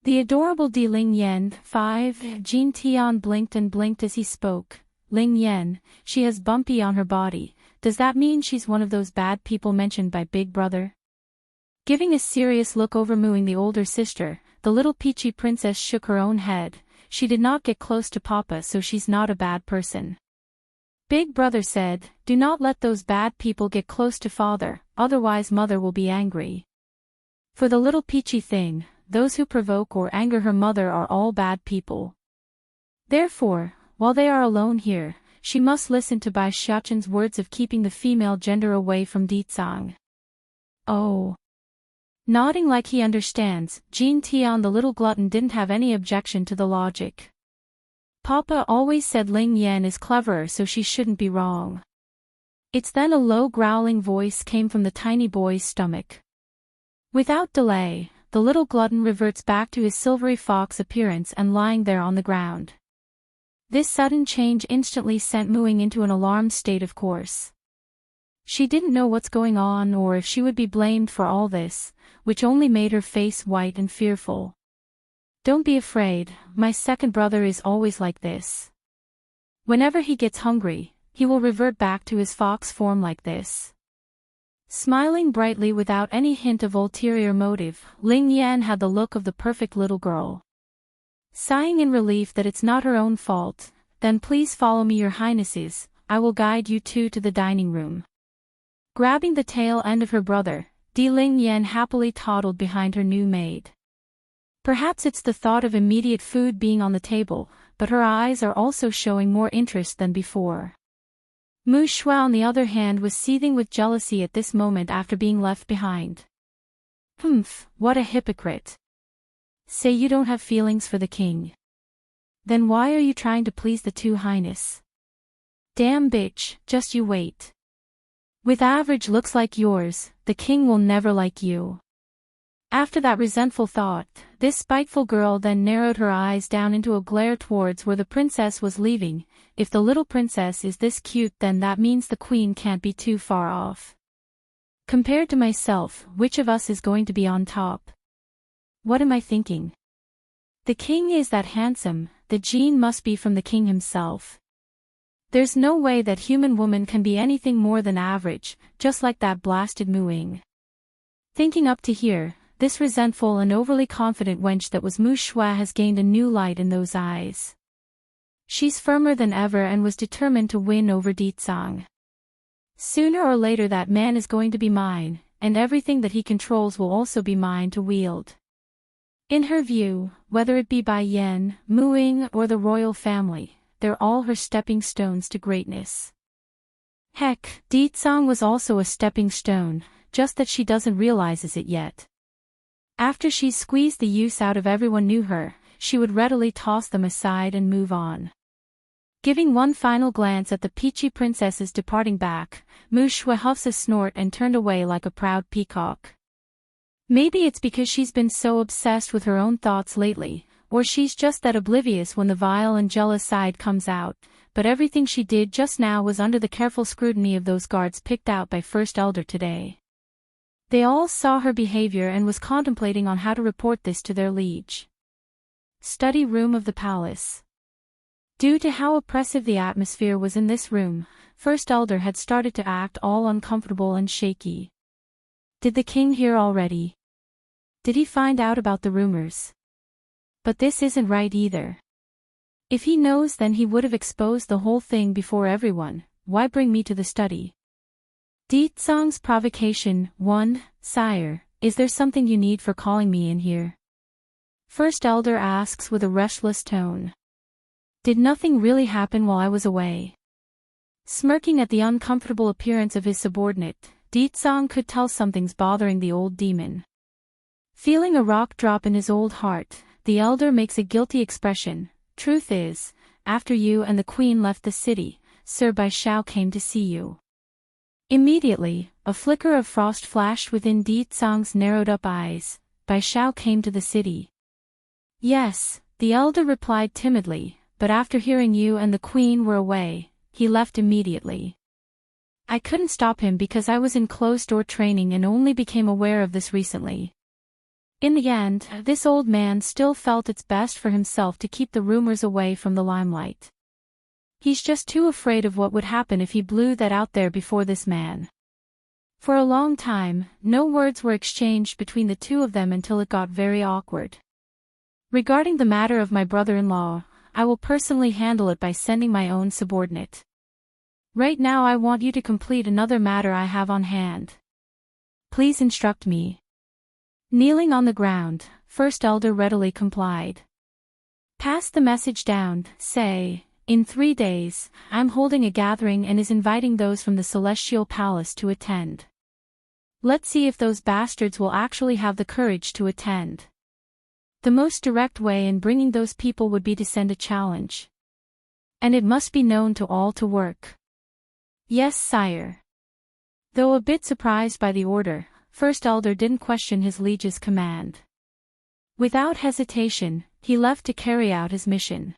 The adorable Di Ling Yen, 5, Jean Tian blinked and blinked as he spoke. Ling Yen, she has bumpy on her body, does that mean she's one of those bad people mentioned by Big Brother? Giving a serious look over mooing the older sister, the little peachy princess shook her own head. She did not get close to Papa, so she's not a bad person. Big Brother said, do not let those bad people get close to Father, otherwise Mother will be angry. For the little peachy thing, those who provoke or anger her mother are all bad people. Therefore, while they are alone here, she must listen to Bai Xiaoqin's words of keeping the female gender away from Ditsang. Oh. Nodding like he understands, Jean Tian the little glutton didn't have any objection to the logic. Papa always said Ling Yan is cleverer, so she shouldn't be wrong. It's then a low growling voice came from the tiny boy's stomach. Without delay, the little glutton reverts back to his silvery fox appearance and lying there on the ground. This sudden change instantly sent Mooing into an alarmed state, of course. She didn't know what's going on or if she would be blamed for all this, which only made her face white and fearful. Don't be afraid, my second brother is always like this. Whenever he gets hungry, he will revert back to his fox form like this. Smiling brightly without any hint of ulterior motive, Ling Yan had the look of the perfect little girl. Sighing in relief that it's not her own fault, then please follow me, your highnesses, I will guide you two to the dining room. Grabbing the tail end of her brother, Di Ling Yan happily toddled behind her new maid. Perhaps it's the thought of immediate food being on the table, but her eyes are also showing more interest than before. Mu Shui on the other hand was seething with jealousy at this moment after being left behind. Humph, what a hypocrite. Say you don't have feelings for the king. Then why are you trying to please the two highness? Damn bitch, just you wait. With average looks like yours, the king will never like you. After that resentful thought, this spiteful girl then narrowed her eyes down into a glare towards where the princess was leaving. If the little princess is this cute, then that means the queen can't be too far off. Compared to myself, which of us is going to be on top? What am I thinking? The king is that handsome, the gene must be from the king himself. There's no way that human woman can be anything more than average, just like that blasted Mooing. Thinking up to here, this resentful and overly confident wench that was Mu Shui has gained a new light in those eyes. She's firmer than ever and was determined to win over Ditsang. Sooner or later that man is going to be mine, and everything that he controls will also be mine to wield. In her view, whether it be Bai Yan, Mooing, or the royal family, they're all her stepping stones to greatness. Heck, Ditsang was also a stepping stone, just that she doesn't realizes it yet. After she's squeezed the use out of everyone knew her, she would readily toss them aside and move on. Giving one final glance at the peachy princesses departing back, Mu Shui huffs a snort and turned away like a proud peacock. Maybe it's because she's been so obsessed with her own thoughts lately, or she's just that oblivious when the vile and jealous side comes out, but everything she did just now was under the careful scrutiny of those guards picked out by First Elder today. They all saw her behavior and was contemplating on how to report this to their liege. Study room of the palace. Due to how oppressive the atmosphere was in this room, First Elder had started to act all uncomfortable and shaky. Did the king hear already? Did he find out about the rumors? But this isn't right either. If he knows, then he would have exposed the whole thing before everyone. Why bring me to the study? Ditsang's provocation. 1. Sire, is there something you need for calling me in here? First Elder asks with a restless tone. Did nothing really happen while I was away? Smirking at the uncomfortable appearance of his subordinate, Ditsang could tell something's bothering the old demon. Feeling a rock drop in his old heart, the elder makes a guilty expression. Truth is, after you and the queen left the city, Sir Bai Xiao came to see you. Immediately, a flicker of frost flashed within Ditsang's narrowed-up eyes. Bai Xiao came to the city. Yes, the elder replied timidly, but after hearing you and the queen were away, he left immediately. I couldn't stop him because I was in closed-door training and only became aware of this recently. In the end, this old man still felt it's best for himself to keep the rumors away from the limelight. He's just too afraid of what would happen if he blew that out there before this man. For a long time, no words were exchanged between the two of them until it got very awkward. Regarding the matter of my brother-in-law, I will personally handle it by sending my own subordinate. Right now I want you to complete another matter I have on hand. Please instruct me. Kneeling on the ground, First Elder readily complied. Pass the message down, say, in 3 days, I'm holding a gathering and is inviting those from the Celestial Palace to attend. Let's see if those bastards will actually have the courage to attend. The most direct way in bringing those people would be to send a challenge. And it must be known to all to work. Yes, sire. Though a bit surprised by the order, First Elder didn't question his liege's command. Without hesitation, he left to carry out his mission.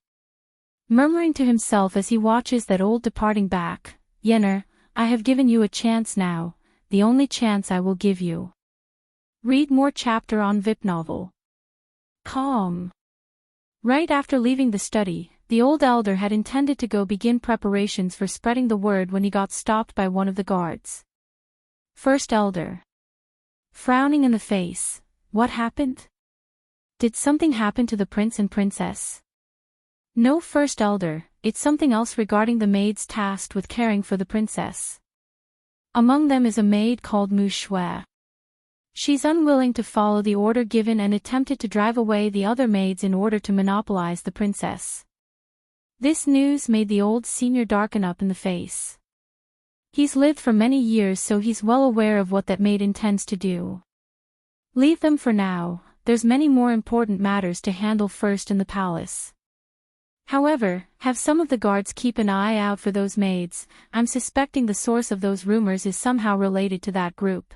Murmuring to himself as he watches that old departing back, Yenner, I have given you a chance now, the only chance I will give you. Read more chapter on VIP novel. Calm. Right after leaving the study, the old elder had intended to go begin preparations for spreading the word when he got stopped by one of the guards. First Elder. Frowning in the face, what happened? Did something happen to the prince and princess? No, First Elder, it's something else regarding the maids tasked with caring for the princess. Among them is a maid called Mu Shui. She's unwilling to follow the order given and attempted to drive away the other maids in order to monopolize the princess. This news made the old senior darken up in the face. He's lived for many years, so he's well aware of what that maid intends to do. Leave them for now, there's many more important matters to handle first in the palace. However, have some of the guards keep an eye out for those maids, I'm suspecting the source of those rumors is somehow related to that group.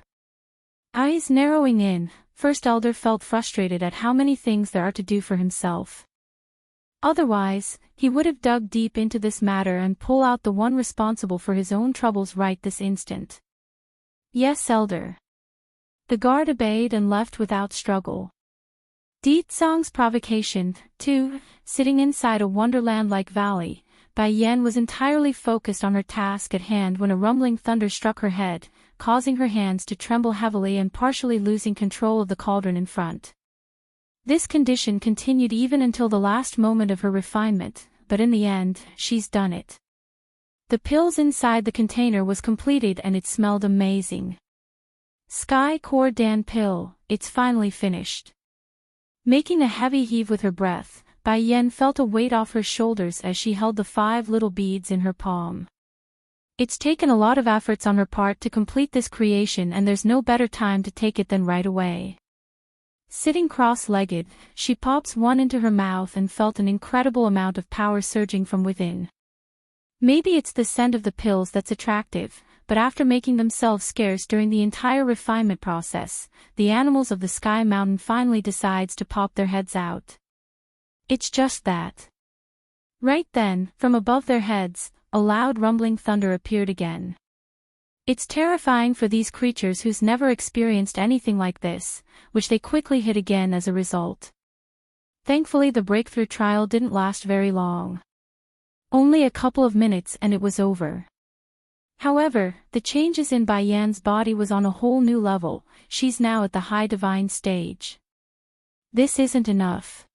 Eyes narrowing in, First Elder felt frustrated at how many things there are to do for himself. Otherwise, he would have dug deep into this matter and pull out the one responsible for his own troubles right this instant. Yes, Elder. The guard obeyed and left without struggle. Song's provocation, too, sitting inside a wonderland-like valley, Bai Yan was entirely focused on her task at hand when a rumbling thunder struck her head, causing her hands to tremble heavily and partially losing control of the cauldron in front. This condition continued even until the last moment of her refinement, but in the end, she's done it. The pills inside the container was completed and it smelled amazing. Sky Core Dan pill, it's finally finished. Making a heavy heave with her breath, Bai Yan felt a weight off her shoulders as she held the 5 little beads in her palm. It's taken a lot of efforts on her part to complete this creation and there's no better time to take it than right away. Sitting cross-legged, she pops one into her mouth and felt an incredible amount of power surging from within. Maybe it's the scent of the pills that's attractive, but after making themselves scarce during the entire refinement process, the animals of the Sky Mountain finally decides to pop their heads out. It's just that. Right then, from above their heads, a loud rumbling thunder appeared again. It's terrifying for these creatures who's never experienced anything like this, which they quickly hid again as a result. Thankfully the breakthrough trial didn't last very long. Only a couple of minutes and it was over. However, the changes in Bai Yan's body was on a whole new level, she's now at the high divine stage. This isn't enough.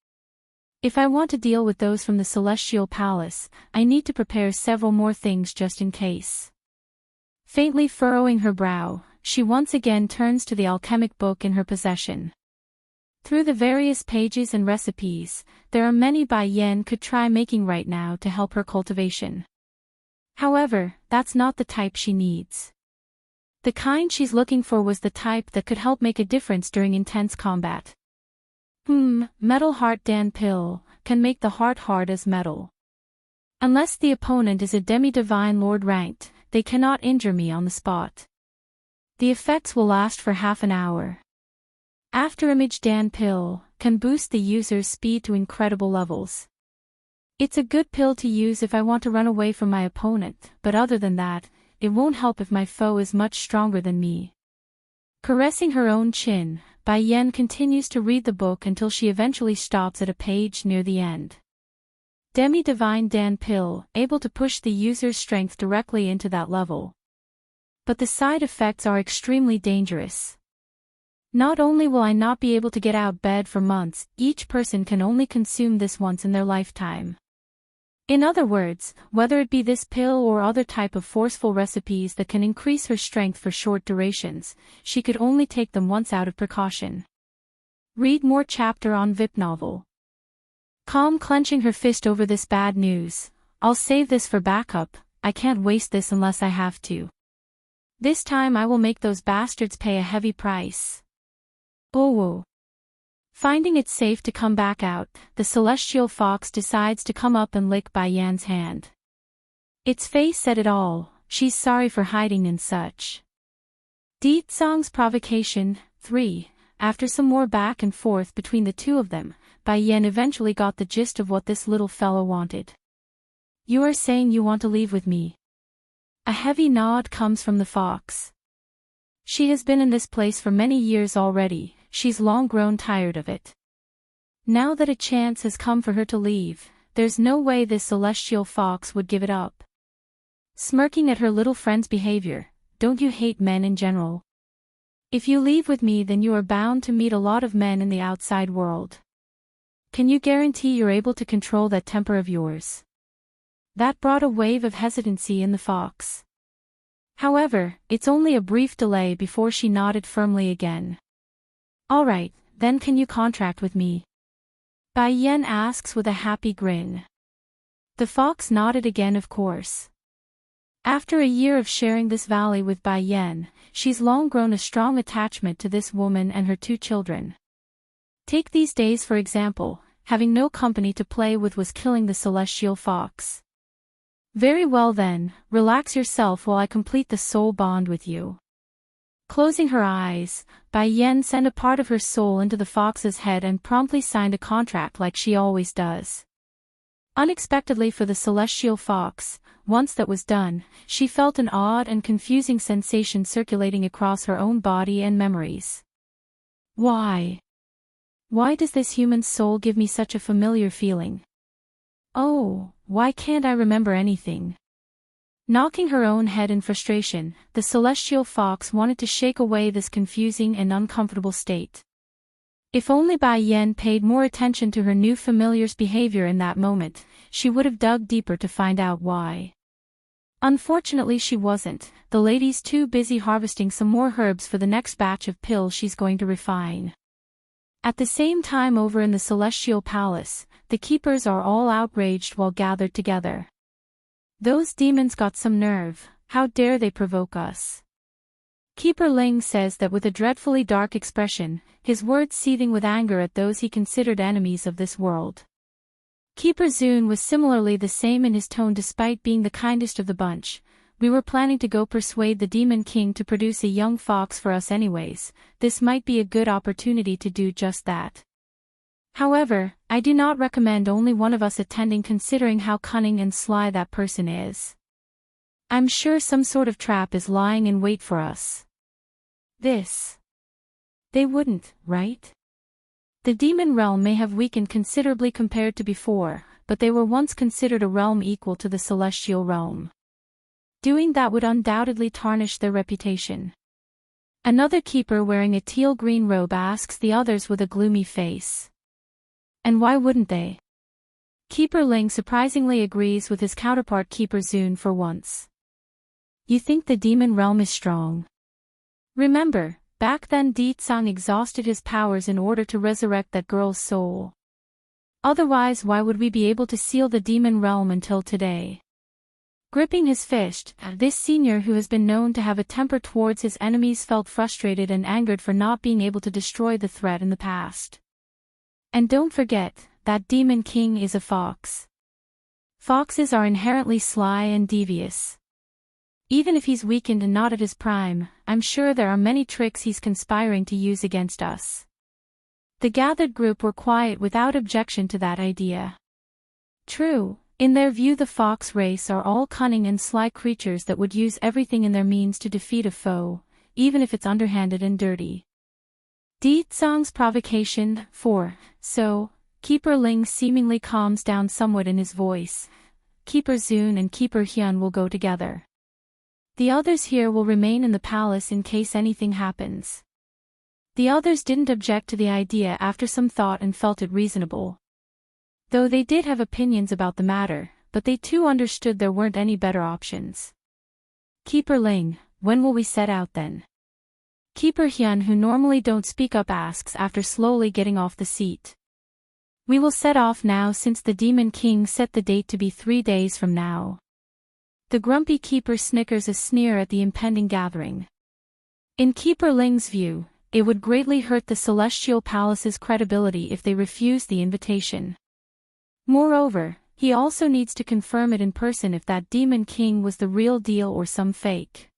If I want to deal with those from the Celestial Palace, I need to prepare several more things just in case. Faintly furrowing her brow, she once again turns to the alchemic book in her possession. Through the various pages and recipes, there are many Bai Yan could try making right now to help her cultivation. However, that's not the type she needs. The kind she's looking for was the type that could help make a difference during intense combat. Metal Heart Dan pill, can make the heart hard as metal. Unless the opponent is a demi-divine lord ranked, they cannot injure me on the spot. The effects will last for half an hour. Afterimage Dan pill, can boost the user's speed to incredible levels. It's a good pill to use if I want to run away from my opponent, but other than that, it won't help if my foe is much stronger than me. Caressing her own chin, Bai Yen continues to read the book until she eventually stops at a page near the end. Demi-Divine Dan Pill, able to push the user's strength directly into that level. But the side effects are extremely dangerous. Not only will I not be able to get out bed for months, each person can only consume this once in their lifetime. In other words, whether it be this pill or other type of forceful recipes that can increase her strength for short durations, she could only take them once out of precaution. Read more chapter on VIP novel. Calm, clenching her fist over this bad news. I'll save this for backup, I can't waste this unless I have to. This time I will make those bastards pay a heavy price. Oh. Finding it safe to come back out, the celestial fox decides to come up and lick Bai Yan's hand. Its face said it all, she's sorry for hiding and such. Deet Song's provocation, 3. After some more back and forth between the two of them, Bai Yan eventually got the gist of what this little fellow wanted. You are saying you want to leave with me? A heavy nod comes from the fox. She has been in this place for many years already. She's long grown tired of it. Now that a chance has come for her to leave, there's no way this celestial fox would give it up. Smirking at her little friend's behavior, don't you hate men in general? If you leave with me, then you are bound to meet a lot of men in the outside world. Can you guarantee you're able to control that temper of yours? That brought a wave of hesitancy in the fox. However, it's only a brief delay before she nodded firmly again. Alright, then can you contract with me? Bai Yan asks with a happy grin. The fox nodded again, of course. After a year of sharing this valley with Bai Yan, she's long grown a strong attachment to this woman and her 2 children. Take these days for example, having no company to play with was killing the celestial fox. Very well then, relax yourself while I complete the soul bond with you. Closing her eyes, Bai Yan sent a part of her soul into the fox's head and promptly signed a contract like she always does. Unexpectedly for the celestial fox, once that was done, she felt an odd and confusing sensation circulating across her own body and memories. Why? Why does this human soul give me such a familiar feeling? Oh, why can't I remember anything? Knocking her own head in frustration, the celestial fox wanted to shake away this confusing and uncomfortable state. If only Bai Yan paid more attention to her new familiar's behavior in that moment, she would have dug deeper to find out why. Unfortunately she wasn't, the lady's too busy harvesting some more herbs for the next batch of pills she's going to refine. At the same time over in the celestial palace, the keepers are all outraged while gathered together. Those demons got some nerve, how dare they provoke us? Keeper Ling says that with a dreadfully dark expression, his words seething with anger at those he considered enemies of this world. Keeper Zun was similarly the same in his tone despite being the kindest of the bunch. We were planning to go persuade the Demon King to produce a young fox for us anyways, this might be a good opportunity to do just that. However, I do not recommend only one of us attending considering how cunning and sly that person is. I'm sure some sort of trap is lying in wait for us. They wouldn't, right? The demon realm may have weakened considerably compared to before, but they were once considered a realm equal to the celestial realm. Doing that would undoubtedly tarnish their reputation. Another keeper wearing a teal-green robe asks the others with a gloomy face. And why wouldn't they? Keeper Ling surprisingly agrees with his counterpart Keeper Zun for once. You think the demon realm is strong? Remember, back then Deet Sang exhausted his powers in order to resurrect that girl's soul. Otherwise why would we be able to seal the demon realm until today? Gripping his fist, this senior who has been known to have a temper towards his enemies felt frustrated and angered for not being able to destroy the threat in the past. And don't forget, that Demon King is a fox. Foxes are inherently sly and devious. Even if he's weakened and not at his prime, I'm sure there are many tricks he's conspiring to use against us. The gathered group were quiet without objection to that idea. True, in their view the fox race are all cunning and sly creatures that would use everything in their means to defeat a foe, even if it's underhanded and dirty. Song's provocation 4. So, Keeper Ling seemingly calms down somewhat in his voice. Keeper Zun and Keeper Hyun will go together. The others here will remain in the palace in case anything happens. The others didn't object to the idea after some thought and felt it reasonable. Though they did have opinions about the matter, but they too understood there weren't any better options. Keeper Ling, when will we set out then? Keeper Hyun, who normally don't speak up, asks after slowly getting off the seat. We will set off now since the Demon King set the date to be 3 days from now. The grumpy keeper snickers a sneer at the impending gathering. In Keeper Ling's view, it would greatly hurt the Celestial Palace's credibility if they refused the invitation. Moreover, he also needs to confirm it in person if that Demon King was the real deal or some fake.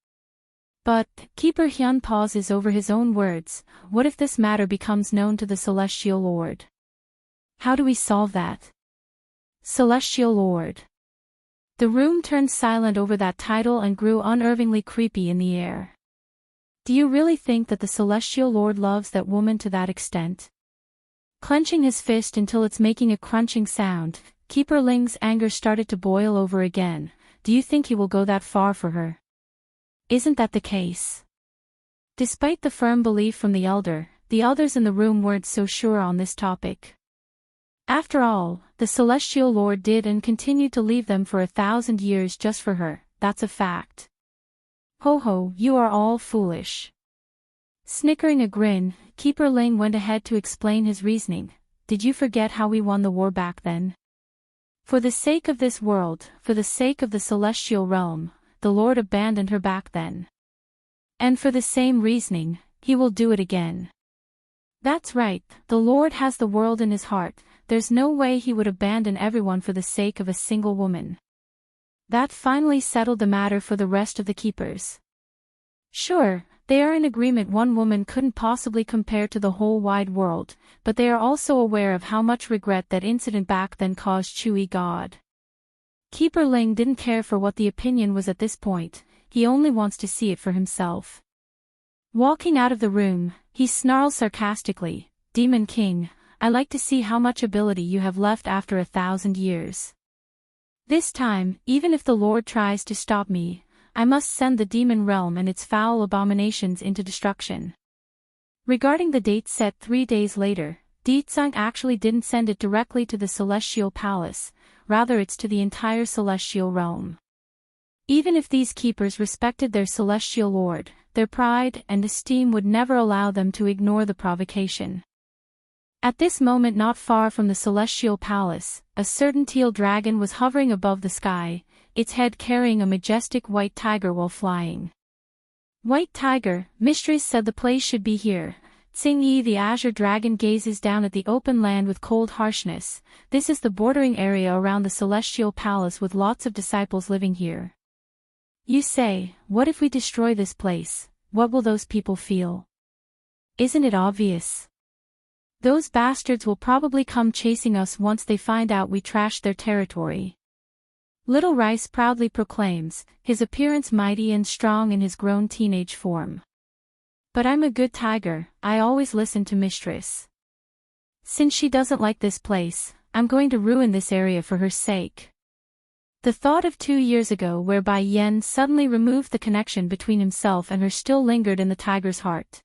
But, Keeper Hyun pauses over his own words. What if this matter becomes known to the Celestial Lord? How do we solve that? Celestial Lord. The room turned silent over that title and grew unnervingly creepy in the air. Do you really think that the Celestial Lord loves that woman to that extent? Clenching his fist until it's making a crunching sound, Keeper Ling's anger started to boil over again. Do you think he will go that far for her? Isn't that the case? Despite the firm belief from the elder, the others in the room weren't so sure on this topic. After all, the Celestial Lord did and continued to leave them for 1,000 years just for her, that's a fact. Ho ho, you are all foolish. Snickering a grin, Keeper Ling went ahead to explain his reasoning. Did you forget how we won the war back then? For the sake of this world, for the sake of the celestial realm, the Lord abandoned her back then. And for the same reasoning, he will do it again. That's right, the Lord has the world in his heart. There's no way he would abandon everyone for the sake of a single woman. That finally settled the matter for the rest of the keepers. Sure, they are in agreement one woman couldn't possibly compare to the whole wide world, but they are also aware of how much regret that incident back then caused Chui God. Keeper Ling didn't care for what the opinion was at this point, he only wants to see it for himself. Walking out of the room, he snarls sarcastically, Demon King, I like to see how much ability you have left after 1,000 years. This time, even if the Lord tries to stop me, I must send the demon realm and its foul abominations into destruction. Regarding the date set 3 days later, Song actually didn't send it directly to the Celestial Palace, rather it's to the entire Celestial Realm. Even if these keepers respected their Celestial Lord, their pride and esteem would never allow them to ignore the provocation. At this moment, not far from the Celestial Palace, a certain teal dragon was hovering above the sky, its head carrying a majestic white tiger while flying. White Tiger, Mistress said the place should be here. Tsing Yi the azure dragon gazes down at the open land with cold harshness. This is the bordering area around the Celestial Palace with lots of disciples living here. You say, what if we destroy this place? What will those people feel? Isn't it obvious? Those bastards will probably come chasing us once they find out we trashed their territory. Little Rice proudly proclaims, his appearance mighty and strong in his grown teenage form. But I'm a good tiger, I always listen to Mistress. Since she doesn't like this place, I'm going to ruin this area for her sake. The thought of 2 years ago whereby Yen suddenly removed the connection between himself and her still lingered in the tiger's heart.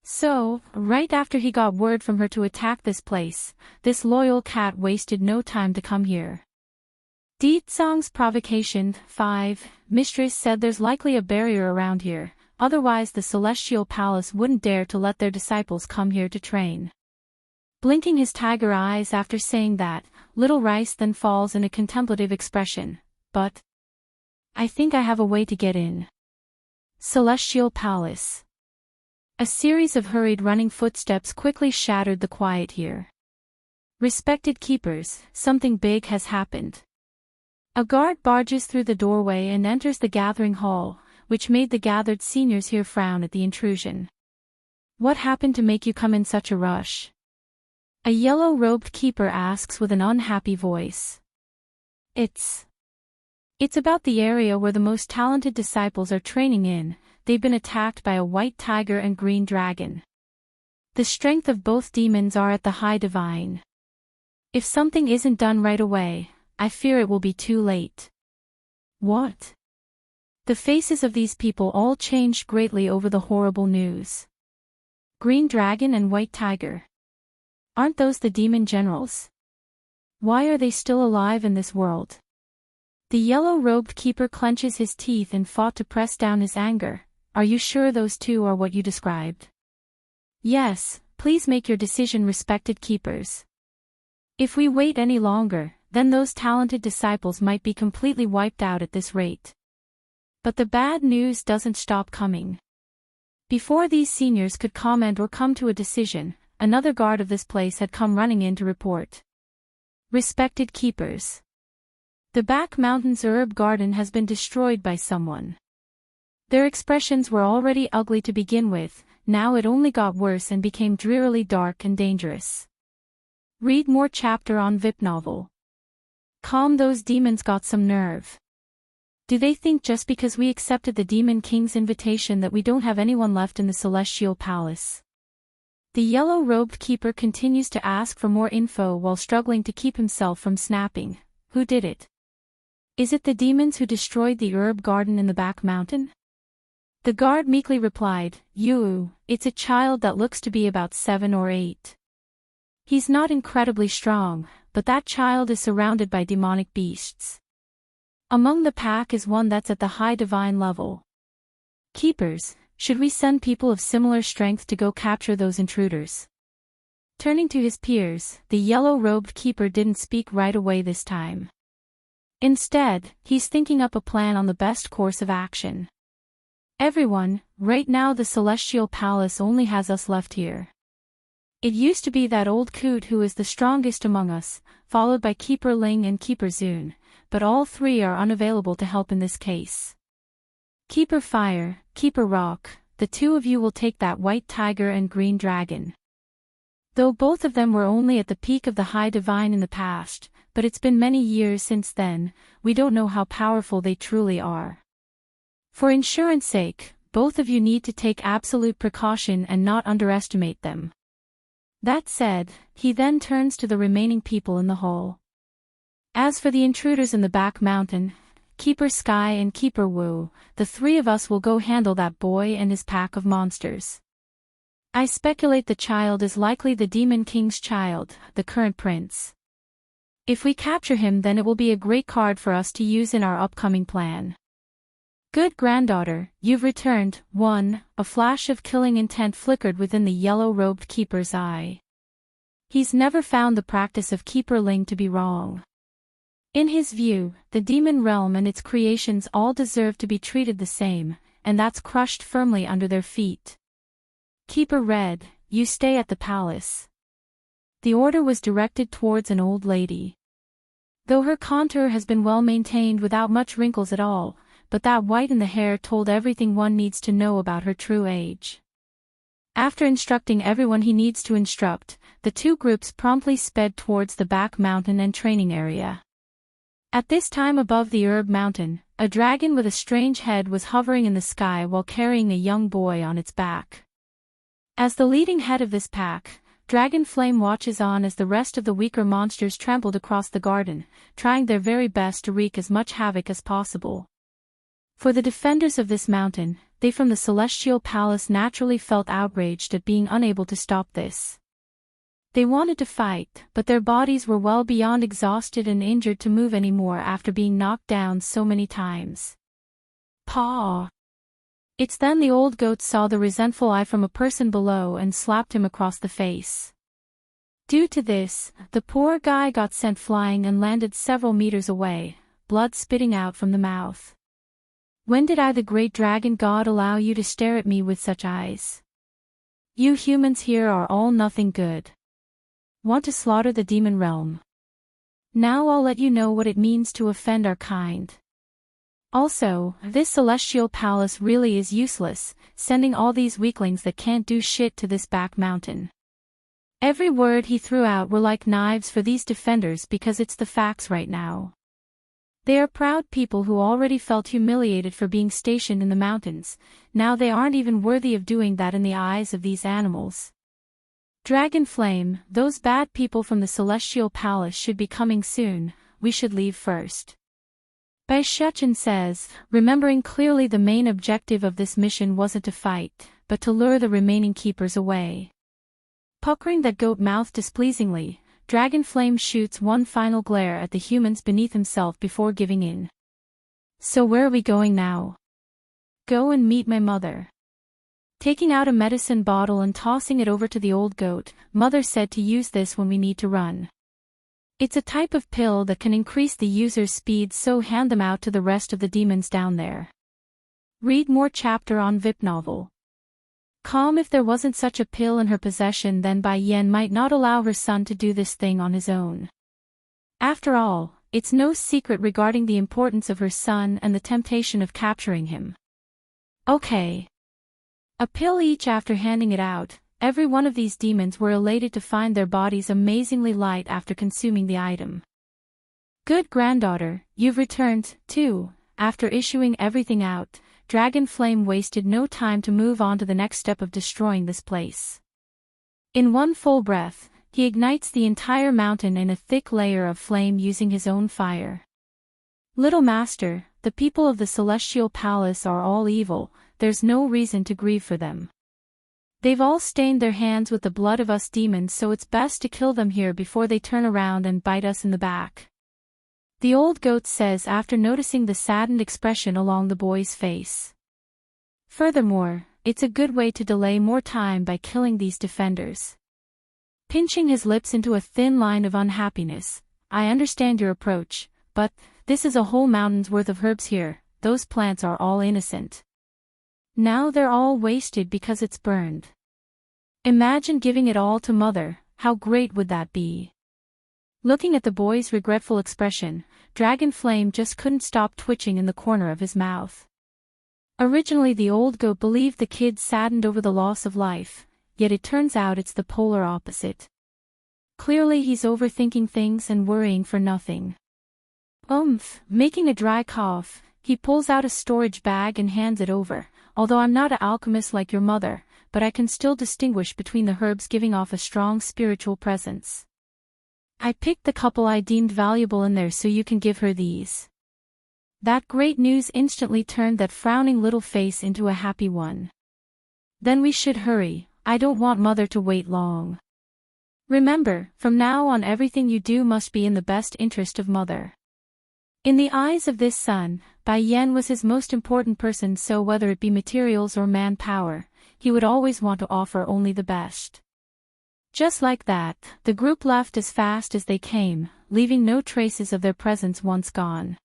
So, right after he got word from her to attack this place, this loyal cat wasted no time to come here. Song's provocation 5. Mistress said there's likely a barrier around here, otherwise the Celestial Palace wouldn't dare to let their disciples come here to train. Blinking his tiger eyes after saying that, Little Rice then falls in a contemplative expression, but I think I have a way to get in. Celestial Palace. A series of hurried running footsteps quickly shattered the quiet here. Respected keepers, something big has happened. A guard barges through the doorway and enters the gathering hall, which made the gathered seniors here frown at the intrusion. What happened to make you come in such a rush? A yellow-robed keeper asks with an unhappy voice. It's about the area where the most talented disciples are training in. they've been attacked by a white tiger and green dragon. The strength of both demons are at the high divine. If something isn't done right away, I fear it will be too late. What? The faces of these people all changed greatly over the horrible news. Green dragon and white tiger. Aren't those the demon generals? Why are they still alive in this world? The yellow-robed keeper clenches his teeth and fought to press down his anger. Are you sure those two are what you described? Yes, please make your decision, respected keepers. If we wait any longer, then those talented disciples might be completely wiped out at this rate. But the bad news doesn't stop coming. Before these seniors could comment or come to a decision, another guard of this place had come running in to report. Respected keepers. The back mountain's herb garden has been destroyed by someone. Their expressions were already ugly to begin with, now it only got worse and became drearily dark and dangerous. Read more chapter on VIP novel. Calm, those demons got some nerve. Do they think just because we accepted the Demon King's invitation that we don't have anyone left in the Celestial Palace? The yellow-robed keeper continues to ask for more info while struggling to keep himself from snapping. Who did it? Is it the demons who destroyed the herb garden in the back mountain? The guard meekly replied, it's a child that looks to be about 7 or 8. He's not incredibly strong, but that child is surrounded by demonic beasts. Among the pack is one that's at the high divine level. Keepers, should we send people of similar strength to go capture those intruders? Turning to his peers, the yellow-robed keeper didn't speak right away this time. Instead, he's thinking up a plan on the best course of action. Everyone, right now the Celestial Palace only has us left here. It used to be that old coot who is the strongest among us, followed by Keeper Ling and Keeper Zun, but all three are unavailable to help in this case. Keeper Fire, Keeper Rock, the two of you will take that white tiger and green dragon. Though both of them were only at the peak of the high divine in the past, but it's been many years since then, we don't know how powerful they truly are. For insurance sake, both of you need to take absolute precaution and not underestimate them. That said, he then turns to the remaining people in the hall. As for the intruders in the back mountain, Keeper Sky and Keeper Wu, the three of us will go handle that boy and his pack of monsters. I speculate the child is likely the Demon King's child, the current prince. If we capture him, then it will be a great card for us to use in our upcoming plan. Good granddaughter, you've returned. 1. A flash of killing intent flickered within the yellow-robed keeper's eye. He's never found the practice of Keeper Ling to be wrong. In his view, the demon realm and its creations all deserve to be treated the same, and that's crushed firmly under their feet. Keeper Red, you stay at the palace. The order was directed towards an old lady. Though her contour has been well maintained without much wrinkles at all, but that white in the hair told everything one needs to know about her true age. After instructing everyone he needs to instruct, the two groups promptly sped towards the back mountain and training area. At this time above the herb mountain, a dragon with a strange head was hovering in the sky while carrying a young boy on its back. As the leading head of this pack, Dragon Flame watches on as the rest of the weaker monsters trampled across the garden, trying their very best to wreak as much havoc as possible. For the defenders of this mountain, they from the Celestial Palace naturally felt outraged at being unable to stop this. They wanted to fight, but their bodies were well beyond exhausted and injured to move anymore after being knocked down so many times. Paw! It's then the old goat saw the resentful eye from a person below and slapped him across the face. Due to this, the poor guy got sent flying and landed several meters away, blood spitting out from the mouth. When did I, the great dragon god, allow you to stare at me with such eyes? You humans here are all nothing good. Want to slaughter the demon realm? Now I'll let you know what it means to offend our kind. Also, this Celestial Palace really is useless, sending all these weaklings that can't do shit to this back mountain. Every word he threw out were like knives for these defenders because it's the facts right now. They are proud people who already felt humiliated for being stationed in the mountains. Now they aren't even worthy of doing that in the eyes of these animals. Dragon Flame, those bad people from the Celestial Palace should be coming soon. We should leave first. Bai Shuchen says, remembering clearly the main objective of this mission wasn't to fight, but to lure the remaining keepers away. Puckering that goat mouth displeasingly, Dragon Flame shoots one final glare at the humans beneath himself before giving in. So where are we going now? Go and meet my mother. Taking out a medicine bottle and tossing it over to the old goat, Mother said to use this when we need to run. It's a type of pill that can increase the user's speed, so hand them out to the rest of the demons down there. Read more chapter on VIP novel. If there wasn't such a pill in her possession, then Bai Yan might not allow her son to do this thing on his own. After all, it's no secret regarding the importance of her son and the temptation of capturing him. Okay. A pill each. After handing it out, every one of these demons were elated to find their bodies amazingly light after consuming the item. Good granddaughter, you've returned, too. After issuing everything out, Dragon Flame wasted no time to move on to the next step of destroying this place. In one full breath, he ignites the entire mountain in a thick layer of flame using his own fire. Little master, the people of the Celestial Palace are all evil. There's no reason to grieve for them. They've all stained their hands with the blood of us demons, so it's best to kill them here before they turn around and bite us in the back. The old goat says after noticing the saddened expression along the boy's face. Furthermore, it's a good way to delay more time by killing these defenders. Pinching his lips into a thin line of unhappiness, I understand your approach, but this is a whole mountain's worth of herbs here. Those plants are all innocent. Now they're all wasted because it's burned. Imagine giving it all to Mother, how great would that be? Looking at the boy's regretful expression, Dragon Flame just couldn't stop twitching in the corner of his mouth. Originally the old goat believed the kid saddened over the loss of life, yet it turns out it's the polar opposite. Clearly he's overthinking things and worrying for nothing. Making a dry cough, he pulls out a storage bag and hands it over. Although I'm not an alchemist like your mother, but I can still distinguish between the herbs giving off a strong spiritual presence. I picked the couple I deemed valuable in there so you can give her these. That great news instantly turned that frowning little face into a happy one. Then we should hurry, I don't want Mother to wait long. Remember, from now on everything you do must be in the best interest of Mother. In the eyes of this son, Bai Yan was his most important person, so whether it be materials or manpower, he would always want to offer only the best. Just like that, the group left as fast as they came, leaving no traces of their presence once gone.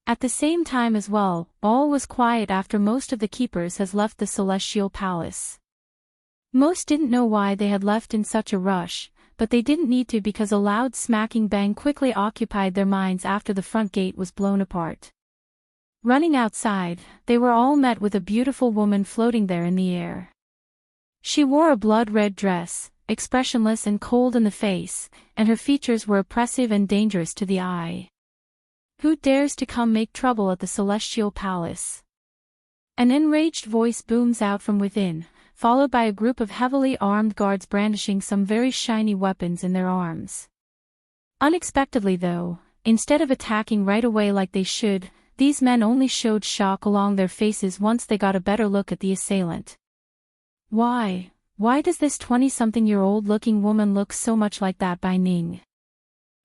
At the same time as well, all was quiet after most of the keepers has left the Celestial Palace. Most didn't know why they had left in such a rush, but they didn't need to because a loud smacking bang quickly occupied their minds after the front gate was blown apart. Running outside, they were all met with a beautiful woman floating there in the air. She wore a blood-red dress, expressionless and cold in the face, and her features were oppressive and dangerous to the eye. Who dares to come make trouble at the Celestial Palace? An enraged voice booms out from within, followed by a group of heavily armed guards brandishing some very shiny weapons in their arms. Unexpectedly though, instead of attacking right away like they should, these men only showed shock along their faces once they got a better look at the assailant. Why does this 20-something-year-old looking woman look so much like that Bai Ning?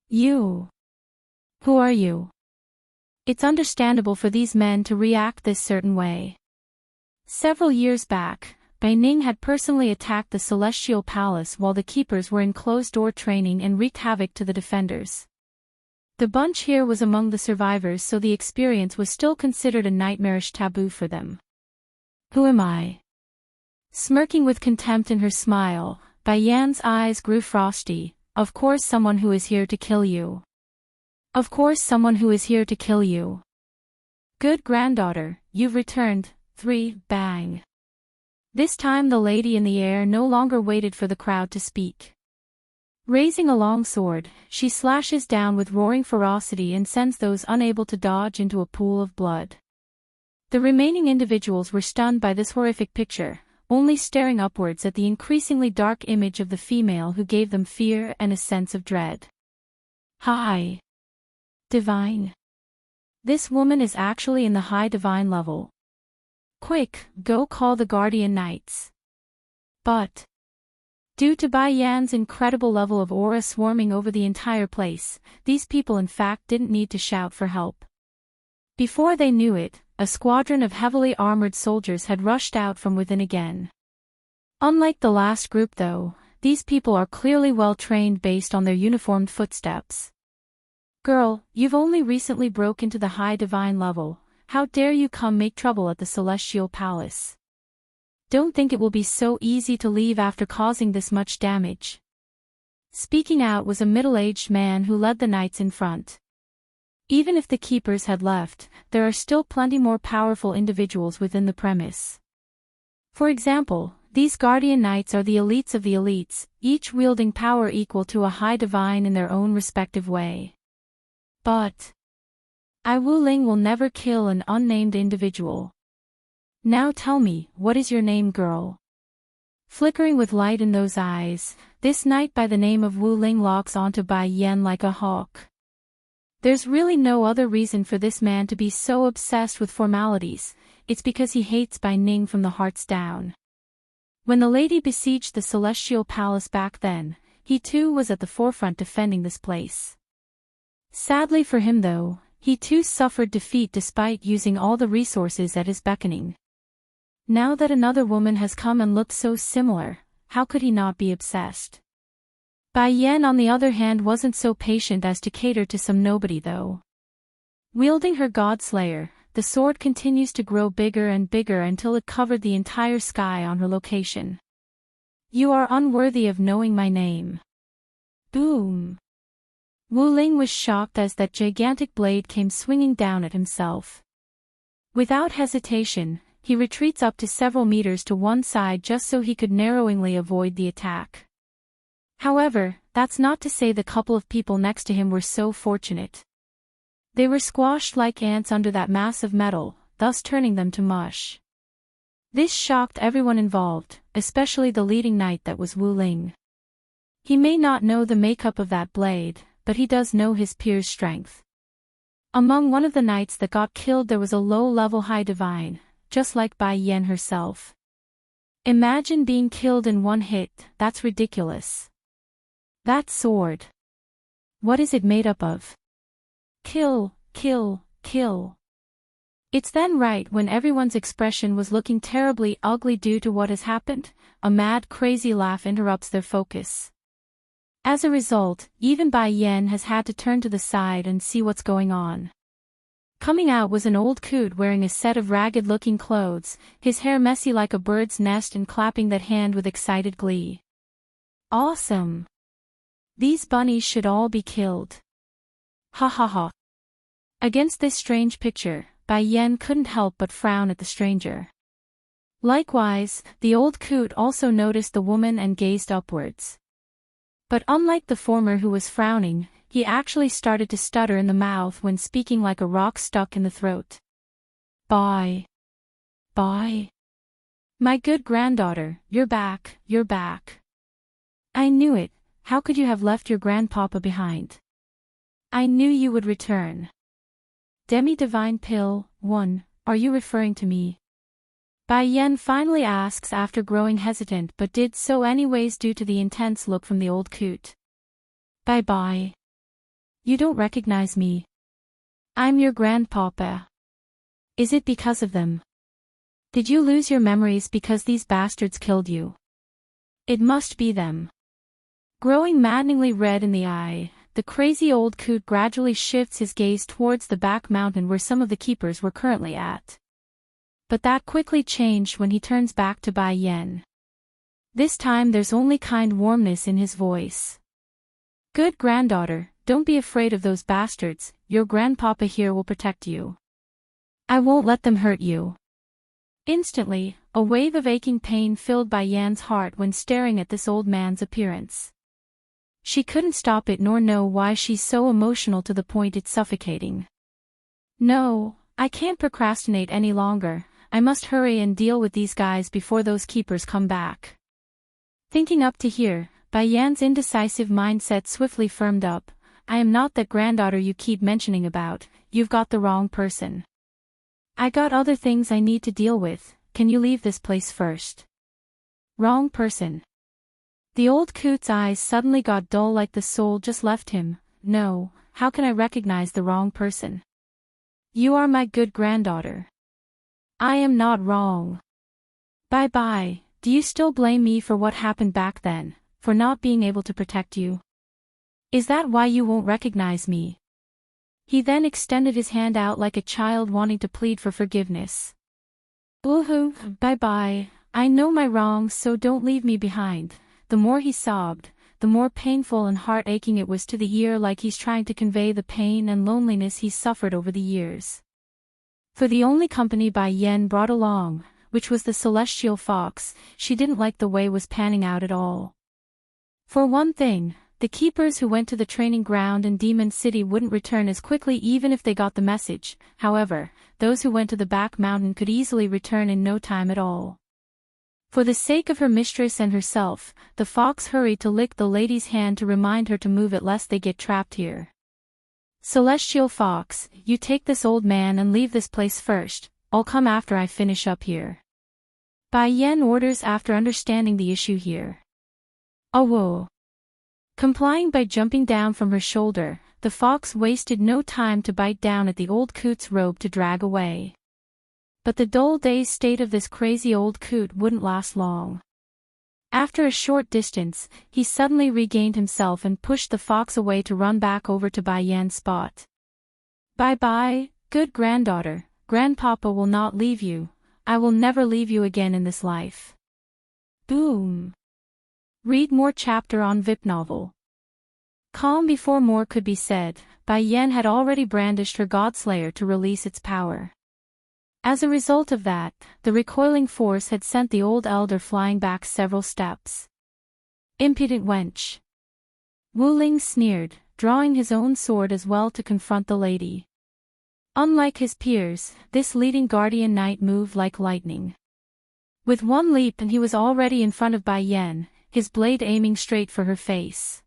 You. Who are you? It's understandable for these men to react this certain way. Several years back, Bai Ning had personally attacked the Celestial Palace while the keepers were in closed-door training and wreaked havoc to the defenders. The bunch here was among the survivors, so the experience was still considered a nightmarish taboo for them. Who am I? Smirking with contempt in her smile, Bai Yan's eyes grew frosty. Of course someone who is here to kill you. Of course someone who is here to kill you. Good granddaughter, you've returned. 3, bang. This time the lady in the air no longer waited for the crowd to speak. Raising a long sword, she slashes down with roaring ferocity and sends those unable to dodge into a pool of blood. The remaining individuals were stunned by this horrific picture, only staring upwards at the increasingly dark image of the female who gave them fear and a sense of dread. High Divine. This woman is actually in the high divine level. Quick, go call the guardian knights. But due to Bai Yan's incredible level of aura swarming over the entire place, these people in fact didn't need to shout for help. Before they knew it, a squadron of heavily armored soldiers had rushed out from within again. Unlike the last group though, these people are clearly well trained based on their uniformed footsteps. Girl, you've only recently broke into the high divine level, how dare you come make trouble at the Celestial Palace? Don't think it will be so easy to leave after causing this much damage. Speaking out was a middle-aged man who led the knights in front. Even if the keepers had left, there are still plenty more powerful individuals within the premise. For example, these guardian knights are the elites of the elites, each wielding power equal to a high divine in their own respective way. But Wu Ling will never kill an unnamed individual. Now tell me, what is your name, girl? Flickering with light in those eyes, this knight by the name of Wu Ling locks onto Bai Yan like a hawk. There's really no other reason for this man to be so obsessed with formalities, it's because he hates Bai Ning from the hearts down. When the lady besieged the Celestial Palace back then, he too was at the forefront defending this place. Sadly for him though, he too suffered defeat despite using all the resources at his beckoning. Now that another woman has come and looked so similar, how could he not be obsessed? Bai Yan on the other hand wasn't so patient as to cater to some nobody though. Wielding her God Slayer, the sword continues to grow bigger and bigger until it covered the entire sky on her location. You are unworthy of knowing my name. Boom! Wu Ling was shocked as that gigantic blade came swinging down at himself. Without hesitation, he retreats up to several meters to one side just so he could narrowingly avoid the attack. However, that's not to say the couple of people next to him were so fortunate. They were squashed like ants under that mass of metal, thus turning them to mush. This shocked everyone involved, especially the leading knight that was Wu Ling. He may not know the makeup of that blade, but he does know his peer's strength. Among one of the knights that got killed there was a low-level high divine, just like Bai Yan herself. Imagine being killed in one hit, that's ridiculous. That sword. What is it made up of? Kill, kill, kill. It's then right when everyone's expression was looking terribly ugly due to what has happened, a mad crazy laugh interrupts their focus. As a result, even Bai Yan has had to turn to the side and see what's going on. Coming out was an old coot wearing a set of ragged-looking clothes, his hair messy like a bird's nest and clapping that hand with excited glee. Awesome! These bunnies should all be killed. Ha ha ha. Against this strange picture, Bai Yan couldn't help but frown at the stranger. Likewise, the old coot also noticed the woman and gazed upwards. But unlike the former who was frowning, he actually started to stutter in the mouth when speaking like a rock stuck in the throat. Bai. My good granddaughter, you're back, you're back. I knew it, how could you have left your grandpapa behind? I knew you would return. Demi-Divine Pill, 1, are you referring to me? Bai Yan finally asks after growing hesitant but did so anyways due to the intense look from the old coot. Bye. You don't recognize me. I'm your grandpapa. Is it because of them? Did you lose your memories because these bastards killed you? It must be them. Growing maddeningly red in the eye, the crazy old coot gradually shifts his gaze towards the back mountain where some of the keepers were currently at. But that quickly changed when he turns back to Bai Yan. This time there's only kind warmness in his voice. Good granddaughter, don't be afraid of those bastards, your grandpapa here will protect you. I won't let them hurt you. Instantly, a wave of aching pain filled Bai Yan's heart when staring at this old man's appearance. She couldn't stop it nor know why she's so emotional to the point it's suffocating. No, I can't procrastinate any longer. I must hurry and deal with these guys before those keepers come back. Thinking up to here, Bai Yan's indecisive mindset swiftly firmed up. I am not that granddaughter you keep mentioning about, you've got the wrong person. I got other things I need to deal with, can you leave this place first? Wrong person. The old coot's eyes suddenly got dull like the soul just left him. No, how can I recognize the wrong person? You are my good granddaughter. I am not wrong. Bye-bye, do you still blame me for what happened back then, for not being able to protect you? Is that why you won't recognize me? He then extended his hand out like a child wanting to plead for forgiveness. Woohoo, bye-bye, I know my wrongs so don't leave me behind. The more he sobbed, the more painful and heart-aching it was to the ear, like he's trying to convey the pain and loneliness he's suffered over the years. For the only company Bai Yan brought along, which was the celestial fox, she didn't like the way was panning out at all. For one thing, the keepers who went to the training ground in Demon City wouldn't return as quickly even if they got the message. However, those who went to the back mountain could easily return in no time at all. For the sake of her mistress and herself, the fox hurried to lick the lady's hand to remind her to move it lest they get trapped here. Celestial fox, you take this old man and leave this place first, I'll come after I finish up here. Bai Yan orders after understanding the issue here. Oh whoa. Complying by jumping down from her shoulder, the fox wasted no time to bite down at the old coot's robe to drag away. But the dull dazed state of this crazy old coot wouldn't last long. After a short distance, he suddenly regained himself and pushed the fox away to run back over to Bai Yan's spot. Bye-bye, good granddaughter, grandpapa will not leave you, I will never leave you again in this life. Boom. Read more chapter on VIP novel. Calm before more could be said, Bai Yan had already brandished her Godslayer to release its power. As a result of that, the recoiling force had sent the old elder flying back several steps. Impudent wench. Wu Ling sneered, drawing his own sword as well to confront the lady. Unlike his peers, this leading guardian knight moved like lightning. With one leap and he was already in front of Bai Yan, his blade aiming straight for her face.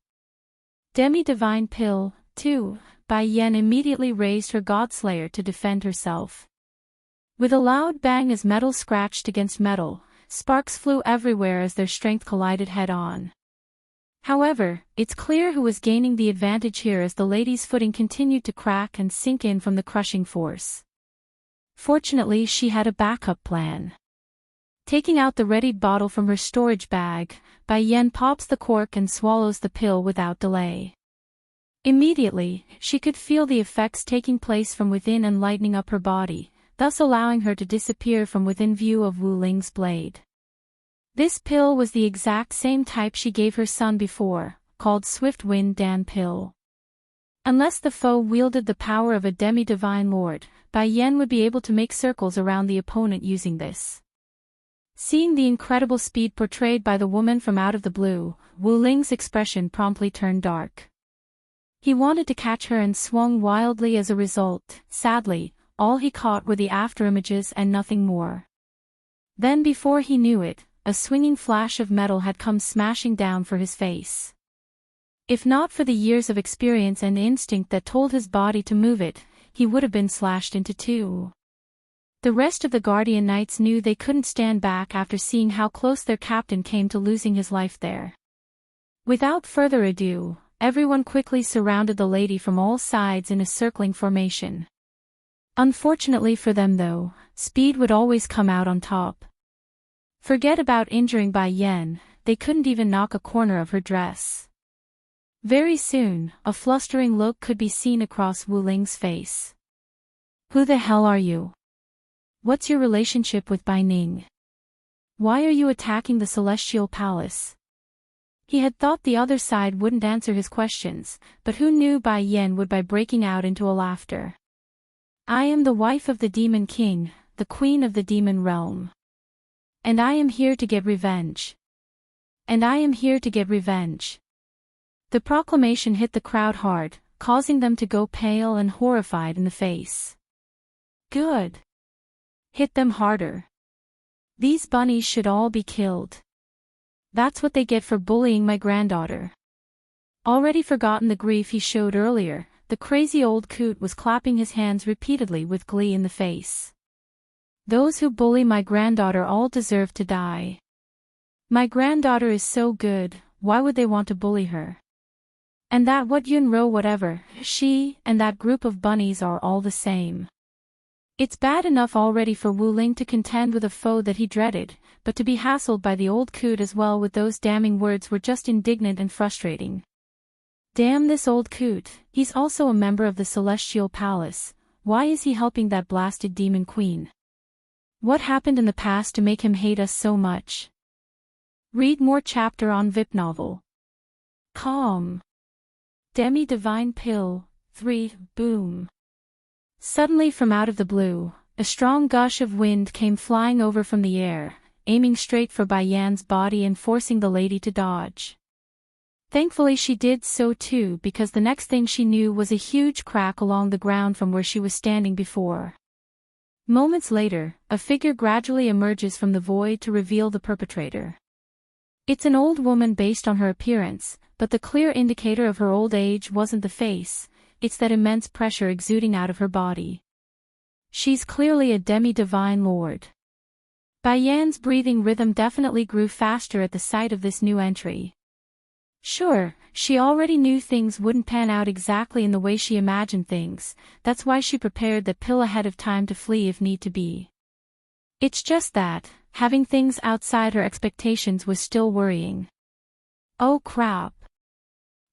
Demi-divine pill, too, Bai Yan immediately raised her Godslayer to defend herself. With a loud bang as metal scratched against metal, sparks flew everywhere as their strength collided head-on. However, it's clear who was gaining the advantage here as the lady's footing continued to crack and sink in from the crushing force. Fortunately, she had a backup plan. Taking out the readied bottle from her storage bag, Bai Yan pops the cork and swallows the pill without delay. Immediately, she could feel the effects taking place from within and lightening up her body, thus allowing her to disappear from within view of Wu Ling's blade. This pill was the exact same type she gave her son before, called Swift Wind Dan Pill. Unless the foe wielded the power of a demi-divine lord, Bai Yan would be able to make circles around the opponent using this. Seeing the incredible speed portrayed by the woman from out of the blue, Wu Ling's expression promptly turned dark. He wanted to catch her and swung wildly as a result. Sadly, all he caught were the afterimages and nothing more. Then before he knew it, a swinging flash of metal had come smashing down for his face. If not for the years of experience and instinct that told his body to move it, he would have been slashed into two. The rest of the Guardian Knights knew they couldn't stand back after seeing how close their captain came to losing his life there. Without further ado, everyone quickly surrounded the lady from all sides in a circling formation. Unfortunately for them though, speed would always come out on top. Forget about injuring Bai Yan, they couldn't even knock a corner of her dress. Very soon, a flustering look could be seen across Wu Ling's face. Who the hell are you? What's your relationship with Bai Ning? Why are you attacking the Celestial Palace? He had thought the other side wouldn't answer his questions, but who knew Bai Yan would by breaking out into a laughter. I am the wife of the Demon King, the Queen of the Demon Realm. And I am here to get revenge. And I am here to get revenge. The proclamation hit the crowd hard, causing them to go pale and horrified in the face. Good. Hit them harder. These bunnies should all be killed. That's what they get for bullying my granddaughter. Already forgotten the grief he showed earlier, the crazy old coot was clapping his hands repeatedly with glee in the face. Those who bully my granddaughter all deserve to die. My granddaughter is so good, why would they want to bully her? And that what Yunro whatever, she and that group of bunnies are all the same. It's bad enough already for Wu Ling to contend with a foe that he dreaded, but to be hassled by the old coot as well with those damning words were just indignant and frustrating. Damn this old coot, he's also a member of the Celestial Palace, why is he helping that blasted demon queen? What happened in the past to make him hate us so much? Read more chapter on VIP novel. Calm. Demi-Divine Pill, 3, Boom. Suddenly from out of the blue, a strong gush of wind came flying over from the air, aiming straight for Bai Yan's body and forcing the lady to dodge. Thankfully she did so too because the next thing she knew was a huge crack along the ground from where she was standing before. Moments later, a figure gradually emerges from the void to reveal the perpetrator. It's an old woman based on her appearance, but the clear indicator of her old age wasn't the face, it's that immense pressure exuding out of her body. She's clearly a demi-divine lord. Bai Yan's breathing rhythm definitely grew faster at the sight of this new entry. Sure, she already knew things wouldn't pan out exactly in the way she imagined things, that's why she prepared the pill ahead of time to flee if need to be. It's just that, having things outside her expectations was still worrying. Oh crap.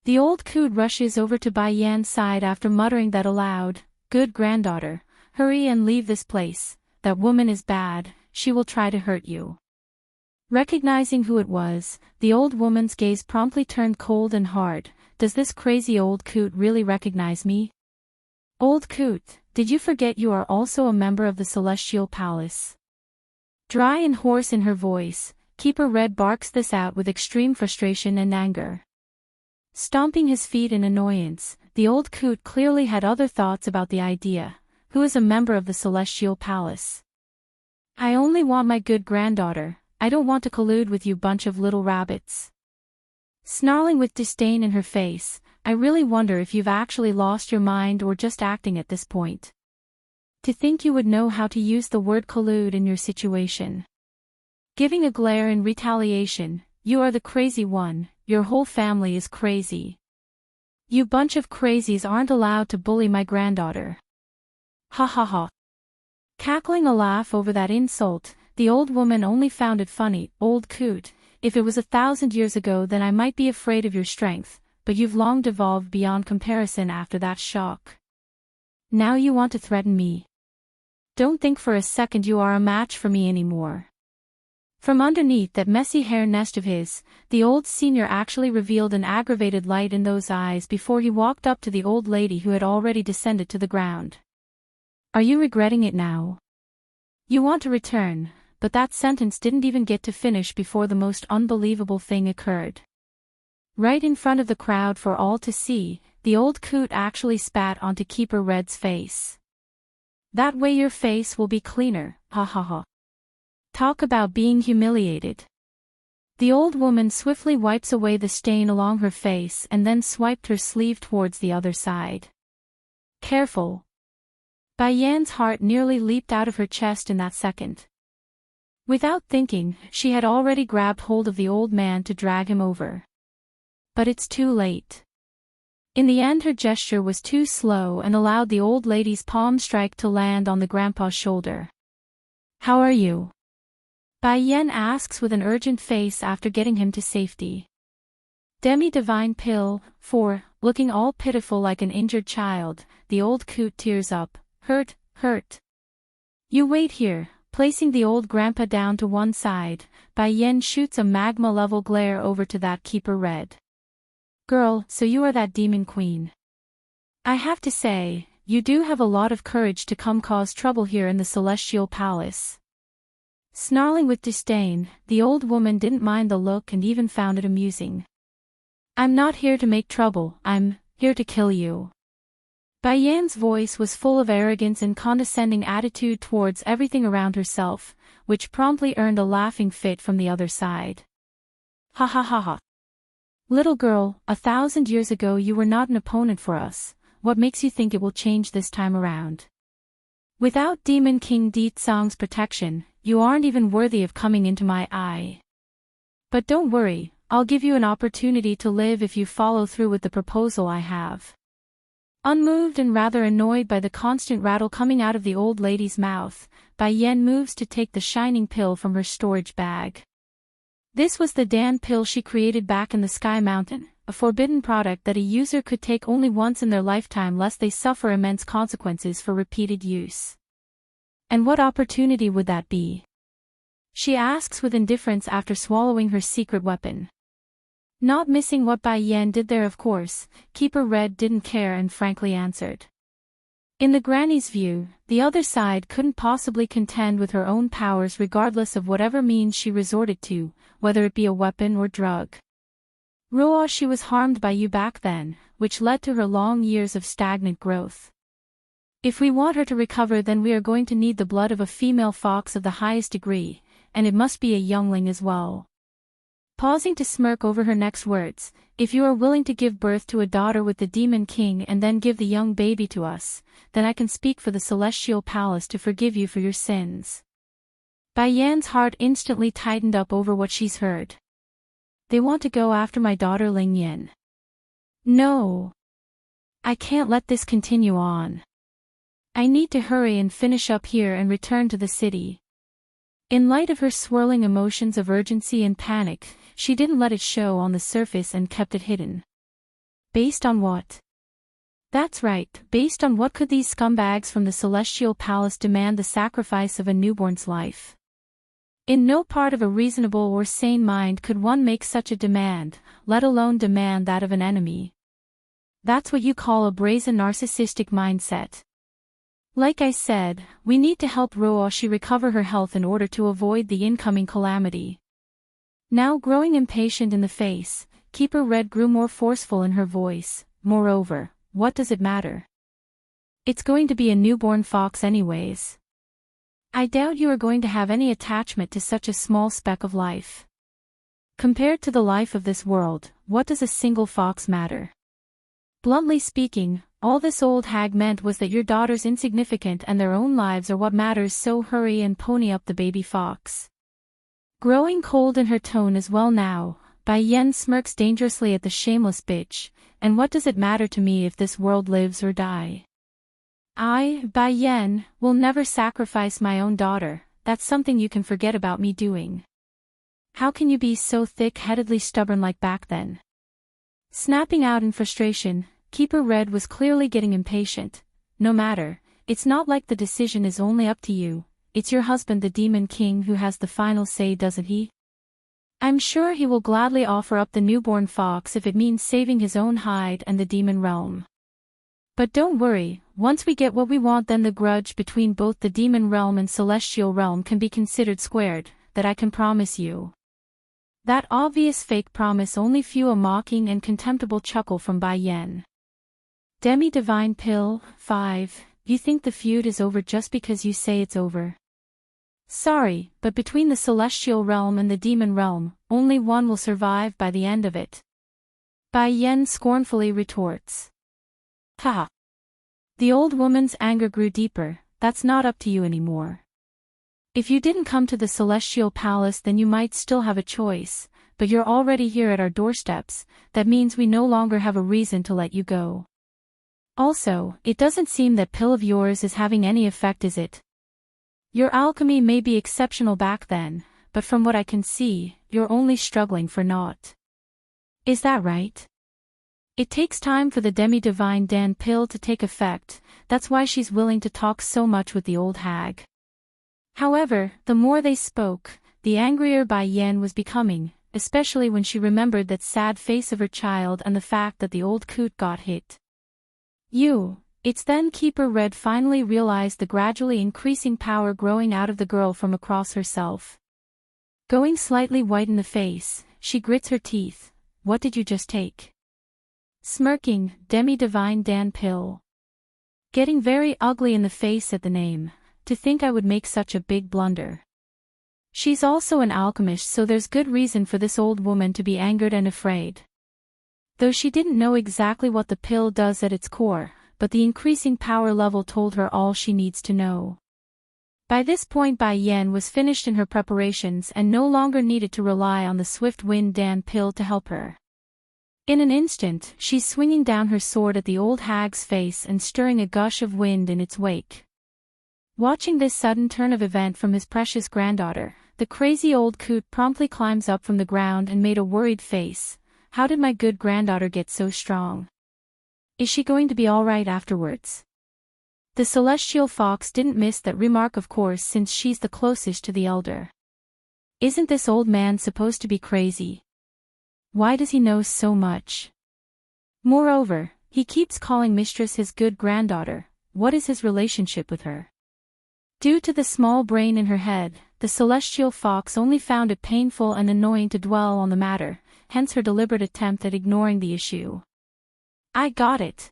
The old coot rushes over to Bai Yan's side after muttering that aloud, "Good granddaughter, hurry and leave this place, that woman is bad, she will try to hurt you." Recognizing who it was, the old woman's gaze promptly turned cold and hard. Does this crazy old coot really recognize me? Old coot, did you forget you are also a member of the Celestial Palace? Dry and hoarse in her voice, Keeper Red barks this out with extreme frustration and anger. Stomping his feet in annoyance, the old coot clearly had other thoughts about the idea. Who is a member of the Celestial Palace? I only want my good granddaughter, I don't want to collude with you bunch of little rabbits. Snarling with disdain in her face, I really wonder if you've actually lost your mind or just acting at this point. To think you would know how to use the word collude in your situation. Giving a glare in retaliation, you are the crazy one, your whole family is crazy. You bunch of crazies aren't allowed to bully my granddaughter. Ha ha ha. Cackling a laugh over that insult, the old woman only found it funny. Old coot, if it was 1,000 years ago then I might be afraid of your strength, but you've long devolved beyond comparison after that shock. Now you want to threaten me. Don't think for a second you are a match for me anymore. From underneath that messy hair nest of his, the old senior actually revealed an aggravated light in those eyes before he walked up to the old lady who had already descended to the ground. Are you regretting it now? You want to return, but that sentence didn't even get to finish before the most unbelievable thing occurred. Right in front of the crowd for all to see, the old coot actually spat onto Keeper Red's face. That way your face will be cleaner, ha ha ha. Talk about being humiliated. The old woman swiftly wipes away the stain along her face and then swiped her sleeve towards the other side. Careful. Bai Yan's heart nearly leaped out of her chest in that second. Without thinking, she had already grabbed hold of the old man to drag him over. But it's too late. In the end her gesture was too slow and allowed the old lady's palm strike to land on the grandpa's shoulder. How are you? Bai Yan asks with an urgent face after getting him to safety. Demi-Divine Pill, 4, looking all pitiful like an injured child, the old coot tears up. Hurt, hurt. You wait here. Placing the old grandpa down to one side, Bai Yan shoots a magma-level glare over to that Keeper Red. Girl, so you are that demon queen. I have to say, you do have a lot of courage to come cause trouble here in the Celestial Palace. Snarling with disdain, the old woman didn't mind the look and even found it amusing. I'm not here to make trouble, I'm here to kill you. Bai Yan's voice was full of arrogance and condescending attitude towards everything around herself, which promptly earned a laughing fit from the other side. Ha ha ha ha. Little girl, 1,000 years ago you were not an opponent for us, what makes you think it will change this time around? Without Demon King Di Tsang's protection, you aren't even worthy of coming into my eye. But don't worry, I'll give you an opportunity to live if you follow through with the proposal I have. Unmoved and rather annoyed by the constant rattle coming out of the old lady's mouth, Bai Yan moves to take the shining pill from her storage bag. This was the Dan pill she created back in the Sky Mountain, a forbidden product that a user could take only once in their lifetime lest they suffer immense consequences for repeated use. And what opportunity would that be? She asks with indifference after swallowing her secret weapon. Not missing what Bai Yan did there of course, Keeper Red didn't care and frankly answered. In the granny's view, the other side couldn't possibly contend with her own powers regardless of whatever means she resorted to, whether it be a weapon or drug. Ruo, she was harmed by you back then, which led to her long years of stagnant growth. If we want her to recover, then we are going to need the blood of a female fox of the highest degree, and it must be a youngling as well. Pausing to smirk over her next words, if you are willing to give birth to a daughter with the Demon King and then give the young baby to us, then I can speak for the Celestial Palace to forgive you for your sins. Bai Yan's heart instantly tightened up over what she's heard. They want to go after my daughter Ling Yan. No. I can't let this continue on. I need to hurry and finish up here and return to the city. In light of her swirling emotions of urgency and panic, she didn't let it show on the surface and kept it hidden. Based on what? That's right, based on what could these scumbags from the Celestial Palace demand the sacrifice of a newborn's life? In no part of a reasonable or sane mind could one make such a demand, let alone demand that of an enemy. That's what you call a brazen narcissistic mindset. Like I said, we need to help Ruoshi recover her health in order to avoid the incoming calamity. Now growing impatient in the face, Keeper Red grew more forceful in her voice. Moreover, what does it matter? It's going to be a newborn fox anyways. I doubt you are going to have any attachment to such a small speck of life. Compared to the life of this world, what does a single fox matter? Bluntly speaking, all this old hag meant was that your daughter's insignificant and their own lives are what matters, so hurry and pony up the baby fox. Growing cold in her tone as well now, Bai Yan smirks dangerously at the shameless bitch, and what does it matter to me if this world lives or die? I, Bai Yan, will never sacrifice my own daughter, that's something you can forget about me doing. How can you be so thick-headedly stubborn like back then? Snapping out in frustration, Keeper Red was clearly getting impatient. No matter, it's not like the decision is only up to you, it's your husband the Demon King who has the final say, doesn't he? I'm sure he will gladly offer up the newborn fox if it means saving his own hide and the demon realm. But don't worry, once we get what we want, then the grudge between both the demon realm and celestial realm can be considered squared, that I can promise you. That obvious fake promise only few a mocking and contemptible chuckle from Bai Yan. Demi-Divine Pill, 5, you think the feud is over just because you say it's over? Sorry, but between the celestial realm and the demon realm, only one will survive by the end of it. Bai Yan scornfully retorts. Ha! The old woman's anger grew deeper. That's not up to you anymore. If you didn't come to the Celestial Palace, then you might still have a choice, but you're already here at our doorsteps, that means we no longer have a reason to let you go. Also, it doesn't seem that pill of yours is having any effect, is it? Your alchemy may be exceptional back then, but from what I can see, you're only struggling for naught. Is that right? It takes time for the demi-divine Dan pill to take effect, that's why she's willing to talk so much with the old hag. However, the more they spoke, the angrier Bai Yan was becoming, especially when she remembered that sad face of her child and the fact that the old coot got hit. It's then Keeper Red finally realized the gradually increasing power growing out of the girl from across herself. Going slightly white in the face, she grits her teeth. what did you just take? Smirking, Demi-Divine Dan Pill. Getting very ugly in the face at the name. To think I would make such a big blunder. She's also an alchemist, so there's good reason for this old woman to be angered and afraid. Though she didn't know exactly what the pill does at its core, but the increasing power level told her all she needs to know. By this point Bai Yan was finished in her preparations and no longer needed to rely on the swift wind Dan Pill to help her. In an instant, she's swinging down her sword at the old hag's face and stirring a gush of wind in its wake. Watching this sudden turn of event from his precious granddaughter, the crazy old coot promptly climbs up from the ground and made a worried face. How did my good granddaughter get so strong? Is she going to be all right afterwards? The celestial fox didn't miss that remark, of course, since she's the closest to the elder. Isn't this old man supposed to be crazy? Why does he know so much? Moreover, he keeps calling Mistress his good granddaughter. What is his relationship with her? Due to the small brain in her head, the celestial fox only found it painful and annoying to dwell on the matter, hence her deliberate attempt at ignoring the issue. I got it.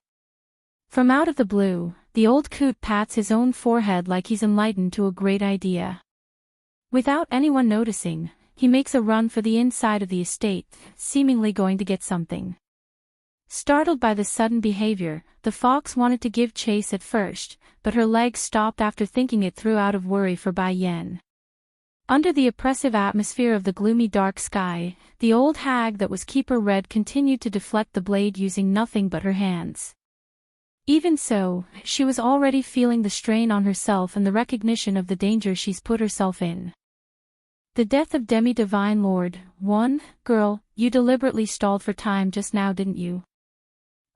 From out of the blue, the old coot pats his own forehead like he's enlightened to a great idea. Without anyone noticing, he makes a run for the inside of the estate, seemingly going to get something. Startled by the sudden behavior, the fox wanted to give chase at first, but her legs stopped after thinking it through out of worry for Bai Yan. Under the oppressive atmosphere of the gloomy dark sky, the old hag that was Keeper Red continued to deflect the blade using nothing but her hands. Even so, she was already feeling the strain on herself and the recognition of the danger she's put herself in. The death of Demi-Divine Lord, 1, girl, you deliberately stalled for time just now, didn't you?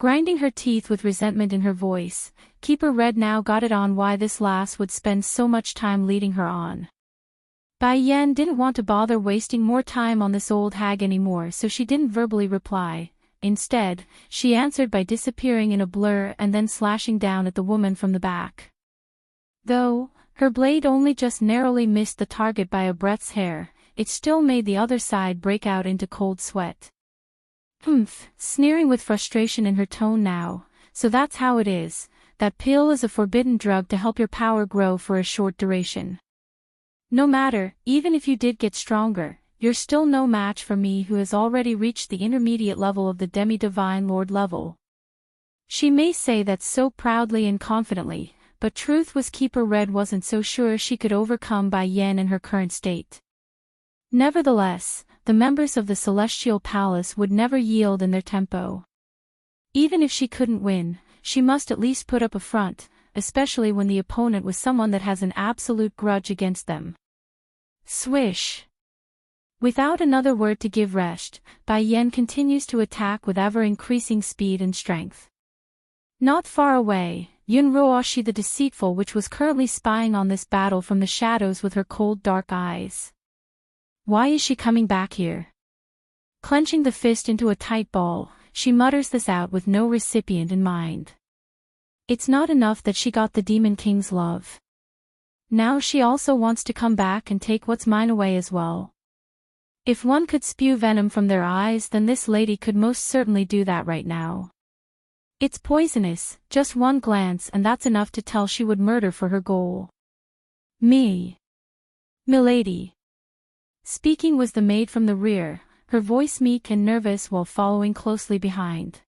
Grinding her teeth with resentment in her voice, Keeper Red now got it on why this lass would spend so much time leading her on. Bai Yan didn't want to bother wasting more time on this old hag anymore, so she didn't verbally reply. Instead, she answered by disappearing in a blur and then slashing down at the woman from the back. Though her blade only just narrowly missed the target by a breath's hair, it still made the other side break out into cold sweat. Humph, sneering with frustration in her tone now, so that's how it is. That pill is a forbidden drug to help your power grow for a short duration. No matter, even if you did get stronger, you're still no match for me who has already reached the intermediate level of the Demi-Divine Lord level. She may say that so proudly and confidently, but truth was Keeper Red wasn't so sure she could overcome Bai Yan in her current state. Nevertheless, the members of the Celestial Palace would never yield in their tempo. Even if she couldn't win, she must at least put up a front, especially when the opponent was someone that has an absolute grudge against them. Swish! Without another word to give rest, Bai Yan continues to attack with ever-increasing speed and strength. Not far away, Yun Ruoshi the Deceitful, which was currently spying on this battle from the shadows with her cold dark eyes. Why is she coming back here? Clenching the fist into a tight ball, she mutters this out with no recipient in mind. It's not enough that she got the Demon King's love. Now she also wants to come back and take what's mine away as well. If one could spew venom from their eyes, then this lady could most certainly do that right now. It's poisonous, just one glance and that's enough to tell she would murder for her goal. Me. Milady. Speaking was the maid from the rear, her voice meek and nervous while following closely behind.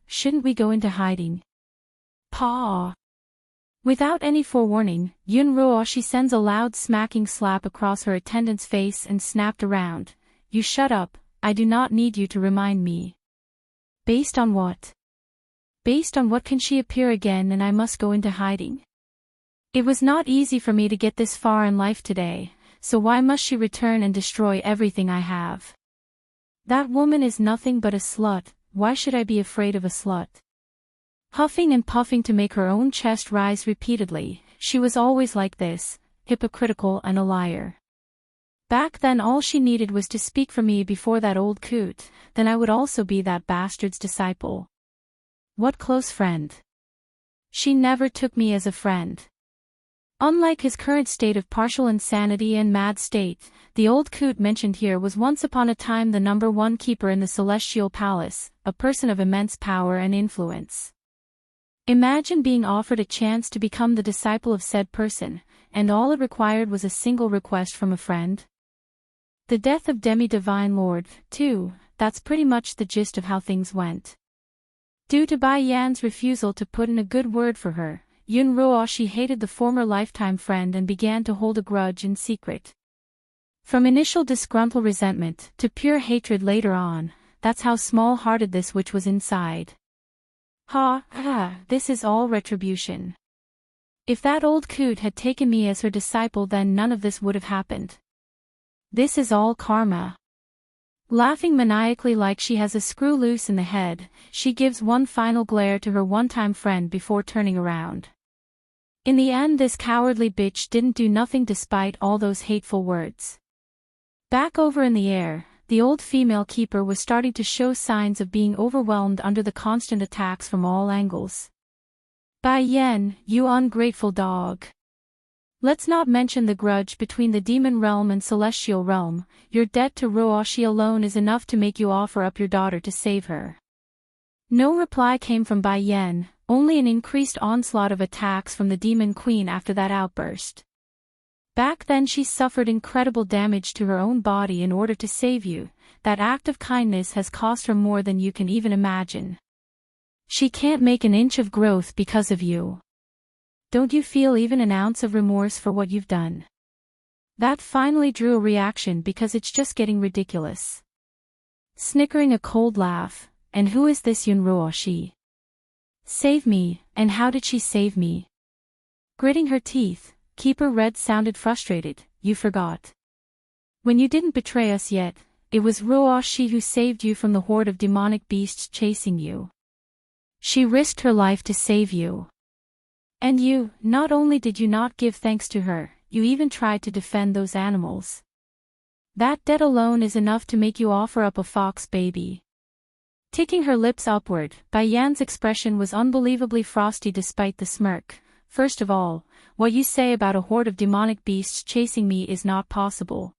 Shouldn't we go into hiding? Paw. Without any forewarning, Yun Ruoshi sends a loud smacking slap across her attendant's face and snapped around. You shut up, I do not need you to remind me. Based on what? Based on what can she appear again and I must go into hiding? It was not easy for me to get this far in life today, so why must she return and destroy everything I have? That woman is nothing but a slut, why should I be afraid of a slut? Huffing and puffing to make her own chest rise repeatedly, she was always like this, hypocritical and a liar. Back then all she needed was to speak for me before that old coot, then I would also be that bastard's disciple. What close friend? She never took me as a friend. Unlike his current state of partial insanity and mad state, the old coot mentioned here was once upon a time the #1 keeper in the Celestial Palace, a person of immense power and influence. Imagine being offered a chance to become the disciple of said person, and all it required was a single request from a friend. The death of Demi-Divine Lord, too, that's pretty much the gist of how things went. Due to Bai Yan's refusal to put in a good word for her, Yun Ruoshi hated the former lifetime friend and began to hold a grudge in secret. From initial disgruntled resentment to pure hatred later on, that's how small-hearted this witch was inside. This is all retribution. If that old coot had taken me as her disciple, then none of this would have happened. This is all karma. Laughing maniacally like she has a screw loose in the head, she gives one final glare to her one-time friend before turning around. In the end, this cowardly bitch didn't do nothing despite all those hateful words. Back over in the air, the old female keeper was starting to show signs of being overwhelmed under the constant attacks from all angles. Bai Yan, you ungrateful dog. Let's not mention the grudge between the demon realm and celestial realm. Your debt to Ruoshi alone is enough to make you offer up your daughter to save her. No reply came from Bai Yan, only an increased onslaught of attacks from the demon queen after that outburst. Back then she suffered incredible damage to her own body in order to save you. That act of kindness has cost her more than you can even imagine. She can't make an inch of growth because of you. Don't you feel even an ounce of remorse for what you've done? That finally drew a reaction because it's just getting ridiculous. Snickering a cold laugh, and who is this Yun Ruoshi? Save me, and how did she save me? Gritting her teeth, Keeper Red sounded frustrated. You forgot. When you didn't betray us yet, it was Ruoshi who saved you from the horde of demonic beasts chasing you. She risked her life to save you. And you, not only did you not give thanks to her, you even tried to defend those animals. That debt alone is enough to make you offer up a fox baby. Ticking her lips upward, Bai Yan's expression was unbelievably frosty despite the smirk. First of all, what you say about a horde of demonic beasts chasing me is not possible.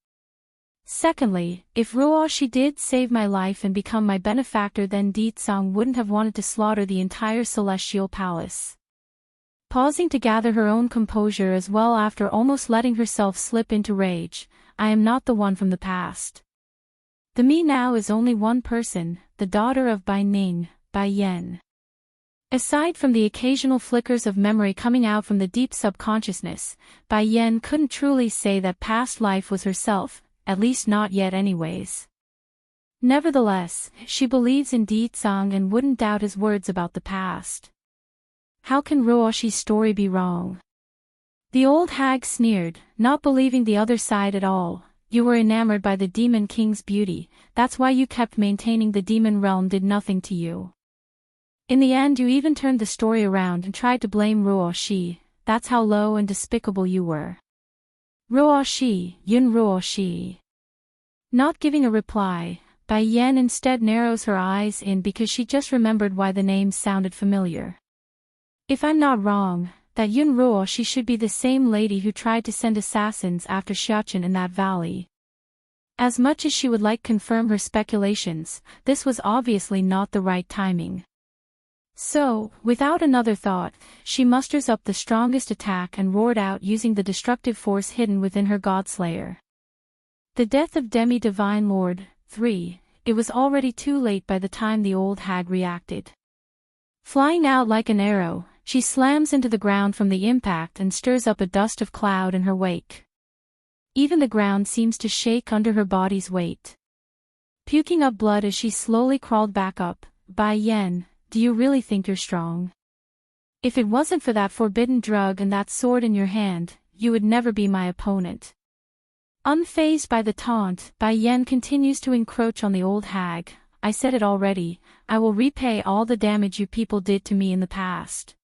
Secondly, if Ruoshi did save my life and become my benefactor, then Ditsang wouldn't have wanted to slaughter the entire celestial palace. Pausing to gather her own composure as well after almost letting herself slip into rage, I am not the one from the past. The me now is only one person, the daughter of Bai Ning, Bai Yan. Aside from the occasional flickers of memory coming out from the deep subconsciousness, Bai Yan couldn't truly say that past life was herself, at least not yet anyways. Nevertheless, she believes in Ditsang and wouldn't doubt his words about the past. How can Ruoshi's story be wrong? The old hag sneered, not believing the other side at all. You were enamored by the Demon King's beauty, that's why you kept maintaining the demon realm did nothing to you. In the end you even turned the story around and tried to blame Ruoshi, that's how low and despicable you were. Ruoshi, Yun Ruoshi. Not giving a reply, Bai Yan instead narrows her eyes in because she just remembered why the name sounded familiar. If I'm not wrong, that Yun Ruoshi should be the same lady who tried to send assassins after Xiachen in that valley. As much as she would like confirm her speculations, this was obviously not the right timing. So, without another thought, she musters up the strongest attack and roared out using the destructive force hidden within her Godslayer. The death of Demi-Divine Lord, 3, it was already too late by the time the old hag reacted. Flying out like an arrow, she slams into the ground from the impact and stirs up a dust of cloud in her wake. Even the ground seems to shake under her body's weight. Puking up blood as she slowly crawled back up, Bai Yan, do you really think you're strong? If it wasn't for that forbidden drug and that sword in your hand, you would never be my opponent. Unfazed by the taunt, Bai Yan continues to encroach on the old hag. I said it already, I will repay all the damage you people did to me in the past.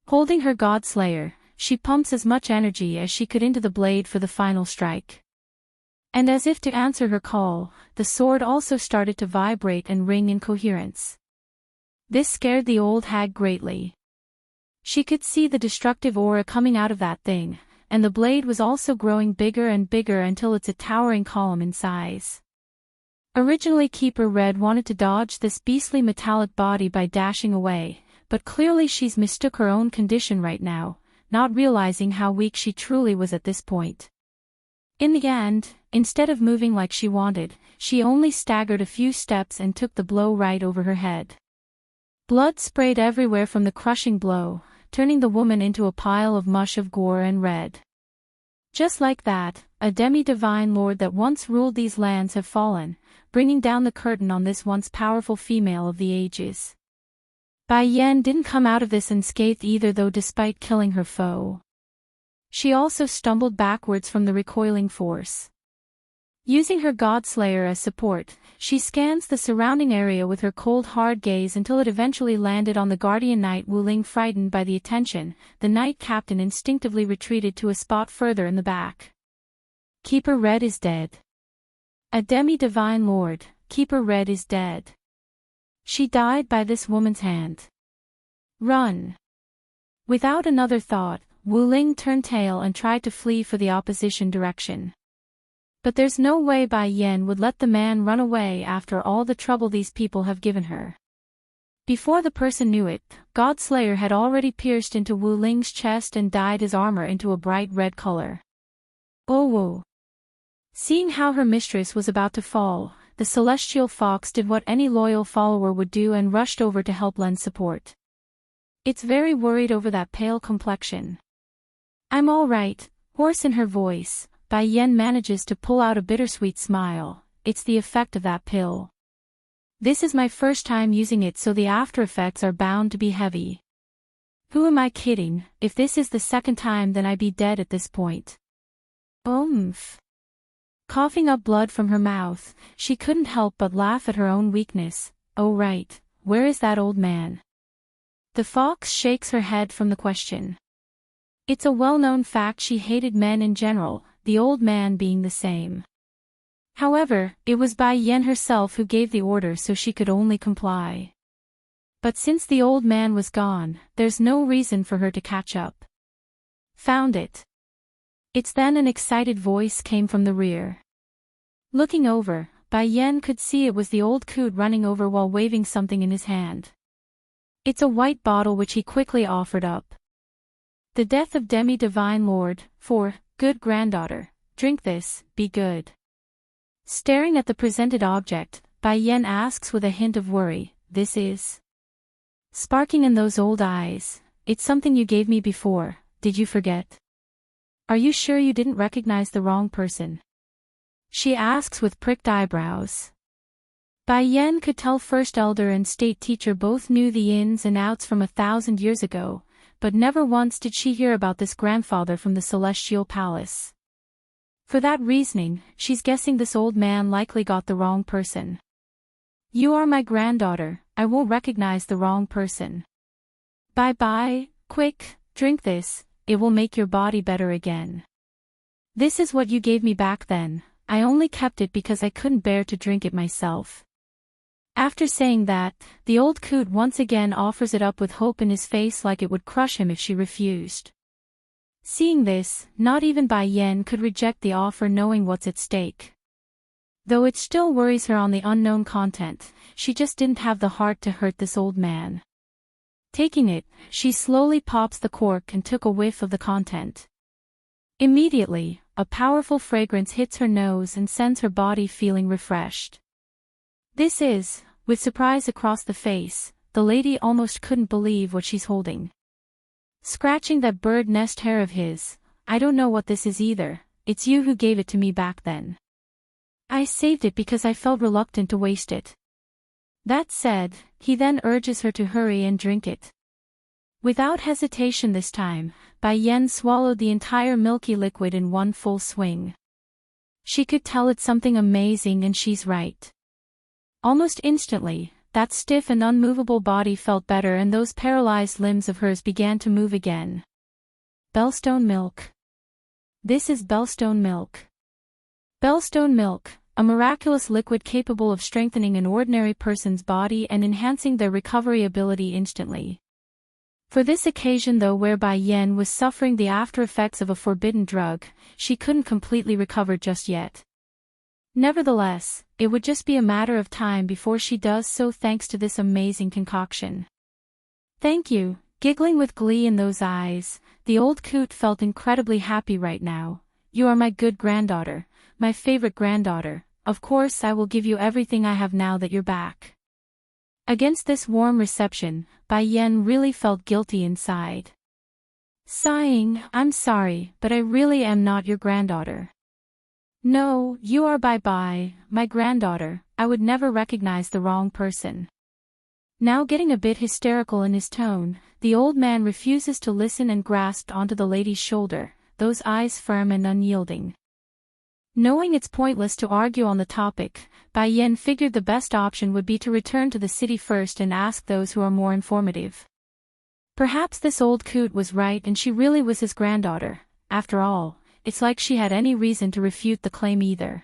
Holding her Godslayer, she pumps as much energy as she could into the blade for the final strike. And as if to answer her call, the sword also started to vibrate and ring in coherence. This scared the old hag greatly. She could see the destructive aura coming out of that thing, and the blade was also growing bigger and bigger until it's a towering column in size. Originally Keeper Red wanted to dodge this beastly metallic body by dashing away, but clearly she's mistook her own condition right now, not realizing how weak she truly was at this point. In the end, instead of moving like she wanted, she only staggered a few steps and took the blow right over her head. Blood sprayed everywhere from the crushing blow, turning the woman into a pile of mush of gore and red. Just like that, a demi-divine lord that once ruled these lands have fallen, bringing down the curtain on this once powerful female of the ages. Bai Yan didn't come out of this unscathed either, though, despite killing her foe. She also stumbled backwards from the recoiling force. Using her Godslayer as support, she scans the surrounding area with her cold hard gaze until it eventually landed on the guardian knight Wu Ling. Frightened by the attention, the knight captain instinctively retreated to a spot further in the back. Keeper Red is dead. A demi-divine lord, Keeper Red is dead. She died by this woman's hand. Run! Without another thought, Wu Ling turned tail and tried to flee for the opposition direction. But there's no way Bai Yan would let the man run away after all the trouble these people have given her. Before the person knew it, Godslayer had already pierced into Wu Ling's chest and dyed his armor into a bright red color. Oh whoa! Seeing how her mistress was about to fall, the celestial fox did what any loyal follower would do and rushed over to help lend support. It's very worried over that pale complexion. I'm all right, hoarse in her voice. Bai Yan manages to pull out a bittersweet smile. It's the effect of that pill. This is my first time using it, so the after effects are bound to be heavy. Who am I kidding? If this is the second time, then I'd be dead at this point. Oomph. Coughing up blood from her mouth, she couldn't help but laugh at her own weakness. Oh right, where is that old man? The fox shakes her head from the question. It's a well-known fact she hated men in general, the old man being the same. However, it was Bai Yan herself who gave the order, so she could only comply. But since the old man was gone, there's no reason for her to catch up. Found it. It's then an excited voice came from the rear. Looking over, Bai Yan could see it was the old coot running over while waving something in his hand. It's a white bottle which he quickly offered up. The death of demi-divine lord, for, good granddaughter, drink this, be good. Staring at the presented object, Bai Yan asks with a hint of worry, this is? Sparking in those old eyes, it's something you gave me before, did you forget? Are you sure you didn't recognize the wrong person? She asks with pricked eyebrows. Bai Yan could tell First Elder and State Teacher both knew the ins and outs from 1,000 years ago, but never once did she hear about this grandfather from the Celestial Palace. For that reasoning, she's guessing this old man likely got the wrong person. You are my granddaughter, I won't recognize the wrong person. Bye-bye, quick, drink this, it will make your body better again. This is what you gave me back then, I only kept it because I couldn't bear to drink it myself. After saying that, the old coot once again offers it up with hope in his face like it would crush him if she refused. Seeing this, not even Bai Yan could reject the offer, knowing what's at stake. Though it still worries her on the unknown content, she just didn't have the heart to hurt this old man. Taking it, she slowly pops the cork and took a whiff of the content. Immediately, a powerful fragrance hits her nose and sends her body feeling refreshed. This is, with surprise across the face, the lady almost couldn't believe what she's holding. Scratching that bird nest hair of his, I don't know what this is either, it's you who gave it to me back then. I saved it because I felt reluctant to waste it. That said, he then urges her to hurry and drink it. Without hesitation this time, Bai Yan swallowed the entire milky liquid in one full swing. She could tell it's something amazing, and she's right. Almost instantly, that stiff and unmovable body felt better, and those paralyzed limbs of hers began to move again. Bellstone milk. This is Bellstone milk. Bellstone milk, a miraculous liquid capable of strengthening an ordinary person's body and enhancing their recovery ability instantly. For this occasion though, whereby Yen was suffering the after effects of a forbidden drug, she couldn't completely recover just yet. Nevertheless, it would just be a matter of time before she does so thanks to this amazing concoction. Thank you. Giggling with glee in those eyes, the old coot felt incredibly happy right now. You are my good granddaughter, my favorite granddaughter. Of course I will give you everything I have now that you're back. Against this warm reception, Bai Yen really felt guilty inside. Sighing, I'm sorry, but I really am not your granddaughter. No, you are Bai, my granddaughter. I would never recognize the wrong person. Now getting a bit hysterical in his tone, the old man refuses to listen and grasped onto the lady's shoulder, those eyes firm and unyielding. Knowing it's pointless to argue on the topic, Bai Yen figured the best option would be to return to the city first and ask those who are more informative. Perhaps this old coot was right and she really was his granddaughter. After all, it's like she had any reason to refute the claim either.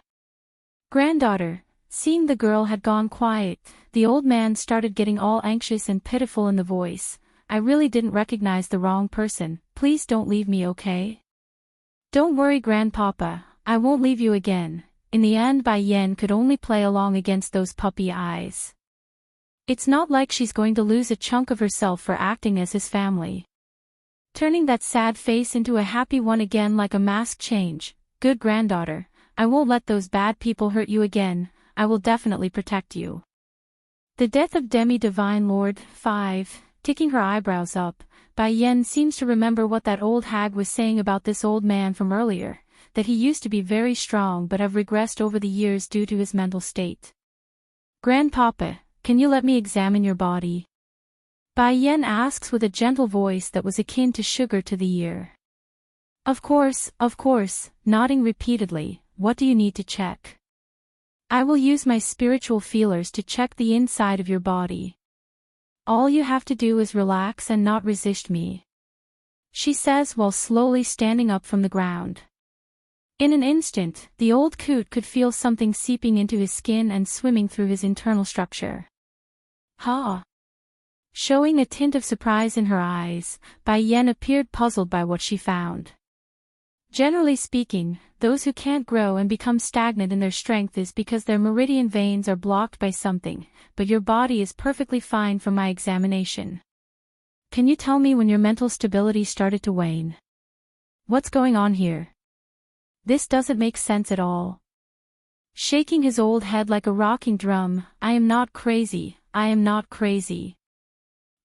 Granddaughter. Seeing the girl had gone quiet, the old man started getting all anxious and pitiful in the voice. I really didn't recognize the wrong person. Please don't leave me, okay? Don't worry, grandpapa, I won't leave you again. In the end, Bai Yen could only play along against those puppy eyes. It's not like she's going to lose a chunk of herself for acting as his family. Turning that sad face into a happy one again like a mask change. Good granddaughter, I won't let those bad people hurt you again. I will definitely protect you. The death of Demi-Divine Lord 5, ticking her eyebrows up, Bai Yen seems to remember what that old hag was saying about this old man from earlier, that he used to be very strong but have regressed over the years due to his mental state. Grandpapa, can you let me examine your body? Bai Yen asks with a gentle voice that was akin to sugar to the ear. Of course, nodding repeatedly. What do you need to check? I will use my spiritual feelers to check the inside of your body. All you have to do is relax and not resist me, she says while slowly standing up from the ground. In an instant, the old coot could feel something seeping into his skin and swimming through his internal structure. Ha! Showing a tint of surprise in her eyes, Bai Yen appeared puzzled by what she found. Generally speaking, those who can't grow and become stagnant in their strength is because their meridian veins are blocked by something, but your body is perfectly fine from my examination. Can you tell me when your mental stability started to wane? What's going on here? This doesn't make sense at all. Shaking his old head like a rocking drum, I am not crazy, I am not crazy.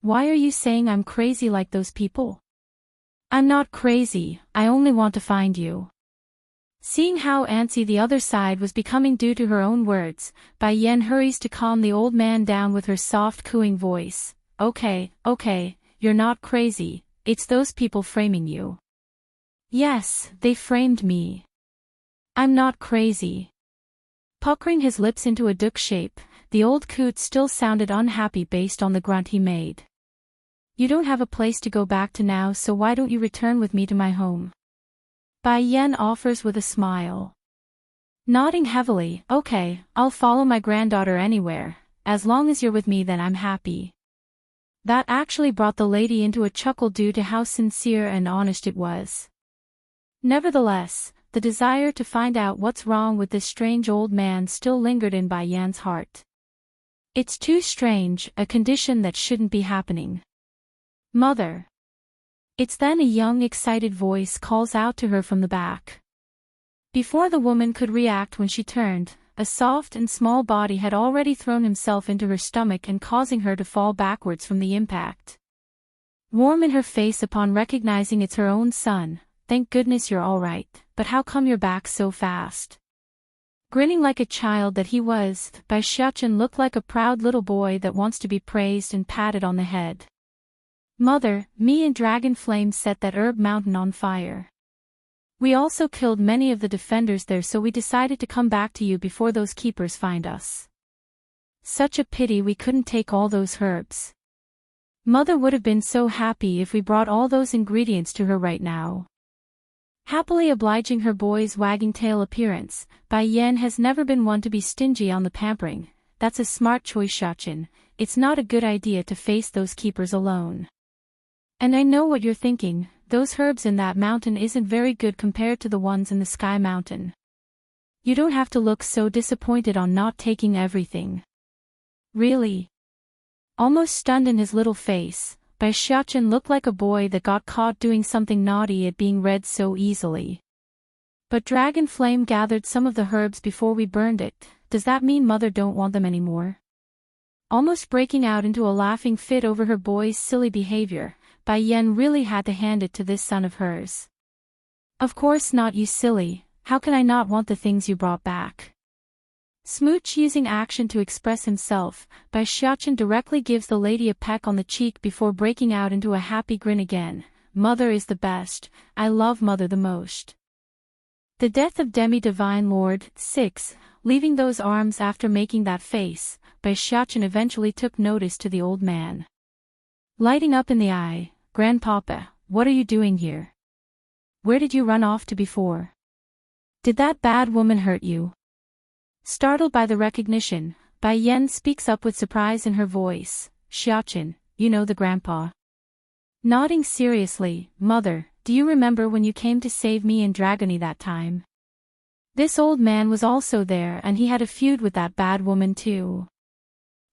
Why are you saying I'm crazy like those people? I'm not crazy, I only want to find you. Seeing how antsy the other side was becoming due to her own words, Bai Yen hurries to calm the old man down with her soft cooing voice. Okay, you're not crazy, it's those people framing you. Yes, they framed me. I'm not crazy. Puckering his lips into a duck shape, the old coot still sounded unhappy based on the grunt he made. You don't have a place to go back to now, so why don't you return with me to my home? Bai Yen offers with a smile. Nodding heavily, okay, I'll follow my granddaughter anywhere, as long as you're with me then I'm happy. That actually brought the lady into a chuckle due to how sincere and honest it was. Nevertheless, the desire to find out what's wrong with this strange old man still lingered in Bai Yan's heart. It's too strange, a condition that shouldn't be happening. Mother. It's then a young excited voice calls out to her from the back. Before the woman could react when she turned, a soft and small body had already thrown himself into her stomach and causing her to fall backwards from the impact. Warm in her face upon recognizing it's her own son, thank goodness you're all right, but how come you're back so fast? Grinning like a child that he was, Bai Xiaochen looked like a proud little boy that wants to be praised and patted on the head. Mother, me and Dragon Flame set that herb mountain on fire. We also killed many of the defenders there, so we decided to come back to you before those keepers find us. Such a pity we couldn't take all those herbs. Mother would have been so happy if we brought all those ingredients to her right now. Happily obliging her boy's wagging tail appearance, Bai Yen has never been one to be stingy on the pampering. That's a smart choice, Xiaochen. It's not a good idea to face those keepers alone. And I know what you're thinking, those herbs in that mountain isn't very good compared to the ones in the Sky Mountain. You don't have to look so disappointed on not taking everything. Really? Almost stunned in his little face, Bai Xiachen looked like a boy that got caught doing something naughty at being read so easily. But Dragon Flame gathered some of the herbs before we burned it. Does that mean Mother don't want them anymore? Almost breaking out into a laughing fit over her boy's silly behavior, Bai Yan really had to hand it to this son of hers. Of course not, you silly, how can I not want the things you brought back? Smooch using action to express himself, Bai Xiachen directly gives the lady a peck on the cheek before breaking out into a happy grin again. Mother is the best, I love Mother the most. The death of Demi-Divine Lord 6, leaving those arms after making that face, Bai Xiachen eventually took notice to the old man. Lighting up in the eye, Grandpapa, what are you doing here? Where did you run off to before? Did that bad woman hurt you? Startled by the recognition, Bai Yan speaks up with surprise in her voice. Xiachen, you know the grandpa. Nodding seriously, Mother, do you remember when you came to save me and Dragony that time? This old man was also there and he had a feud with that bad woman too.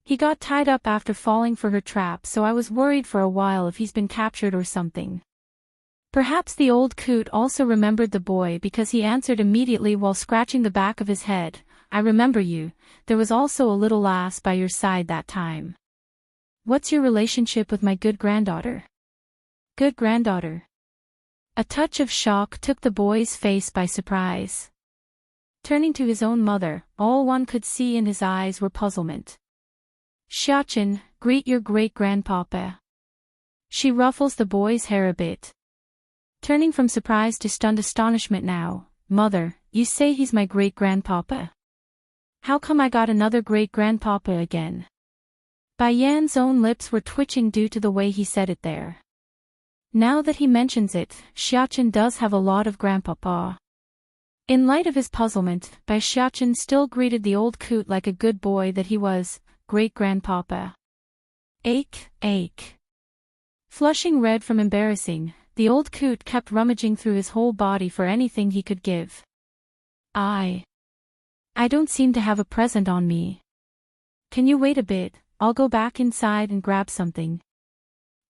He got tied up after falling for her trap, so I was worried for a while if he's been captured or something. Perhaps the old coot also remembered the boy because he answered immediately while scratching the back of his head. I remember you, there was also a little lass by your side that time. What's your relationship with my good granddaughter? Good granddaughter. A touch of shock took the boy's face by surprise. Turning to his own mother, all one could see in his eyes were puzzlement. Xiachen, greet your great-grandpapa. She ruffles the boy's hair a bit. Turning from surprise to stunned astonishment now, Mother, you say he's my great-grandpapa? How come I got another great-grandpapa again? Bai Yan's own lips were twitching due to the way he said it there. Now that he mentions it, Xiachen does have a lot of grandpapa. In light of his puzzlement, Bai Xiachen still greeted the old coot like a good boy that he was, great-grandpapa. Ache. Flushing red from embarrassing, the old coot kept rummaging through his whole body for anything he could give. I don't seem to have a present on me. Can you wait a bit, I'll go back inside and grab something.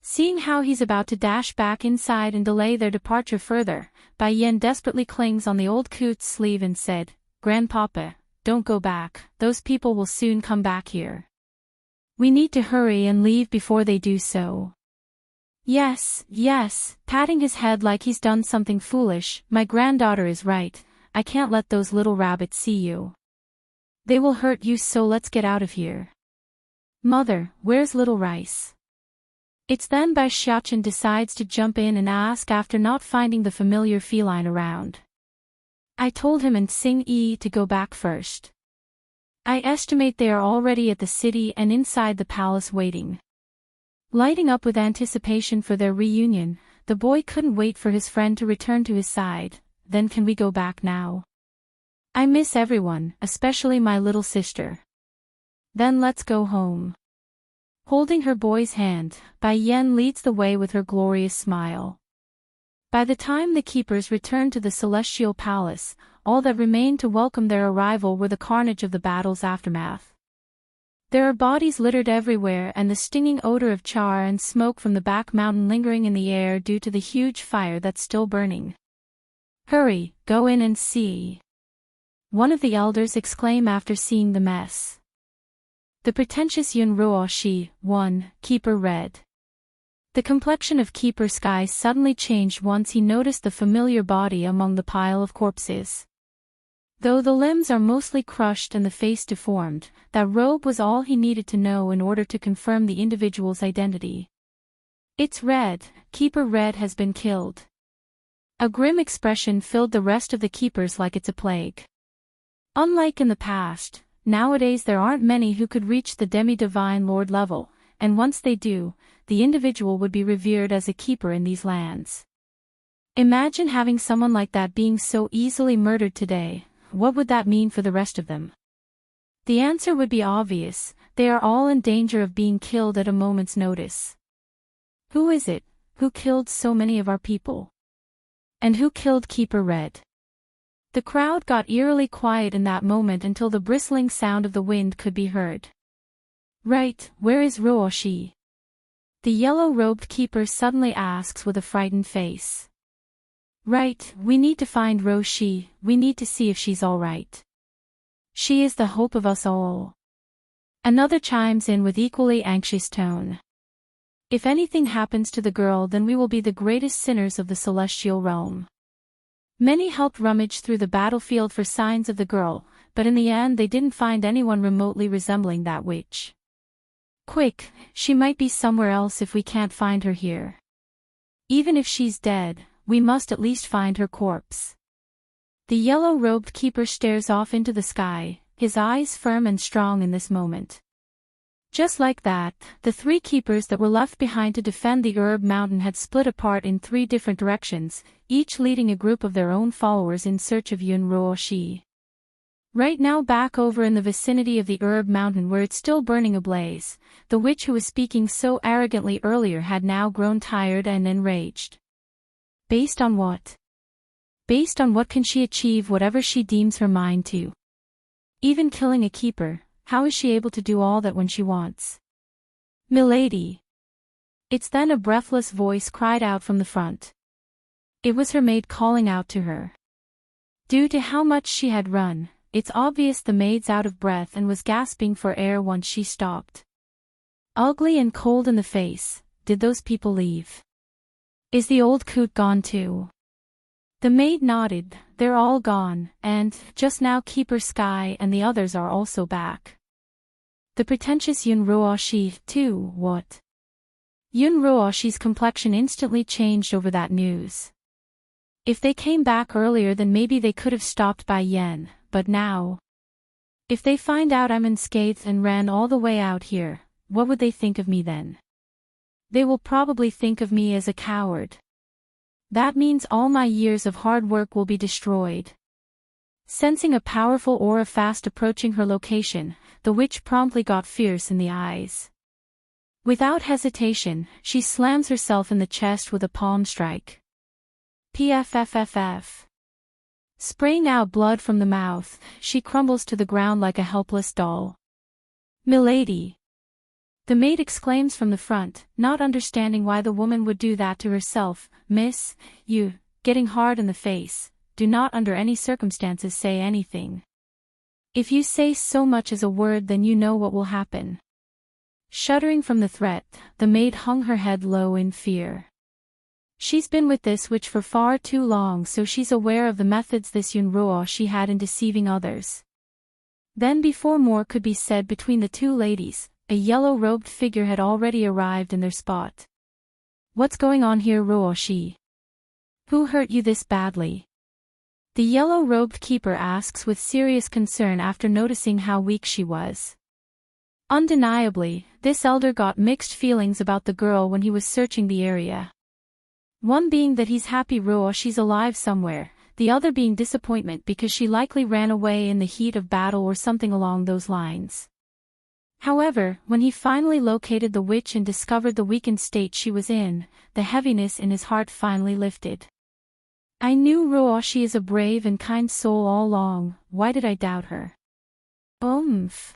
Seeing how he's about to dash back inside and delay their departure further, Bai Yan desperately clings on the old coot's sleeve and said, Grandpapa, don't go back, those people will soon come back here. We need to hurry and leave before they do so. Yes, patting his head like he's done something foolish, my granddaughter is right, I can't let those little rabbits see you. They will hurt you, so let's get out of here. Mother, where's Little Rice? It's then Bai Xiachen decides to jump in and ask after not finding the familiar feline around. I told him and Sing Yi to go back first. I estimate they are already at the city and inside the palace waiting. Lighting up with anticipation for their reunion, the boy couldn't wait for his friend to return to his side. Then can we go back now? I miss everyone, especially my little sister. Then let's go home. Holding her boy's hand, Bai Yan leads the way with her glorious smile. By the time the keepers returned to the celestial palace, all that remained to welcome their arrival were the carnage of the battle's aftermath. There are bodies littered everywhere and the stinging odor of char and smoke from the back mountain lingering in the air due to the huge fire that's still burning. Hurry, go in and see. One of the elders exclaimed after seeing the mess. The pretentious Yun Ruoshi, 1, Keeper read. The complexion of Keeper Sky suddenly changed once he noticed the familiar body among the pile of corpses. Though the limbs are mostly crushed and the face deformed, that robe was all he needed to know in order to confirm the individual's identity. It's Red, Keeper Red has been killed. A grim expression filled the rest of the keepers like it's a plague. Unlike in the past, nowadays there aren't many who could reach the demi-divine lord level, and once they do, the individual would be revered as a keeper in these lands. Imagine having someone like that being so easily murdered today. What would that mean for the rest of them? The answer would be obvious, they are all in danger of being killed at a moment's notice. Who is it? who killed so many of our people? And who killed Keeper Red? The crowd got eerily quiet in that moment until the bristling sound of the wind could be heard. Right, where is Rooshi? The yellow-robed keeper suddenly asks with a frightened face. Right, we need to find Rooshi, we need to see if she's all right. She is the hope of us all. Another chimes in with equally anxious tone. If anything happens to the girl, then we will be the greatest sinners of the celestial realm. Many helped rummage through the battlefield for signs of the girl, but in the end they didn't find anyone remotely resembling that witch. Quick, she might be somewhere else if we can't find her here. Even if she's dead, we must at least find her corpse. The yellow-robed keeper stares off into the sky, his eyes firm and strong in this moment. Just like that, the three keepers that were left behind to defend the Herb Mountain had split apart in three different directions, each leading a group of their own followers in search of Yun Rooshi. Right now, back over in the vicinity of the Herb Mountain where it's still burning ablaze, the witch who was speaking so arrogantly earlier had now grown tired and enraged. Based on what? Based on what can she achieve whatever she deems her mind to? Even killing a keeper, how is she able to do all that when she wants? Milady! It's then a breathless voice cried out from the front. It was her maid calling out to her. Due to how much she had run, it's obvious the maid's out of breath and was gasping for air once she stopped. Ugly and cold in the face, did those people leave? Is the old coot gone too? The maid nodded, they're all gone, and, just now Keeper Sky and the others are also back. The pretentious Yun Rooshi, too, what? Yun Rooshi's complexion instantly changed over that news. If they came back earlier then maybe they could have stopped by Yen, but now? If they find out I'm unscathed and ran all the way out here, what would they think of me then? They will probably think of me as a coward. That means all my years of hard work will be destroyed. Sensing a powerful aura fast approaching her location, the witch promptly got fierce in the eyes. Without hesitation, she slams herself in the chest with a palm strike. Pfffff. Spraying out blood from the mouth, she crumbles to the ground like a helpless doll. Milady! The maid exclaims from the front, not understanding why the woman would do that to herself. Miss, you, getting hard in the face, do not under any circumstances say anything. If you say so much as a word then you know what will happen. Shuddering from the threat, the maid hung her head low in fear. She's been with this witch for far too long, so she's aware of the methods this Yun Rooshi had in deceiving others. Then before more could be said between the two ladies, a yellow-robed figure had already arrived in their spot. What's going on here, Rooshi? Who hurt you this badly? The yellow-robed keeper asks with serious concern after noticing how weak she was. Undeniably, this elder got mixed feelings about the girl when he was searching the area. One being that he's happy Rooshi's alive somewhere, the other being disappointment because she likely ran away in the heat of battle or something along those lines. However, when he finally located the witch and discovered the weakened state she was in, the heaviness in his heart finally lifted. I knew Rooshi is a brave and kind soul all along, why did I doubt her? Oomph.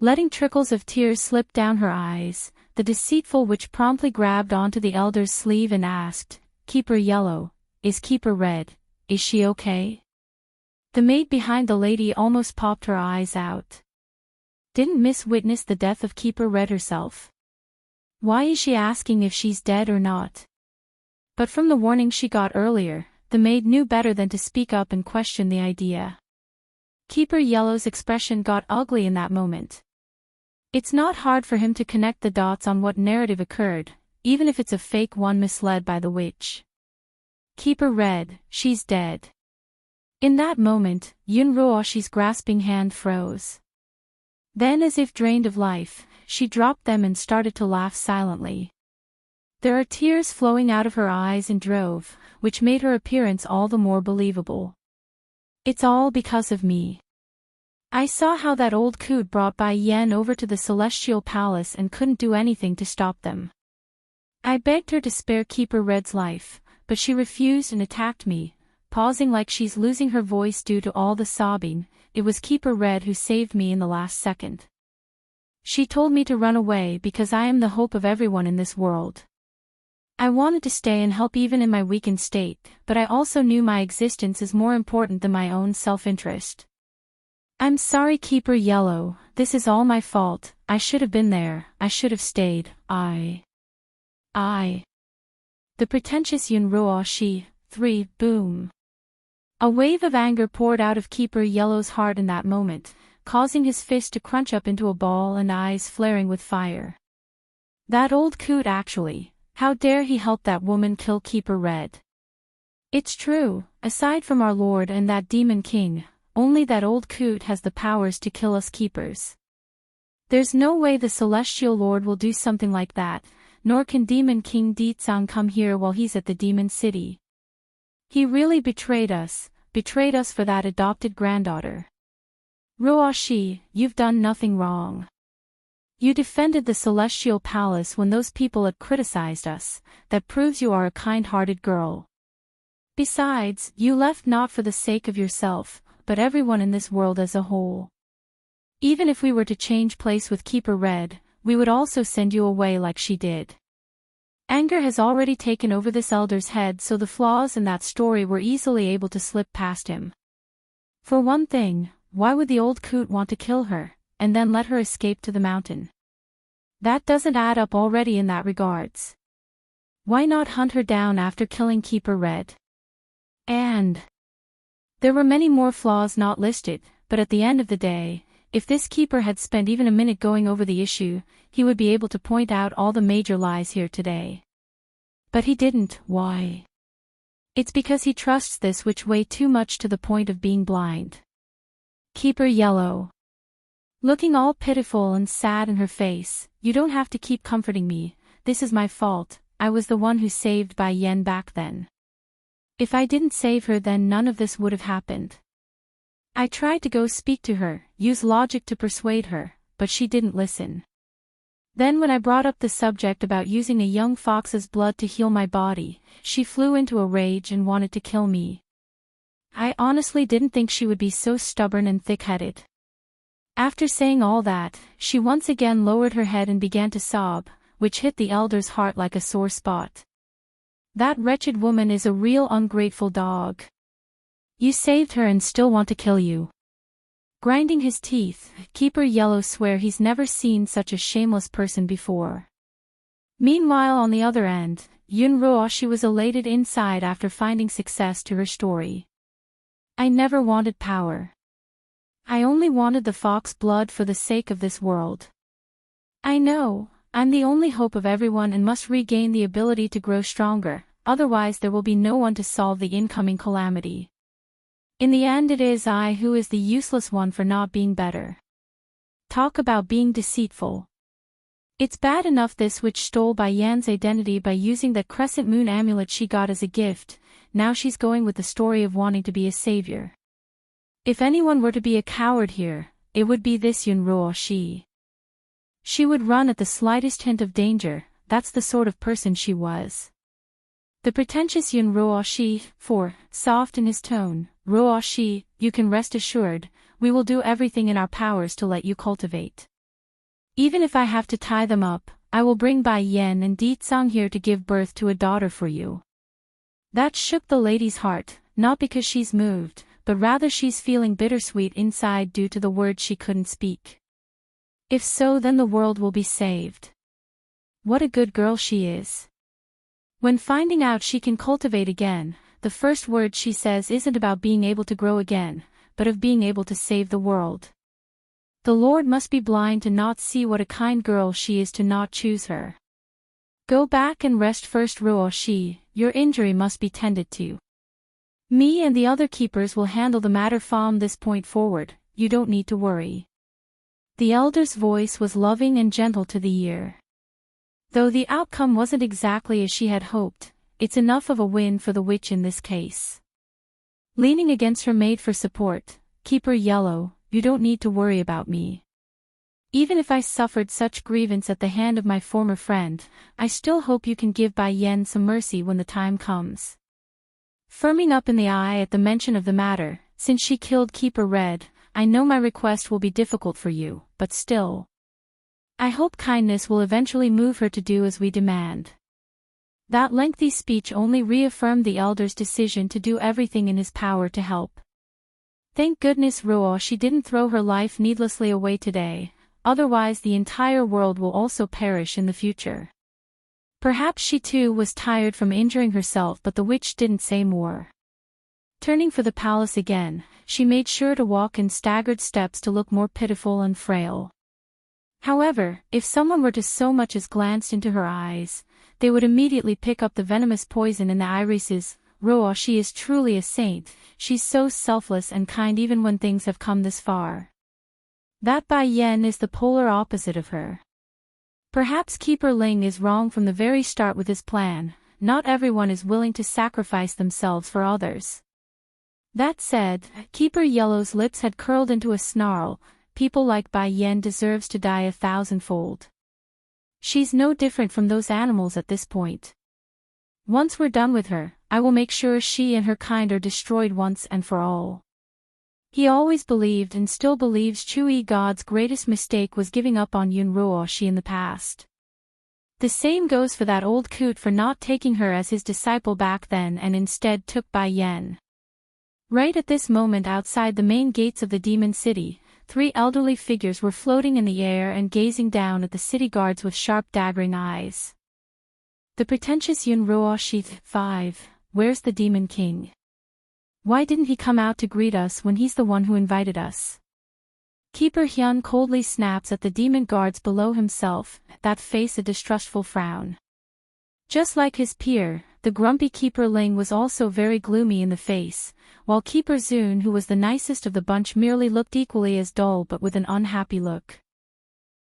Letting trickles of tears slip down her eyes, the deceitful witch promptly grabbed onto the elder's sleeve and asked, Keeper Yellow, is Keeper Red, is she okay? The maid behind the lady almost popped her eyes out. Didn't Miss witness the death of Keeper Red herself? Why is she asking if she's dead or not? But from the warning she got earlier, the maid knew better than to speak up and question the idea. Keeper Yellow's expression got ugly in that moment. It's not hard for him to connect the dots on what narrative occurred, even if it's a fake one misled by the witch. Keeper Red, she's dead. In that moment, Yun Rooshi's grasping hand froze. Then, as if drained of life, she dropped them and started to laugh silently. There are tears flowing out of her eyes in drove, which made her appearance all the more believable. It's all because of me. I saw how that old coot brought Bai Yen over to the Celestial Palace and couldn't do anything to stop them. I begged her to spare Keeper Red's life, but she refused and attacked me, pausing like she's losing her voice due to all the sobbing. It was Keeper Red who saved me in the last second. She told me to run away because I am the hope of everyone in this world. I wanted to stay and help even in my weakened state, but I also knew my existence is more important than my own self-interest. I'm sorry, Keeper Yellow, this is all my fault. I should have been there, I should have stayed. The pretentious Yunruo Shi, 3, boom. A wave of anger poured out of Keeper Yellow's heart in that moment, causing his fist to crunch up into a ball and eyes flaring with fire. That old coot actually, how dare he help that woman kill Keeper Red? It's true, aside from our lord and that demon king, only that old coot has the powers to kill us keepers. There's no way the celestial lord will do something like that, nor can demon king Ditsang come here while he's at the demon city. He really betrayed us for that adopted granddaughter. Ruoshi, you've done nothing wrong. You defended the celestial palace when those people had criticized us. That proves you are a kind-hearted girl. Besides, you left not for the sake of yourself, but everyone in this world as a whole. Even if we were to change place with Keeper Red, we would also send you away like she did. Anger has already taken over this elder's head, so the flaws in that story were easily able to slip past him. For one thing, why would the old coot want to kill her, and then let her escape to the mountain? That doesn't add up already in that regards. Why not hunt her down after killing Keeper Red? And there were many more flaws not listed, but at the end of the day, if this keeper had spent even a minute going over the issue, he would be able to point out all the major lies here today. But he didn't. Why? It's because he trusts this witch way too much to the point of being blind. Keeper Yellow. Looking all pitiful and sad in her face, you don't have to keep comforting me, this is my fault, I was the one who saved Bai Yen back then. If I didn't save her then none of this would have happened. I tried to go speak to her, use logic to persuade her, but she didn't listen. Then when I brought up the subject about using a young fox's blood to heal my body, she flew into a rage and wanted to kill me. I honestly didn't think she would be so stubborn and thick-headed. After saying all that, she once again lowered her head and began to sob, which hit the elder's heart like a sore spot. That wretched woman is a real ungrateful dog. You saved her and still want to kill you. Grinding his teeth, Keeper Yellow swear he's never seen such a shameless person before. Meanwhile on the other end, Yun Ruoshi was elated inside after finding success to her story. I never wanted power. I only wanted the fox blood for the sake of this world. I know, I'm the only hope of everyone and must regain the ability to grow stronger, otherwise there will be no one to solve the incoming calamity. In the end it is I who is the useless one for not being better. Talk about being deceitful. It's bad enough this witch stole Bai Yan's identity by using that crescent moon amulet she got as a gift, now she's going with the story of wanting to be a savior. If anyone were to be a coward here, it would be this Yun Ruoshi. She would run at the slightest hint of danger, that's the sort of person she was. The pretentious Yun Ruoshi, soft in his tone, Ruoshi, you can rest assured, we will do everything in our powers to let you cultivate. Even if I have to tie them up, I will bring Bai Yan and Ditsang here to give birth to a daughter for you. That shook the lady's heart, not because she's moved, but rather she's feeling bittersweet inside due to the words she couldn't speak. If so then the world will be saved. What a good girl she is. When finding out she can cultivate again, the first word she says isn't about being able to grow again, but of being able to save the world. The Lord must be blind to not see what a kind girl she is to not choose her. Go back and rest first Ruoshi, your injury must be tended to. Me and the other keepers will handle the matter from this point forward, you don't need to worry. The elder's voice was loving and gentle to the ear. Though the outcome wasn't exactly as she had hoped, it's enough of a win for the witch in this case. Leaning against her maid for support, Keeper Yellow, you don't need to worry about me. Even if I suffered such grievance at the hand of my former friend, I still hope you can give Bai Yen some mercy when the time comes. Firming up in the eye at the mention of the matter, since she killed Keeper Red, I know my request will be difficult for you, but still. I hope kindness will eventually move her to do as we demand. That lengthy speech only reaffirmed the elder's decision to do everything in his power to help. Thank goodness Ruo she didn't throw her life needlessly away today, otherwise the entire world will also perish in the future. Perhaps she too was tired from injuring herself, but the witch didn't say more. Turning for the palace again, she made sure to walk in staggered steps to look more pitiful and frail. However, if someone were to so much as glance into her eyes, they would immediately pick up the venomous poison in the irises. Ruo, she is truly a saint, she's so selfless and kind even when things have come this far. That Bai Yen is the polar opposite of her. Perhaps Keeper Ling is wrong from the very start with his plan, not everyone is willing to sacrifice themselves for others. That said, Keeper Yellow's lips had curled into a snarl, people like Bai Yen deserves to die 1,000-fold. She's no different from those animals at this point. Once we're done with her, I will make sure she and her kind are destroyed once and for all. He always believed and still believes Chui God's greatest mistake was giving up on Yun Ruoshi in the past. The same goes for that old coot for not taking her as his disciple back then and instead took Bai Yen. Right at this moment outside the main gates of the demon city, 3 elderly figures were floating in the air and gazing down at the city guards with sharp daggering eyes. The pretentious Yun Ruoshi 5, where's the demon king? Why didn't he come out to greet us when he's the one who invited us? Keeper Hyun coldly snaps at the demon guards below himself, that face a distrustful frown. Just like his peer, the grumpy Keeper Ling was also very gloomy in the face, while Keeper Zun, who was the nicest of the bunch, merely looked equally as dull but with an unhappy look.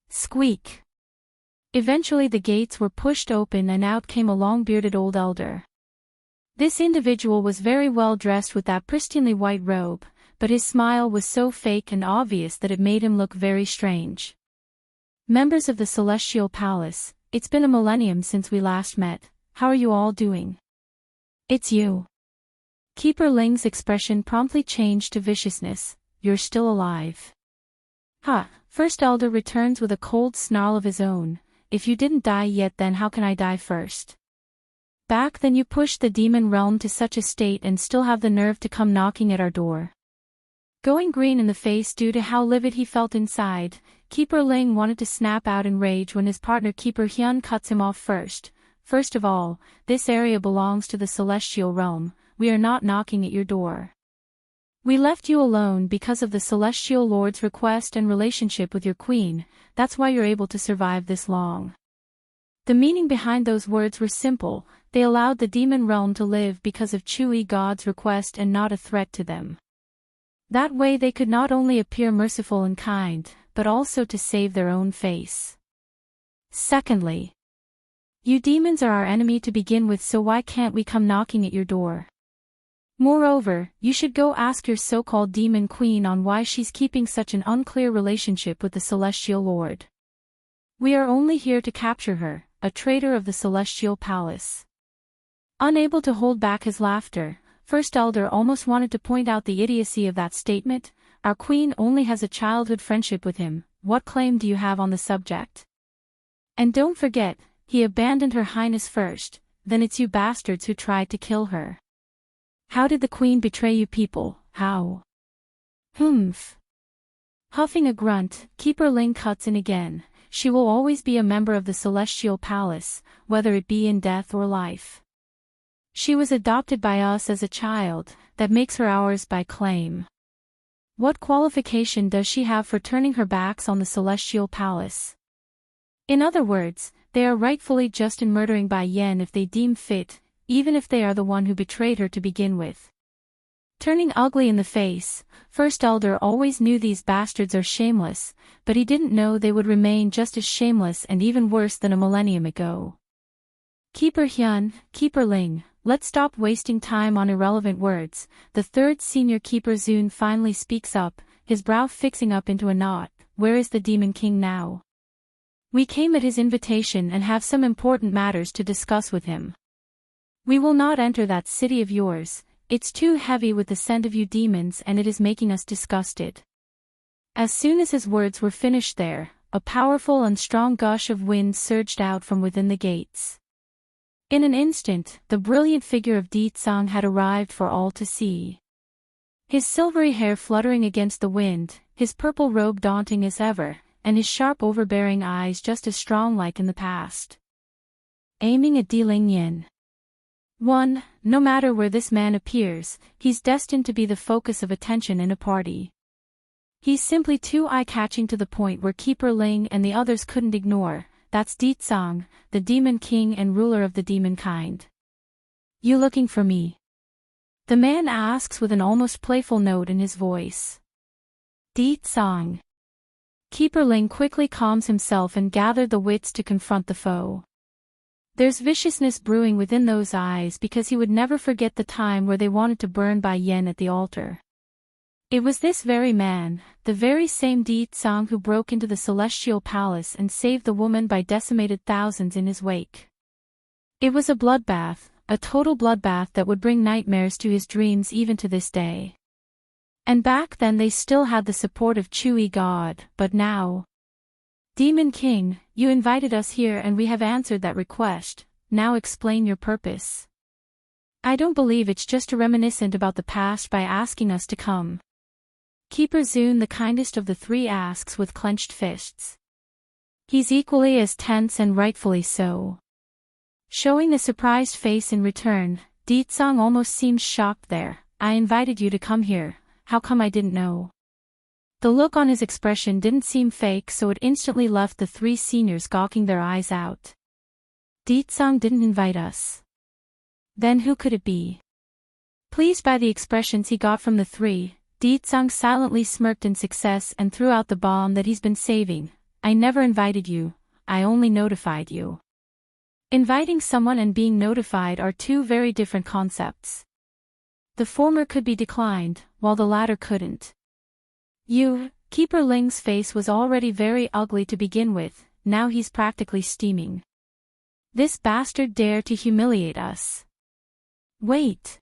Squeak! Eventually the gates were pushed open and out came a long-bearded old elder. This individual was very well dressed with that pristinely white robe, but his smile was so fake and obvious that it made him look very strange. Members of the Celestial Palace, it's been a millennium since we last met, how are you all doing? It's you. Keeper Ling's expression promptly changed to viciousness, you're still alive. Ha, First Elder returns with a cold snarl of his own, if you didn't die yet then how can I die first? Back then you pushed the demon realm to such a state and still have the nerve to come knocking at our door. Going green in the face due to how livid he felt inside, Keeper Ling wanted to snap out in rage when his partner Keeper Hyun cuts him off first. First of all, this area belongs to the celestial realm, we are not knocking at your door. We left you alone because of the celestial lord's request and relationship with your queen, that's why you're able to survive this long. The meaning behind those words were simple, they allowed the demon realm to live because of Chui God's request and not a threat to them. That way they could not only appear merciful and kind, but also to save their own face. Secondly, you demons are our enemy to begin with, so why can't we come knocking at your door? Moreover, you should go ask your so-called demon queen on why she's keeping such an unclear relationship with the Celestial Lord. We are only here to capture her, a traitor of the Celestial Palace. Unable to hold back his laughter, First Elder almost wanted to point out the idiocy of that statement. Our queen only has a childhood friendship with him, what claim do you have on the subject? And don't forget, he abandoned her highness first, then it's you bastards who tried to kill her. How did the queen betray you people, how? Humph. Huffing a grunt, Keeper Ling cuts in again, she will always be a member of the Celestial Palace, whether it be in death or life. She was adopted by us as a child, that makes her ours by claim. What qualification does she have for turning her backs on the Celestial Palace? In other words, they are rightfully just in murdering Bai Yen if they deem fit, even if they are the one who betrayed her to begin with. Turning ugly in the face, First Elder always knew these bastards are shameless, but he didn't know they would remain just as shameless and even worse than a millennium ago. Keeper Hyun, Keeper Ling, let's stop wasting time on irrelevant words. The third senior Keeper Zun finally speaks up, his brow fixing up into a knot. Where is the Demon King now? We came at his invitation and have some important matters to discuss with him. We will not enter that city of yours, it's too heavy with the scent of you demons and it is making us disgusted. As soon as his words were finished there, a powerful and strong gush of wind surged out from within the gates. In an instant, the brilliant figure of Ditsang had arrived for all to see. His silvery hair fluttering against the wind, his purple robe daunting as ever, and his sharp overbearing eyes just as strong like in the past. Aiming at Di Lingyan. 1. No matter where this man appears, he's destined to be the focus of attention in a party. He's simply too eye-catching to the point where Keeper Ling and the others couldn't ignore. That's Ditsang, the Demon King and ruler of the demon kind. You looking for me? The man asks with an almost playful note in his voice. Ditsang. Keeper Ling quickly calms himself and gathered the wits to confront the foe. There's viciousness brewing within those eyes because he would never forget the time where they wanted to burn Bai Yen at the altar. It was this very man, the very same Ditsang who broke into the celestial palace and saved the woman by decimated thousands in his wake. It was a bloodbath, a total bloodbath that would bring nightmares to his dreams even to this day. And back then they still had the support of Chui God, but now... Demon King, you invited us here and we have answered that request, now explain your purpose. I don't believe it's just a reminiscent about the past by asking us to come. Keeper Zun, the kindest of the three, asks with clenched fists. He's equally as tense and rightfully so. Showing a surprised face in return, Ditsang almost seems shocked there. I invited you to come here, how come I didn't know? The look on his expression didn't seem fake, so it instantly left the three seniors gawking their eyes out. Ditsang didn't invite us. Then who could it be? Pleased by the expressions he got from the three, Ditsang silently smirked in success and threw out the bomb that he's been saving. I never invited you, I only notified you. Inviting someone and being notified are two very different concepts. The former could be declined, while the latter couldn't. Keeper Ling's face was already very ugly to begin with, now he's practically steaming. This bastard dared to humiliate us. Wait.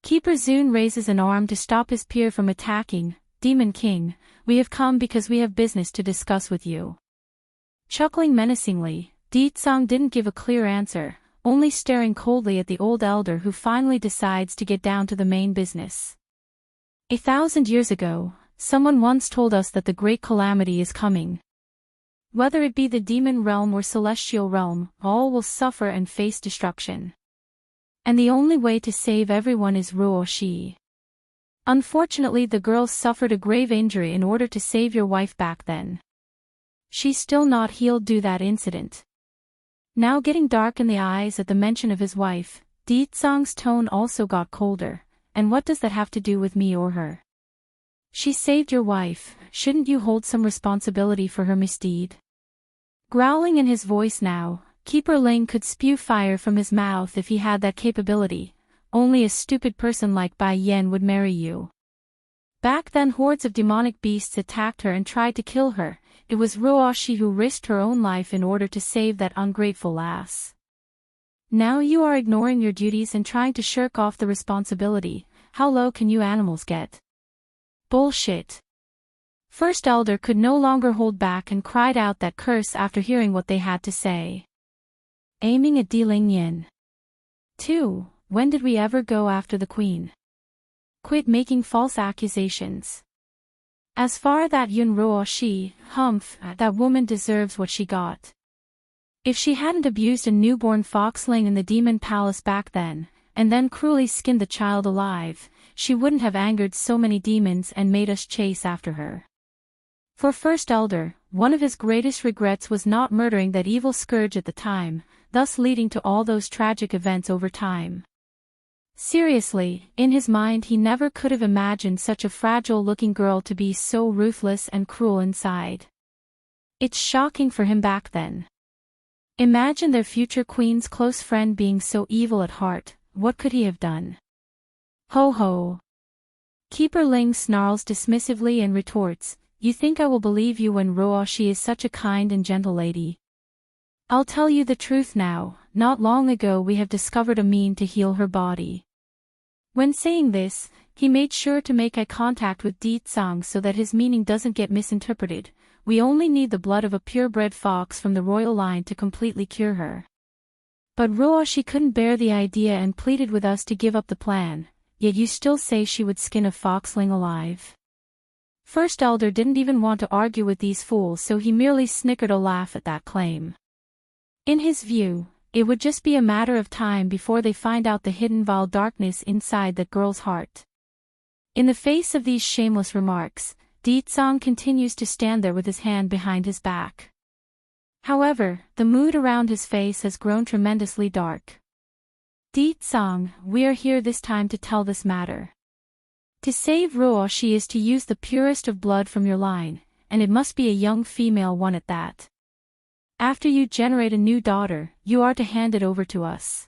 Keeper Zun raises an arm to stop his peer from attacking. Demon King, we have come because we have business to discuss with you. Chuckling menacingly, Ditsang didn't give a clear answer, only staring coldly at the old elder who finally decides to get down to the main business. 1,000 years ago, someone once told us that the great calamity is coming. Whether it be the demon realm or celestial realm, all will suffer and face destruction. And the only way to save everyone is Ruoshi. Unfortunately, the girl suffered a grave injury in order to save your wife back then. She's still not healed due to that incident. Now getting dark in the eyes at the mention of his wife, Ditsang's tone also got colder. And what does that have to do with me or her? She saved your wife, shouldn't you hold some responsibility for her misdeed? Growling in his voice now, Keeper Ling could spew fire from his mouth if he had that capability. Only a stupid person like Bai Yen would marry you. Back then hordes of demonic beasts attacked her and tried to kill her. It was Ruoshi who risked her own life in order to save that ungrateful lass. Now you are ignoring your duties and trying to shirk off the responsibility. How low can you animals get? Bullshit. First Elder could no longer hold back and cried out that curse after hearing what they had to say. Aiming at Di Lingyan. 2. When did we ever go after the queen? Quit making false accusations. As far that Yun Ruoshi, humph, that woman deserves what she got. If she hadn't abused a newborn foxling in the demon palace back then, and then cruelly skinned the child alive, she wouldn't have angered so many demons and made us chase after her. For First Elder, one of his greatest regrets was not murdering that evil scourge at the time, thus leading to all those tragic events over time. Seriously, in his mind he never could have imagined such a fragile-looking girl to be so ruthless and cruel inside. It's shocking for him back then. Imagine their future queen's close friend being so evil at heart, what could he have done? Ho ho. Keeper Ling snarls dismissively and retorts, "You think I will believe you when She is such a kind and gentle lady? I'll tell you the truth now, not long ago we have discovered a mean to heal her body." When saying this, he made sure to make eye contact with Di Tsang so that his meaning doesn't get misinterpreted. "We only need the blood of a purebred fox from the royal line to completely cure her." But she couldn't bear the idea and pleaded with us to give up the plan, yet you still say she would skin a foxling alive. First Elder didn't even want to argue with these fools, so he merely snickered a laugh at that claim. In his view, it would just be a matter of time before they find out the hidden vile darkness inside that girl's heart. In the face of these shameless remarks, Di Tsang continues to stand there with his hand behind his back. However, the mood around his face has grown tremendously dark. "Di Tsang, we are here this time to tell this matter. To save She is to use the purest of blood from your line, and it must be a young female one at that. After you generate a new daughter, you are to hand it over to us."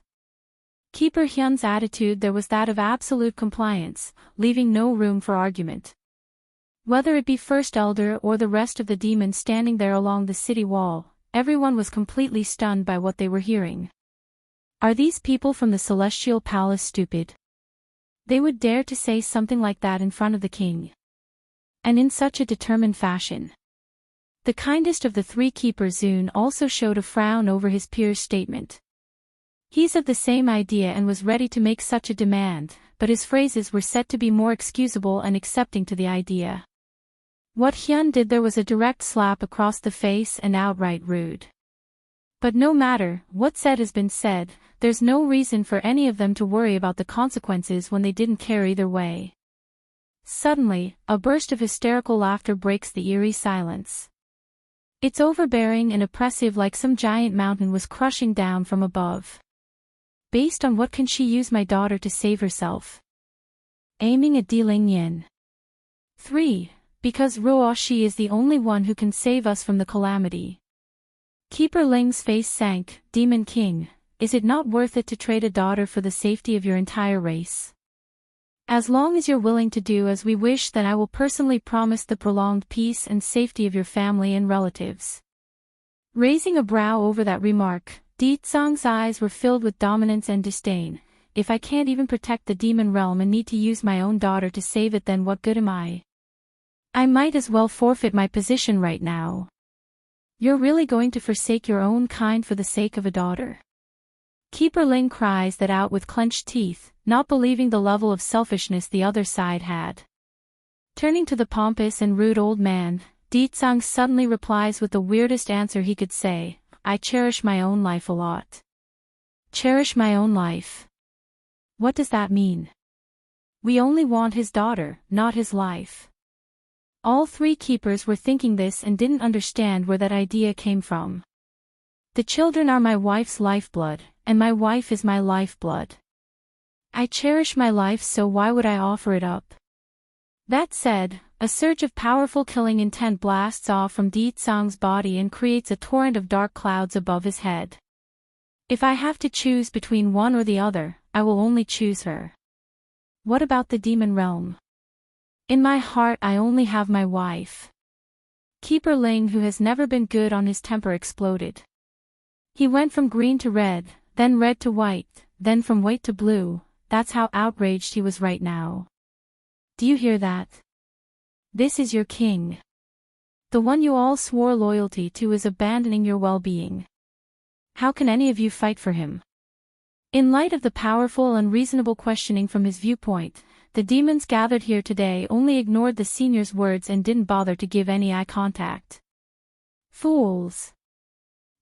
Keeper Hyun's attitude there was that of absolute compliance, leaving no room for argument. Whether it be First Elder or the rest of the demons standing there along the city wall, everyone was completely stunned by what they were hearing. Are these people from the Celestial Palace stupid? They would dare to say something like that in front of the king. And in such a determined fashion. The kindest of the three keepers, Zun, also showed a frown over his peer's statement. He's of the same idea and was ready to make such a demand, but his phrases were set to be more excusable and accepting to the idea. What Hyun did there was a direct slap across the face and outright rude. But no matter, what said has been said, there's no reason for any of them to worry about the consequences when they didn't care either way. Suddenly, a burst of hysterical laughter breaks the eerie silence. It's overbearing and oppressive, like some giant mountain was crushing down from above. Based on what can she use my daughter to save herself? Aiming at Di Lingyan. 3. Because She is the only one who can save us from the calamity. Keeper Ling's face sank. Demon King, is it not worth it to trade a daughter for the safety of your entire race? As long as you're willing to do as we wish, then I will personally promise the prolonged peace and safety of your family and relatives. Raising a brow over that remark, Di Tsang's eyes were filled with dominance and disdain. If I can't even protect the demon realm and need to use my own daughter to save it, then what good am I? I might as well forfeit my position right now. You're really going to forsake your own kind for the sake of a daughter? Keeper Ling cries that out with clenched teeth, not believing the level of selfishness the other side had. Turning to the pompous and rude old man, Di Tsang suddenly replies with the weirdest answer he could say, "I cherish my own life a lot." Cherish my own life? What does that mean? We only want his daughter, not his life. All three keepers were thinking this and didn't understand where that idea came from. The children are my wife's lifeblood, and my wife is my lifeblood. I cherish my life, so why would I offer it up? That said, a surge of powerful killing intent blasts off from Di Tsang's body and creates a torrent of dark clouds above his head. If I have to choose between one or the other, I will only choose her. What about the demon realm? In my heart I only have my wife. Keeper Ling, who has never been good on his temper, exploded. He went from green to red, then red to white, then from white to blue. That's how outraged he was right now. Do you hear that? This is your king. The one you all swore loyalty to is abandoning your well-being. How can any of you fight for him? In light of the powerful and reasonable questioning from his viewpoint, the demons gathered here today only ignored the senior's words and didn't bother to give any eye contact. Fools.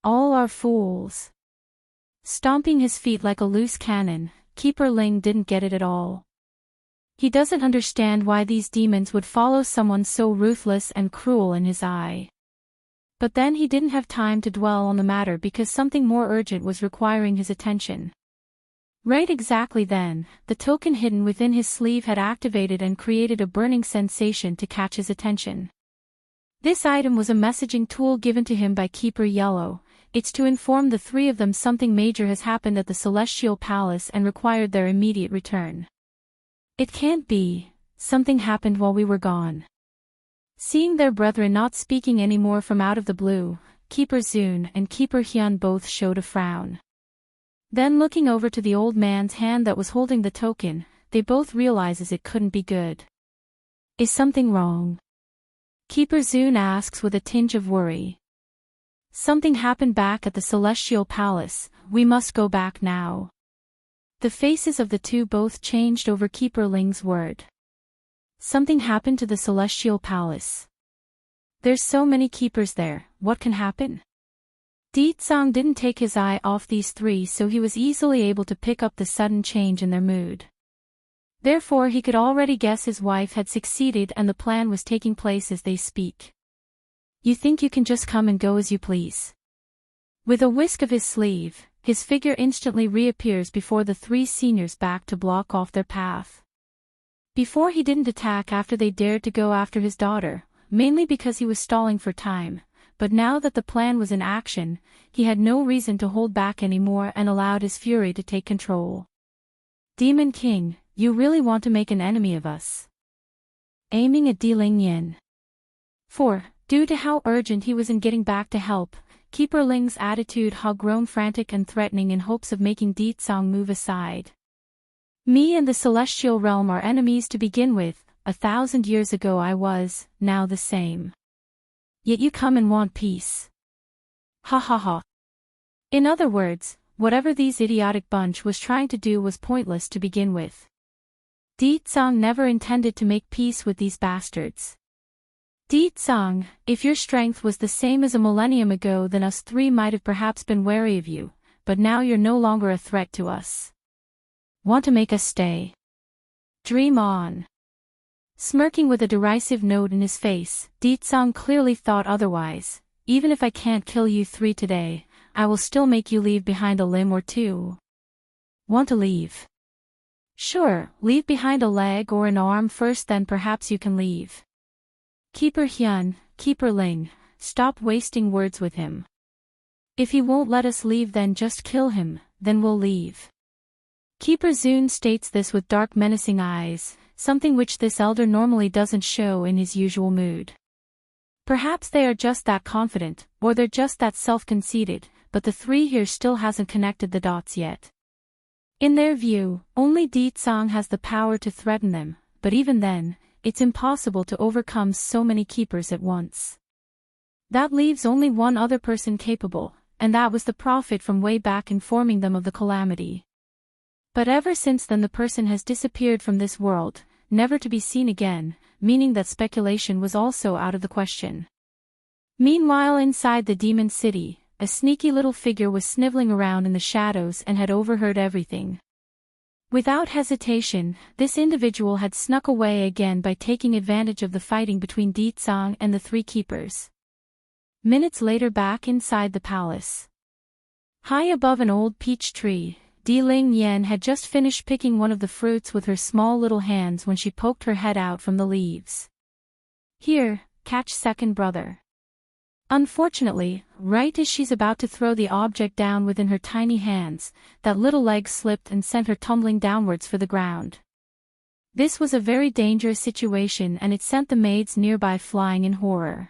All are fools. Stomping his feet like a loose cannon, Keeper Ling didn't get it at all. He doesn't understand why these demons would follow someone so ruthless and cruel in his eye. But then he didn't have time to dwell on the matter because something more urgent was requiring his attention. Right exactly then, the token hidden within his sleeve had activated and created a burning sensation to catch his attention. This item was a messaging tool given to him by Keeper Yellow. It's to inform the three of them something major has happened at the Celestial Palace and required their immediate return. It can't be. Something happened while we were gone. Seeing their brethren not speaking any more from out of the blue, Keeper Zun and Keeper Hyun both showed a frown. Then looking over to the old man's hand that was holding the token, they both realizes it couldn't be good. Is something wrong? Keeper Zun asks with a tinge of worry. Something happened back at the Celestial Palace, we must go back now. The faces of the two both changed over Keeper Ling's word. Something happened to the Celestial Palace. There's so many keepers there, what can happen? Deetsong didn't take his eye off these three, so he was easily able to pick up the sudden change in their mood. Therefore he could already guess his wife had succeeded and the plan was taking place as they speak. You think you can just come and go as you please? With a whisk of his sleeve, his figure instantly reappears before the three seniors back to block off their path. Before he didn't attack after they dared to go after his daughter, mainly because he was stalling for time, but now that the plan was in action, he had no reason to hold back anymore and allowed his fury to take control. Demon King, you really want to make an enemy of us? Aiming at Di Lingyan. 4. Due to how urgent he was in getting back to help, Keeper Ling's attitude had grown frantic and threatening in hopes of making Deetsong move aside. Me and the Celestial Realm are enemies to begin with, 1,000 years ago I was, now the same. Yet you come and want peace. Ha ha ha. In other words, whatever these idiotic bunch was trying to do was pointless to begin with. Deetsong never intended to make peace with these bastards. Deetsong, if your strength was the same as a millennium ago, then us three might have perhaps been wary of you, but now you're no longer a threat to us. Want to make us stay? Dream on. Smirking with a derisive note in his face, Deetsong clearly thought otherwise. Even if I can't kill you three today, I will still make you leave behind a limb or two. Want to leave? Sure, leave behind a leg or an arm first, then perhaps you can leave. Keeper Hyun, Keeper Ling, stop wasting words with him. If he won't let us leave, then just kill him, then we'll leave. Keeper Zun states this with dark menacing eyes, something which this elder normally doesn't show in his usual mood. Perhaps they are just that confident, or they're just that self-conceited, but the three here still hasn't connected the dots yet. In their view, only Deetsong has the power to threaten them, but even then, it's impossible to overcome so many keepers at once. That leaves only one other person capable, and that was the prophet from way back informing them of the calamity. But ever since then the person has disappeared from this world, never to be seen again, meaning that speculation was also out of the question. Meanwhile inside the demon city, a sneaky little figure was sniveling around in the shadows and had overheard everything. Without hesitation, this individual had snuck away again by taking advantage of the fighting between Deetsong and the three keepers. Minutes later, back inside the palace. High above an old peach tree, Di Lingyan had just finished picking one of the fruits with her small little hands when she poked her head out from the leaves. Here, catch second brother. Unfortunately, right as she's about to throw the object down within her tiny hands, that little leg slipped and sent her tumbling downwards for the ground. This was a very dangerous situation and it sent the maids nearby flying in horror.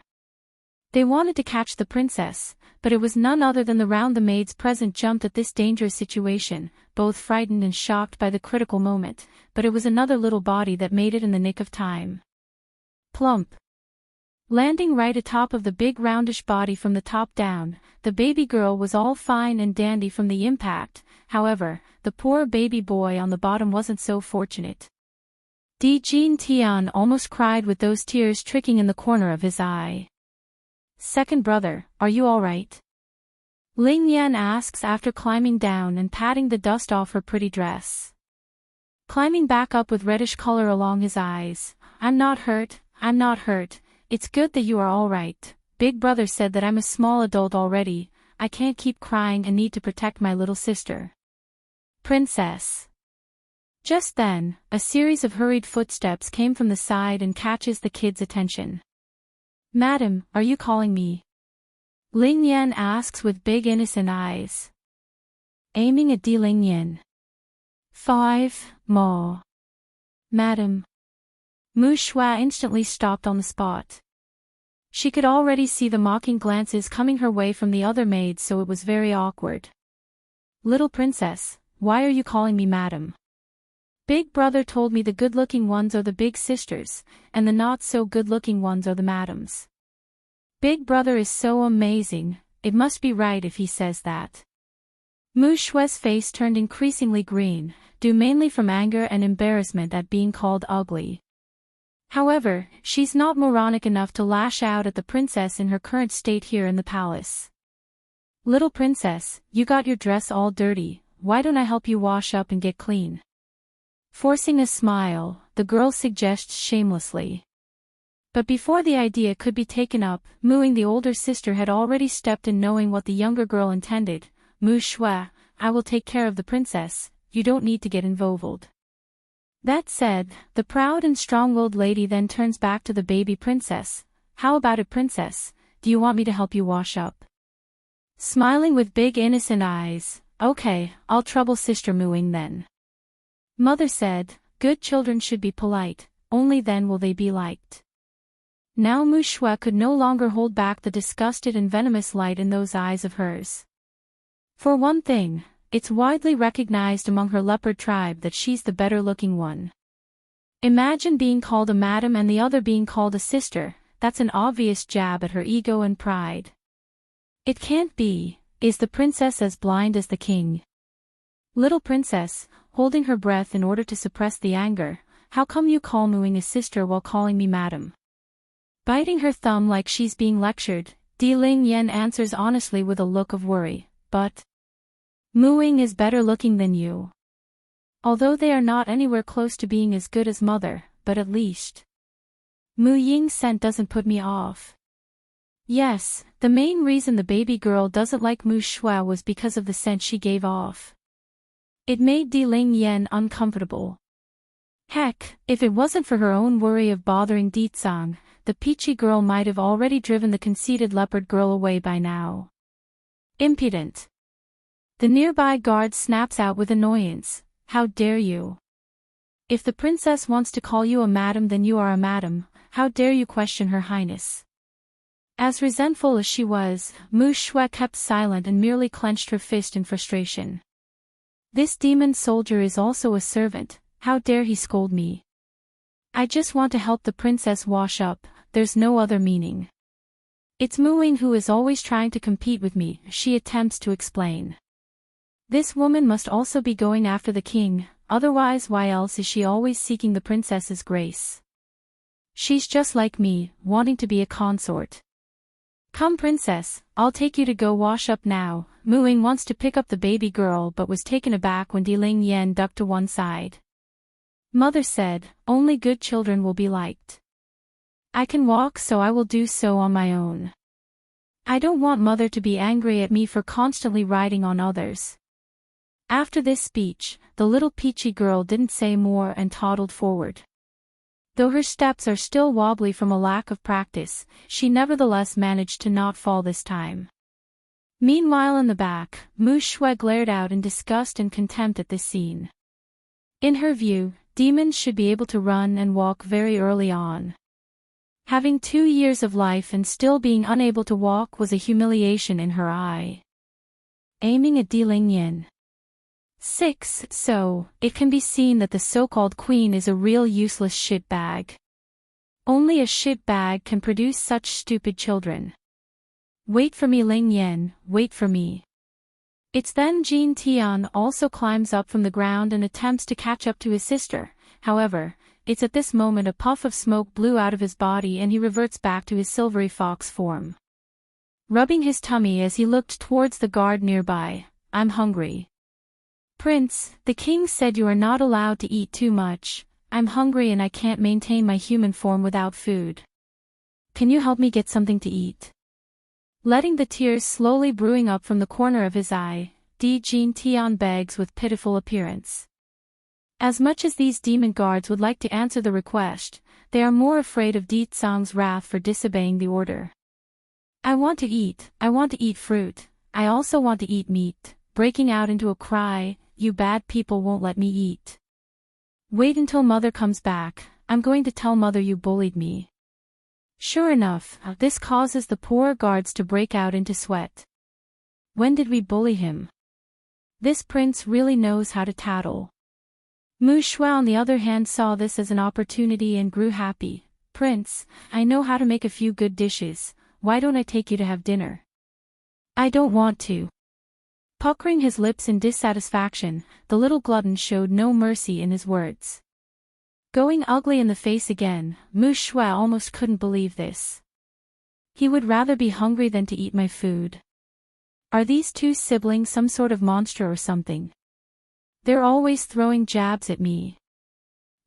They wanted to catch the princess, but it was none other than the round the maids present jumped at this dangerous situation, both frightened and shocked by the critical moment, but it was another little body that made it in the nick of time. Plump. Landing right atop of the big roundish body from the top down, the baby girl was all fine and dandy from the impact. However, the poor baby boy on the bottom wasn't so fortunate. Di Jin Tian almost cried with those tears trickling in the corner of his eye. Second brother, are you all right? Ling Yan asks after climbing down and patting the dust off her pretty dress. Climbing back up with reddish color along his eyes. I'm not hurt, I'm not hurt. It's good that you are all right. Big brother said that I'm a small adult already. I can't keep crying and need to protect my little sister. Princess. Just then, a series of hurried footsteps came from the side and catches the kid's attention. Madam, are you calling me? Ling Yan asks with big innocent eyes. Aiming at Di Ling Yan. 5. Ma. Madam. Mu Shua instantly stopped on the spot. She could already see the mocking glances coming her way from the other maids, so it was very awkward. Little princess, why are you calling me madam? Big brother told me the good-looking ones are the big sisters, and the not-so-good-looking ones are the madams. Big brother is so amazing, it must be right if he says that. Mu Shue's face turned increasingly green, due mainly from anger and embarrassment at being called ugly. However, she's not moronic enough to lash out at the princess in her current state here in the palace. Little princess, you got your dress all dirty, why don't I help you wash up and get clean? Forcing a smile, the girl suggests shamelessly. But before the idea could be taken up, Muing the older sister had already stepped in, knowing what the younger girl intended. Mu Shua, I will take care of the princess, you don't need to get involved. That said, the proud and strong-willed lady then turns back to the baby princess. How about it, princess? Do you want me to help you wash up? Smiling with big innocent eyes, okay, I'll trouble Sister Muing then. Mother said, good children should be polite, only then will they be liked. Now Mu Shua could no longer hold back the disgusted and venomous light in those eyes of hers. For one thing, it's widely recognized among her leopard tribe that she's the better-looking one. Imagine being called a madam and the other being called a sister, that's an obvious jab at her ego and pride. It can't be, is the princess as blind as the king? Little princess, holding her breath in order to suppress the anger, how come you call Muing a sister while calling me madam? Biting her thumb like she's being lectured, Di Ling Yen answers honestly with a look of worry, but Muing is better looking than you. Although they are not anywhere close to being as good as mother, but at least Mu Ying's scent doesn't put me off. Yes, the main reason the baby girl doesn't like Mu Shua was because of the scent she gave off. It made Di Ling Yen uncomfortable. Heck, if it wasn't for her own worry of bothering Di Tsang, the peachy girl might have already driven the conceited leopard girl away by now. Impudent. The nearby guard snaps out with annoyance, how dare you? If the princess wants to call you a madam, then you are a madam, how dare you question her highness? As resentful as she was, Mu Shua kept silent and merely clenched her fist in frustration. This demon soldier is also a servant, how dare he scold me? I just want to help the princess wash up, there's no other meaning. It's Muing who is always trying to compete with me, she attempts to explain. This woman must also be going after the king, otherwise why else is she always seeking the princess's grace? She's just like me, wanting to be a consort. Come princess, I'll take you to go wash up now. Muing wants to pick up the baby girl but was taken aback when Di Ling Yen ducked to one side. Mother said, only good children will be liked. I can walk, so I will do so on my own. I don't want mother to be angry at me for constantly riding on others. After this speech, the little peachy girl didn't say more and toddled forward. Though her steps are still wobbly from a lack of practice, she nevertheless managed to not fall this time. Meanwhile in the back, Mu Shua glared out in disgust and contempt at this scene. In her view, demons should be able to run and walk very early on. Having 2 years of life and still being unable to walk was a humiliation in her eye. Aiming at Di Ling Yen. 6. So, it can be seen that the so-called queen is a real useless shitbag. Only a shitbag can produce such stupid children. Wait for me, Ling Yen, wait for me. It's then Jin Tian also climbs up from the ground and attempts to catch up to his sister. However, it's at this moment a puff of smoke blew out of his body and he reverts back to his silvery fox form. Rubbing his tummy as he looked towards the guard nearby, I'm hungry. Prince, the king said you are not allowed to eat too much. I'm hungry and I can't maintain my human form without food. Can you help me get something to eat? Letting the tears slowly brewing up from the corner of his eye, Jin Tian begs with pitiful appearance. As much as these demon guards would like to answer the request, they are more afraid of Di Tsang's wrath for disobeying the order. I want to eat fruit, I also want to eat meat, breaking out into a cry, you bad people won't let me eat. Wait until mother comes back, I'm going to tell mother you bullied me. Sure enough, this causes the poor guards to break out into sweat. When did we bully him? This prince really knows how to tattle. Mu Shui on the other hand saw this as an opportunity and grew happy. Prince, I know how to make a few good dishes, why don't I take you to have dinner? I don't want to. Puckering his lips in dissatisfaction, the little glutton showed no mercy in his words. Going ugly in the face again, Mu Shui almost couldn't believe this. He would rather be hungry than to eat my food. Are these two siblings some sort of monster or something? They're always throwing jabs at me.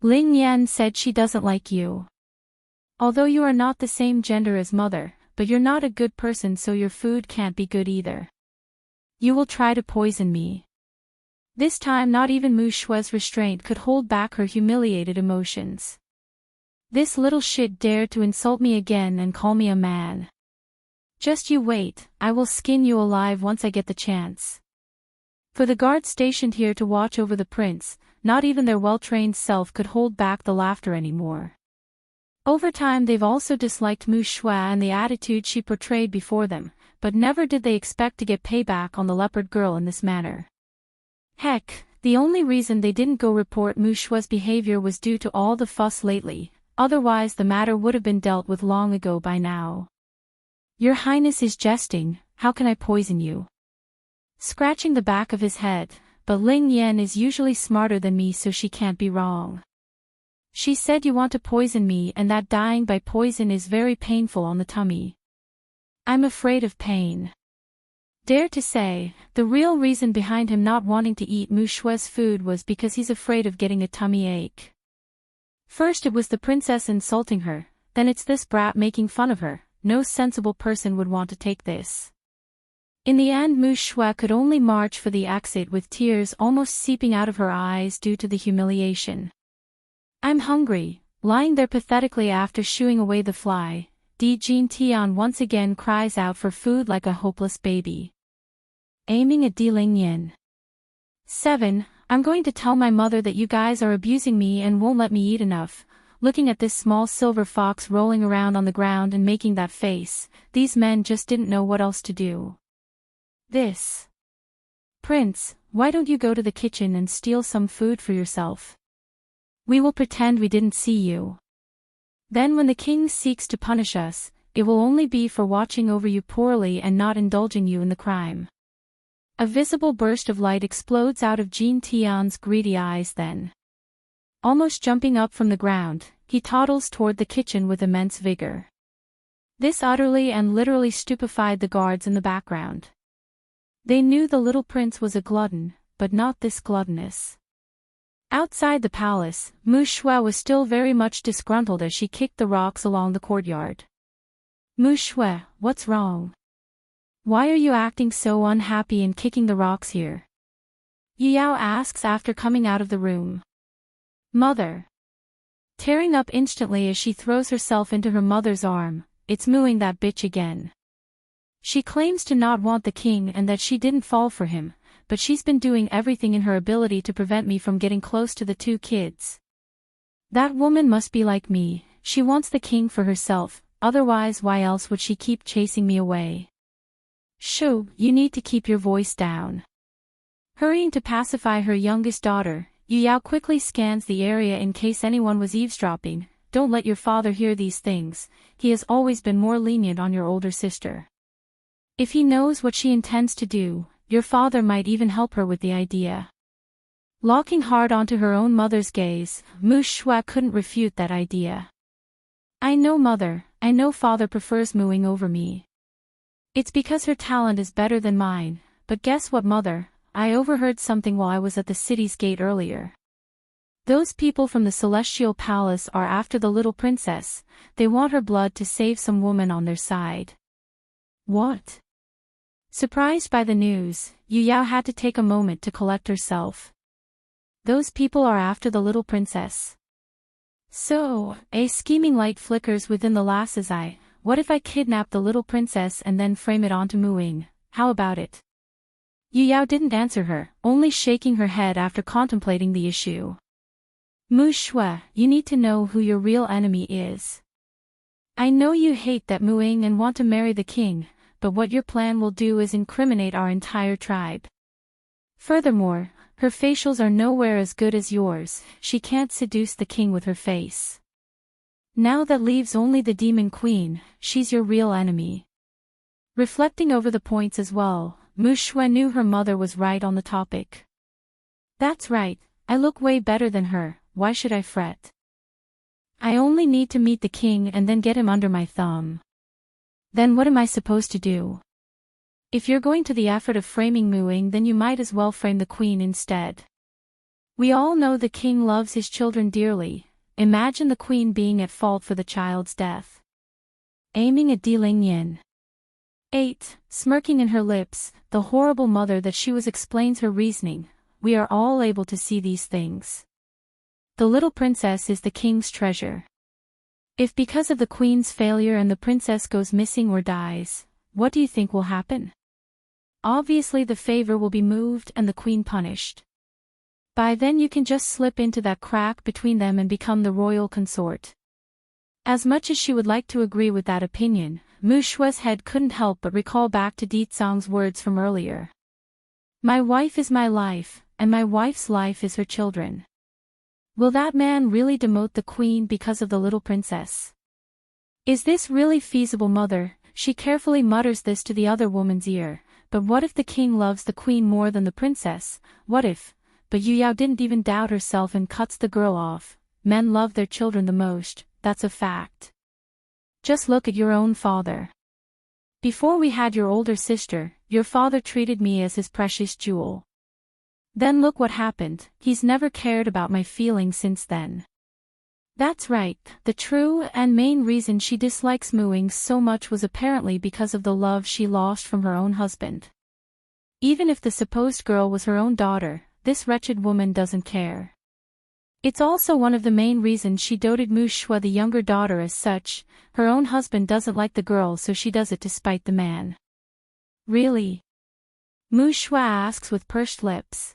Ling Yan said she doesn't like you. Although you are not the same gender as mother, but you're not a good person, so your food can't be good either. You will try to poison me. This time not even Mu Shui's restraint could hold back her humiliated emotions. This little shit dared to insult me again and call me a man. Just you wait, I will skin you alive once I get the chance. For the guards stationed here to watch over the prince, not even their well-trained self could hold back the laughter anymore. Over time they've also disliked Mu Shui and the attitude she portrayed before them, but never did they expect to get payback on the leopard girl in this manner. Heck, the only reason they didn't go report Mu Shui's behavior was due to all the fuss lately, otherwise the matter would have been dealt with long ago by now. Your Highness is jesting, how can I poison you? Scratching the back of his head, but Ling Yan is usually smarter than me, so she can't be wrong. She said you want to poison me and that dying by poison is very painful on the tummy. I'm afraid of pain. Dare to say, the real reason behind him not wanting to eat Mu Shui's food was because he's afraid of getting a tummy ache. First it was the princess insulting her, then it's this brat making fun of her. No sensible person would want to take this. In the end Mu Shui could only march for the exit with tears almost seeping out of her eyes due to the humiliation. I'm hungry, lying there pathetically after shooing away the fly, Di Jin Tian once again cries out for food like a hopeless baby. Aiming at Di Ling Yin. 7. I'm going to tell my mother that you guys are abusing me and won't let me eat enough. Looking at this small silver fox rolling around on the ground and making that face, these men just didn't know what else to do. This. Prince, why don't you go to the kitchen and steal some food for yourself? We will pretend we didn't see you. Then when the king seeks to punish us, it will only be for watching over you poorly and not indulging you in the crime. A visible burst of light explodes out of Jin Tian's greedy eyes then. Almost jumping up from the ground, he toddles toward the kitchen with immense vigor. This utterly and literally stupefied the guards in the background. They knew the little prince was a glutton, but not this gluttonous. Outside the palace, Mu Shui was still very much disgruntled as she kicked the rocks along the courtyard. Mu Shui, what's wrong? Why are you acting so unhappy and kicking the rocks here? Yu Yao asks after coming out of the room. Mother. Tearing up instantly as she throws herself into her mother's arm, it's mooing that bitch again. She claims to not want the king and that she didn't fall for him, but she's been doing everything in her ability to prevent me from getting close to the two kids. That woman must be like me, she wants the king for herself, otherwise why else would she keep chasing me away? Shoo, you need to keep your voice down. Hurrying to pacify her youngest daughter, Yu Yao quickly scans the area in case anyone was eavesdropping. Don't let your father hear these things, he has always been more lenient on your older sister. If he knows what she intends to do, your father might even help her with the idea. Locking hard onto her own mother's gaze, Mu Shui couldn't refute that idea. I know mother, I know father prefers mooing over me. It's because her talent is better than mine, but guess what mother? I overheard something while I was at the city's gate earlier. Those people from the Celestial Palace are after the little princess, they want her blood to save some woman on their side. What? Surprised by the news, Yu Yao had to take a moment to collect herself. Those people are after the little princess. So, a scheming light flickers within the lass's eye. What if I kidnap the little princess and then frame it onto mooing? How about it? Yu Yao didn't answer her, only shaking her head after contemplating the issue. Mu Shui, you need to know who your real enemy is. I know you hate that Muing and want to marry the king, but what your plan will do is incriminate our entire tribe. Furthermore, her facials are nowhere as good as yours, she can't seduce the king with her face. Now that leaves only the demon queen, she's your real enemy. Reflecting over the points as well, Mu Shui knew her mother was right on the topic. That's right, I look way better than her, why should I fret? I only need to meet the king and then get him under my thumb. Then what am I supposed to do? If you're going to the effort of framing Muing, then you might as well frame the queen instead. We all know the king loves his children dearly, imagine the queen being at fault for the child's death. Aiming at Lingyan. 8. Smirking in her lips, the horrible mother that she was explains her reasoning, we are all able to see these things. The little princess is the king's treasure. If because of the queen's failure and the princess goes missing or dies, what do you think will happen? Obviously the favor will be moved and the queen punished. By then you can just slip into that crack between them and become the royal consort. As much as she would like to agree with that opinion, Mu Shui's head couldn't help but recall back to Ditsang's words from earlier. My wife is my life, and my wife's life is her children. Will that man really demote the queen because of the little princess? Is this really feasible, mother? She carefully mutters this to the other woman's ear. But what if the king loves the queen more than the princess? What if? But Yu Yao didn't even doubt herself and cuts the girl off. Men love their children the most, that's a fact. Just look at your own father. Before we had your older sister, your father treated me as his precious jewel. Then look what happened, he's never cared about my feelings since then. That's right, the true and main reason she dislikes Muing so much was apparently because of the love she lost from her own husband. Even if the supposed girl was her own daughter, this wretched woman doesn't care. It's also one of the main reasons she doted Mu Shui the younger daughter as such, her own husband doesn't like the girl so she does it to spite the man. Really? Mu Shui asks with pursed lips.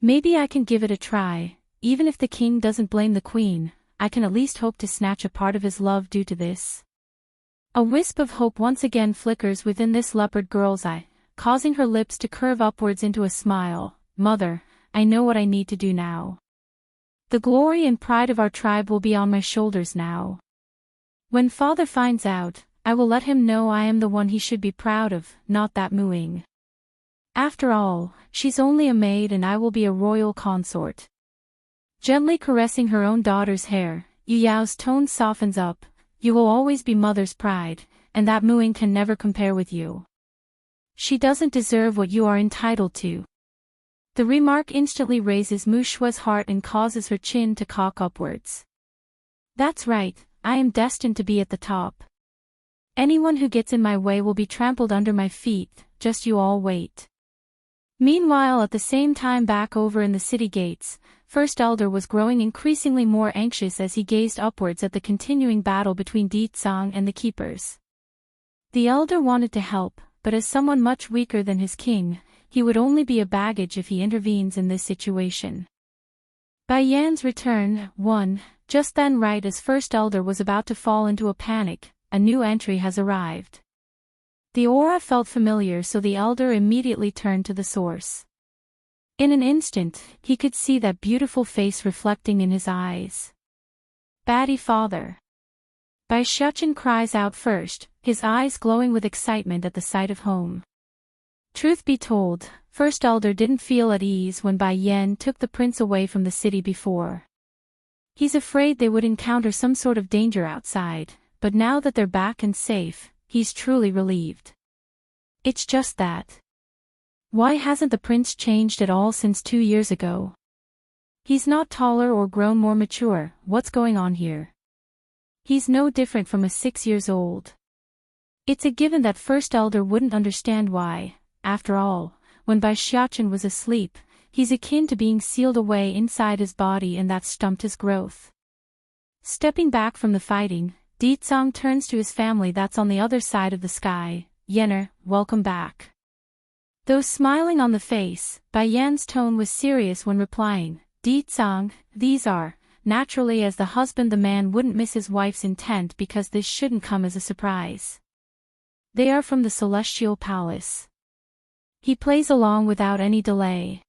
Maybe I can give it a try, even if the king doesn't blame the queen. I can at least hope to snatch a part of his love due to this. A wisp of hope once again flickers within this leopard girl's eye, causing her lips to curve upwards into a smile. Mother, I know what I need to do now. The glory and pride of our tribe will be on my shoulders now. When father finds out, I will let him know I am the one he should be proud of, not that Muing. After all, she's only a maid and I will be a royal consort. Gently caressing her own daughter's hair, Yu Yao's tone softens up. You will always be mother's pride, and that Muing can never compare with you. She doesn't deserve what you are entitled to. The remark instantly raises Mu Shui's heart and causes her chin to cock upwards. That's right, I am destined to be at the top. Anyone who gets in my way will be trampled under my feet, just you all wait. Meanwhile, at the same time back over in the city gates, First Elder was growing increasingly more anxious as he gazed upwards at the continuing battle between Ditsang and the keepers. The Elder wanted to help, but as someone much weaker than his king, he would only be a baggage if he intervenes in this situation. Bai Yan's return, 1. Just then, right as First Elder was about to fall into a panic, a new entry has arrived. The aura felt familiar, so the Elder immediately turned to the source. In an instant, he could see that beautiful face reflecting in his eyes. Baddie father. Bai Shuchen cries out first, his eyes glowing with excitement at the sight of home. Truth be told, First Elder didn't feel at ease when Bai Yan took the prince away from the city before. He's afraid they would encounter some sort of danger outside, but now that they're back and safe, he's truly relieved. It's just that. Why hasn't the prince changed at all since 2 years ago? He's not taller or grown more mature, what's going on here? He's no different from a 6 years old. It's a given that First Elder wouldn't understand why. After all, when Bai Xiachen was asleep, he's akin to being sealed away inside his body and that stumped his growth. Stepping back from the fighting, Ditsang turns to his family that's on the other side of the sky. Yenner, welcome back. Though smiling on the face, Bai Yan's tone was serious when replying. Deetsang, these are, naturally as the husband the man wouldn't miss his wife's intent because this shouldn't come as a surprise. They are from the Celestial Palace. He plays along without any delay.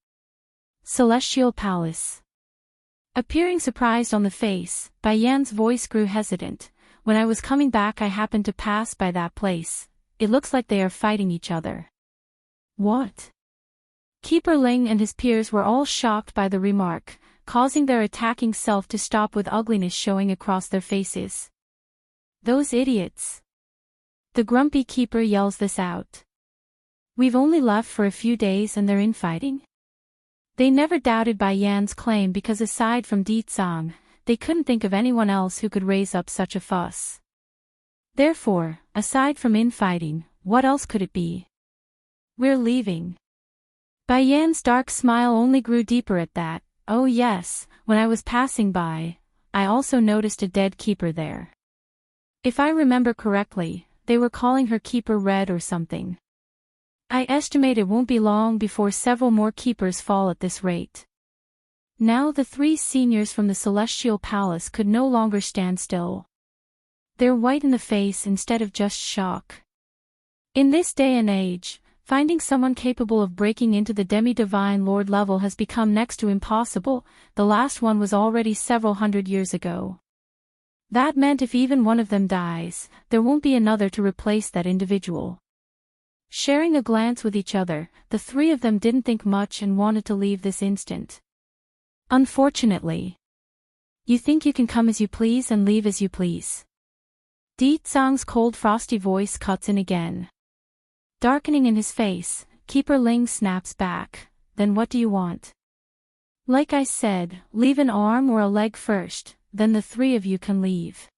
Celestial Palace. Appearing surprised on the face, Bai Yan's voice grew hesitant. When I was coming back I happened to pass by that place. It looks like they are fighting each other. What? Keeper Ling and his peers were all shocked by the remark, causing their attacking self to stop with ugliness showing across their faces. Those idiots. The grumpy keeper yells this out. We've only left for a few days and they're infighting? They never doubted Bai Yan's claim because aside from Deetsang, they couldn't think of anyone else who could raise up such a fuss. Therefore, aside from infighting, what else could it be? We're leaving. Bai Yan's dark smile only grew deeper at that. Oh yes, when I was passing by, I also noticed a dead keeper there. If I remember correctly, they were calling her Keeper Red or something. I estimate it won't be long before several more keepers fall at this rate. Now the three seniors from the Celestial Palace could no longer stand still. They're white in the face instead of just shock. In this day and age, finding someone capable of breaking into the demi-divine lord level has become next to impossible. The last one was already several hundred years ago. That meant if even one of them dies, there won't be another to replace that individual. Sharing a glance with each other, the three of them didn't think much and wanted to leave this instant. Unfortunately. You think you can come as you please and leave as you please. Deetsang's cold frosty voice cuts in again. Darkening in his face, Keeper Ling snaps back. Then what do you want? Like I said, leave an arm or a leg first, then the three of you can leave.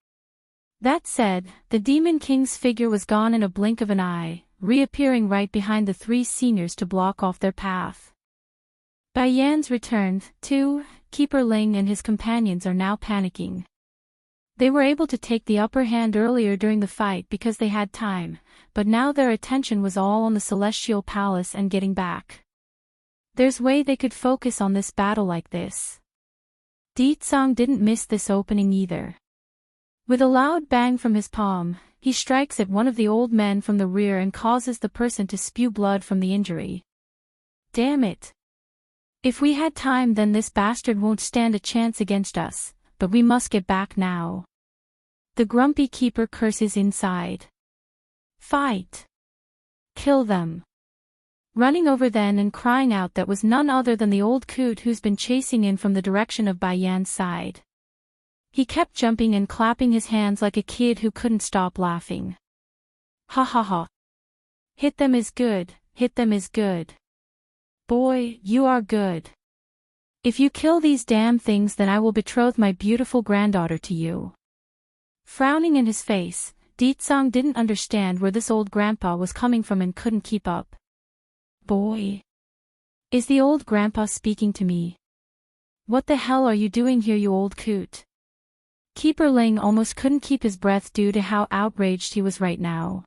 That said, the Demon King's figure was gone in a blink of an eye, reappearing right behind the three seniors to block off their path. Bai Yan's returned, too. Keeper Ling and his companions are now panicking. They were able to take the upper hand earlier during the fight because they had time, but now their attention was all on the Celestial Palace and getting back. There's way they could focus on this battle like this. Deetsang didn't miss this opening either. With a loud bang from his palm, he strikes at one of the old men from the rear and causes the person to spew blood from the injury. Damn it. If we had time then this bastard won't stand a chance against us. But we must get back now. The grumpy keeper curses inside. Fight! Kill them! Running over then and crying out that was none other than the old coot who's been chasing in from the direction of Bai Yan's side. He kept jumping and clapping his hands like a kid who couldn't stop laughing. Ha ha ha! Hit them is good, hit them is good. Boy, you are good. If you kill these damn things then I will betroth my beautiful granddaughter to you. Frowning in his face, Deetsang didn't understand where this old grandpa was coming from and couldn't keep up. Boy. Is the old grandpa speaking to me? What the hell are you doing here you old coot? Keeper Ling almost couldn't keep his breath due to how outraged he was right now.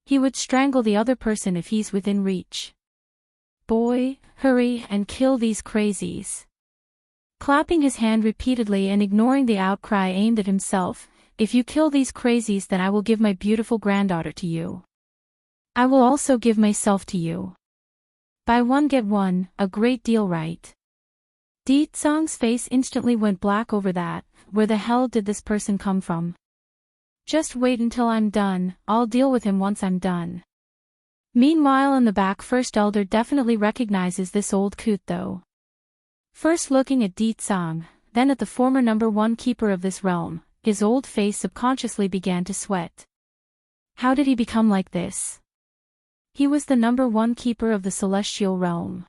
He would strangle the other person if he's within reach. Boy, hurry and kill these crazies. Clapping his hand repeatedly and ignoring the outcry aimed at himself, if you kill these crazies then I will give my beautiful granddaughter to you. I will also give myself to you. Buy one get one, a great deal right? Deetsang's face instantly went black over that. Where the hell did this person come from? Just wait until I'm done, I'll deal with him once I'm done. Meanwhile in the back First Elder definitely recognizes this old coot though. First looking at Deetsang, then at the former number one keeper of this realm, his old face subconsciously began to sweat. How did he become like this? He was the number one keeper of the celestial realm.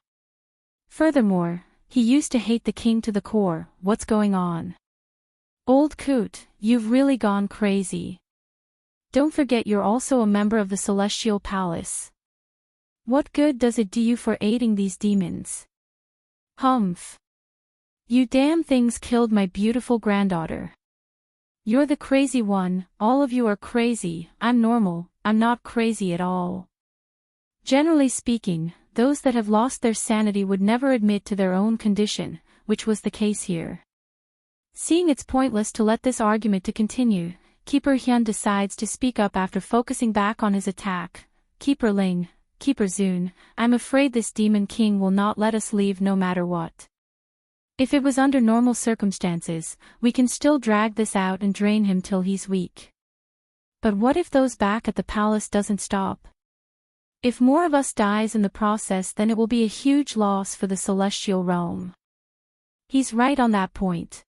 Furthermore, he used to hate the king to the core. What's going on? Old coot, you've really gone crazy. Don't forget you're also a member of the Celestial Palace. What good does it do you for aiding these demons? Humph. You damn things killed my beautiful granddaughter. You're the crazy one, all of you are crazy. I'm normal, I'm not crazy at all. Generally speaking, those that have lost their sanity would never admit to their own condition, which was the case here. Seeing it's pointless to let this argument to continue, Keeper Hyun decides to speak up after focusing back on his attack. Keeper Ling, Keeper Zoon, I'm afraid this Demon King will not let us leave no matter what. If it was under normal circumstances, we can still drag this out and drain him till he's weak. But what if those back at the palace doesn't stop? If more of us dies in the process, then it will be a huge loss for the celestial realm. He's right on that point.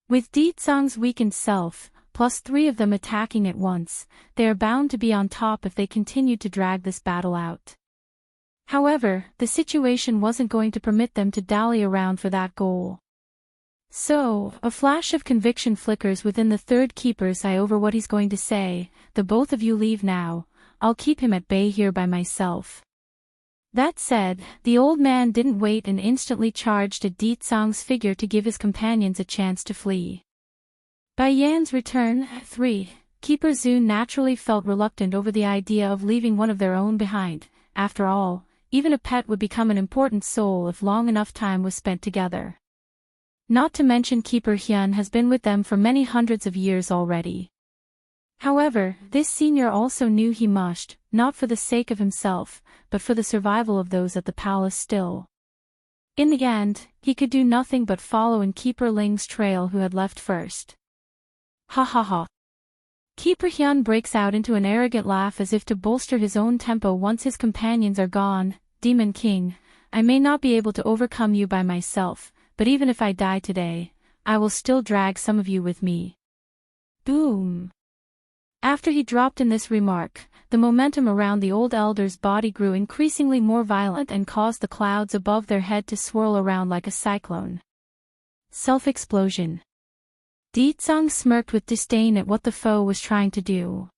With Deetsang's weakened self, plus 3 of them attacking at once, they are bound to be on top if they continue to drag this battle out. However, the situation wasn't going to permit them to dally around for that goal. So, a flash of conviction flickers within the third keeper's eye over what he's going to say. The both of you leave now, I'll keep him at bay here by myself. That said, the old man didn't wait and instantly charged at Deetsang's figure to give his companions a chance to flee. By Yan's return, 3, Keeper Zoon naturally felt reluctant over the idea of leaving one of their own behind. After all, even a pet would become an important soul if long enough time was spent together. Not to mention Keeper Hyun has been with them for many hundreds of years already. However, this senior also knew he must, not for the sake of himself, but for the survival of those at the palace still. In the end, he could do nothing but follow in Keeper Ling's trail who had left first. Ha ha ha. Keeper Hyun breaks out into an arrogant laugh as if to bolster his own tempo once his companions are gone. Demon King, I may not be able to overcome you by myself, but even if I die today, I will still drag some of you with me. Boom. After he dropped in this remark, the momentum around the old elder's body grew increasingly more violent and caused the clouds above their head to swirl around like a cyclone. Self-explosion. Deetsang smirked with disdain at what the foe was trying to do.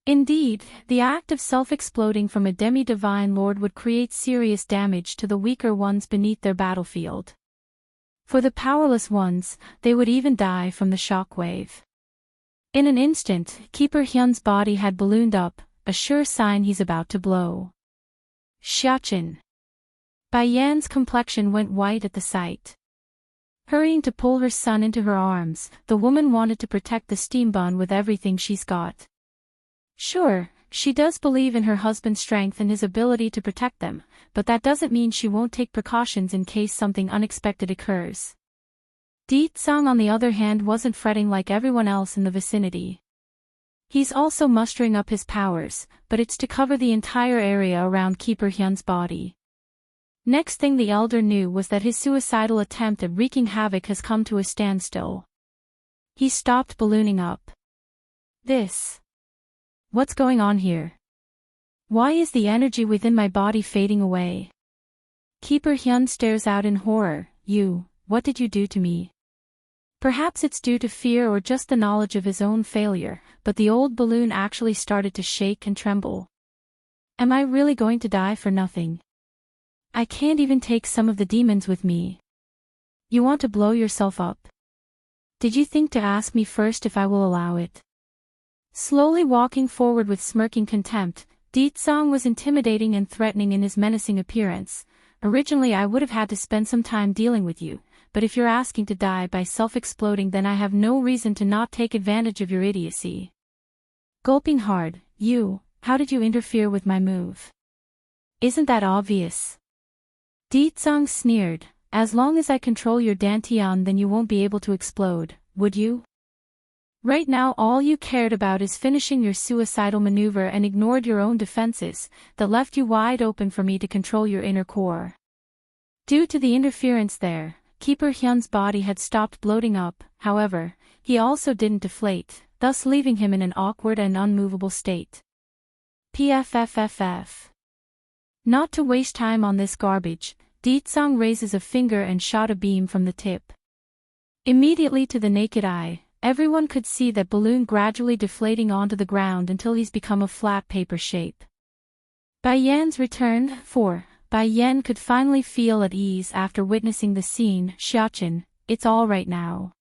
Indeed, the act of self-exploding from a demi-divine lord would create serious damage to the weaker ones beneath their battlefield. For the powerless ones, they would even die from the shockwave. In an instant, Keeper Hyun's body had ballooned up, a sure sign he's about to blow. Xiaqin. Bai Yan's complexion went white at the sight. Hurrying to pull her son into her arms, the woman wanted to protect the steam bun with everything she's got. Sure, she does believe in her husband's strength and his ability to protect them, but that doesn't mean she won't take precautions in case something unexpected occurs. Deetsang on the other hand wasn't fretting like everyone else in the vicinity. He's also mustering up his powers, but it's to cover the entire area around Keeper Hyun's body. Next thing the elder knew was that his suicidal attempt at wreaking havoc has come to a standstill. He stopped ballooning up. What's going on here? Why is the energy within my body fading away? Keeper Hyun stares out in horror. What did you do to me? Perhaps it's due to fear or just the knowledge of his own failure, but the old balloon actually started to shake and tremble. Am I really going to die for nothing? I can't even take some of the demons with me. You want to blow yourself up? Did you think to ask me first if I will allow it? Slowly walking forward with smirking contempt, Deetsang was intimidating and threatening in his menacing appearance. Originally I would have had to spend some time dealing with you, but if you're asking to die by self-exploding, then I have no reason to not take advantage of your idiocy. Gulping hard, how did you interfere with my move? Isn't that obvious? Deetsang sneered, as long as I control your dantian then you won't be able to explode, would you? Right now all you cared about is finishing your suicidal maneuver and ignored your own defenses, that left you wide open for me to control your inner core. Due to the interference there, Keeper Hyun's body had stopped bloating up, however, he also didn't deflate, thus leaving him in an awkward and unmovable state. PFFFF. Not to waste time on this garbage, Deetsang raises a finger and shot a beam from the tip. Immediately to the naked eye, everyone could see that balloon gradually deflating onto the ground until he's become a flat paper shape. Bai Yan's return, 4. Bai Yan could finally feel at ease after witnessing the scene. Xiaqin, it's all right now.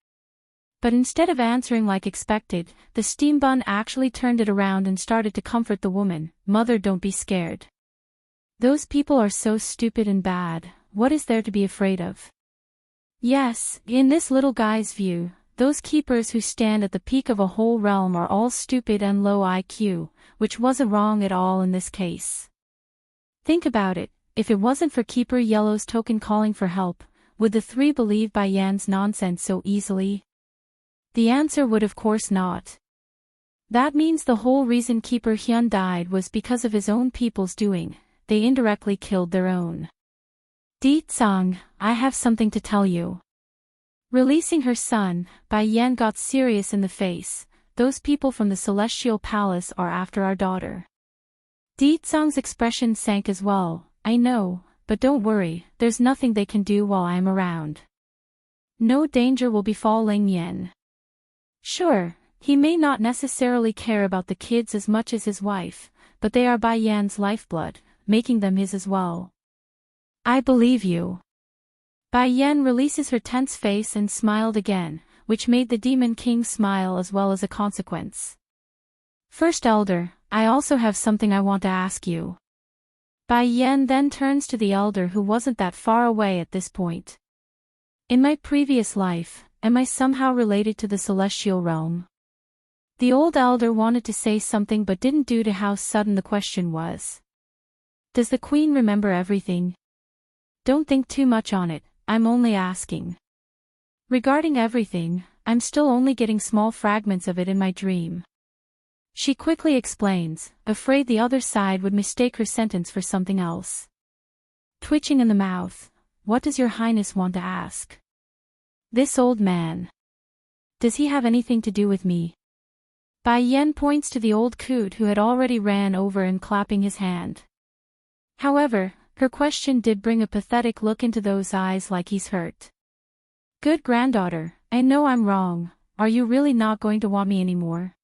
But instead of answering like expected, the steam bun actually turned it around and started to comfort the woman. Mother, don't be scared. Those people are so stupid and bad, what is there to be afraid of? Yes, in this little guy's view, those keepers who stand at the peak of a whole realm are all stupid and low IQ, which wasn't wrong at all in this case. Think about it, if it wasn't for Keeper Yellow's token calling for help, would the three believe Bai Yan's nonsense so easily? The answer would of course not. That means the whole reason Keeper Hyun died was because of his own people's doing, they indirectly killed their own. Deetsang, I have something to tell you. Releasing her son, Bai Yan got serious in the face. Those people from the Celestial Palace are after our daughter. Deetsang's expression sank as well. I know, but don't worry, there's nothing they can do while I'm around. No danger will befall Ling Yan. Sure, he may not necessarily care about the kids as much as his wife, but they are Bai Yan's lifeblood, making them his as well. I believe you. Bai Yan releases her tense face and smiled again, which made the Demon King smile as well as a consequence. First Elder, I also have something I want to ask you. Bai Yan then turns to the elder who wasn't that far away at this point. In my previous life, am I somehow related to the celestial realm? The old elder wanted to say something but didn't due to how sudden the question was. Does the queen remember everything? Don't think too much on it, I'm only asking. Regarding everything, I'm still only getting small fragments of it in my dream. She quickly explains, afraid the other side would mistake her sentence for something else. Twitching in the mouth, what does your highness want to ask? This old man. Does he have anything to do with me? Bai Yan points to the old coot who had already ran over and clapping his hand. However, her question did bring a pathetic look into those eyes like he's hurt. Good granddaughter, I know I'm wrong, are you really not going to want me anymore?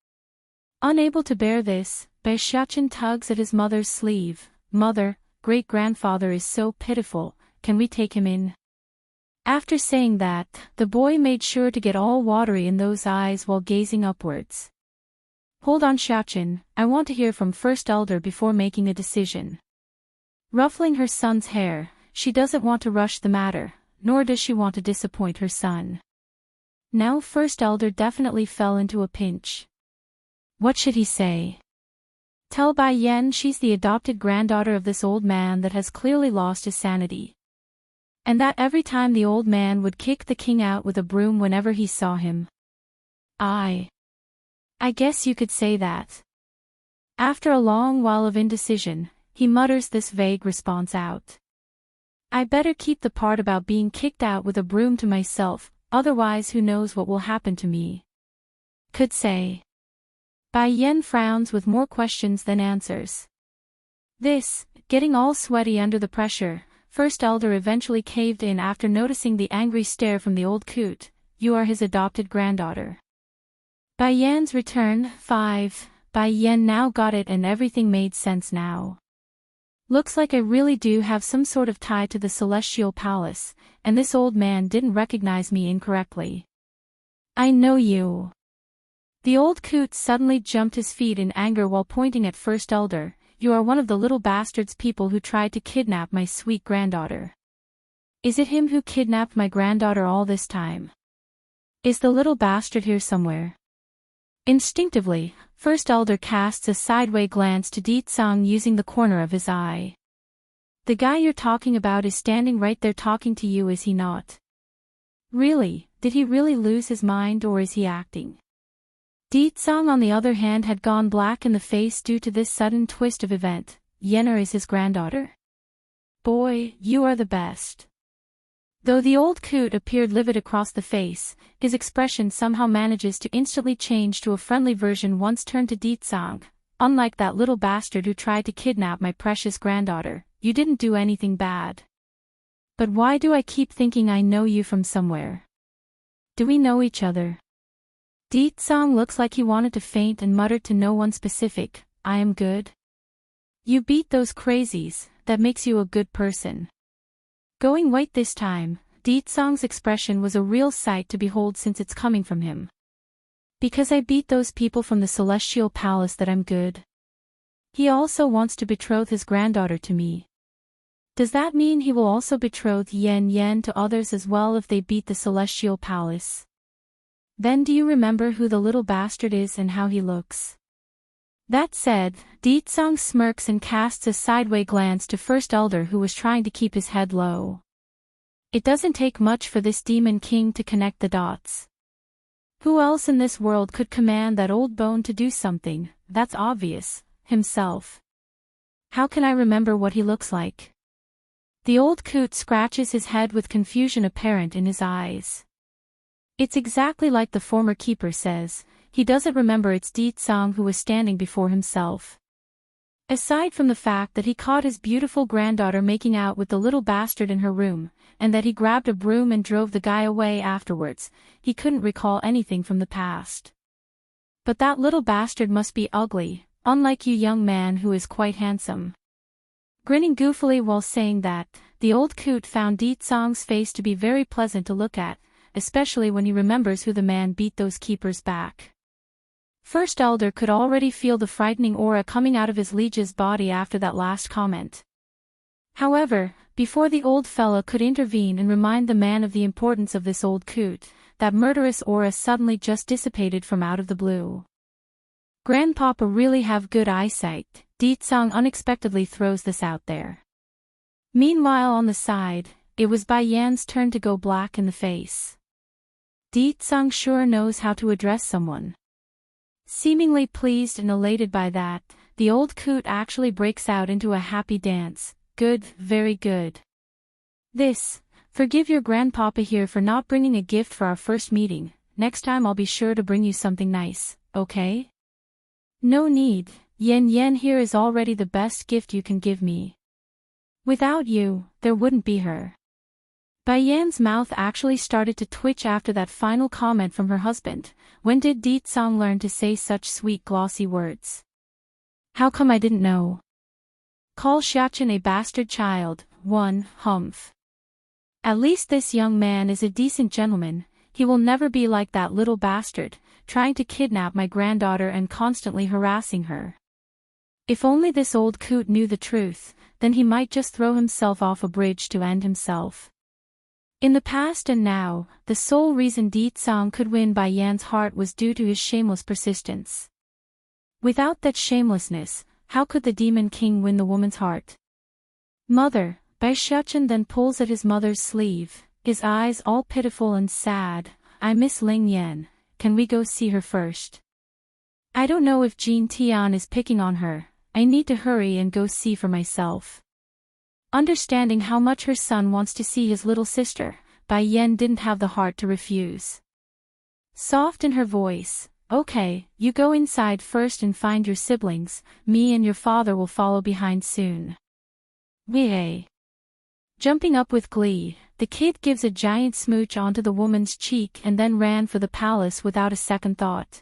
Unable to bear this, Bai Xiachen tugs at his mother's sleeve. Mother, great-grandfather is so pitiful, can we take him in? After saying that, the boy made sure to get all watery in those eyes while gazing upwards. Hold on Xiachen, I want to hear from First Elder before making a decision. Ruffling her son's hair, she doesn't want to rush the matter, nor does she want to disappoint her son. Now First Elder definitely fell into a pinch. What should he say? Tell Bai Yan she's the adopted granddaughter of this old man that has clearly lost his sanity. And that every time the old man would kick the king out with a broom whenever he saw him. I guess you could say that. After a long while of indecision, he mutters this vague response out. I better keep the part about being kicked out with a broom to myself, otherwise who knows what will happen to me. Could say. Bai Yan frowns with more questions than answers. This, getting all sweaty under the pressure, First Elder eventually caved in after noticing the angry stare from the old coot. You are his adopted granddaughter. Bai Yan's return, 5. Bai Yan now got it and everything made sense now. Looks like I really do have some sort of tie to the Celestial Palace, and this old man didn't recognize me incorrectly. I know you. The old coot suddenly jumped his feet in anger while pointing at First Elder. You are one of the little bastards people who tried to kidnap my sweet granddaughter. Is it him who kidnapped my granddaughter all this time? Is the little bastard here somewhere? Instinctively, First Elder casts a sideway glance to Deetsang using the corner of his eye. The guy you're talking about is standing right there talking to you, is he not? Really, did he really lose his mind or is he acting? Deetsang on the other hand had gone black in the face due to this sudden twist of event. Yenna is his granddaughter? Boy, you are the best. Though the old coot appeared livid across the face, his expression somehow manages to instantly change to a friendly version once turned to Deetsang. Unlike that little bastard who tried to kidnap my precious granddaughter, you didn't do anything bad. But why do I keep thinking I know you from somewhere? Do we know each other? Deetsang looks like he wanted to faint and muttered to no one specific, I am good. You beat those crazies, that makes you a good person. Going white this time, Deetsang's expression was a real sight to behold since it's coming from him. Because I beat those people from the Celestial Palace that I'm good. He also wants to betroth his granddaughter to me. Does that mean he will also betroth Yen Yen to others as well if they beat the celestial palace? Then do you remember who the little bastard is and how he looks? That said, Deetsong smirks and casts a sideway glance to First Elder, who was trying to keep his head low. It doesn't take much for this Demon King to connect the dots. Who else in this world could command that old bone to do something? That's obvious. Himself. How can I remember what he looks like? The old coot scratches his head with confusion apparent in his eyes. It's exactly like the former keeper says. He doesn't remember it's Deetsong who was standing before himself. Aside from the fact that he caught his beautiful granddaughter making out with the little bastard in her room, and that he grabbed a broom and drove the guy away afterwards, he couldn't recall anything from the past. But that little bastard must be ugly, unlike you, young man, who is quite handsome. Grinning goofily while saying that, the old coot found Deetsong's face to be very pleasant to look at, especially when he remembers who the man beat those keepers back. First Elder could already feel the frightening aura coming out of his liege's body after that last comment. However, before the old fella could intervene and remind the man of the importance of this old coot, that murderous aura suddenly just dissipated from out of the blue. Grandpapa really have good eyesight, Deetsong unexpectedly throws this out there. Meanwhile on the side, it was Bai Yan's turn to go black in the face. Deetsong sure knows how to address someone. Seemingly pleased and elated by that, the old coot actually breaks out into a happy dance. Good, very good. Forgive your grandpapa here for not bringing a gift for our first meeting. Next time I'll be sure to bring you something nice, okay? No need, Yen Yen here is already the best gift you can give me. Without you, there wouldn't be her. Bai Yan's mouth actually started to twitch after that final comment from her husband. When did Deetsong learn to say such sweet glossy words? How come I didn't know? Call Xiachen a bastard child, humph. At least this young man is a decent gentleman. He will never be like that little bastard, trying to kidnap my granddaughter and constantly harassing her. If only this old coot knew the truth, then he might just throw himself off a bridge to end himself. In the past and now, the sole reason Deetsong could win Bai Yan's heart was due to his shameless persistence. Without that shamelessness, how could the Demon King win the woman's heart? Mother, Bai Xiachen then pulls at his mother's sleeve, his eyes all pitiful and sad. I miss Ling Yan, can we go see her first? I don't know if Jean Tian is picking on her, I need to hurry and go see for myself. Understanding how much her son wants to see his little sister, Bai Yan didn't have the heart to refuse. Soft in her voice, okay, you go inside first and find your siblings, me and your father will follow behind soon. Wee. Jumping up with glee, the kid gives a giant smooch onto the woman's cheek and then ran for the palace without a second thought.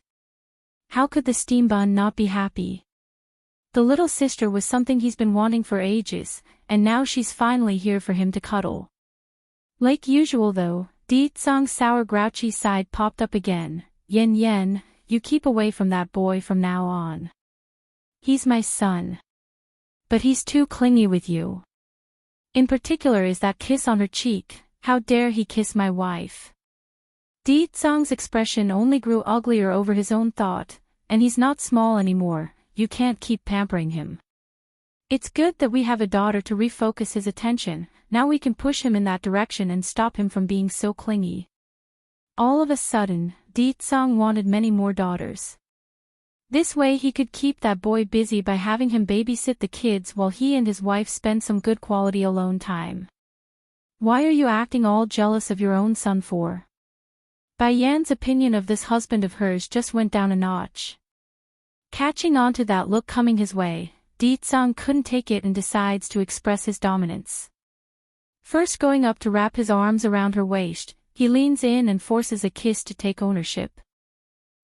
How could the steam bun not be happy? The little sister was something he's been wanting for ages, and now she's finally here for him to cuddle. Like usual though, Deetsong's sour grouchy side popped up again. Yen Yen, you keep away from that boy from now on. He's my son. But he's too clingy with you. In particular is that kiss on her cheek, how dare he kiss my wife. Deetsong's expression only grew uglier over his own thought, and he's not small anymore. You can't keep pampering him. It's good that we have a daughter to refocus his attention, now we can push him in that direction and stop him from being so clingy. All of a sudden, Deetsong wanted many more daughters. This way he could keep that boy busy by having him babysit the kids while he and his wife spend some good quality alone time. Why are you acting all jealous of your own son for? Bai Yan's opinion of this husband of hers just went down a notch. Catching on to that look coming his way, Deetsong couldn't take it and decides to express his dominance. First going up to wrap his arms around her waist, he leans in and forces a kiss to take ownership.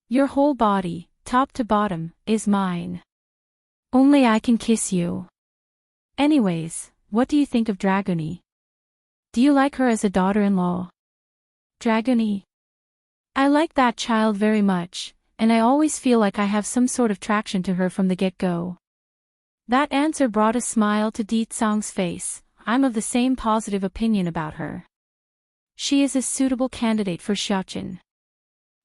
Your whole body, top to bottom, is mine. Only I can kiss you. Anyways, what do you think of Dragony? Do you like her as a daughter-in-law? Dragony? I like that child very much. And I always feel like I have some sort of traction to her from the get-go. That answer brought a smile to Deetsong's face. I'm of the same positive opinion about her. She is a suitable candidate for Xiaochen.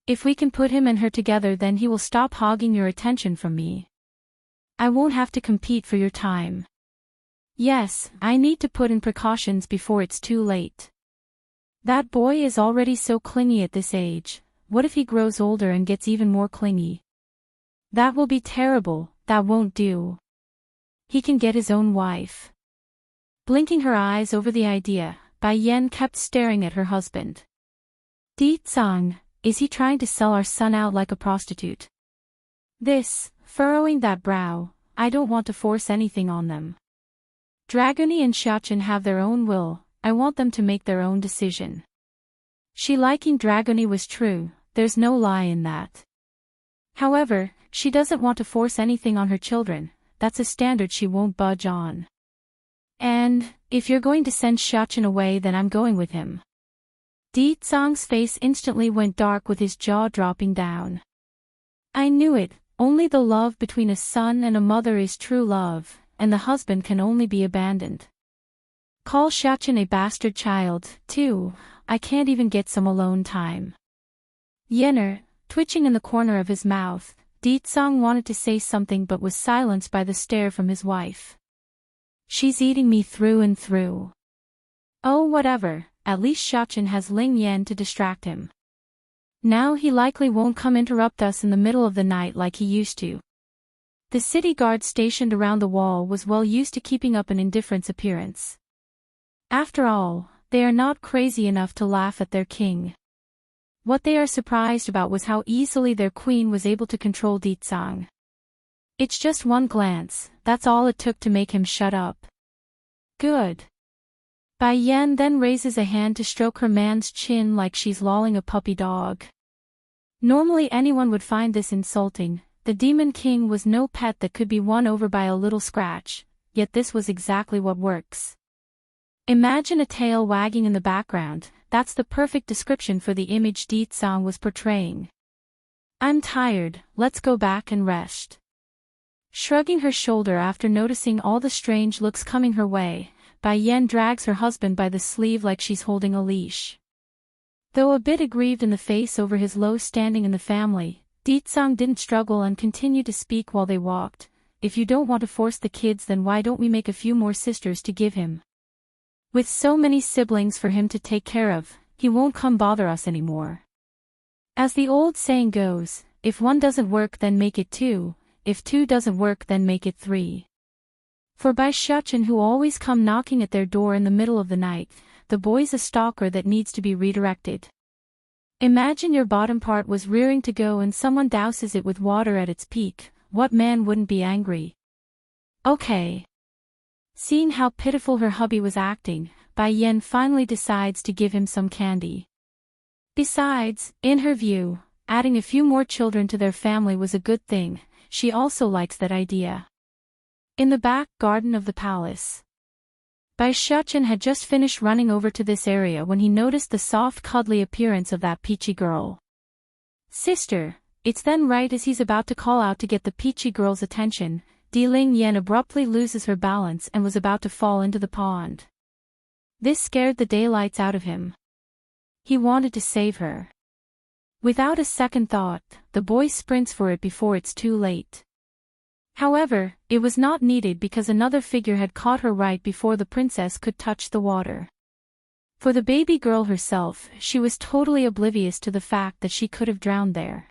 If we can put him and her together, then he will stop hogging your attention from me. I won't have to compete for your time. Yes, I need to put in precautions before it's too late. That boy is already so clingy at this age. What if he grows older and gets even more clingy? That will be terrible. That won't do. He can get his own wife. Blinking her eyes over the idea, Bai Yan kept staring at her husband. Di Tsang, is he trying to sell our son out like a prostitute? This, furrowing that brow, I don't want to force anything on them. Dragony and Xiaochen have their own will, I want them to make their own decision. She liking Dragony was true, there's no lie in that. However, she doesn't want to force anything on her children, that's a standard she won't budge on. And, if you're going to send Xiaochen away, then I'm going with him. Di Tsang's face instantly went dark with his jaw dropping down. I knew it, only the love between a son and a mother is true love, and the husband can only be abandoned. Call Xiaochen a bastard child, too, I can't even get some alone time. Yenner, twitching in the corner of his mouth, Di Tsang wanted to say something but was silenced by the stare from his wife. She's eating me through and through. Oh whatever, at least Xiaochen has Ling Yan to distract him. Now he likely won't come interrupt us in the middle of the night like he used to. The city guard stationed around the wall was well used to keeping up an indifference appearance. After all, they are not crazy enough to laugh at their king. What they are surprised about was how easily their queen was able to control Di Tsang. It's just one glance, that's all it took to make him shut up. Good. Bai Yan then raises a hand to stroke her man's chin like she's lolling a puppy dog. Normally anyone would find this insulting, the Demon King was no pet that could be won over by a little scratch, yet this was exactly what works. Imagine a tail wagging in the background, that's the perfect description for the image Di Tsang was portraying. I'm tired, let's go back and rest. Shrugging her shoulder after noticing all the strange looks coming her way, Bai Yan drags her husband by the sleeve like she's holding a leash. Though a bit aggrieved in the face over his low standing in the family, Di Tsang didn't struggle and continued to speak while they walked. If you don't want to force the kids, then why don't we make a few more sisters to give him? With so many siblings for him to take care of, he won't come bother us anymore. As the old saying goes, if one doesn't work then make it two, if two doesn't work then make it three. For Bai Xiaochen, who always come knocking at their door in the middle of the night, the boy's a stalker that needs to be redirected. Imagine your bottom part was rearing to go and someone douses it with water at its peak, what man wouldn't be angry? Okay. Seeing how pitiful her hubby was acting, Bai Yan finally decides to give him some candy. Besides, in her view, adding a few more children to their family was a good thing, she also likes that idea. In the back garden of the palace, Bai Xiaochen had just finished running over to this area when he noticed the soft cuddly appearance of that peachy girl. Sister, it's then right as he's about to call out to get the peachy girl's attention, Di Ling Yan abruptly loses her balance and was about to fall into the pond. This scared the daylights out of him. He wanted to save her. Without a second thought, the boy sprints for it before it's too late. However, it was not needed because another figure had caught her right before the princess could touch the water. For the baby girl herself, she was totally oblivious to the fact that she could have drowned there.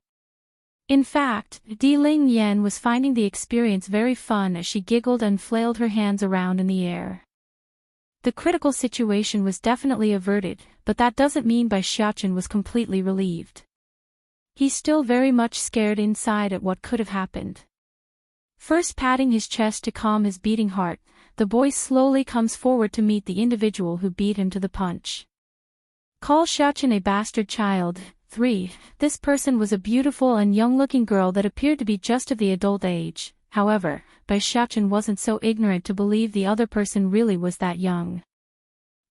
In fact, Di Ling Yan was finding the experience very fun as she giggled and flailed her hands around in the air. The critical situation was definitely averted, but that doesn't mean Bai Xiaochen was completely relieved. He's still very much scared inside at what could have happened. First patting his chest to calm his beating heart, the boy slowly comes forward to meet the individual who beat him to the punch. Call Xiaochen a bastard child. 3. This person was a beautiful and young-looking girl that appeared to be just of the adult age. However, Bai Xiaochen wasn't so ignorant to believe the other person really was that young.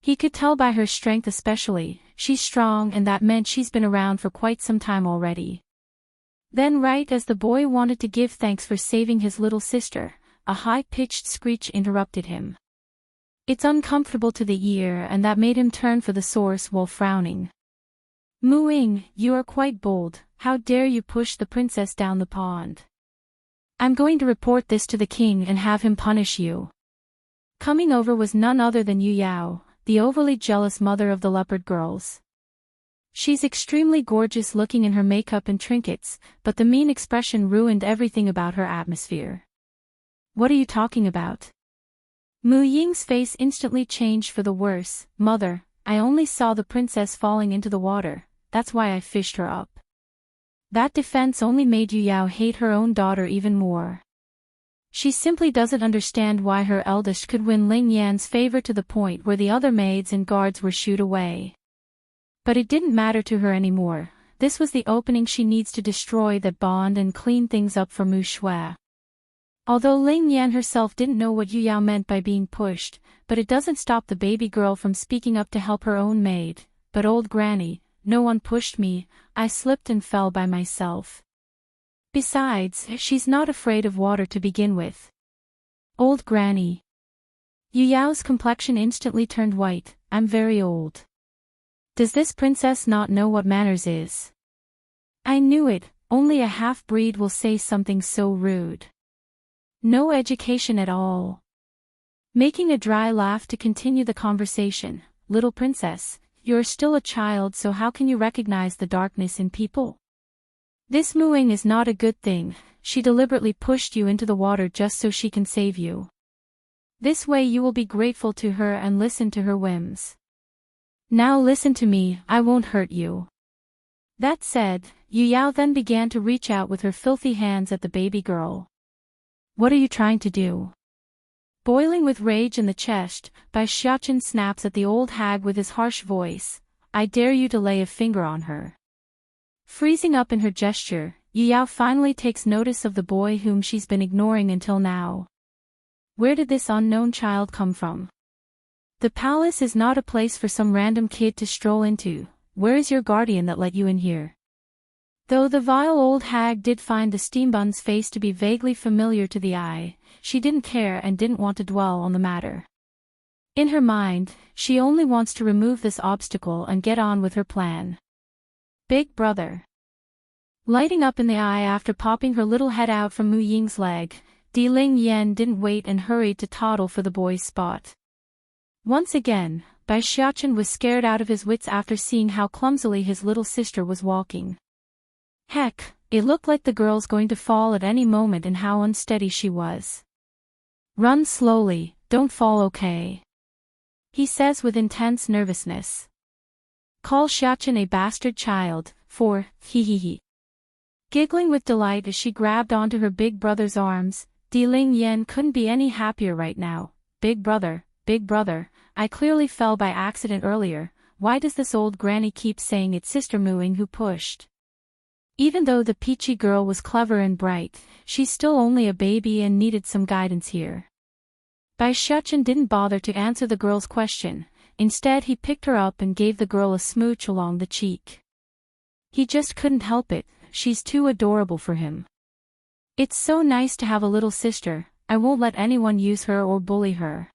He could tell by her strength especially, she's strong, and that meant she's been around for quite some time already. Then right as the boy wanted to give thanks for saving his little sister, a high-pitched screech interrupted him. It's uncomfortable to the ear, and that made him turn for the source while frowning. Mooing, you are quite bold. How dare you push the princess down the pond? I'm going to report this to the king and have him punish you. Coming over was none other than Yu Yao, the overly jealous mother of the leopard girls. She's extremely gorgeous looking in her makeup and trinkets, but the mean expression ruined everything about her atmosphere. What are you talking about? Mu Ying's face instantly changed for the worse. Mother, I only saw the princess falling into the water, that's why I fished her up. That defense only made Yu Yao hate her own daughter even more. She simply doesn't understand why her eldest could win Ling Yan's favor to the point where the other maids and guards were shooed away. But it didn't matter to her anymore. This was the opening she needs to destroy that bond and clean things up for Mu Shui. Although Ling Yan herself didn't know what Yu Yao meant by being pushed, but it doesn't stop the baby girl from speaking up to help her own maid. But old granny, no one pushed me, I slipped and fell by myself. Besides, she's not afraid of water to begin with. Old granny. Yu Yao's complexion instantly turned white. I'm very old. Does this princess not know what manners is? I knew it, only a half-breed will say something so rude. No education at all. Making a dry laugh to continue the conversation, little princess, you're still a child, so how can you recognize the darkness in people? This mooing is not a good thing. She deliberately pushed you into the water just so she can save you. This way you will be grateful to her and listen to her whims. Now listen to me, I won't hurt you. That said, Yu Yao then began to reach out with her filthy hands at the baby girl. What are you trying to do? Boiling with rage in the chest, Bai Xiaochen snaps at the old hag with his harsh voice. I dare you to lay a finger on her. Freezing up in her gesture, Yu Yao finally takes notice of the boy whom she's been ignoring until now. Where did this unknown child come from? The palace is not a place for some random kid to stroll into. Where is your guardian that let you in here? Though the vile old hag did find the steambun's face to be vaguely familiar to the eye, she didn't care and didn't want to dwell on the matter. In her mind, she only wants to remove this obstacle and get on with her plan. Big brother. Lighting up in the eye after popping her little head out from Mu Ying's leg, Di Ling Yan didn't wait and hurried to toddle for the boy's spot. Once again, Bai Xiaochen was scared out of his wits after seeing how clumsily his little sister was walking. Heck, it looked like the girl's going to fall at any moment and how unsteady she was. Run slowly, don't fall, okay? He says with intense nervousness. Call Xiaochen a bastard child, for, he. Giggling with delight as she grabbed onto her big brother's arms, Di Ling Yan couldn't be any happier right now. Big brother, I clearly fell by accident earlier. Why does this old granny keep saying it's sister mooing who pushed? Even though the peachy girl was clever and bright, she's still only a baby and needed some guidance here. Bai Xiaochen didn't bother to answer the girl's question. Instead he picked her up and gave the girl a smooch along the cheek. He just couldn't help it, she's too adorable for him. It's so nice to have a little sister, I won't let anyone use her or bully her.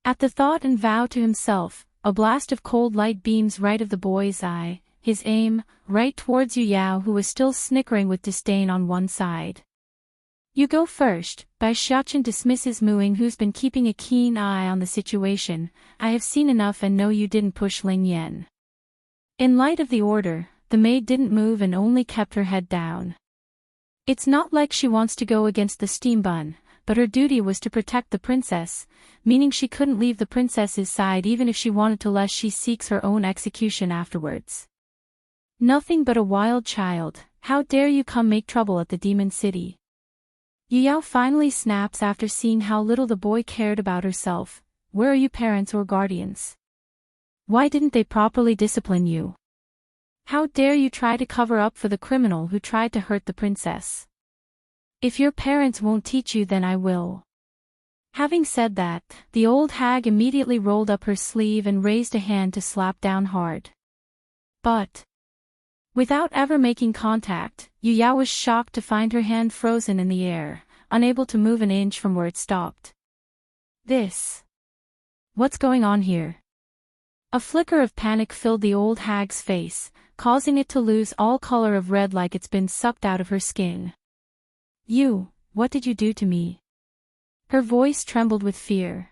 At the thought and vow to himself, a blast of cold light beams right of the boy's eye, his aim, right towards Yu Yao who was still snickering with disdain on one side. You go first, Bai Xiaochen dismisses mooing who's been keeping a keen eye on the situation. I have seen enough and know you didn't push Ling Yan. In light of the order, the maid didn't move and only kept her head down. It's not like she wants to go against the steambun, but her duty was to protect the princess, meaning she couldn't leave the princess's side even if she wanted to lest she seeks her own execution afterwards. Nothing but a wild child, how dare you come make trouble at the demon city? Yu Yao finally snaps after seeing how little the boy cared about herself. Where are you parents or guardians? Why didn't they properly discipline you? How dare you try to cover up for the criminal who tried to hurt the princess? If your parents won't teach you, then I will. Having said that, the old hag immediately rolled up her sleeve and raised a hand to slap down hard. But without ever making contact, Yu Yao was shocked to find her hand frozen in the air, unable to move an inch from where it stopped. This What's going on here? A flicker of panic filled the old hag's face, causing it to lose all color of red like it's been sucked out of her skin. What did you do to me? Her voice trembled with fear.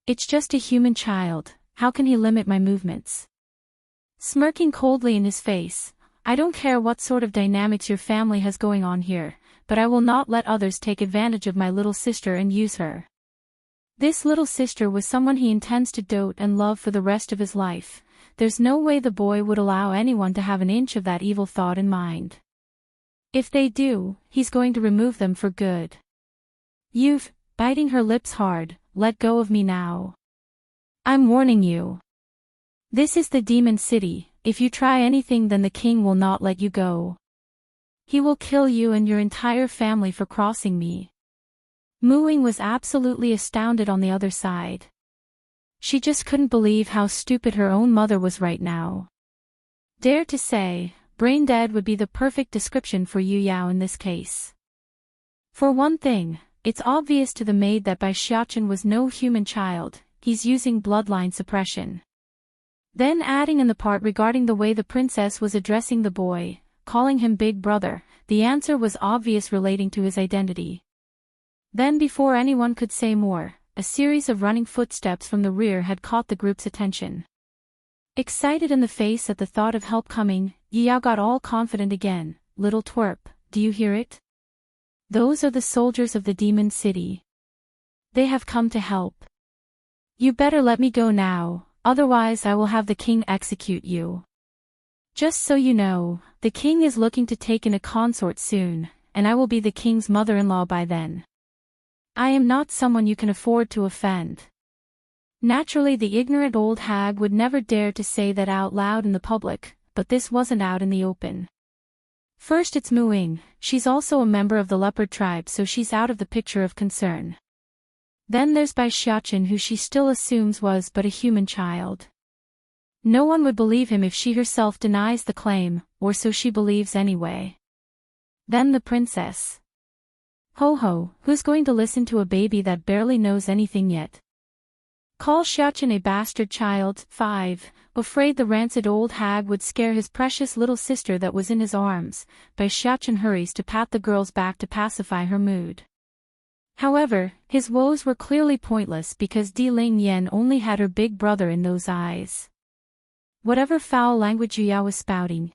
It's just a human child, how can he limit my movements? Smirking coldly in his face, I don't care what sort of dynamics your family has going on here, but I will not let others take advantage of my little sister and use her. This little sister was someone he intends to dote and love for the rest of his life. There's no way the boy would allow anyone to have an inch of that evil thought in mind. If they do, he's going to remove them for good. Biting her lips hard, let go of me now. I'm warning you. This is the demon city, if you try anything then the king will not let you go. He will kill you and your entire family for crossing me. Mooing was absolutely astounded on the other side. She just couldn't believe how stupid her own mother was right now. Dare to say, brain dead would be the perfect description for Yu Yao in this case. For one thing, it's obvious to the maid that Bai Xiaochen was no human child, he's using bloodline suppression. Then adding in the part regarding the way the princess was addressing the boy, calling him big brother, the answer was obvious relating to his identity. Then before anyone could say more, a series of running footsteps from the rear had caught the group's attention. Excited in the face at the thought of help coming, Yi Yao got all confident again. Little twerp, do you hear it? Those are the soldiers of the demon city. They have come to help. You better let me go now, otherwise I will have the king execute you. Just so you know, the king is looking to take in a consort soon, and I will be the king's mother-in-law by then. I am not someone you can afford to offend. Naturally the ignorant old hag would never dare to say that out loud in the public, but this wasn't out in the open. First it's mooing, she's also a member of the leopard tribe so she's out of the picture of concern. Then there's Bai Xiaochen who she still assumes was but a human child. No one would believe him if she herself denies the claim, or so she believes anyway. Then the princess. Ho, who's going to listen to a baby that barely knows anything yet? Call Xiaochen a bastard child. 5. Afraid the rancid old hag would scare his precious little sister that was in his arms, Bai Xiaochen hurries to pat the girl's back to pacify her mood. However, his woes were clearly pointless because Di Lingyan only had her big brother in those eyes. Whatever foul language Yu Yao was spouting,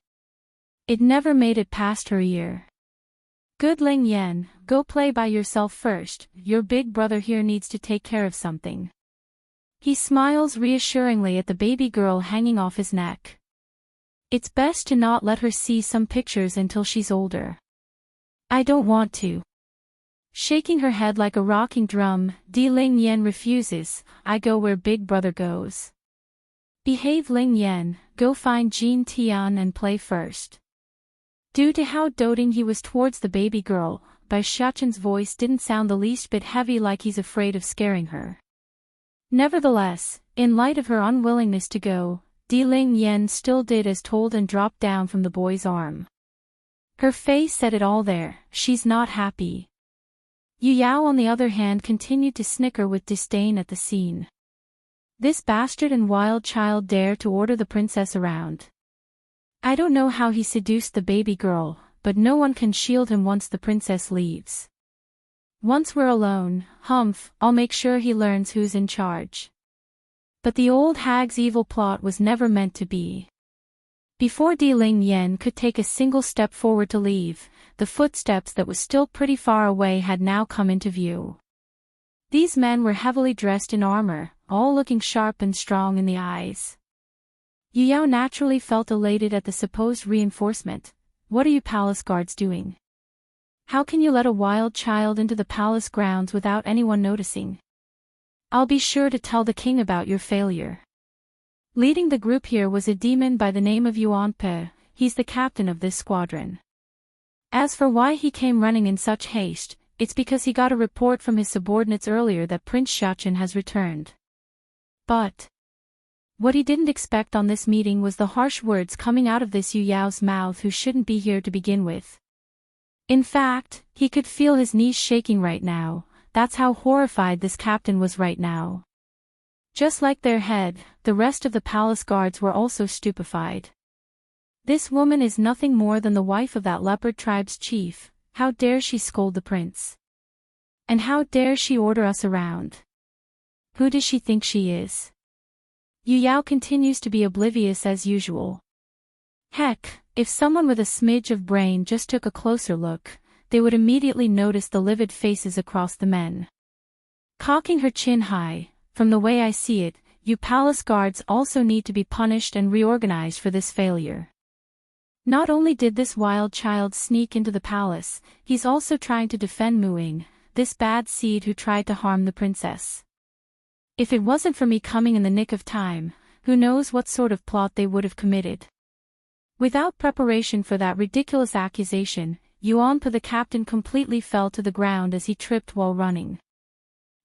it never made it past her ear. Good Lingyan, go play by yourself first, your big brother here needs to take care of something. He smiles reassuringly at the baby girl hanging off his neck. It's best to not let her see some pictures until she's older. I don't want to. Shaking her head like a rocking drum, Di Lingyan refuses. I go where big brother goes. Behave Lingyan, go find Jean Tian and play first. Due to how doting he was towards the baby girl, Bai Xiaochen's voice didn't sound the least bit heavy like he's afraid of scaring her. Nevertheless, in light of her unwillingness to go, Di Lingyan still did as told and dropped down from the boy's arm. Her face said it all there, she's not happy. Yu Yao on the other hand continued to snicker with disdain at the scene. This bastard and wild child dare to order the princess around. I don't know how he seduced the baby girl, but no one can shield him once the princess leaves. Once we're alone, I'll make sure he learns who's in charge. But the old hag's evil plot was never meant to be. Before Di Lingyan could take a single step forward to leave, the footsteps that was still pretty far away had now come into view. These men were heavily dressed in armor, all looking sharp and strong in the eyes. Yu Yao naturally felt elated at the supposed reinforcement. What are you palace guards doing? How can you let a wild child into the palace grounds without anyone noticing? I'll be sure to tell the king about your failure. Leading the group here was a demon by the name of Yuan Pe, he's the captain of this squadron. As for why he came running in such haste, it's because he got a report from his subordinates earlier that Prince Xiaochen has returned. But what he didn't expect on this meeting was the harsh words coming out of this Yu Yao's mouth who shouldn't be here to begin with. In fact, he could feel his knees shaking right now, that's how horrified this captain was right now. Just like their head, the rest of the palace guards were also stupefied. This woman is nothing more than the wife of that leopard tribe's chief. How dare she scold the prince? And how dare she order us around? Who does she think she is? Yu Yao continues to be oblivious as usual. Heck, if someone with a smidge of brain just took a closer look, they would immediately notice the livid faces across the men. Cocking her chin high, from the way I see it, you palace guards also need to be punished and reorganized for this failure. Not only did this wild child sneak into the palace, he's also trying to defend Muing, this bad seed who tried to harm the princess. If it wasn't for me coming in the nick of time, who knows what sort of plot they would have committed. Without preparation for that ridiculous accusation, Yuanpa the captain completely fell to the ground as he tripped while running.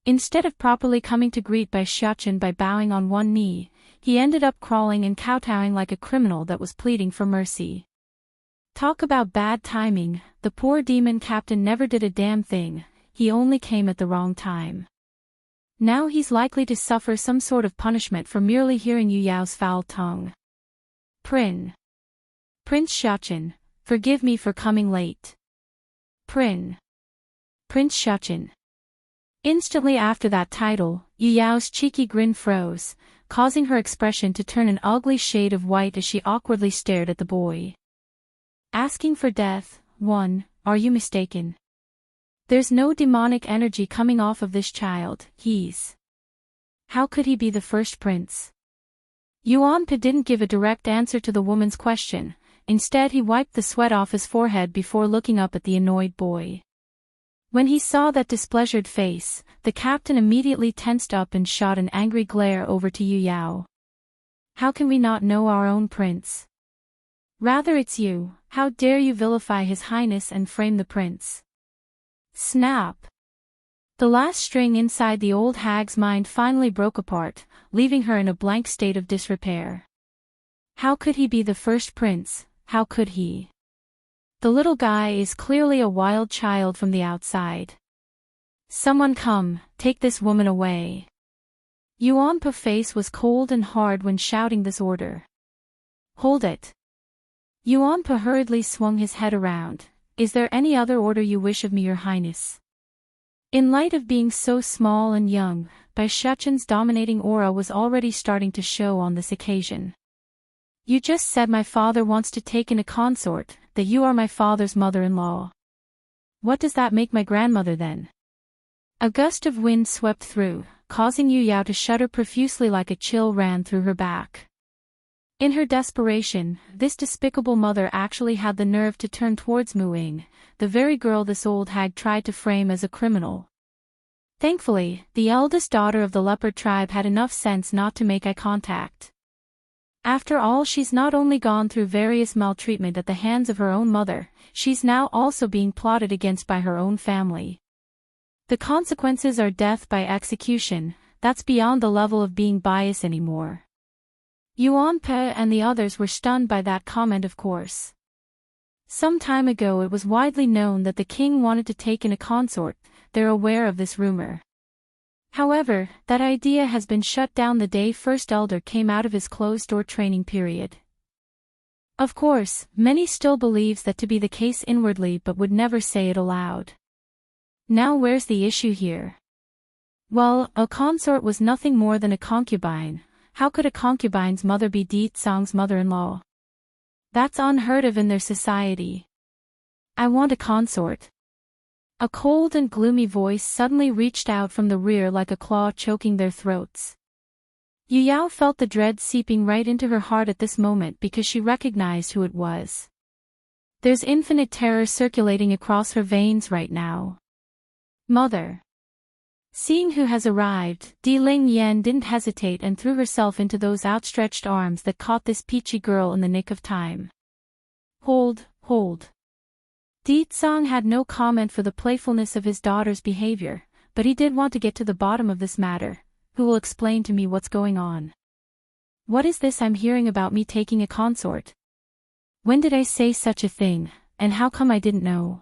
Instead of properly coming to greet Bai Xiachen by bowing on one knee, he ended up crawling and kowtowing like a criminal that was pleading for mercy. Talk about bad timing, the poor demon captain never did a damn thing, he only came at the wrong time. Now he's likely to suffer some sort of punishment for merely hearing Yu Yao's foul tongue. Prince Xiachen, forgive me for coming late. Prince Xiachen. Instantly after that title, Yu Yao's cheeky grin froze, causing her expression to turn an ugly shade of white as she awkwardly stared at the boy. Asking for death, are you mistaken? There's no demonic energy coming off of this child, How could he be the first prince? Yuanpa didn't give a direct answer to the woman's question, instead he wiped the sweat off his forehead before looking up at the annoyed boy. When he saw that displeasured face, the captain immediately tensed up and shot an angry glare over to Yu Yao. How can we not know our own prince? Rather it's you, how dare you vilify his highness and frame the prince? Snap! The last string inside the old hag's mind finally broke apart, leaving her in a blank state of disrepair. How could he be the first prince, how could he? The little guy is clearly a wild child from the outside. Someone come, take this woman away. Yuanpa's face was cold and hard when shouting this order. Hold it. Yuanpa hurriedly swung his head around. Is there any other order you wish of me, your highness? In light of being so small and young, Bai Xiachen's dominating aura was already starting to show on this occasion. You just said my father wants to take in a consort, that you are my father's mother-in-law. What does that make my grandmother then? A gust of wind swept through, causing Yu Yao to shudder profusely like a chill ran through her back. In her desperation, this despicable mother actually had the nerve to turn towards Muing, the very girl this old hag tried to frame as a criminal. Thankfully, the eldest daughter of the leopard tribe had enough sense not to make eye contact. After all, she's not only gone through various maltreatment at the hands of her own mother, she's now also being plotted against by her own family. The consequences are death by execution, that's beyond the level of being biased anymore. Yuanpa and the others were stunned by that comment, of course. Some time ago it was widely known that the king wanted to take in a consort, they're aware of this rumor. However, that idea has been shut down the day First Elder came out of his closed-door training period. Of course, many still believes that to be the case inwardly but would never say it aloud. Now where's the issue here? Well, a consort was nothing more than a concubine. How could a concubine's mother be Di Tsang's mother-in-law? That's unheard of in their society. I want a consort. A cold and gloomy voice suddenly reached out from the rear like a claw choking their throats. Yu Yao felt the dread seeping right into her heart at this moment because she recognized who it was. There's infinite terror circulating across her veins right now. Mother. Seeing who has arrived, Di Ling Yan didn't hesitate and threw herself into those outstretched arms that caught this peachy girl in the nick of time. Hold. Di Tsang had no comment for the playfulness of his daughter's behavior, but he did want to get to the bottom of this matter. Who will explain to me what's going on? What is this I'm hearing about me taking a consort? When did I say such a thing, and how come I didn't know?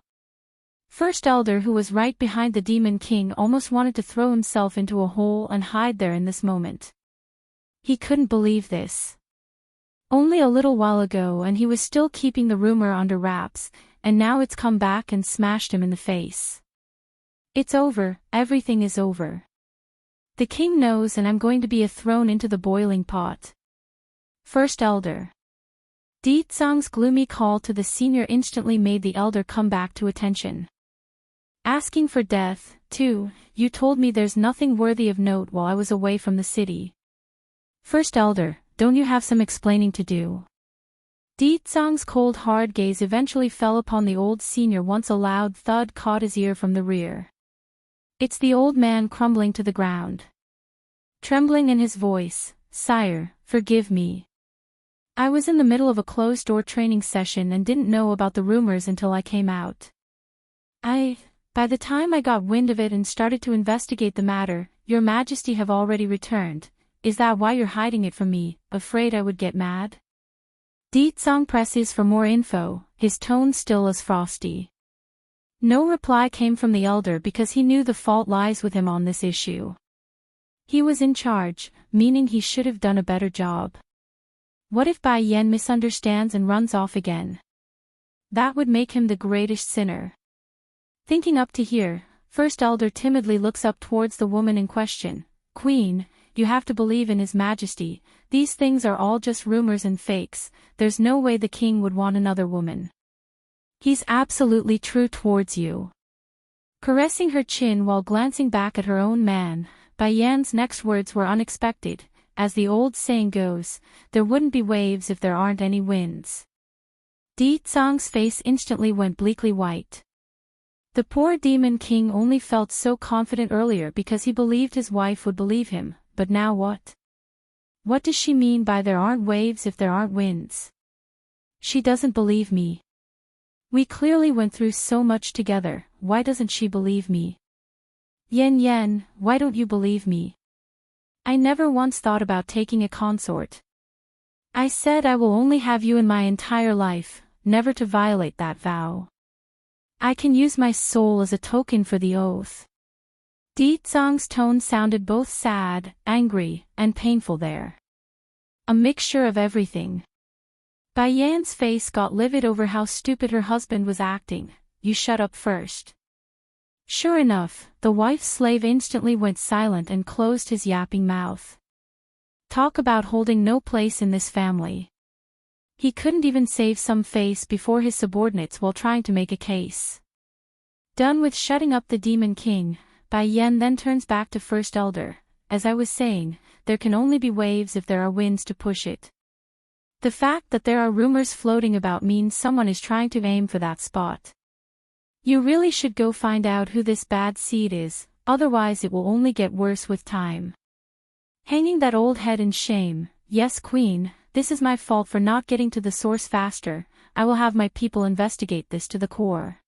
First Elder, who was right behind the Demon King, almost wanted to throw himself into a hole and hide there in this moment. He couldn't believe this. Only a little while ago and he was still keeping the rumor under wraps, and now it's come back and smashed him in the face. It's over, everything is over. The king knows and I'm going to be thrown into the boiling pot. First Elder. Deetsong's gloomy call to the senior instantly made the elder come back to attention. Asking for death, too, you told me there's nothing worthy of note while I was away from the city. First Elder, don't you have some explaining to do? Deetsong's cold hard gaze eventually fell upon the old senior once a loud thud caught his ear from the rear. It's the old man crumbling to the ground. Trembling in his voice, Sire, forgive me. I was in the middle of a closed-door training session and didn't know about the rumors until I came out. By the time I got wind of it and started to investigate the matter, Your Majesty have already returned. Is that why you're hiding it from me, afraid I would get mad? Deetsong presses for more info, his tone still as frosty. No reply came from the elder because he knew the fault lies with him on this issue. He was in charge, meaning he should have done a better job. What if Bai Yan misunderstands and runs off again? That would make him the greatest sinner. Thinking up to here, First Elder timidly looks up towards the woman in question. Queen, you have to believe in His Majesty, these things are all just rumors and fakes, there's no way the king would want another woman. He's absolutely true towards you. Caressing her chin while glancing back at her own man, Bai Yan's next words were unexpected. As the old saying goes, there wouldn't be waves if there aren't any winds. Deetsong's face instantly went bleakly white. The poor demon king only felt so confident earlier because he believed his wife would believe him, but now what? What does she mean by there aren't waves if there aren't winds? She doesn't believe me. We clearly went through so much together, why doesn't she believe me? Yen, why don't you believe me? I never once thought about taking a consort. I said I will only have you in my entire life, never to violate that vow. I can use my soul as a token for the oath. Deetsong's tone sounded both sad, angry, and painful there. A mixture of everything. Bai Yan's face got livid over how stupid her husband was acting. You shut up first. Sure enough, the wife's slave instantly went silent and closed his yapping mouth. Talk about holding no place in this family. He couldn't even save some face before his subordinates while trying to make a case. Done with shutting up the demon king, Bai Yan then turns back to First Elder. As I was saying, there can only be waves if there are winds to push it. The fact that there are rumors floating about means someone is trying to aim for that spot. You really should go find out who this bad seed is, otherwise it will only get worse with time. Hanging that old head in shame, yes Queen, this is my fault for not getting to the source faster, I will have my people investigate this to the core.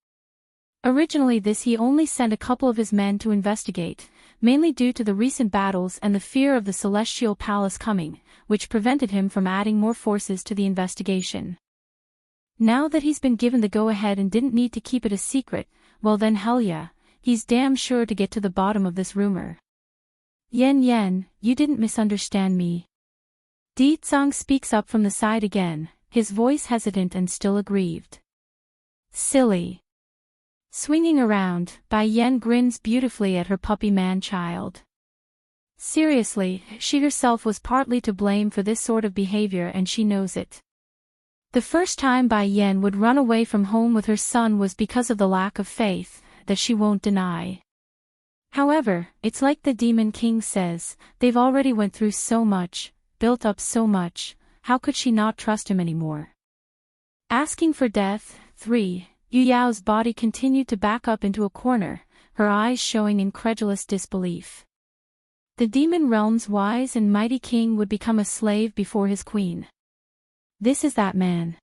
Originally he only sent a couple of his men to investigate, mainly due to the recent battles and the fear of the Celestial Palace coming, which prevented him from adding more forces to the investigation. Now that he's been given the go-ahead and didn't need to keep it a secret, well then hell yeah, he's damn sure to get to the bottom of this rumor. Yen, you didn't misunderstand me. Deetsong speaks up from the side again, his voice hesitant and still aggrieved. Silly. Swinging around, Bai Yan grins beautifully at her puppy man-child. Seriously, she herself was partly to blame for this sort of behavior and she knows it. The first time Bai Yan would run away from home with her son was because of the lack of faith, that she won't deny. However, it's like the Demon King says, they've already went through so much, built up so much, how could she not trust him anymore? Asking for death, 3, Yu Yao's body continued to back up into a corner, her eyes showing incredulous disbelief. The demon realm's wise and mighty king would become a slave before his queen. This is that man.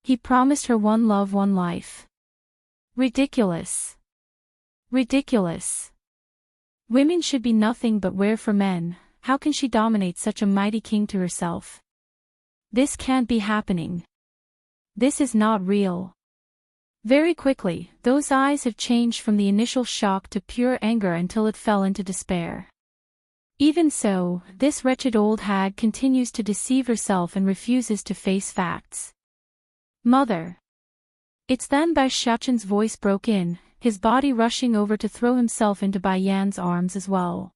He promised her one love, one life. Ridiculous. Ridiculous. Women should be nothing but ware for men, how can she dominate such a mighty king to herself? This can't be happening. This is not real. Very quickly, those eyes have changed from the initial shock to pure anger until it fell into despair. Even so, this wretched old hag continues to deceive herself and refuses to face facts. Mother. It's then Bai Xiaoqin's voice broke in, his body rushing over to throw himself into Bai Yan's arms as well.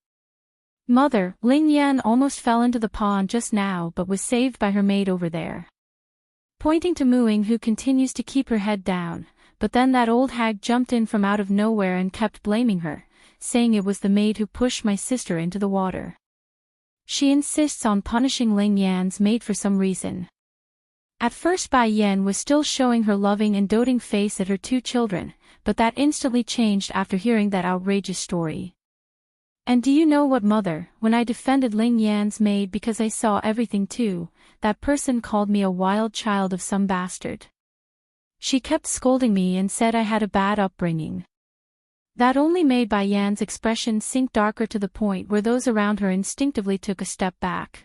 Mother, Ling Yan almost fell into the pond just now but was saved by her maid over there. Pointing to Muing, who continues to keep her head down, but then that old hag jumped in from out of nowhere and kept blaming her, saying it was the maid who pushed my sister into the water. She insists on punishing Ling Yan's maid for some reason. At first Bai Yan was still showing her loving and doting face at her two children, but that instantly changed after hearing that outrageous story. And do you know what, Mother, when I defended Ling Yan's maid because I saw everything too, that person called me a wild child of some bastard. She kept scolding me and said I had a bad upbringing. That only made Bai Yan's expression sink darker to the point where those around her instinctively took a step back.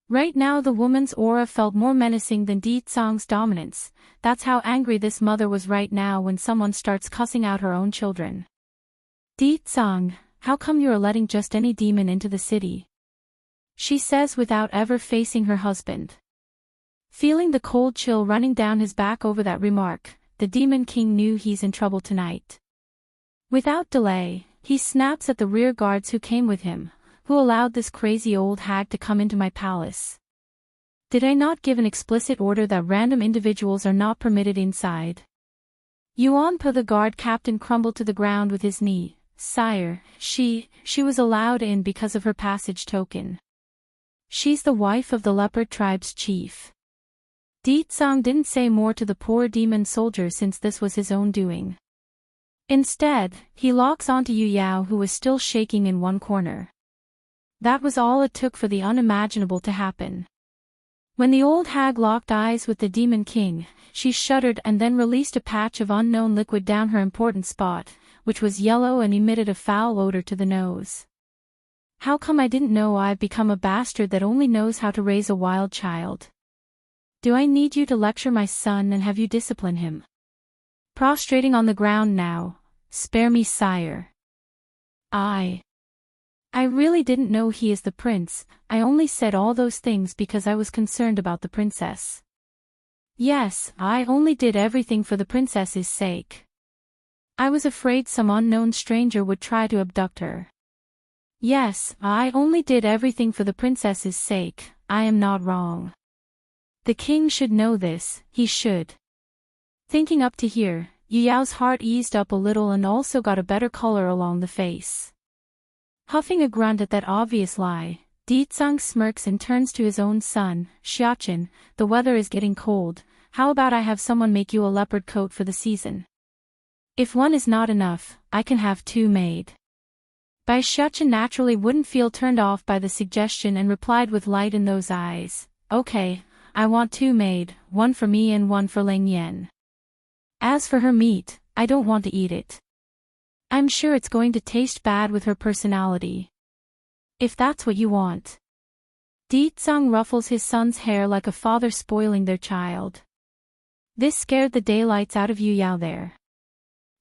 Right now the woman's aura felt more menacing than Di Tsang's dominance. That's how angry this mother was right now when someone starts cussing out her own children. Di Tsang, how come you're letting just any demon into the city? She says without ever facing her husband. Feeling the cold chill running down his back over that remark, the Demon King knew he's in trouble tonight. Without delay, he snaps at the rear guards who came with him. Who allowed this crazy old hag to come into my palace? Did I not give an explicit order that random individuals are not permitted inside? Yuan Po, the guard captain, crumbled to the ground with his knee. Sire, she was allowed in because of her passage token. She's the wife of the leopard tribe's chief. Di Tsang didn't say more to the poor demon soldier since this was his own doing. Instead, he locks onto Yu Yao, who was still shaking in one corner. That was all it took for the unimaginable to happen. When the old hag locked eyes with the Demon King, she shuddered and then released a patch of unknown liquid down her important spot, which was yellow and emitted a foul odor to the nose. How come I didn't know I've become a bastard that only knows how to raise a wild child? Do I need you to lecture my son and have you discipline him? Prostrating on the ground now, spare me, sire. I really didn't know he is the prince. I only said all those things because I was concerned about the princess. Yes, I only did everything for the princess's sake. I was afraid some unknown stranger would try to abduct her. Yes, I only did everything for the princess's sake. I am not wrong. The king should know this, he should. Thinking up to here, Yu Yao's heart eased up a little and also got a better color along the face. Huffing a grunt at that obvious lie, Di Tsang smirks and turns to his own son. Xiaoqin, the weather is getting cold. How about I have someone make you a leopard coat for the season? If one is not enough, I can have two made. Bai Xiaoqin naturally wouldn't feel turned off by the suggestion and replied with light in those eyes. Okay, I want two made, one for me and one for Ling Yan. As for her meat, I don't want to eat it. I'm sure it's going to taste bad with her personality. If that's what you want. Di Tsang ruffles his son's hair like a father spoiling their child. This scared the daylights out of Yu Yao there.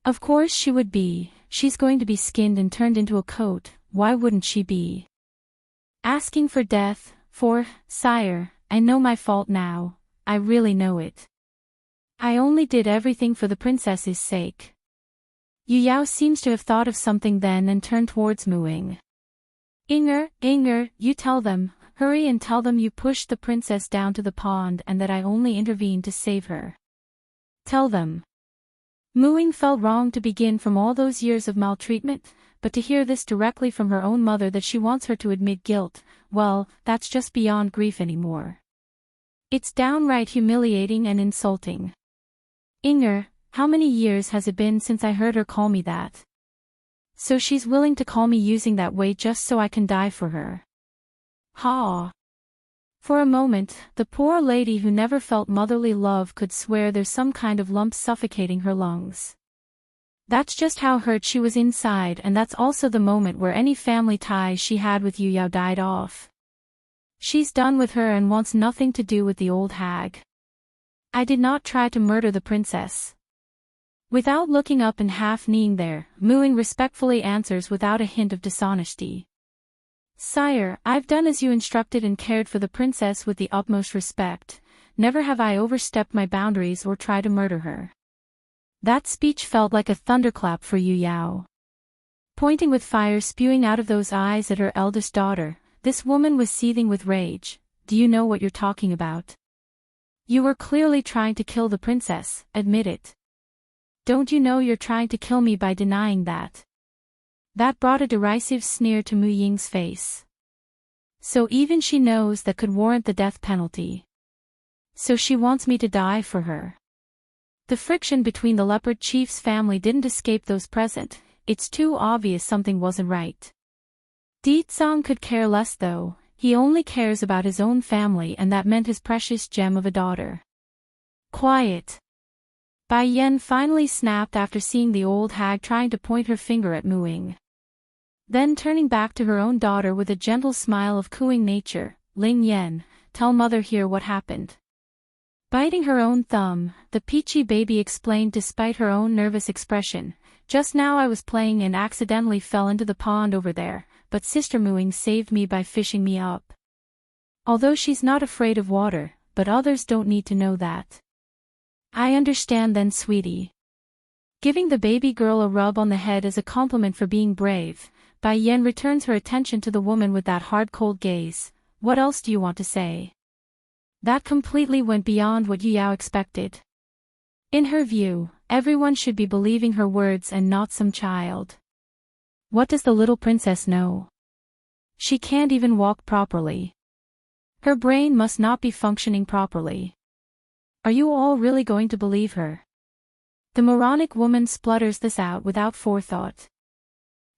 Of course she would be. She's going to be skinned and turned into a coat. Why wouldn't she be? Asking for death, sire, I know my fault now. I really know it. I only did everything for the princess's sake. Yu Yao seems to have thought of something then and turned towards Muing. Inger, you tell them, hurry and tell them you pushed the princess down to the pond and that I only intervened to save her. Tell them. Muing felt wrong to begin from all those years of maltreatment, but to hear this directly from her own mother that she wants her to admit guilt, well, that's just beyond grief anymore. It's downright humiliating and insulting. Inger, how many years has it been since I heard her call me that? So she's willing to call me using that way just so I can die for her. Ha! For a moment, the poor lady who never felt motherly love could swear there's some kind of lump suffocating her lungs. That's just how hurt she was inside, and that's also the moment where any family ties she had with Yu Yao died off. She's done with her and wants nothing to do with the old hag. I did not try to murder the princess. Without looking up and half kneeling there, Muing respectfully answers without a hint of dishonesty. Sire, I've done as you instructed and cared for the princess with the utmost respect. Never have I overstepped my boundaries or tried to murder her. That speech felt like a thunderclap for Yu Yao. Pointing with fire spewing out of those eyes at her eldest daughter, this woman was seething with rage. Do you know what you're talking about? You were clearly trying to kill the princess, admit it. Don't you know you're trying to kill me by denying that? That brought a derisive sneer to Mu Ying's face. So even she knows that could warrant the death penalty. So she wants me to die for her. The friction between the leopard chief's family didn't escape those present. It's too obvious something wasn't right. Di Zhang could care less though, he only cares about his own family and that meant his precious gem of a daughter. Quiet. Bai Yan finally snapped after seeing the old hag trying to point her finger at Mu Ying. Then turning back to her own daughter with a gentle smile of cooing nature, Ling Yan, tell mother here what happened. Biting her own thumb, the peachy baby explained despite her own nervous expression, just now I was playing and accidentally fell into the pond over there, but Sister Mu Ying saved me by fishing me up. Although she's not afraid of water, but others don't need to know that. I understand then, sweetie. Giving the baby girl a rub on the head as a compliment for being brave, Bai Yan returns her attention to the woman with that hard-cold gaze. What else do you want to say? That completely went beyond what Yu Yao expected. In her view, everyone should be believing her words and not some child. What does the little princess know? She can't even walk properly. Her brain must not be functioning properly. Are you all really going to believe her? The moronic woman splutters this out without forethought.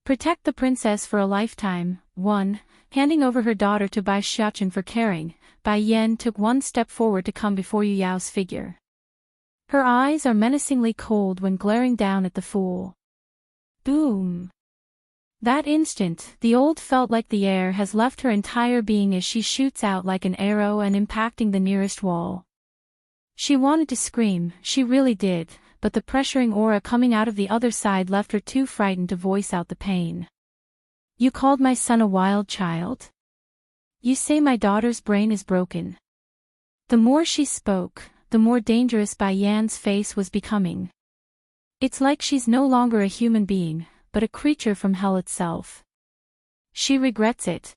Protect the princess for a lifetime. 1. Handing over her daughter to Bai Xiaochen for caring, Bai Yan took one step forward to come before Yu Yao's figure. Her eyes are menacingly cold when glaring down at the fool. Boom! That instant, the old felt like the air has left her entire being as she shoots out like an arrow and impacting the nearest wall. She wanted to scream, she really did, but the pressuring aura coming out of the other side left her too frightened to voice out the pain. You called my son a wild child? You say my daughter's brain is broken. The more she spoke, the more dangerous Bai Yan's face was becoming. It's like she's no longer a human being, but a creature from hell itself. She regrets it.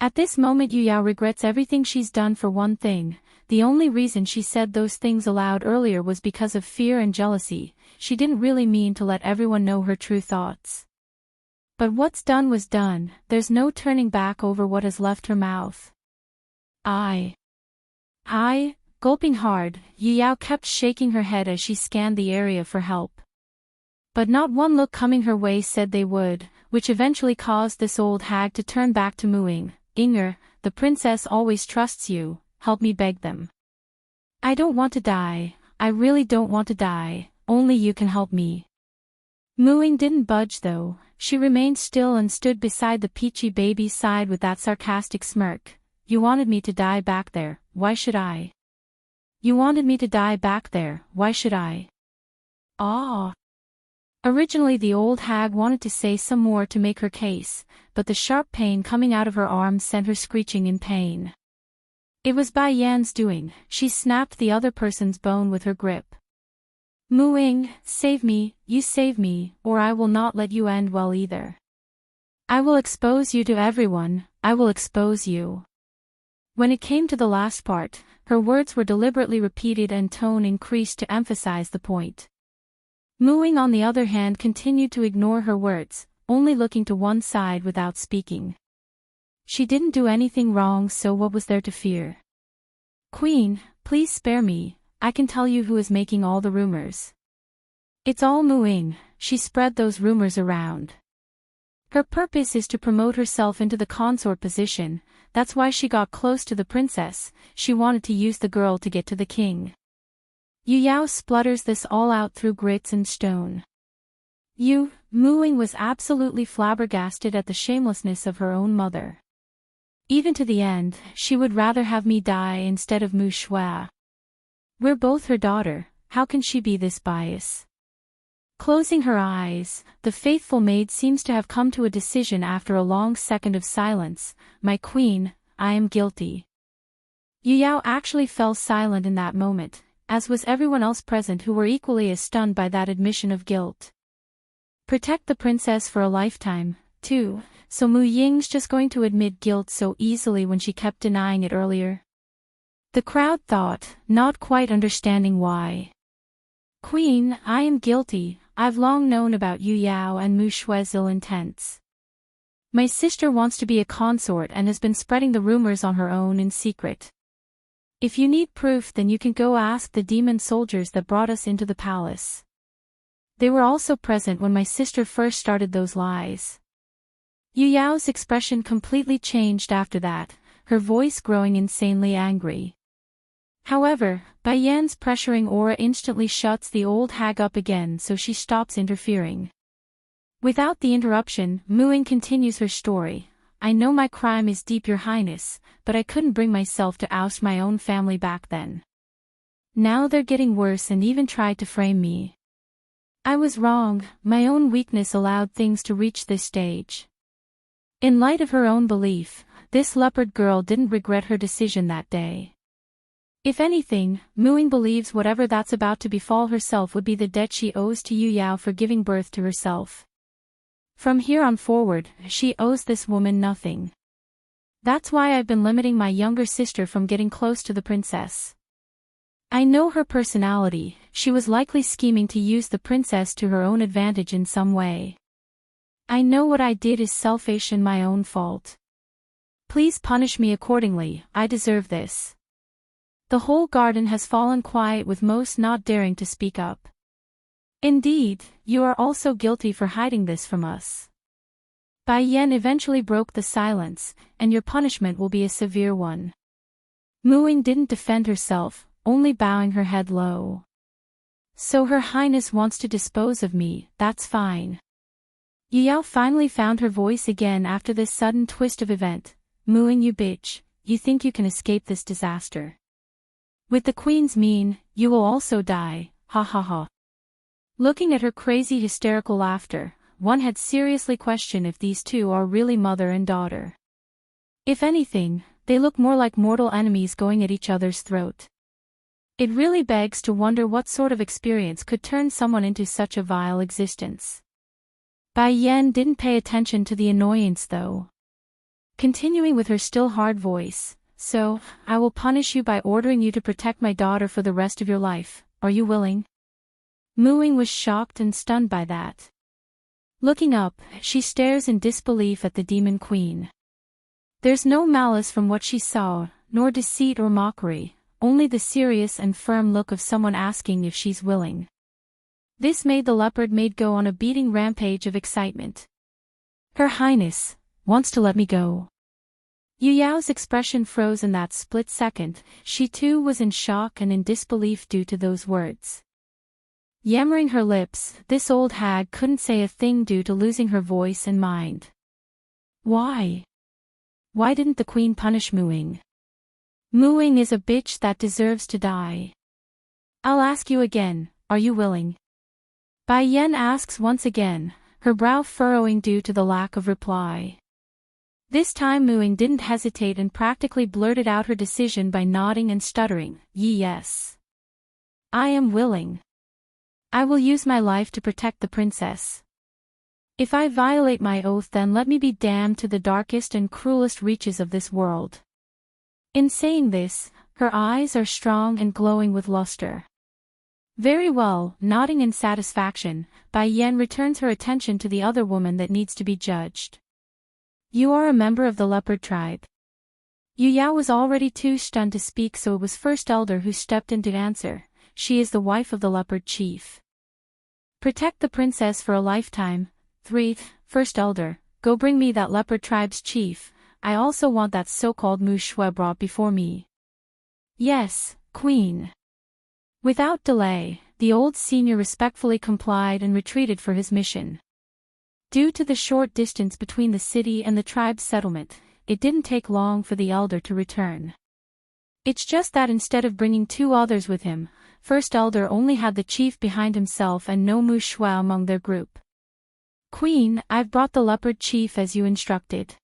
At this moment Yu Yao regrets everything she's done for one thing. The only reason she said those things aloud earlier was because of fear and jealousy. She didn't really mean to let everyone know her true thoughts. But what's done was done, there's no turning back over what has left her mouth. Gulping hard, Yu Yao kept shaking her head as she scanned the area for help. But not one look coming her way said they would, which eventually caused this old hag to turn back to Mu Ying. Inger, the princess always trusts you, help me beg them. I don't want to die, I really don't want to die, only you can help me. Mu Ying didn't budge though, she remained still and stood beside the peachy baby's side with that sarcastic smirk. You wanted me to die back there, why should I? You wanted me to die back there, why should I? Ah. Originally the old hag wanted to say some more to make her case, but the sharp pain coming out of her arms sent her screeching in pain. It was Bai Yan's doing, she snapped the other person's bone with her grip. Mu Ying, save me, you save me, or I will not let you end well either. I will expose you to everyone, I will expose you. When it came to the last part, her words were deliberately repeated and tone increased to emphasize the point. Mu Ying on the other hand continued to ignore her words, only looking to one side without speaking. She didn't do anything wrong, so what was there to fear? Queen, please spare me, I can tell you who is making all the rumors. It's all Mu Ying, she spread those rumors around. Her purpose is to promote herself into the consort position, that's why she got close to the princess, she wanted to use the girl to get to the king. Yu Yao splutters this all out through grits and stone. Mu Ying was absolutely flabbergasted at the shamelessness of her own mother. Even to the end, she would rather have me die instead of Mu Shui. We're both her daughter, how can she be this biased? Closing her eyes, the faithful maid seems to have come to a decision after a long second of silence. My queen, I am guilty. Yu Yao actually fell silent in that moment, as was everyone else present who were equally as stunned by that admission of guilt. Protect the princess for a lifetime, too, so Mu Ying's just going to admit guilt so easily when she kept denying it earlier? The crowd thought, not quite understanding why. Queen, I am guilty. I've long known about Yu Yao and Mu Shui's ill intents. My sister wants to be a consort and has been spreading the rumors on her own in secret. If you need proof, then you can go ask the demon soldiers that brought us into the palace. They were also present when my sister first started those lies. Yu Yao's expression completely changed after that, her voice growing insanely angry. However, Bai Yan's pressuring aura instantly shuts the old hag up again, so she stops interfering. Without the interruption, Mu Ying continues her story. I know my crime is deep, Your Highness, but I couldn't bring myself to oust my own family back then. Now they're getting worse and even tried to frame me. I was wrong, my own weakness allowed things to reach this stage. In light of her own belief, this leopard girl didn't regret her decision that day. If anything, Mu Ying believes whatever that's about to befall herself would be the debt she owes to Yu Yao for giving birth to herself. From here on forward, she owes this woman nothing. That's why I've been limiting my younger sister from getting close to the princess. I know her personality, she was likely scheming to use the princess to her own advantage in some way. I know what I did is selfish and my own fault. Please punish me accordingly, I deserve this. The whole garden has fallen quiet, with most not daring to speak up. Indeed, you are also guilty for hiding this from us. Bai Yan eventually broke the silence, and your punishment will be a severe one. Mu Ying didn't defend herself, only bowing her head low. So Her Highness wants to dispose of me, that's fine. Yu Yao finally found her voice again after this sudden twist of event. Mu Ying, you bitch, you think you can escape this disaster? With the queen's mien, you will also die, ha ha ha. Looking at her crazy hysterical laughter, one had seriously questioned if these two are really mother and daughter. If anything, they look more like mortal enemies going at each other's throat. It really begs to wonder what sort of experience could turn someone into such a vile existence. Bai Yan didn't pay attention to the annoyance though. Continuing with her still hard voice, so, I will punish you by ordering you to protect my daughter for the rest of your life, are you willing? Mu Ying was shocked and stunned by that. Looking up, she stares in disbelief at the demon queen. There's no malice from what she saw, nor deceit or mockery, only the serious and firm look of someone asking if she's willing. This made the leopard maid go on a beating rampage of excitement. Her Highness wants to let me go. Yu Yao's expression froze in that split second, she too was in shock and in disbelief due to those words. Yammering her lips, this old hag couldn't say a thing due to losing her voice and mind. Why? Why didn't the queen punish Mu Ying? Mu Ying is a bitch that deserves to die. I'll ask you again, are you willing? Bai Yan asks once again, her brow furrowing due to the lack of reply. This time Mu Ying didn't hesitate and practically blurted out her decision by nodding and stuttering, yes. I am willing. I will use my life to protect the princess. If I violate my oath, then let me be damned to the darkest and cruelest reaches of this world. In saying this, her eyes are strong and glowing with luster. Very well, nodding in satisfaction, Bai Yan returns her attention to the other woman that needs to be judged. You are a member of the leopard tribe. Yu Yao was already too stunned to speak, so it was First Elder who stepped in to answer. She is the wife of the leopard chief. Protect the princess for a lifetime. 3. First Elder, go bring me that leopard tribe's chief. I also want that so-called Mu Shui brought before me. Yes, Queen. Without delay, the old senior respectfully complied and retreated for his mission. Due to the short distance between the city and the tribe's settlement, it didn't take long for the elder to return. It's just that instead of bringing two others with him, First Elder only had the chief behind himself and no Mu Shui among their group. Queen, I've brought the leopard chief as you instructed.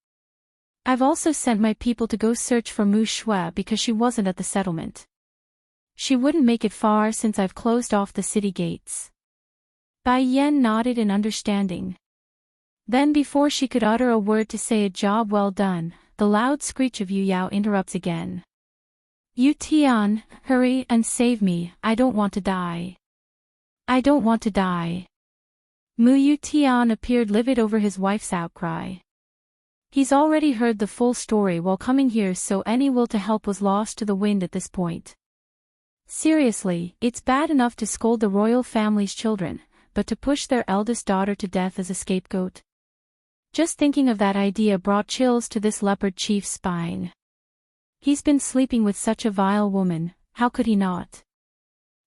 I've also sent my people to go search for Mu Shui because she wasn't at the settlement. She wouldn't make it far since I've closed off the city gates. Bai Yan nodded in understanding. Then before she could utter a word to say a job well done, the loud screech of Yu Yao interrupts again. Yu Tian, hurry and save me, I don't want to die. I don't want to die. Mu Yu Tian appeared livid over his wife's outcry. He's already heard the full story while coming here, so any will to help was lost to the wind at this point. Seriously, it's bad enough to scold the royal family's children, but to push their eldest daughter to death as a scapegoat? Just thinking of that idea brought chills to this leopard chief's spine. He's been sleeping with such a vile woman, how could he not?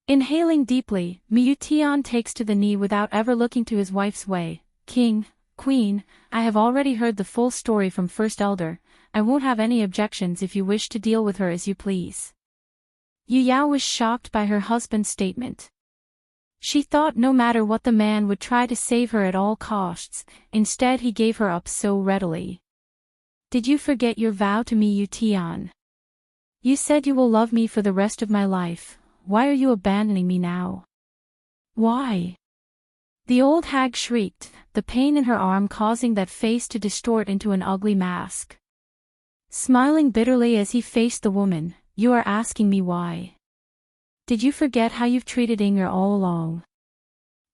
Inhaling deeply, Mu Tian takes to the knee without ever looking to his wife's way. King, Queen, I have already heard the full story from First Elder, I won't have any objections if you wish to deal with her as you please. Yu Yao was shocked by her husband's statement. She thought no matter what the man would try to save her at all costs, instead he gave her up so readily. Did you forget your vow to me, Yu Tian? You said you will love me for the rest of my life, why are you abandoning me now? Why? The old hag shrieked, the pain in her arm causing that face to distort into an ugly mask. Smiling bitterly as he faced the woman, you are asking me why? Did you forget how you've treated Inger all along?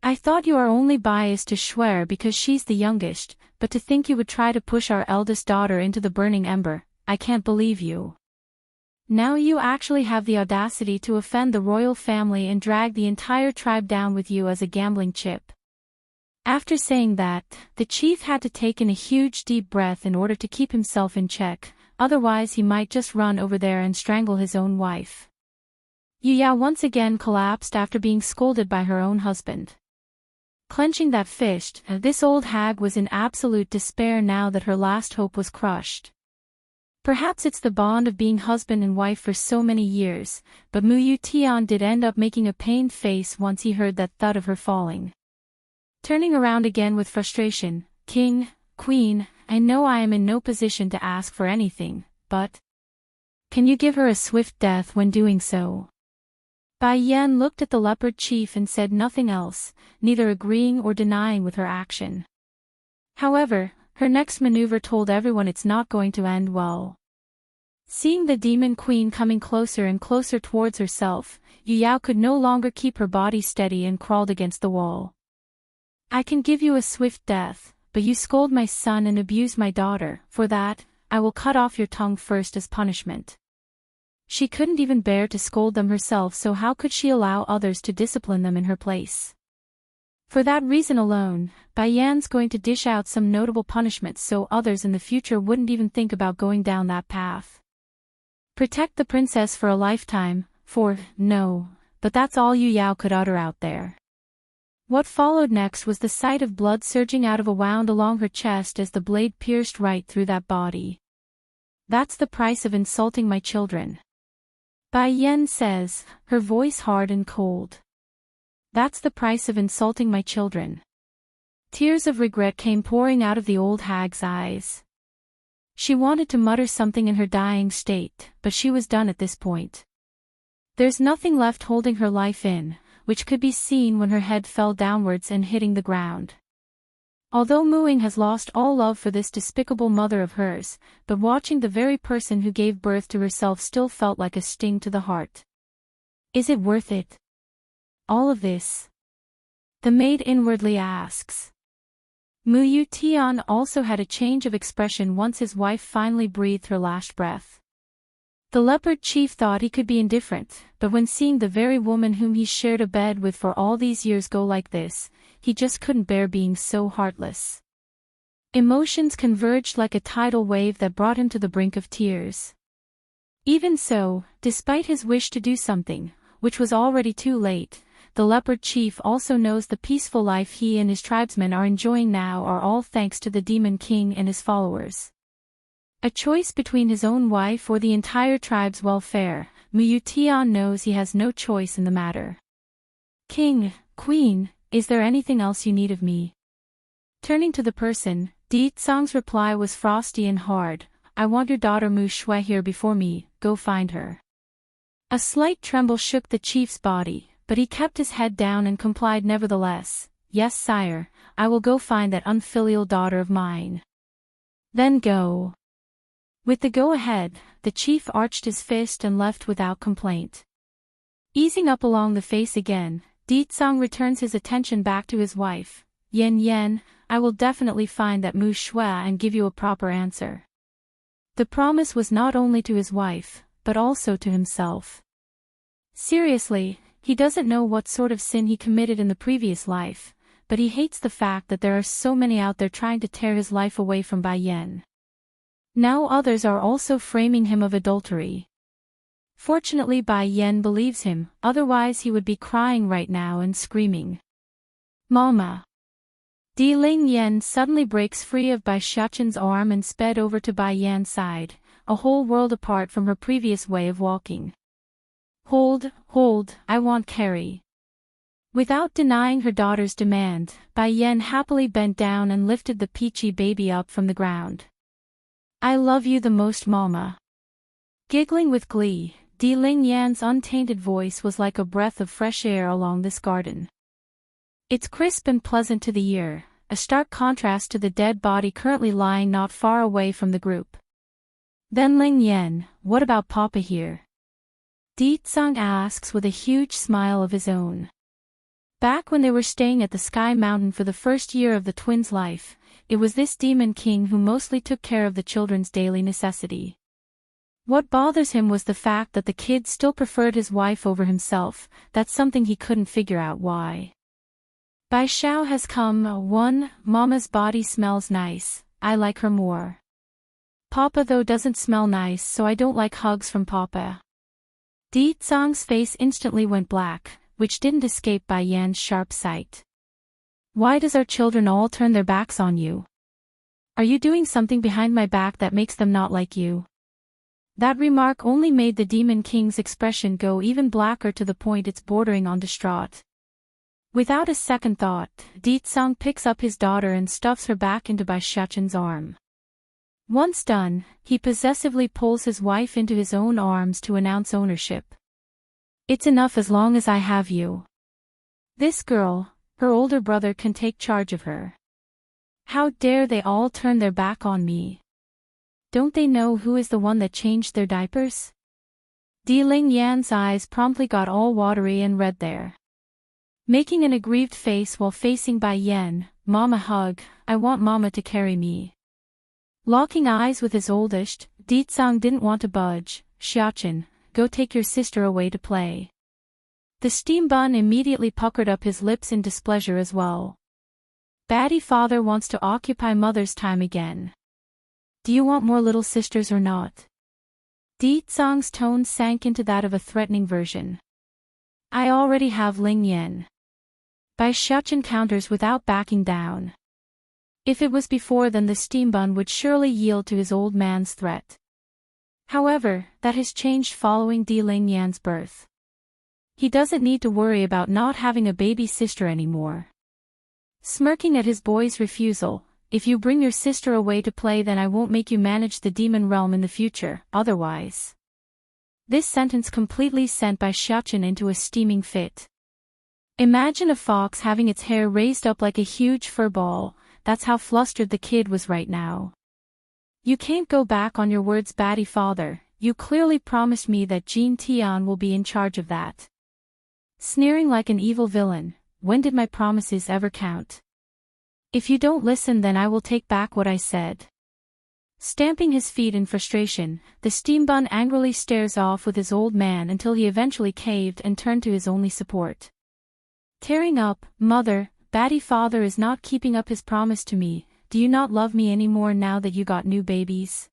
I thought you are only biased to Schwer because she's the youngest, but to think you would try to push our eldest daughter into the burning ember, I can't believe you. Now you actually have the audacity to offend the royal family and drag the entire tribe down with you as a gambling chip. After saying that, the chief had to take in a huge deep breath in order to keep himself in check, otherwise he might just run over there and strangle his own wife. Yu Yao once again collapsed after being scolded by her own husband. Clenching that fist, this old hag was in absolute despair now that her last hope was crushed. Perhaps it's the bond of being husband and wife for so many years, but Mu Yu Tian did end up making a pained face once he heard that thud of her falling. Turning around again with frustration, King, Queen, I know I am in no position to ask for anything, but can you give her a swift death when doing so? Bai Yan looked at the leopard chief and said nothing else, neither agreeing or denying with her action. However, her next maneuver told everyone it's not going to end well. Seeing the demon queen coming closer and closer towards herself, Yu Yao could no longer keep her body steady and crawled against the wall. I can give you a swift death, but you scold my son and abuse my daughter, for that, I will cut off your tongue first as punishment. She couldn't even bear to scold them herself, so how could she allow others to discipline them in her place? For that reason alone, Bai Yan's going to dish out some notable punishments so others in the future wouldn't even think about going down that path. Protect the princess for a lifetime, no, but that's all Yu Yao could utter out there. What followed next was the sight of blood surging out of a wound along her chest as the blade pierced right through that body. That's the price of insulting my children. Bai Yan says, her voice hard and cold. That's the price of insulting my children. Tears of regret came pouring out of the old hag's eyes. She wanted to mutter something in her dying state, but she was done at this point. There's nothing left holding her life in, which could be seen when her head fell downwards and hitting the ground. Although Muing has lost all love for this despicable mother of hers, but watching the very person who gave birth to herself still felt like a sting to the heart. Is it worth it? All of this? The maid inwardly asks. Mu Yu Tian also had a change of expression once his wife finally breathed her last breath. The leopard chief thought he could be indifferent, but when seeing the very woman whom he shared a bed with for all these years go like this, he just couldn't bear being so heartless. Emotions converged like a tidal wave that brought him to the brink of tears. Even so, despite his wish to do something, which was already too late, the leopard chief also knows the peaceful life he and his tribesmen are enjoying now are all thanks to the demon king and his followers. A choice between his own wife or the entire tribe's welfare, Mu Tian knows he has no choice in the matter. King, Queen, is there anything else you need of me? Turning to the person, Di Tsang's reply was frosty and hard. I want your daughter Mu Shui here before me, go find her. A slight tremble shook the chief's body, but he kept his head down and complied nevertheless. Yes, sire, I will go find that unfilial daughter of mine. Then go. With the go-ahead, the chief arched his fist and left without complaint. Easing up along the face again, Di Tsang returns his attention back to his wife. Yen, I will definitely find that Mu Shui and give you a proper answer. The promise was not only to his wife, but also to himself. Seriously, he doesn't know what sort of sin he committed in the previous life, but he hates the fact that there are so many out there trying to tear his life away from Bai Yen. Now others are also framing him of adultery. Fortunately Bai Yen believes him, otherwise he would be crying right now and screaming. Mama! Di Ling Yen suddenly breaks free of Bai Xiaoqin's arm and sped over to Bai Yan's side, a whole world apart from her previous way of walking. Hold, I want Carrie. Without denying her daughter's demand, Bai Yen happily bent down and lifted the peachy baby up from the ground. I love you the most, Mama. Giggling with glee, Di Ling Yan's untainted voice was like a breath of fresh air along this garden. It's crisp and pleasant to the ear, a stark contrast to the dead body currently lying not far away from the group. Then Ling Yan, what about Papa here? Di Tsang asks with a huge smile of his own. Back when they were staying at the Sky Mountain for the first year of the twins' life, it was this demon king who mostly took care of the children's daily necessity. What bothers him was the fact that the kid still preferred his wife over himself. That's something he couldn't figure out why. Bai Xiao has come. 1. Mama's body smells nice, I like her more. Papa though doesn't smell nice, so I don't like hugs from Papa. Di Tsang's face instantly went black, which didn't escape Bai Yan's sharp sight. Why does our children all turn their backs on you? Are you doing something behind my back that makes them not like you? That remark only made the Demon King's expression go even blacker to the point it's bordering on distraught. Without a second thought, Di Tsang picks up his daughter and stuffs her back into Bai Xiaoqin's arm. Once done, he possessively pulls his wife into his own arms to announce ownership. It's enough as long as I have you. This girl, her older brother can take charge of her. How dare they all turn their back on me? Don't they know who is the one that changed their diapers? Di Ling Yan's eyes promptly got all watery and red there. Making an aggrieved face while facing Bai Yen, Mama hug, I want Mama to carry me. Locking eyes with his oldest, Di Tsang didn't want to budge. Xiaoqin, go take your sister away to play. The steam bun immediately puckered up his lips in displeasure as well. Baddie father wants to occupy mother's time again. Do you want more little sisters or not? Di Tsang's tone sank into that of a threatening version. I already have Ling Yan. Bai Xiaoqin counters without backing down. If it was before, then the steam bun would surely yield to his old man's threat. However, that has changed following Di Ling Yan's birth. He doesn't need to worry about not having a baby sister anymore. Smirking at his boy's refusal, if you bring your sister away to play, then I won't make you manage the demon realm in the future, otherwise. This sentence completely sent Bai Xiaoqin into a steaming fit. Imagine a fox having its hair raised up like a huge fur ball. That's how flustered the kid was right now. You can't go back on your words, Baddie father. You clearly promised me that Jean Tian will be in charge of that. Sneering like an evil villain, when did my promises ever count? If you don't listen, then I will take back what I said. Stamping his feet in frustration, the steam bun angrily stares off with his old man until he eventually caved and turned to his only support. Tearing up, Mother, Baddie father is not keeping up his promise to me. Do you not love me anymore now that you got new babies?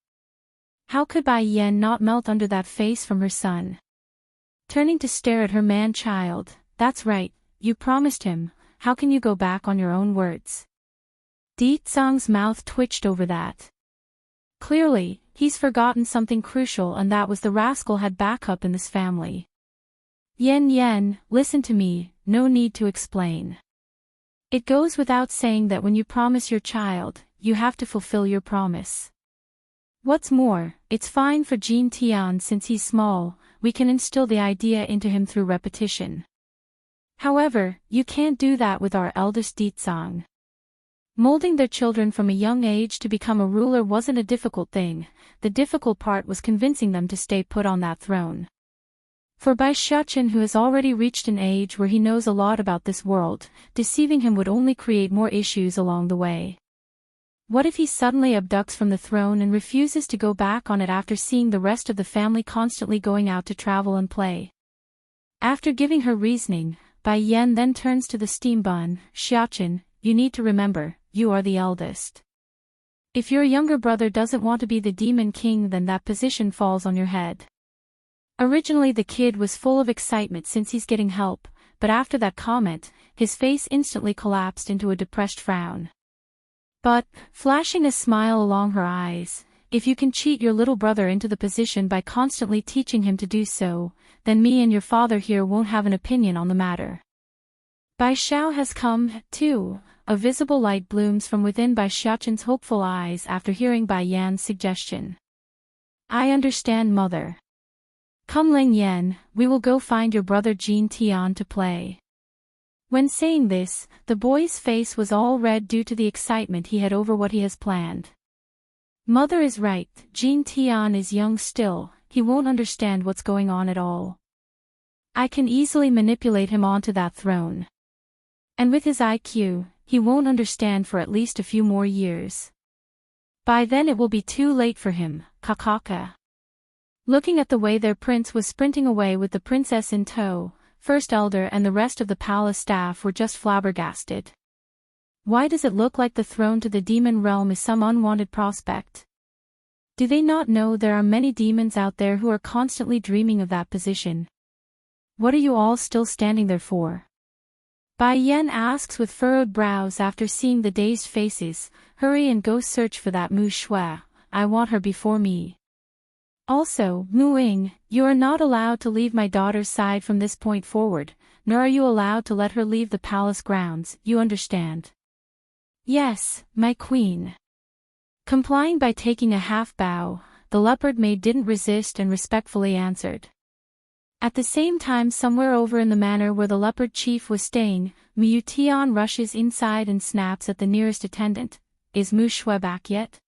How could Bai Yen not melt under that face from her son? Turning to stare at her man-child, that's right, you promised him, how can you go back on your own words? Di Tsang's mouth twitched over that. Clearly, he's forgotten something crucial, and that was the rascal had backup in this family. Yen, listen to me, no need to explain. It goes without saying that when you promise your child, you have to fulfill your promise. What's more, it's fine for Jin Tian since he's small, we can instill the idea into him through repetition. However, you can't do that with our eldest Ditsang. Molding their children from a young age to become a ruler wasn't a difficult thing, the difficult part was convincing them to stay put on that throne. For Bai Xiaochen, who has already reached an age where he knows a lot about this world, deceiving him would only create more issues along the way. What if he suddenly abducts from the throne and refuses to go back on it after seeing the rest of the family constantly going out to travel and play? After giving her reasoning, Bai Yan then turns to the steam bun. Xiaochen, you need to remember, you are the eldest. If your younger brother doesn't want to be the demon king, then that position falls on your head. Originally the kid was full of excitement since he's getting help, but after that comment, his face instantly collapsed into a depressed frown. But, flashing a smile along her eyes, if you can cheat your little brother into the position by constantly teaching him to do so, then me and your father here won't have an opinion on the matter. Bai Xiao has come, too. A visible light blooms from within Bai Xiaochen's hopeful eyes after hearing Bai Yan's suggestion. I understand, mother. Come Ling Yan, we will go find your brother Jin Tian to play. When saying this, the boy's face was all red due to the excitement he had over what he has planned. Mother is right, Jin Tian is young still, he won't understand what's going on at all. I can easily manipulate him onto that throne. And with his IQ, he won't understand for at least a few more years. By then it will be too late for him, Kakaka. Looking at the way their prince was sprinting away with the princess in tow, First Elder and the rest of the palace staff were just flabbergasted. Why does it look like the throne to the demon realm is some unwanted prospect? Do they not know there are many demons out there who are constantly dreaming of that position? What are you all still standing there for? Bai Yan asks with furrowed brows after seeing the dazed faces. Hurry and go search for that Mu Shui, I want her before me. Also, Mu Ying, you are not allowed to leave my daughter's side from this point forward, nor are you allowed to let her leave the palace grounds, you understand? Yes, my queen. Complying by taking a half bow, the leopard maid didn't resist and respectfully answered. At the same time, somewhere over in the manor where the leopard chief was staying, Mu Tian rushes inside and snaps at the nearest attendant. Is Mu Shui back yet?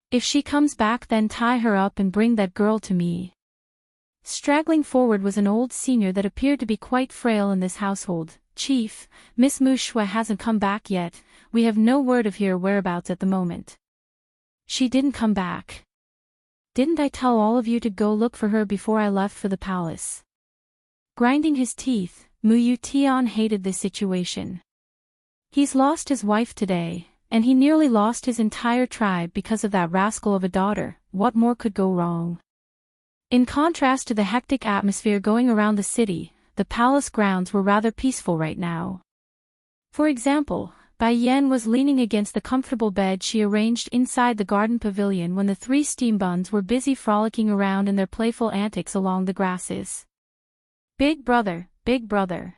If she comes back, then tie her up and bring that girl to me. Straggling forward was an old senior that appeared to be quite frail in this household. Chief, Miss Mu Shui hasn't come back yet, we have no word of her whereabouts at the moment. She didn't come back. Didn't I tell all of you to go look for her before I left for the palace? Grinding his teeth, Mu Tian hated this situation. He's lost his wife today, and he nearly lost his entire tribe because of that rascal of a daughter. What more could go wrong? In contrast to the hectic atmosphere going around the city, the palace grounds were rather peaceful right now. For example, Bai Yan was leaning against the comfortable bed she arranged inside the garden pavilion when the three steam buns were busy frolicking around in their playful antics along the grasses. Big brother, big brother.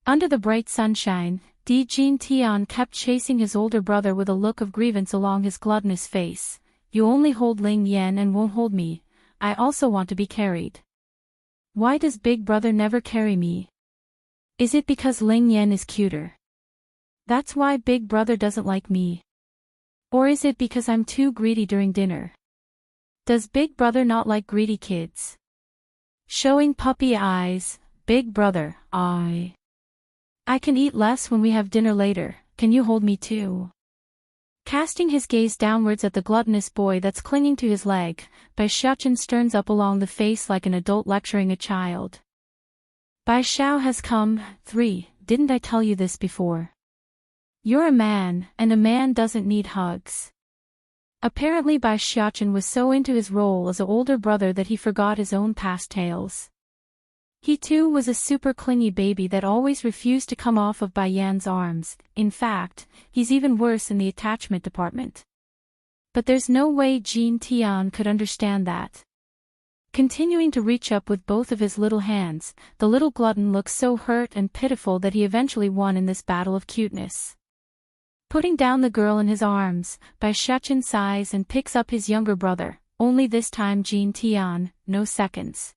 Under the bright sunshine, Jin Tian kept chasing his older brother with a look of grievance along his gluttonous face. You only hold Ling Yan and won't hold me. I also want to be carried. Why does big brother never carry me? Is it because Ling Yan is cuter? That's why big brother doesn't like me. Or is it because I'm too greedy during dinner? Does big brother not like greedy kids? Showing puppy eyes, big brother, I can eat less when we have dinner later, can you hold me too? Casting his gaze downwards at the gluttonous boy that's clinging to his leg, Bai Xiaochen sterns up along the face like an adult lecturing a child. Bai Xiao has come. 3. Didn't I tell you this before? You're a man, and a man doesn't need hugs. Apparently Bai Xiaochen was so into his role as an older brother that he forgot his own past tales. He too was a super clingy baby that always refused to come off of Bai Yan's arms. In fact, he's even worse in the attachment department. But there's no way Jean Tian could understand that. Continuing to reach up with both of his little hands, the little glutton looks so hurt and pitiful that he eventually won in this battle of cuteness. Putting down the girl in his arms, Bai Shuchen sighs and picks up his younger brother, only this time Jean Tian, no seconds.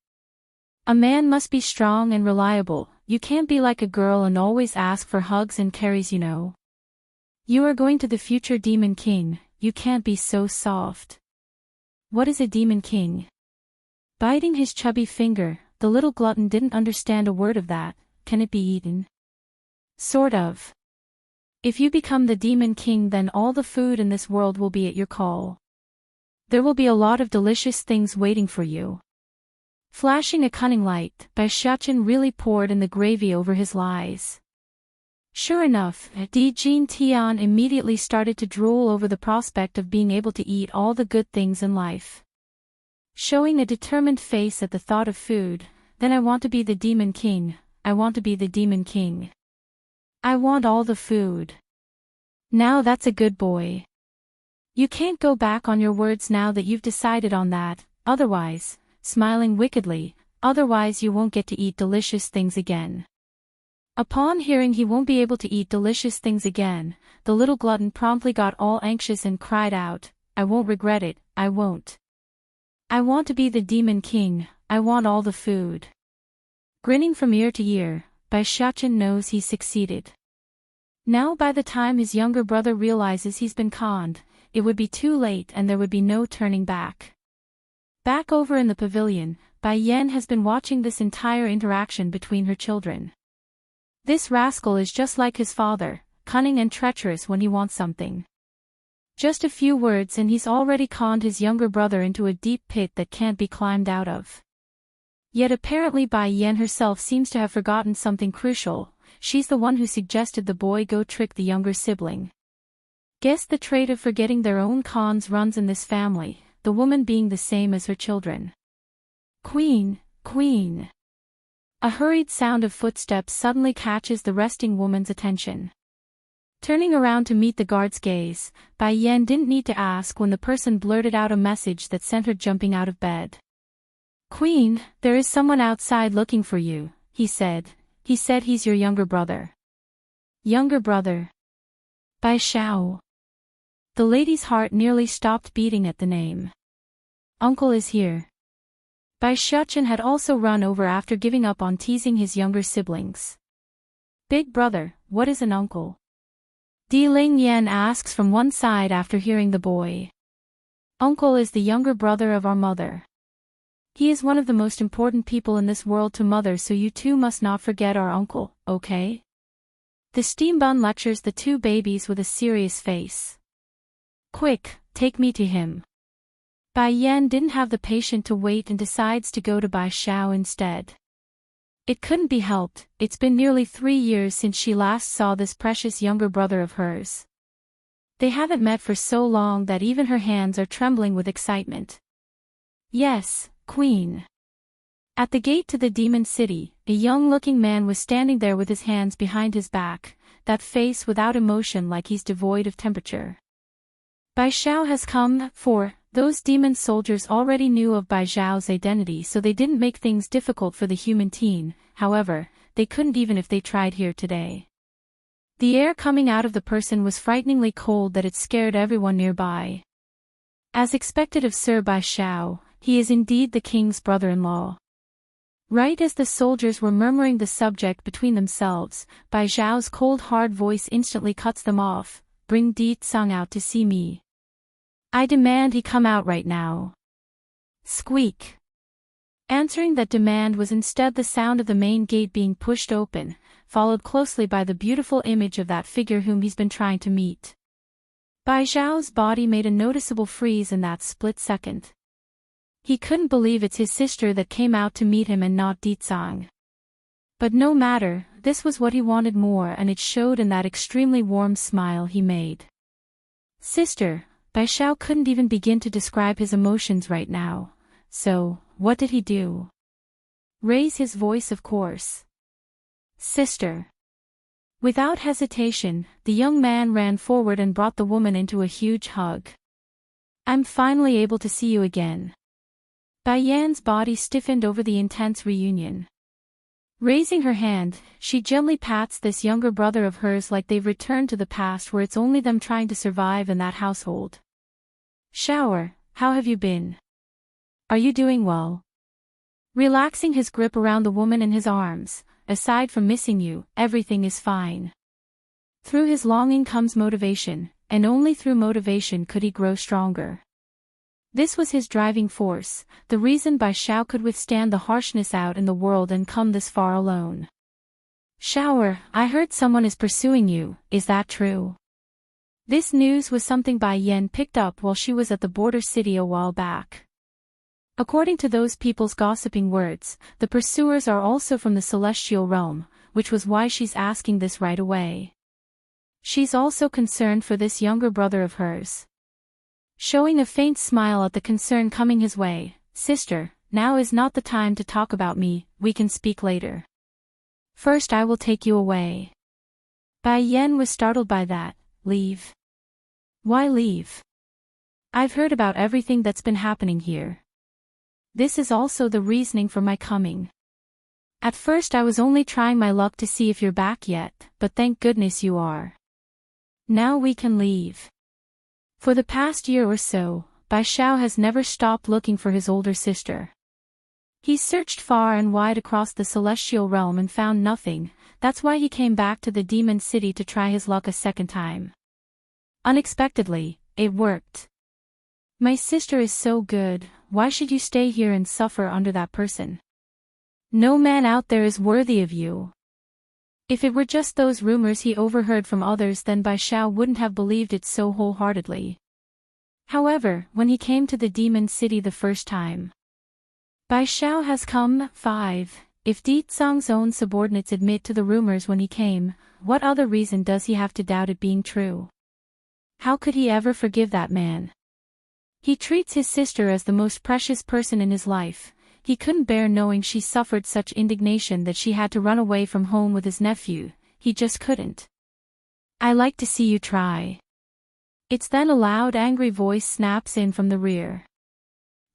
A man must be strong and reliable, you can't be like a girl and always ask for hugs and carries, you know. You are going to the future Demon King, you can't be so soft. What is a Demon King? Biting his chubby finger, the little glutton didn't understand a word of that. Can it be eaten? Sort of. If you become the Demon King, then all the food in this world will be at your call. There will be a lot of delicious things waiting for you. Flashing a cunning light, Bai Shuchen really poured in the gravy over his lies. Sure enough, Jean Tian immediately started to drool over the prospect of being able to eat all the good things in life. Showing a determined face at the thought of food, then I want to be the Demon King, I want to be the Demon King. I want all the food. Now that's a good boy. You can't go back on your words now that you've decided on that, otherwise, smiling wickedly, otherwise you won't get to eat delicious things again. Upon hearing he won't be able to eat delicious things again, the little glutton promptly got all anxious and cried out, I won't regret it, I won't. I want to be the Demon King, I want all the food. Grinning from ear to ear, Bai Shuchen knows he's succeeded. Now by the time his younger brother realizes he's been conned, it would be too late and there would be no turning back. Back over in the pavilion, Bai Yan has been watching this entire interaction between her children. This rascal is just like his father, cunning and treacherous when he wants something. Just a few words and he's already conned his younger brother into a deep pit that can't be climbed out of. Yet apparently Bai Yan herself seems to have forgotten something crucial, she's the one who suggested the boy go trick the younger sibling. Guess the trait of forgetting their own cons runs in this family, the woman being the same as her children. Queen, Queen. A hurried sound of footsteps suddenly catches the resting woman's attention. Turning around to meet the guard's gaze, Bai Yan didn't need to ask when the person blurted out a message that sent her jumping out of bed. Queen, there is someone outside looking for you, he said. He said he's your younger brother. Younger brother. Bai Xiao. The lady's heart nearly stopped beating at the name. Uncle is here. Bai Shuchen had also run over after giving up on teasing his younger siblings. Big brother, what is an uncle? Di Ling Yan asks from one side after hearing the boy. Uncle is the younger brother of our mother. He is one of the most important people in this world to mother, so you two must not forget our uncle, okay? The steam bun lectures the two babies with a serious face. Quick, take me to him. Bai Yan didn't have the patience to wait and decides to go to Bai Xiao instead. It couldn't be helped, it's been nearly 3 years since she last saw this precious younger brother of hers. They haven't met for so long that even her hands are trembling with excitement. Yes, Queen. At the gate to the demon city, a young-looking man was standing there with his hands behind his back, that face without emotion like he's devoid of temperature. Bai Xiao has come, for those demon soldiers already knew of Bai Xiao's identity, so they didn't make things difficult for the human teen. However, they couldn't even if they tried here today. The air coming out of the person was frighteningly cold that it scared everyone nearby. As expected of Sir Bai Xiao, he is indeed the king's brother-in-law. Right as the soldiers were murmuring the subject between themselves, Bai Xiao's cold hard voice instantly cuts them off. Bring Di Tsung out to see me. I demand he come out right now. Squeak. Answering that demand was instead the sound of the main gate being pushed open, followed closely by the beautiful image of that figure whom he's been trying to meet. Bai Xiao's body made a noticeable freeze in that split second. He couldn't believe it's his sister that came out to meet him and not Di Tsung. But no matter, this was what he wanted more, and it showed in that extremely warm smile he made. Sister, Bai Xiao couldn't even begin to describe his emotions right now. So, what did he do? Raise his voice, of course. Sister. Without hesitation, the young man ran forward and brought the woman into a huge hug. I'm finally able to see you again. Bai Yan's body stiffened over the intense reunion. Raising her hand, she gently pats this younger brother of hers like they've returned to the past where it's only them trying to survive in that household. Shower, how have you been? Are you doing well? Relaxing his grip around the woman in his arms, aside from missing you, everything is fine. Through his longing comes motivation, and only through motivation could he grow stronger. This was his driving force, the reason Bai Xiao could withstand the harshness out in the world and come this far alone. Shower, I heard someone is pursuing you, is that true? This news was something Bai Yan picked up while she was at the border city a while back. According to those people's gossiping words, the pursuers are also from the celestial realm, which was why she's asking this right away. She's also concerned for this younger brother of hers. Showing a faint smile at the concern coming his way, sister, now is not the time to talk about me, we can speak later. First I will take you away. Bai Yan was startled by that. Leave? Why leave? I've heard about everything that's been happening here. This is also the reasoning for my coming. At first I was only trying my luck to see if you're back yet, but thank goodness you are. Now we can leave. For the past year or so, Bai Xiao has never stopped looking for his older sister. He's searched far and wide across the celestial realm and found nothing, that's why he came back to the demon city to try his luck a second time. Unexpectedly, it worked. My sister is so good, why should you stay here and suffer under that person? No man out there is worthy of you. If it were just those rumors he overheard from others, then Bai Xiao wouldn't have believed it so wholeheartedly. However, when he came to the demon city the first time, Bai Xiao has come. 5. If Di Zhang's own subordinates admit to the rumors when he came, what other reason does he have to doubt it being true? How could he ever forgive that man? He treats his sister as the most precious person in his life. He couldn't bear knowing she suffered such indignation that she had to run away from home with his nephew, he just couldn't. I like to see you try. It's then a loud angry voice snaps in from the rear.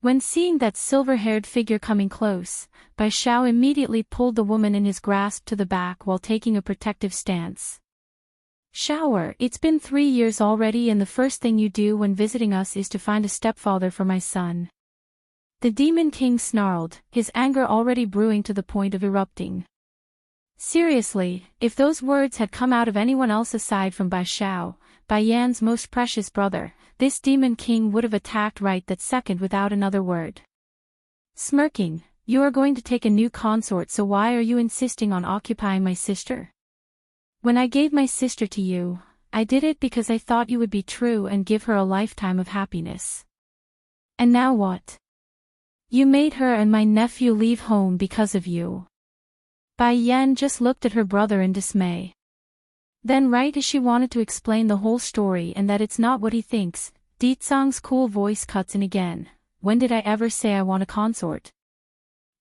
When seeing that silver-haired figure coming close, Bai Xiao immediately pulled the woman in his grasp to the back while taking a protective stance. Shower, it's been 3 years already and the first thing you do when visiting us is to find a stepfather for my son. The Demon King snarled, his anger already brewing to the point of erupting. Seriously, if those words had come out of anyone else aside from Bai Xiao, Bai Yan's most precious brother, this Demon King would have attacked right that second without another word. Smirking, you are going to take a new consort, so why are you insisting on occupying my sister? When I gave my sister to you, I did it because I thought you would be true and give her a lifetime of happiness. And now what? You made her and my nephew leave home because of you. Bai Yan just looked at her brother in dismay. Then right as she wanted to explain the whole story and that it's not what he thinks, Di Zhang's cool voice cuts in again. When did I ever say I want a consort?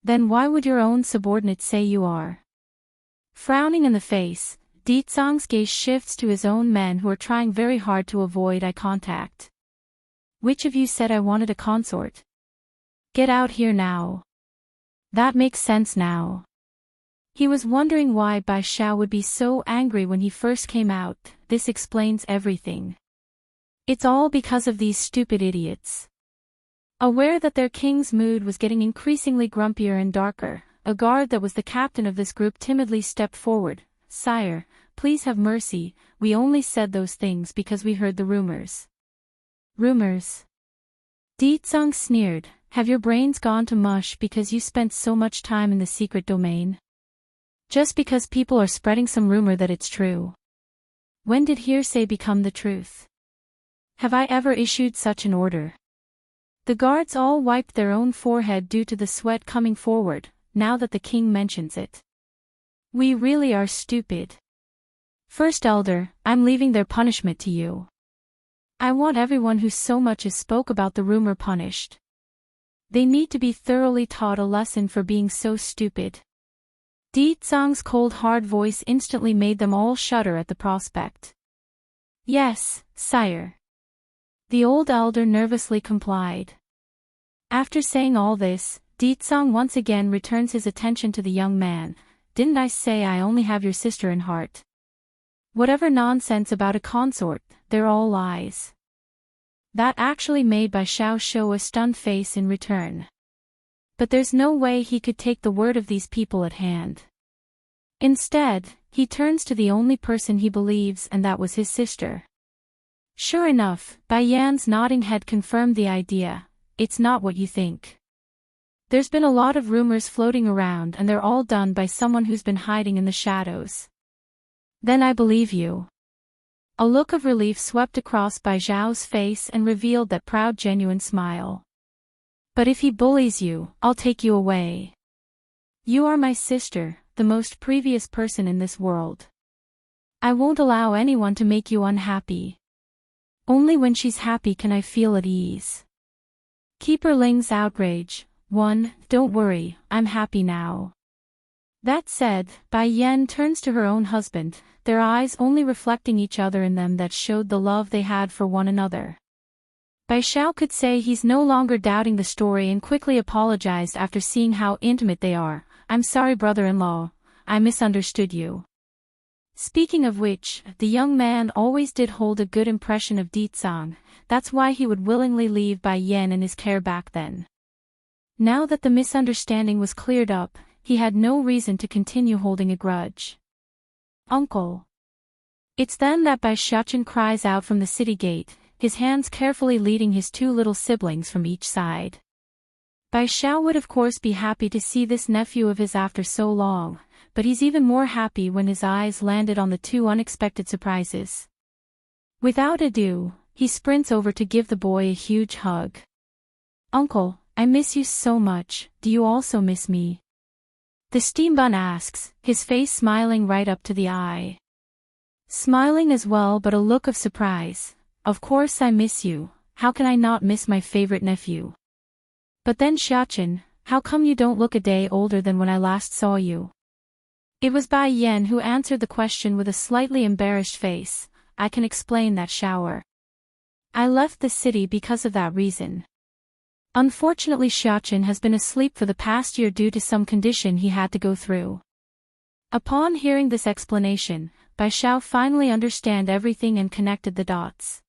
Then why would your own subordinate say you are? Frowning in the face, Di Zhang's gaze shifts to his own men who are trying very hard to avoid eye contact. Which of you said I wanted a consort? Get out here now. That makes sense now. He was wondering why Bai Xiao would be so angry when he first came out. This explains everything. It's all because of these stupid idiots. Aware that their king's mood was getting increasingly grumpier and darker, a guard that was the captain of this group timidly stepped forward. Sire, please have mercy, we only said those things because we heard the rumors. Rumors? Di Zhang sneered. Have your brains gone to mush because you spent so much time in the secret domain? Just because people are spreading some rumor that it's true. When did hearsay become the truth? Have I ever issued such an order? The guards all wiped their own forehead due to the sweat coming forward, now that the king mentions it. We really are stupid. First Elder, I'm leaving their punishment to you. I want everyone who so much as spoke about the rumor punished. They need to be thoroughly taught a lesson for being so stupid. Di Zhang's cold hard voice instantly made them all shudder at the prospect. Yes, sire. The old elder nervously complied. After saying all this, Ditsang once again returns his attention to the young man. Didn't I say I only have your sister in heart? Whatever nonsense about a consort, they're all lies. That actually made Bai Xiao show a stunned face in return. But there's no way he could take the word of these people at hand. Instead, he turns to the only person he believes, and that was his sister. Sure enough, Bai Yan's nodding head confirmed the idea. It's not what you think. There's been a lot of rumors floating around, and they're all done by someone who's been hiding in the shadows. Then I believe you. A look of relief swept across Bai Xiao's face and revealed that proud genuine smile. But if he bullies you, I'll take you away. You are my sister, the most previous person in this world. I won't allow anyone to make you unhappy. Only when she's happy can I feel at ease. Keeper Ling's outrage. 1. Don't worry, I'm happy now. That said, Bai Yan turns to her own husband, their eyes only reflecting each other in them that showed the love they had for one another. Bai Xiao could say he's no longer doubting the story and quickly apologized after seeing how intimate they are. I'm sorry, brother-in-law, I misunderstood you. Speaking of which, the young man always did hold a good impression of Ditsang, that's why he would willingly leave Bai Yan in his care back then. Now that the misunderstanding was cleared up, he had no reason to continue holding a grudge. Uncle. It's then that Bai Xiaochen cries out from the city gate, his hands carefully leading his two little siblings from each side. Bai Xiao would of course be happy to see this nephew of his after so long, but he's even more happy when his eyes landed on the two unexpected surprises. Without ado, he sprints over to give the boy a huge hug. Uncle, I miss you so much, do you also miss me? The steambun asks, his face smiling right up to the eye. Smiling as well, but a look of surprise. Of course I miss you, how can I not miss my favorite nephew? But then Xiaochen, how come you don't look a day older than when I last saw you? It was Bai Yan who answered the question with a slightly embarrassed face. I can explain that, shower. I left the city because of that reason. Unfortunately, Xiaochen has been asleep for the past year due to some condition he had to go through. Upon hearing this explanation, Bai Xiao finally understood everything and connected the dots.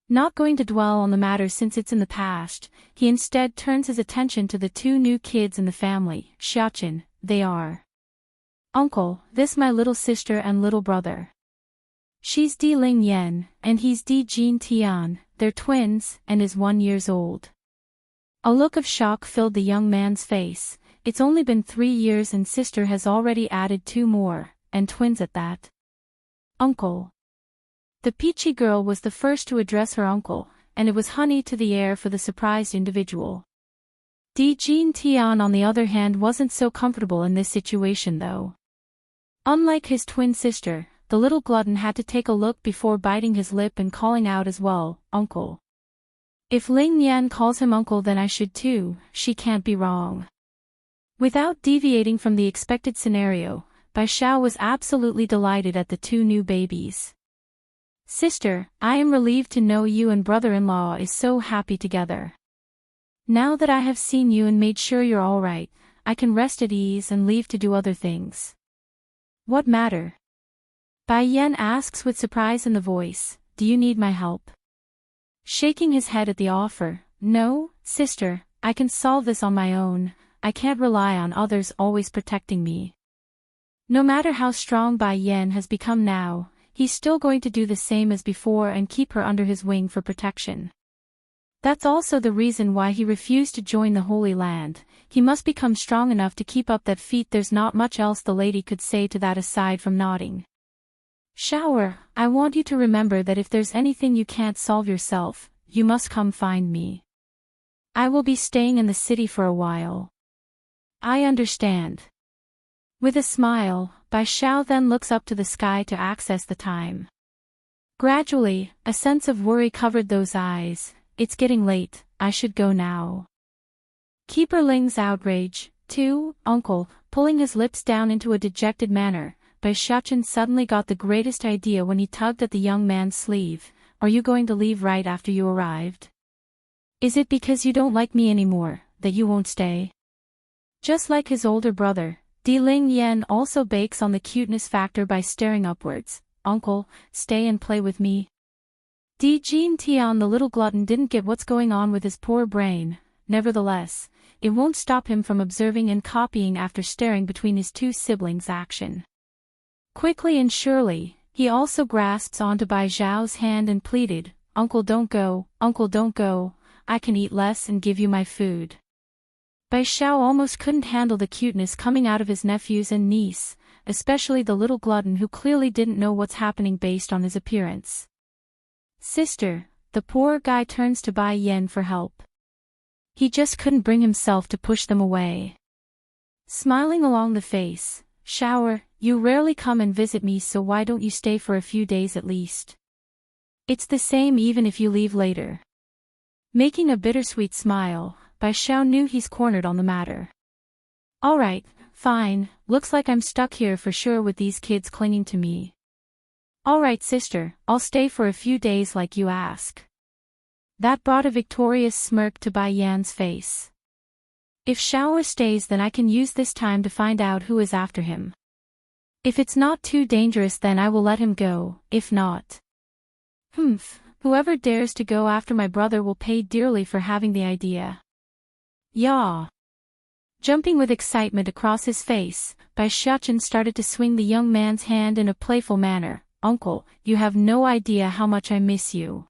Not going to dwell on the matter since it's in the past, he instead turns his attention to the two new kids in the family. Xiaochen, they are. Uncle, this my little sister and little brother. She's Di Ling Yan, and he's Di Jin Tian, they're twins, and is 1 year old. A look of shock filled the young man's face. It's only been 3 years and sister has already added 2 more, and twins at that. Uncle. The peachy girl was the first to address her uncle, and it was honey to the air for the surprised individual. Di Jin Tian on the other hand wasn't so comfortable in this situation though. Unlike his twin sister, the little glutton had to take a look before biting his lip and calling out as well, Uncle. If Ling Yan calls him uncle then I should too, she can't be wrong. Without deviating from the expected scenario, Bai Xiao was absolutely delighted at the 2 new babies. Sister, I am relieved to know you and brother-in-law is so happy together. Now that I have seen you and made sure you're all right, I can rest at ease and leave to do other things. What matter? Bai Yan asks with surprise in the voice, do you need my help? Shaking his head at the offer, no, sister, I can solve this on my own, I can't rely on others always protecting me. No matter how strong Bai Yan has become now, he's still going to do the same as before and keep her under his wing for protection. That's also the reason why he refused to join the Holy Land. He must become strong enough to keep up that feat. There's not much else the lady could say to that aside from nodding. Shower, I want you to remember that if there's anything you can't solve yourself, you must come find me. I will be staying in the city for a while. I understand. With a smile, Bai Xiao then looks up to the sky to access the time. Gradually, a sense of worry covered those eyes. It's getting late, I should go now. Keeper Ling's outrage, too, uncle, pulling his lips down into a dejected manner, Bai Xiaochen suddenly got the greatest idea when he tugged at the young man's sleeve. are you going to leave right after you arrived? Is it because you don't like me anymore, that you won't stay? Just like his older brother, Ling Yan also bakes on the cuteness factor by staring upwards. Uncle, stay and play with me. Jin Tian the little glutton didn't get what's going on with his poor brain, nevertheless, it won't stop him from observing and copying after staring between his two siblings' action. Quickly and surely, he also grasps onto Bai Zhao's hand and pleaded, Uncle don't go, I can eat less and give you my food. Bai Zhao almost couldn't handle the cuteness coming out of his nephews and niece, especially the little glutton who clearly didn't know what's happening based on his appearance. Sister, the poor guy turns to Bai Yan for help. He just couldn't bring himself to push them away. Smiling along the face, Shower, you rarely come and visit me, so why don't you stay for a few days at least? It's the same even if you leave later. Making a bittersweet smile, Bai Zhao knew he's cornered on the matter. Alright, fine, looks like I'm stuck here for sure with these kids clinging to me. Alright sister, I'll stay for a few days like you ask. That brought a victorious smirk to Bai Yan's face. If Xiao stays, then I can use this time to find out who is after him. If it's not too dangerous, then I will let him go, if not. Whoever dares to go after my brother will pay dearly for having the idea. Yaw. Jumping with excitement across his face, Bai Xiaochen started to swing the young man's hand in a playful manner. Uncle, you have no idea how much I miss you.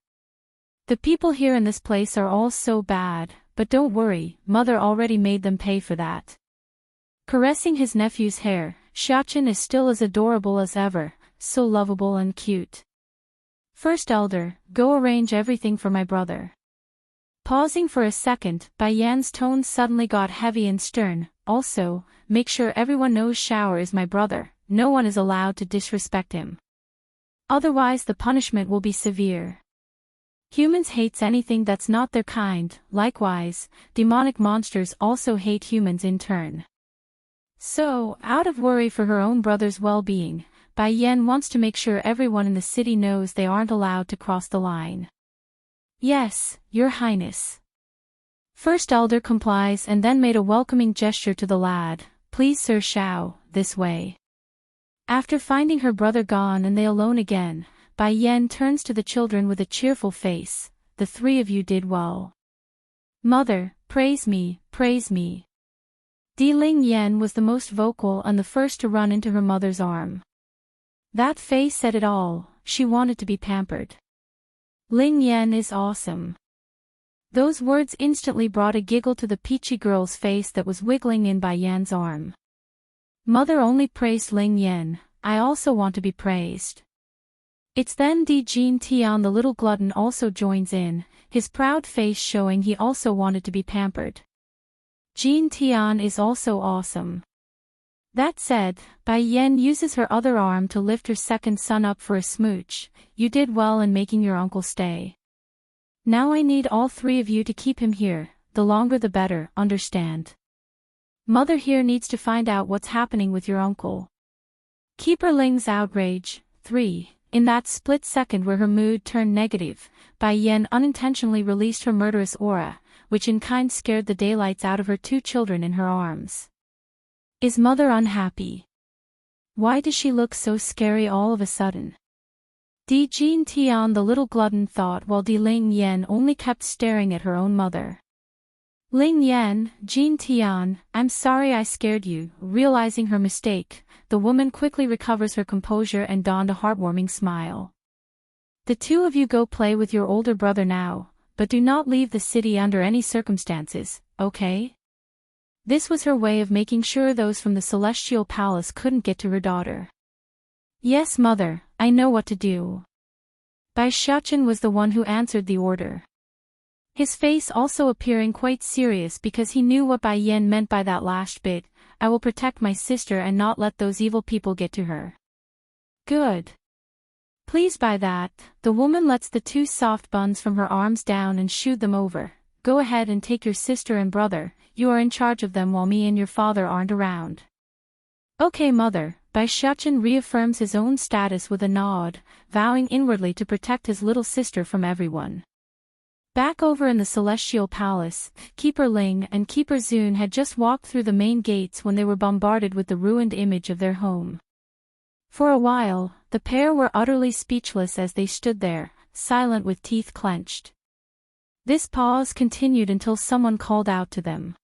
The people here in this place are all so bad, but don't worry, mother already made them pay for that. Caressing his nephew's hair, Xiaochen is still as adorable as ever, so lovable and cute. First elder, go arrange everything for my brother. Pausing for a second, Bai Yan's tone suddenly got heavy and stern. Also, make sure everyone knows Shower is my brother, no one is allowed to disrespect him. Otherwise the punishment will be severe. Humans hates anything that's not their kind, likewise, demonic monsters also hate humans in turn. So, out of worry for her own brother's well-being, Bai Yan wants to make sure everyone in the city knows they aren't allowed to cross the line. Yes, Your Highness. First elder complies and then made a welcoming gesture to the lad. Please Sir Xiao, this way. After finding her brother gone and they alone again, Bai Yan turns to the children with a cheerful face. The three of you did well. Mother, praise me, praise me. Ling Yan was the most vocal and the first to run into her mother's arm. That face said it all, she wanted to be pampered. Ling Yan is awesome. Those words instantly brought a giggle to the peachy girl's face that was wiggling in Bai Yan's arm. Mother only praised Ling Yan, I also want to be praised. It's then Jin Tian the little glutton also joins in, his proud face showing he also wanted to be pampered. Jin Tian is also awesome. That said, Bai Yan uses her other arm to lift her second son up for a smooch. You did well in making your uncle stay. Now I need all three of you to keep him here, the longer the better, understand? Mother here needs to find out what's happening with your uncle. Keeper Ling's outrage. 3. In that split second where her mood turned negative, Bai Yan unintentionally released her murderous aura, which in kind scared the daylights out of her two children in her arms. Is mother unhappy? Why does she look so scary all of a sudden? Jin Tian the little glutton thought while Ling Yan only kept staring at her own mother. Ling Yan, Jin Tian, I'm sorry I scared you. Realizing her mistake, the woman quickly recovers her composure and donned a heartwarming smile. The two of you go play with your older brother now, but do not leave the city under any circumstances, okay? This was her way of making sure those from the Celestial Palace couldn't get to her daughter. Yes, mother, I know what to do. Bai Xiaochen was the one who answered the order. His face also appearing quite serious because he knew what Bai Yan meant by that last bit. I will protect my sister and not let those evil people get to her. Good. Pleased by that, the woman lets the two soft buns from her arms down and shooed them over. Go ahead and take your sister and brother, you are in charge of them while me and your father aren't around. Okay mother, Bai Shuchen reaffirms his own status with a nod, vowing inwardly to protect his little sister from everyone. Back over in the Celestial Palace, Keeper Ling and Keeper Zun had just walked through the main gates when they were bombarded with the ruined image of their home. For a while, the pair were utterly speechless as they stood there, silent with teeth clenched. This pause continued until someone called out to them.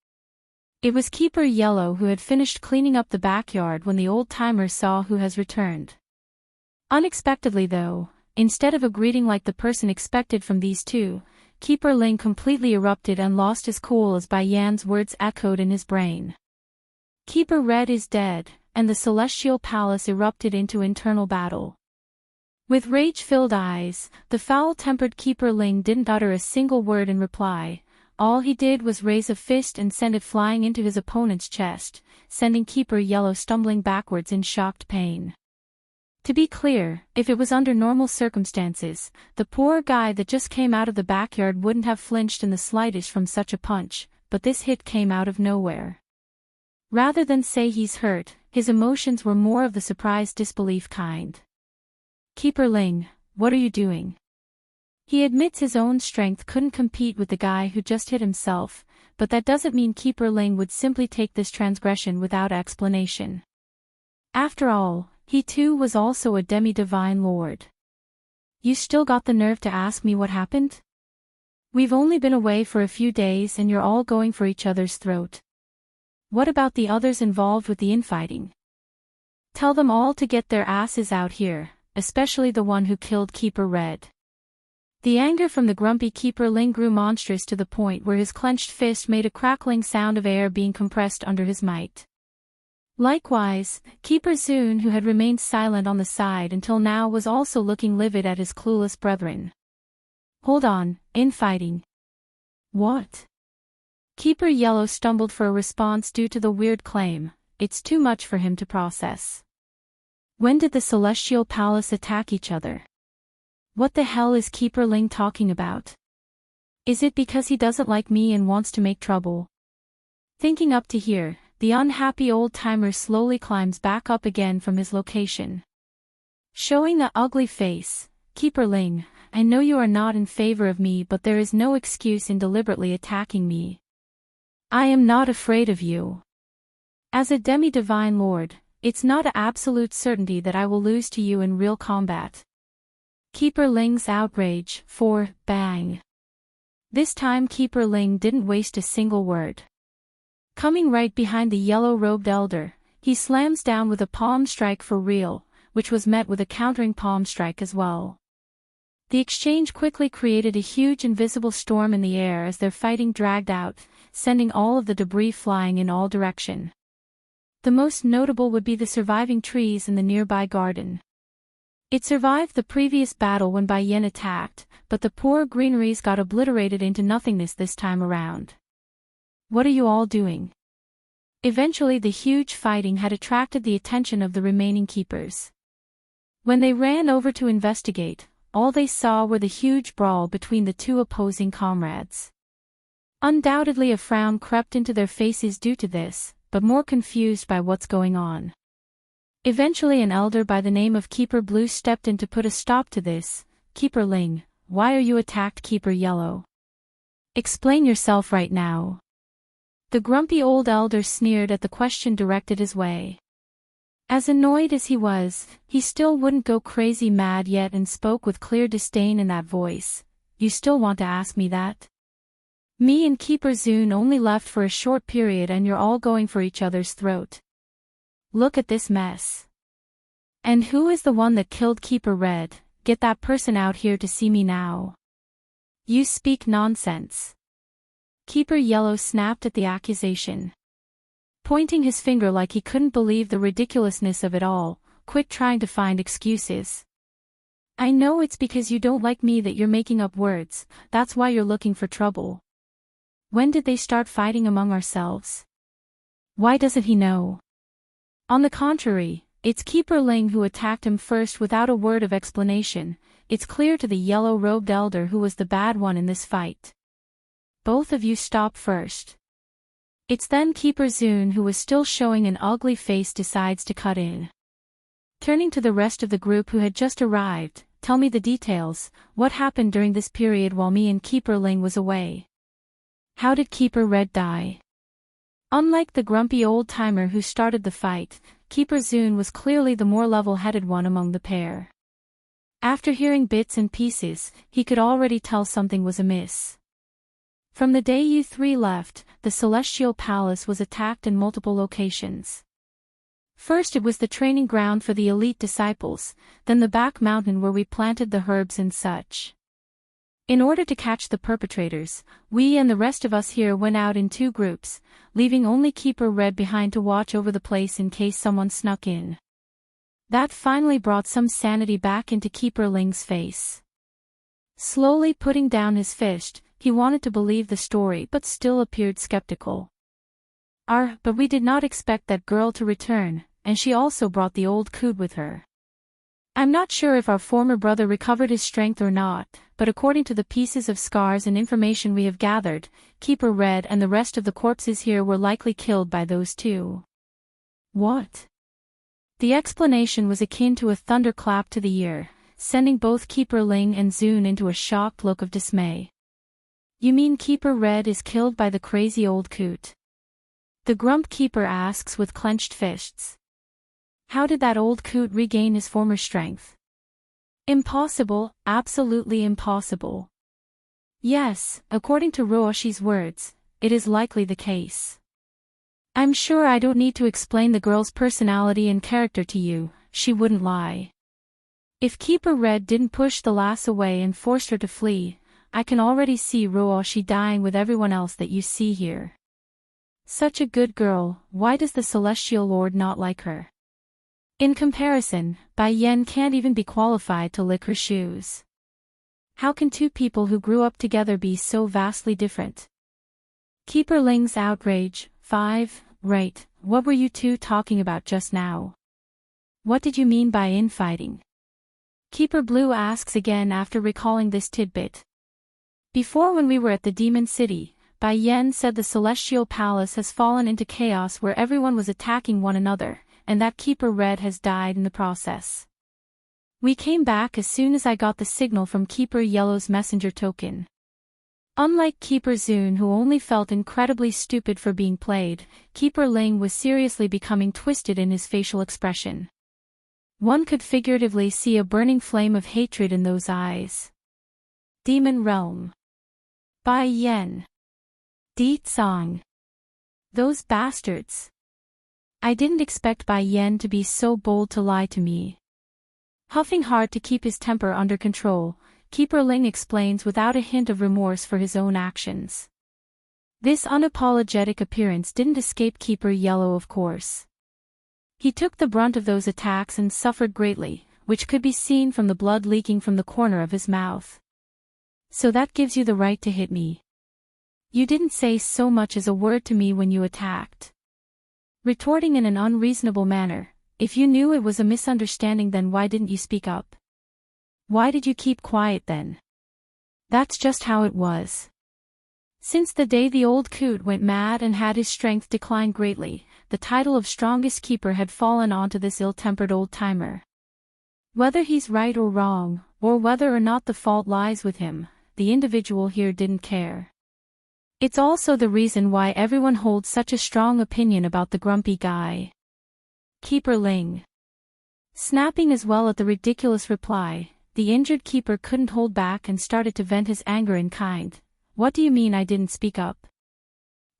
It was Keeper Yellow who had finished cleaning up the backyard when the old-timer saw who has returned. Unexpectedly though, instead of a greeting like the person expected from these two, Keeper Ling completely erupted and lost his cool as Bai Yan's words echoed in his brain. Keeper Red is dead, and the Celestial Palace erupted into internal battle. With rage-filled eyes, the foul-tempered Keeper Ling didn't utter a single word in reply. All he did was raise a fist and send it flying into his opponent's chest, sending Keeper Yellow stumbling backwards in shocked pain. To be clear, if it was under normal circumstances, the poor guy that just came out of the backyard wouldn't have flinched in the slightest from such a punch, but this hit came out of nowhere. Rather than say he's hurt, his emotions were more of the surprised disbelief kind. Keeper Ling, what are you doing? He admits his own strength couldn't compete with the guy who just hit himself, but that doesn't mean Keeper Ling would simply take this transgression without explanation. After all, he too was also a demi-divine lord. You still got the nerve to ask me what happened? We've only been away for a few days and you're all going for each other's throat. What about the others involved with the infighting? Tell them all to get their asses out here, especially the one who killed Keeper Red. The anger from the grumpy Keeper Ling grew monstrous to the point where his clenched fist made a crackling sound of air being compressed under his might. Likewise, Keeper Zun, who had remained silent on the side until now, was also looking livid at his clueless brethren. Hold on, infighting. What? Keeper Yellow stumbled for a response due to the weird claim. It's too much for him to process. When did the Celestial Palace attack each other? What the hell is Keeper Ling talking about? Is it because he doesn't like me and wants to make trouble? Thinking up to here, the unhappy old-timer slowly climbs back up again from his location. Showing the ugly face, Keeper Ling, I know you are not in favor of me, but there is no excuse in deliberately attacking me. I am not afraid of you. As a demi-divine lord, it's not an absolute certainty that I will lose to you in real combat. Keeper Ling's outrage, bang. This time Keeper Ling didn't waste a single word. Coming right behind the yellow-robed elder, he slams down with a palm strike for real, which was met with a countering palm strike as well. The exchange quickly created a huge invisible storm in the air as their fighting dragged out, sending all of the debris flying in all directions. The most notable would be the surviving trees in the nearby garden. It survived the previous battle when Bai Yan attacked, but the poor greeneries got obliterated into nothingness this time around. What are you all doing? Eventually the huge fighting had attracted the attention of the remaining keepers. When they ran over to investigate, all they saw were the huge brawl between the two opposing comrades. Undoubtedly a frown crept into their faces due to this, but more confused by what's going on. Eventually an elder by the name of Keeper Blue stepped in to put a stop to this. Keeper Ling, why are you attacked Keeper Yellow? Explain yourself right now. The grumpy old elder sneered at the question directed his way. As annoyed as he was, he still wouldn't go crazy mad yet and spoke with clear disdain in that voice. You still want to ask me that? Me and Keeper Zun only left for a short period and you're all going for each other's throat. Look at this mess. And who is the one that killed Keeper Red? Get that person out here to see me now. You speak nonsense. Keeper Yellow snapped at the accusation. Pointing his finger like he couldn't believe the ridiculousness of it all, quit trying to find excuses. I know it's because you don't like me that you're making up words, that's why you're looking for trouble. When did they start fighting among ourselves? Why doesn't he know? On the contrary, it's Keeper Ling who attacked him first without a word of explanation. It's clear to the yellow-robed elder who was the bad one in this fight. Both of you stop first. It's then Keeper Zun, who was still showing an ugly face, decides to cut in. Turning to the rest of the group who had just arrived, tell me the details, what happened during this period while me and Keeper Ling was away? How did Keeper Red die? Unlike the grumpy old-timer who started the fight, Keeper Zune was clearly the more level-headed one among the pair. After hearing bits and pieces, he could already tell something was amiss. From the day you three left, the Celestial Palace was attacked in multiple locations. First it was the training ground for the elite disciples, then the back mountain where we planted the herbs and such. In order to catch the perpetrators, we and the rest of us here went out in 2 groups, leaving only Keeper Red behind to watch over the place in case someone snuck in. That finally brought some sanity back into Keeper Ling's face. Slowly putting down his fist, he wanted to believe the story but still appeared skeptical. But we did not expect that girl to return, and she also brought the old coot with her. I'm not sure if our former brother recovered his strength or not, but according to the pieces of scars and information we have gathered, Keeper Red and the rest of the corpses here were likely killed by those 2. What? The explanation was akin to a thunderclap to the ear, sending both Keeper Ling and Zune into a shocked look of dismay. You mean Keeper Red is killed by the crazy old coot? The Grump Keeper asks with clenched fists. How did that old coot regain his former strength? Impossible, absolutely impossible. Yes, according to Rooshi's words, it is likely the case. I'm sure I don't need to explain the girl's personality and character to you, she wouldn't lie. If Keeper Red didn't push the lass away and forced her to flee, I can already see Rooshi dying with everyone else that you see here. Such a good girl, why does the Celestial Lord not like her? In comparison, Bai Yen can't even be qualified to lick her shoes. How can 2 people who grew up together be so vastly different? Keeper Ling's outrage. 5, right, what were you 2 talking about just now? What did you mean by infighting? Keeper Blue asks again after recalling this tidbit. Before, when we were at the Demon City, Bai Yen said the Celestial Palace has fallen into chaos where everyone was attacking one another, and that Keeper Red has died in the process. We came back as soon as I got the signal from Keeper Yellow's messenger token. Unlike Keeper Zune, who only felt incredibly stupid for being played, Keeper Ling was seriously becoming twisted in his facial expression. One could figuratively see a burning flame of hatred in those eyes. Demon Realm. Bai Yen. Di Tsang. Those bastards. I didn't expect Bai Yen to be so bold to lie to me. Huffing hard to keep his temper under control, Keeper Ling explains without a hint of remorse for his own actions. This unapologetic appearance didn't escape Keeper Yellow, of course. He took the brunt of those attacks and suffered greatly, which could be seen from the blood leaking from the corner of his mouth. So that gives you the right to hit me. You didn't say so much as a word to me when you attacked. Retorting in an unreasonable manner, if you knew it was a misunderstanding, then why didn't you speak up? Why did you keep quiet then? That's just how it was. Since the day the old coot went mad and had his strength decline greatly, the title of strongest keeper had fallen onto this ill-tempered old-timer. Whether he's right or wrong, or whether or not the fault lies with him, the individual here didn't care. It's also the reason why everyone holds such a strong opinion about the grumpy guy. Keeper Ling. Snapping as well at the ridiculous reply, the injured keeper couldn't hold back and started to vent his anger in kind. What do you mean I didn't speak up?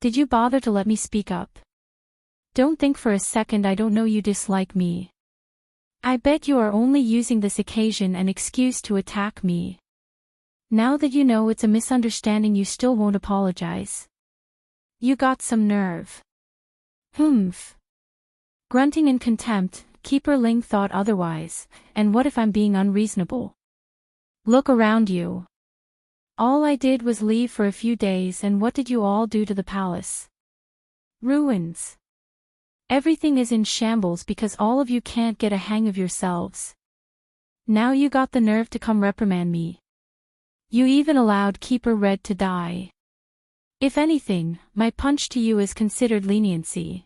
Did you bother to let me speak up? Don't think for a second I don't know you dislike me. I bet you are only using this occasion and excuse to attack me. Now that you know it's a misunderstanding, you still won't apologize. You got some nerve. Humph. Grunting in contempt, Keeper Ling thought otherwise, and what if I'm being unreasonable? Look around you. All I did was leave for a few days, and what did you all do to the palace? Ruins. Everything is in shambles because all of you can't get a hang of yourselves. Now you got the nerve to come reprimand me. You even allowed Keeper Red to die. If anything, my punch to you is considered leniency.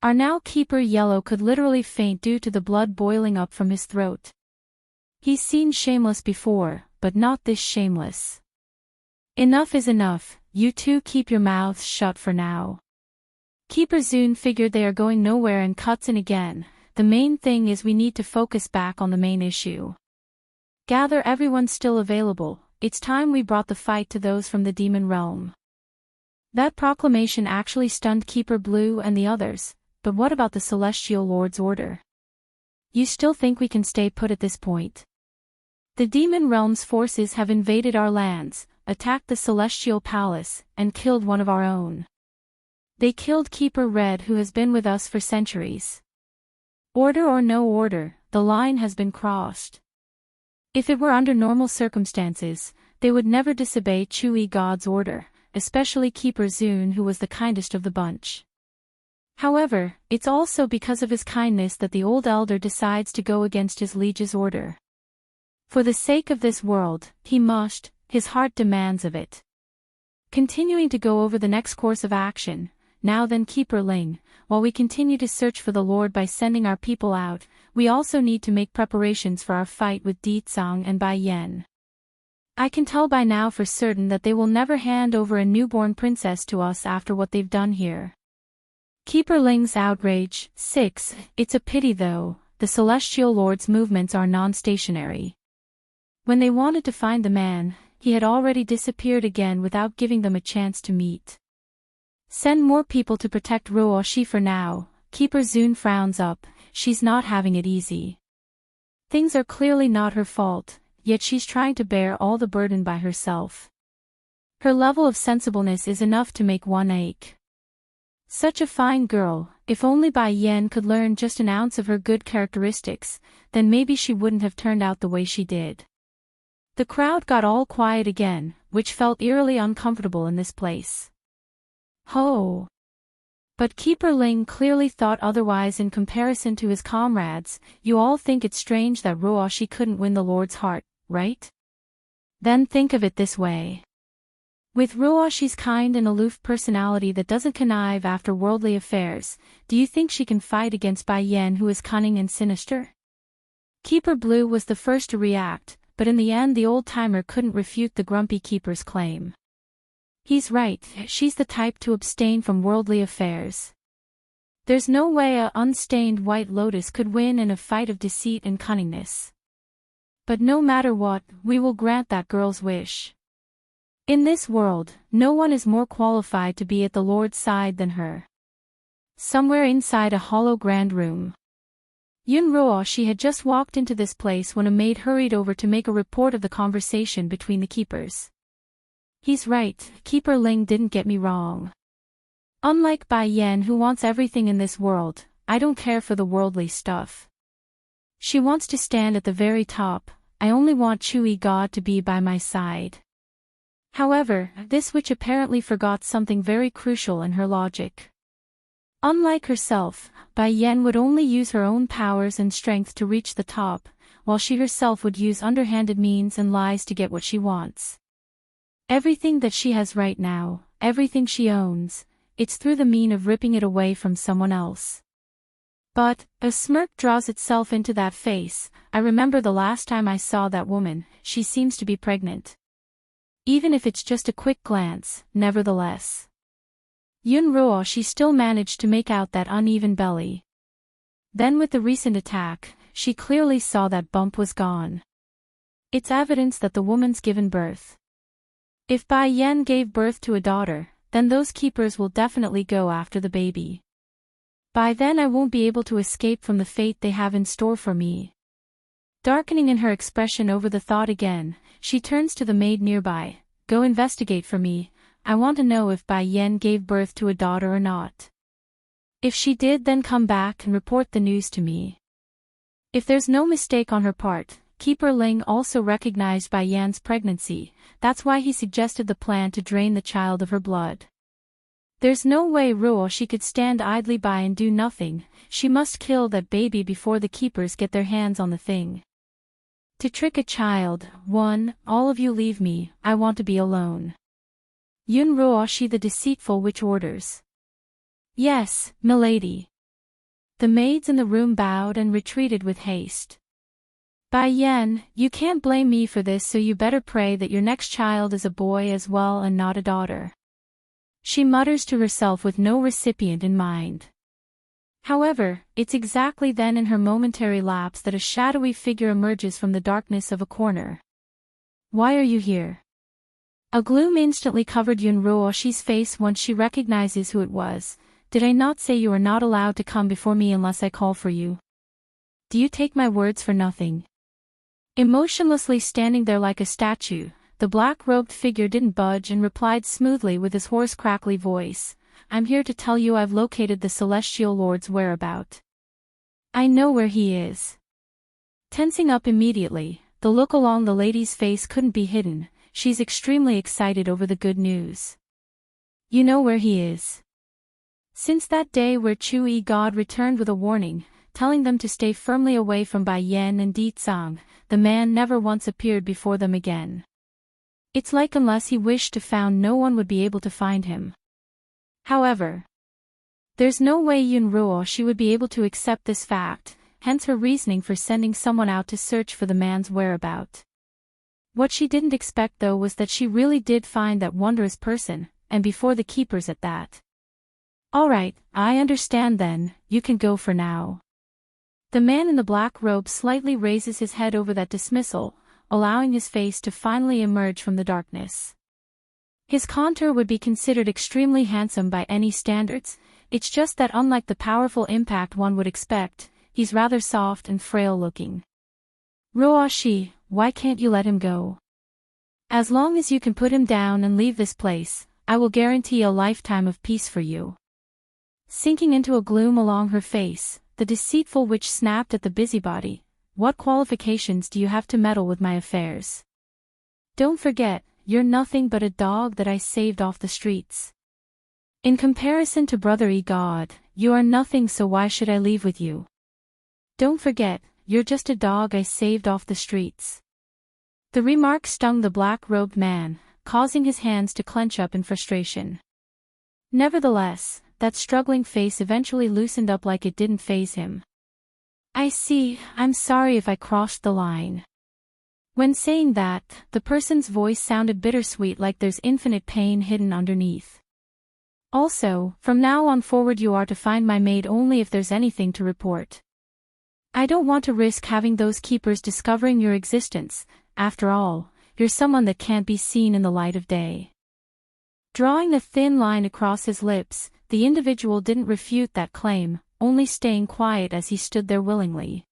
Our now keeper Yellow could literally faint due to the blood boiling up from his throat. He's seen shameless before, but not this shameless. Enough is enough, you two keep your mouths shut for now. Keeper Zune figured they are going nowhere and cuts in again. The main thing is we need to focus back on the main issue. Gather everyone still available, it's time we brought the fight to those from the demon realm. That proclamation actually stunned Keeper Blue and the others, but what about the Celestial Lord's order? You still think we can stay put at this point? The demon realm's forces have invaded our lands, attacked the Celestial Palace, and killed one of our own. They killed Keeper Red who has been with us for centuries. Order or no order, the line has been crossed. If it were under normal circumstances, they would never disobey Chewy God's order, especially Keeper Zune who was the kindest of the bunch. However, it's also because of his kindness that the old elder decides to go against his liege's order. For the sake of this world, he must, his heart demands of it. Continuing to go over the next course of action, now then Keeper Ling, while we continue to search for the Lord by sending our people out, we also need to make preparations for our fight with Di Tsang and Bai Yen. I can tell by now for certain that they will never hand over a newborn princess to us after what they've done here. Keeper Ling's outrage. 6. It's a pity though, the Celestial Lord's movements are non-stationary. When they wanted to find the man, he had already disappeared again without giving them a chance to meet. Send more people to protect Ruoshi for now. Keeper Zune frowns up, she's not having it easy. Things are clearly not her fault, yet she's trying to bear all the burden by herself. Her level of sensibleness is enough to make one ache. Such a fine girl, if only Bai Yen could learn just an ounce of her good characteristics, then maybe she wouldn't have turned out the way she did. The crowd got all quiet again, which felt eerily uncomfortable in this place. Ho! But Keeper Ling clearly thought otherwise in comparison to his comrades. You all think it's strange that Ruoshi couldn't win the Lord's heart, right? Then think of it this way. With Ruoshi's kind and aloof personality that doesn't connive after worldly affairs, do you think she can fight against Bai Yen who is cunning and sinister? Keeper Blue was the first to react, but in the end the old-timer couldn't refute the grumpy keeper's claim. He's right, she's the type to abstain from worldly affairs. There's no way a unstained white lotus could win in a fight of deceit and cunningness. But no matter what, we will grant that girl's wish. In this world, no one is more qualified to be at the Lord's side than her. Somewhere inside a hollow grand room. Yun Ruoshi had just walked into this place when a maid hurried over to make a report of the conversation between the keepers. He's right, Keeper Ling didn't get me wrong. Unlike Bai Yen who wants everything in this world, I don't care for the worldly stuff. She wants to stand at the very top, I only want Chewy God to be by my side. However, this witch apparently forgot something very crucial in her logic. Unlike herself, Bai Yen would only use her own powers and strength to reach the top, while she herself would use underhanded means and lies to get what she wants. Everything that she has right now, everything she owns, it's through the mean of ripping it away from someone else. But, a smirk draws itself into that face. I remember the last time I saw that woman, she seems to be pregnant. Even if it's just a quick glance, nevertheless. Yun Ruoshi still managed to make out that uneven belly. Then with the recent attack, she clearly saw that bump was gone. It's evidence that the woman's given birth. If Bai Yen gave birth to a daughter, then those keepers will definitely go after the baby. By then I won't be able to escape from the fate they have in store for me. Darkening in her expression over the thought again, she turns to the maid nearby. Go investigate for me, I want to know if Bai Yen gave birth to a daughter or not. If she did, then come back and report the news to me. If there's no mistake on her part, Keeper Ling also recognized Bai Yan's pregnancy, that's why he suggested the plan to drain the child of her blood. There's no way Ruoshi could stand idly by and do nothing, she must kill that baby before the keepers get their hands on the thing. To trick a child. 1. All of you leave me, I want to be alone. Yun Ruoshi the deceitful witch orders. Yes, milady. The maids in the room bowed and retreated with haste. Bai Yan, you can't blame me for this, so you better pray that your next child is a boy as well and not a daughter. She mutters to herself with no recipient in mind. However, it's exactly then in her momentary lapse that a shadowy figure emerges from the darkness of a corner. Why are you here? A gloom instantly covered Yun Ruoshi's face once she recognizes who it was. Did I not say you are not allowed to come before me unless I call for you? Do you take my words for nothing? Emotionlessly standing there like a statue, the black-robed figure didn't budge and replied smoothly with his hoarse crackly voice. I'm here to tell you I've located the Celestial Lord's whereabout. I know where he is. Tensing up immediately, the look along the lady's face couldn't be hidden. She's extremely excited over the good news. You know where he is. Since that day where Chu-Yi God returned with a warning, telling them to stay firmly away from Bai Yan and Di Tsang, the man never once appeared before them again. It's like unless he wished to found, no one would be able to find him. However, there's no way Yun Ruoshi would be able to accept this fact, hence her reasoning for sending someone out to search for the man's whereabout. What she didn't expect though was that she really did find that wondrous person, and before the keepers at that. Alright, I understand then, you can go for now. The man in the black robe slightly raises his head over that dismissal, allowing his face to finally emerge from the darkness. His contour would be considered extremely handsome by any standards, it's just that unlike the powerful impact one would expect, he's rather soft and frail looking. Ruoshi, why can't you let him go? As long as you can put him down and leave this place, I will guarantee a lifetime of peace for you. Sinking into a gloom along her face, the deceitful witch snapped at the busybody. What qualifications do you have to meddle with my affairs? Don't forget, you're nothing but a dog that I saved off the streets. In comparison to Brother E God, you are nothing, so why should I leave with you? Don't forget, you're just a dog I saved off the streets. The remark stung the black-robed man, causing his hands to clench up in frustration. Nevertheless, that struggling face eventually loosened up like it didn't faze him. I see, I'm sorry if I crossed the line. When saying that, the person's voice sounded bittersweet, like there's infinite pain hidden underneath. Also, from now on forward you are to find my maid only if there's anything to report. I don't want to risk having those keepers discovering your existence. After all, you're someone that can't be seen in the light of day. Drawing a thin line across his lips, the individual didn't refute that claim, only staying quiet as he stood there willingly.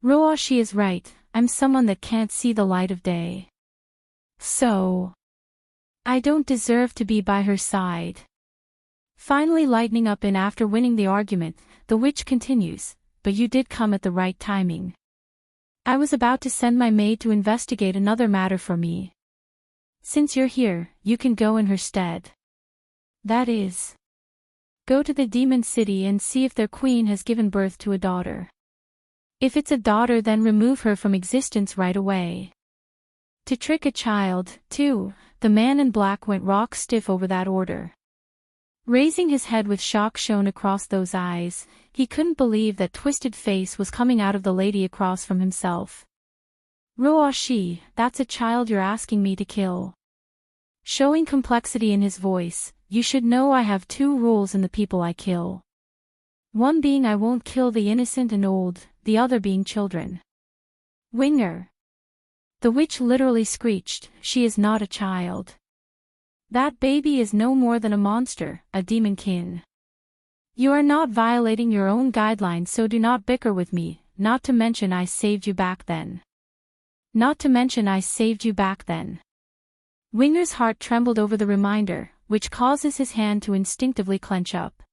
Ruoshi is right, I'm someone that can't see the light of day. So, I don't deserve to be by her side. Finally lightening up in after winning the argument, the witch continues, but you did come at the right timing. I was about to send my maid to investigate another matter for me. Since you're here, you can go in her stead. That is, go to the demon city and see if their queen has given birth to a daughter. If it's a daughter, then remove her from existence right away. To trick a child, too, the man in black went rock stiff over that order. Raising his head with shock shown across those eyes, he couldn't believe that twisted face was coming out of the lady across from himself. Ruoshi, that's a child you're asking me to kill. Showing complexity in his voice, you should know I have two rules in the people I kill. One being I won't kill the innocent and old, the other being children. Winger. The witch literally screeched, she is not a child. That baby is no more than a monster, a demonkin. You are not violating your own guidelines, so do not bicker with me, not to mention I saved you back then. Winger's heart trembled over the reminder, which causes his hand to instinctively clench up.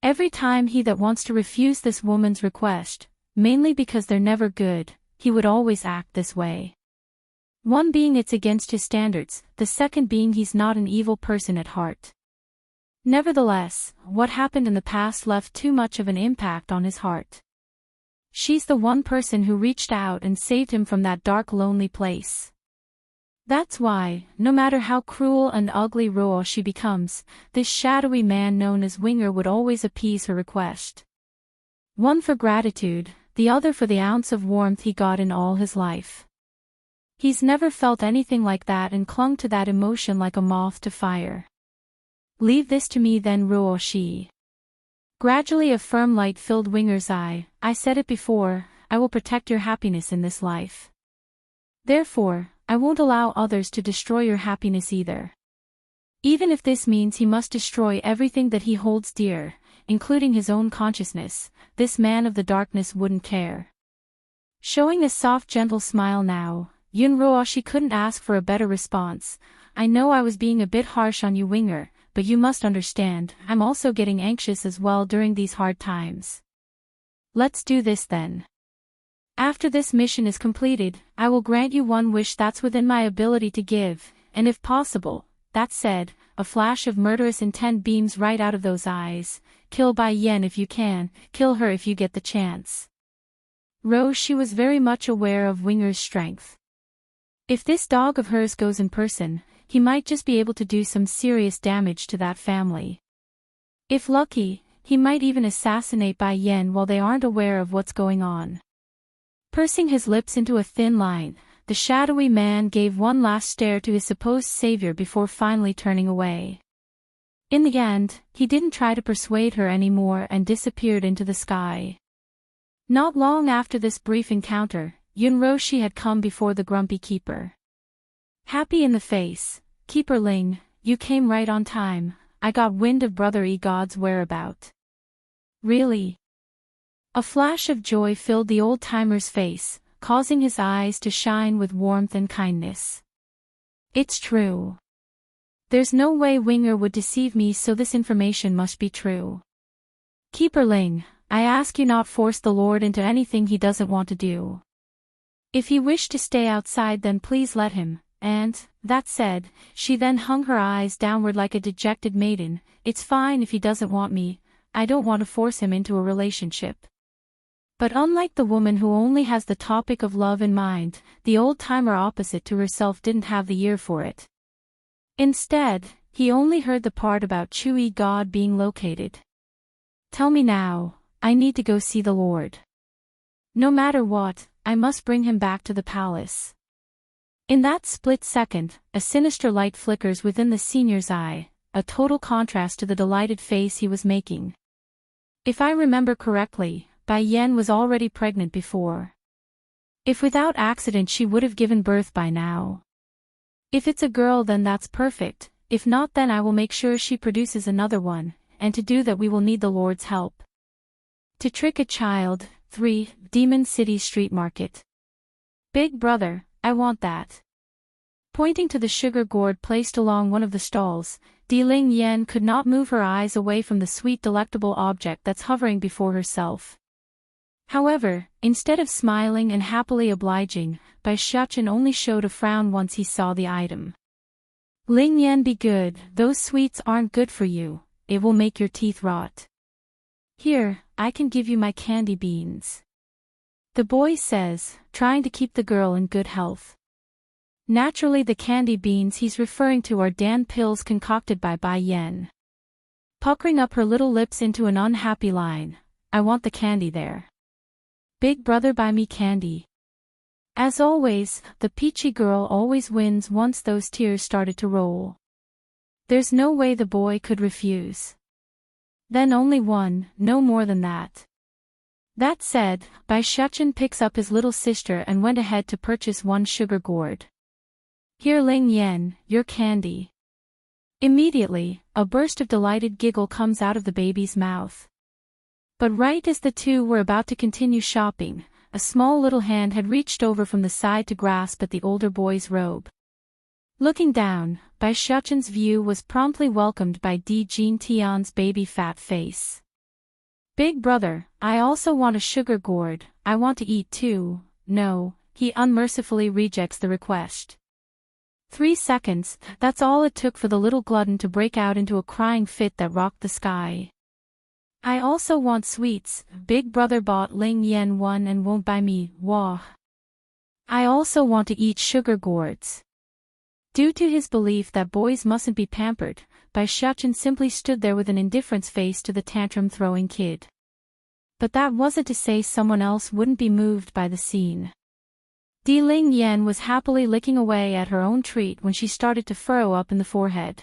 Every time he that wants to refuse this woman's request, mainly because they're never good, he would always act this way. One being it's against his standards, the second being he's not an evil person at heart. Nevertheless, what happened in the past left too much of an impact on his heart. She's the one person who reached out and saved him from that dark, lonely place. That's why, no matter how cruel and ugly Ruoshi becomes, this shadowy man known as Winger would always appease her request. One for gratitude, the other for the ounce of warmth he got in all his life. He's never felt anything like that and clung to that emotion like a moth to fire. Leave this to me then, Ruoshi. Gradually a firm light filled Winger's eye. I said it before, I will protect your happiness in this life. Therefore, I won't allow others to destroy your happiness either. Even if this means he must destroy everything that he holds dear, including his own consciousness, this man of the darkness wouldn't care. Showing a soft gentle smile now, Yun Ruoshi couldn't ask for a better response. I know I was being a bit harsh on you, Winger, but you must understand, I'm also getting anxious as well during these hard times. Let's do this then. After this mission is completed, I will grant you one wish that's within my ability to give, and if possible, that said, a flash of murderous intent beams right out of those eyes. Kill Bai Yen if you can, kill her if you get the chance. She was very much aware of Winger's strength. If this dog of hers goes in person, he might just be able to do some serious damage to that family. If lucky, he might even assassinate Bai Yen while they aren't aware of what's going on. Pursing his lips into a thin line, the shadowy man gave one last stare to his supposed savior before finally turning away. In the end, he didn't try to persuade her anymore and disappeared into the sky. Not long after this brief encounter, Yun Ruoshi had come before the grumpy keeper. Happy in the face, Keeper Ling, you came right on time. I got wind of Brother E God's whereabout. Really? A flash of joy filled the old-timer's face, causing his eyes to shine with warmth and kindness. It's true. There's no way Winger would deceive me, so this information must be true. Keeper Ling, I ask you not force the Lord into anything he doesn't want to do. If he wished to stay outside, then please let him, and, that said, she then hung her eyes downward like a dejected maiden. It's fine if he doesn't want me, I don't want to force him into a relationship. But unlike the woman who only has the topic of love in mind, the old-timer opposite to herself didn't have the ear for it. Instead, he only heard the part about Chui God being located. Tell me now, I need to go see the Lord. No matter what, I must bring him back to the palace. In that split second, a sinister light flickers within the senior's eye, a total contrast to the delighted face he was making. If I remember correctly, Bai Yen was already pregnant before. If without accident she would have given birth by now. If it's a girl, then that's perfect, if not, then I will make sure she produces another one, and to do that we will need the Lord's help. To trick a child. 3. Demon City Street Market. Big brother, I want that. Pointing to the sugar gourd placed along one of the stalls, Ling Yen could not move her eyes away from the sweet delectable object that's hovering before herself. However, instead of smiling and happily obliging, Bai Shuchen only showed a frown once he saw the item. Ling Yen, be good, those sweets aren't good for you, it will make your teeth rot. Here, I can give you my candy beans. The boy says, trying to keep the girl in good health. Naturally, the candy beans he's referring to are Dan pills concocted by Bai Yen. Puckering up her little lips into an unhappy line, I want the candy there. Big brother, buy me candy. As always, the peachy girl always wins once those tears started to roll. There's no way the boy could refuse. Then only one, no more than that. That said, Bai Shuchen picks up his little sister and went ahead to purchase one sugar gourd. Here, Ling Yen, your candy. Immediately, a burst of delighted giggle comes out of the baby's mouth. But right as the two were about to continue shopping, a small little hand had reached over from the side to grasp at the older boy's robe. Looking down, Bai Shuchen's view was promptly welcomed by Jin Tian's baby fat face. Big brother, I also want a sugar gourd, I want to eat too. No, he unmercifully rejects the request. 3 seconds, that's all it took for the little glutton to break out into a crying fit that rocked the sky. I also want sweets, big brother bought Ling Yen one and won't buy me, wah. I also want to eat sugar gourds. Due to his belief that boys mustn't be pampered, Bai Shuchen simply stood there with an indifference face to the tantrum-throwing kid. But that wasn't to say someone else wouldn't be moved by the scene. Ling Yan was happily licking away at her own treat when she started to furrow up in the forehead.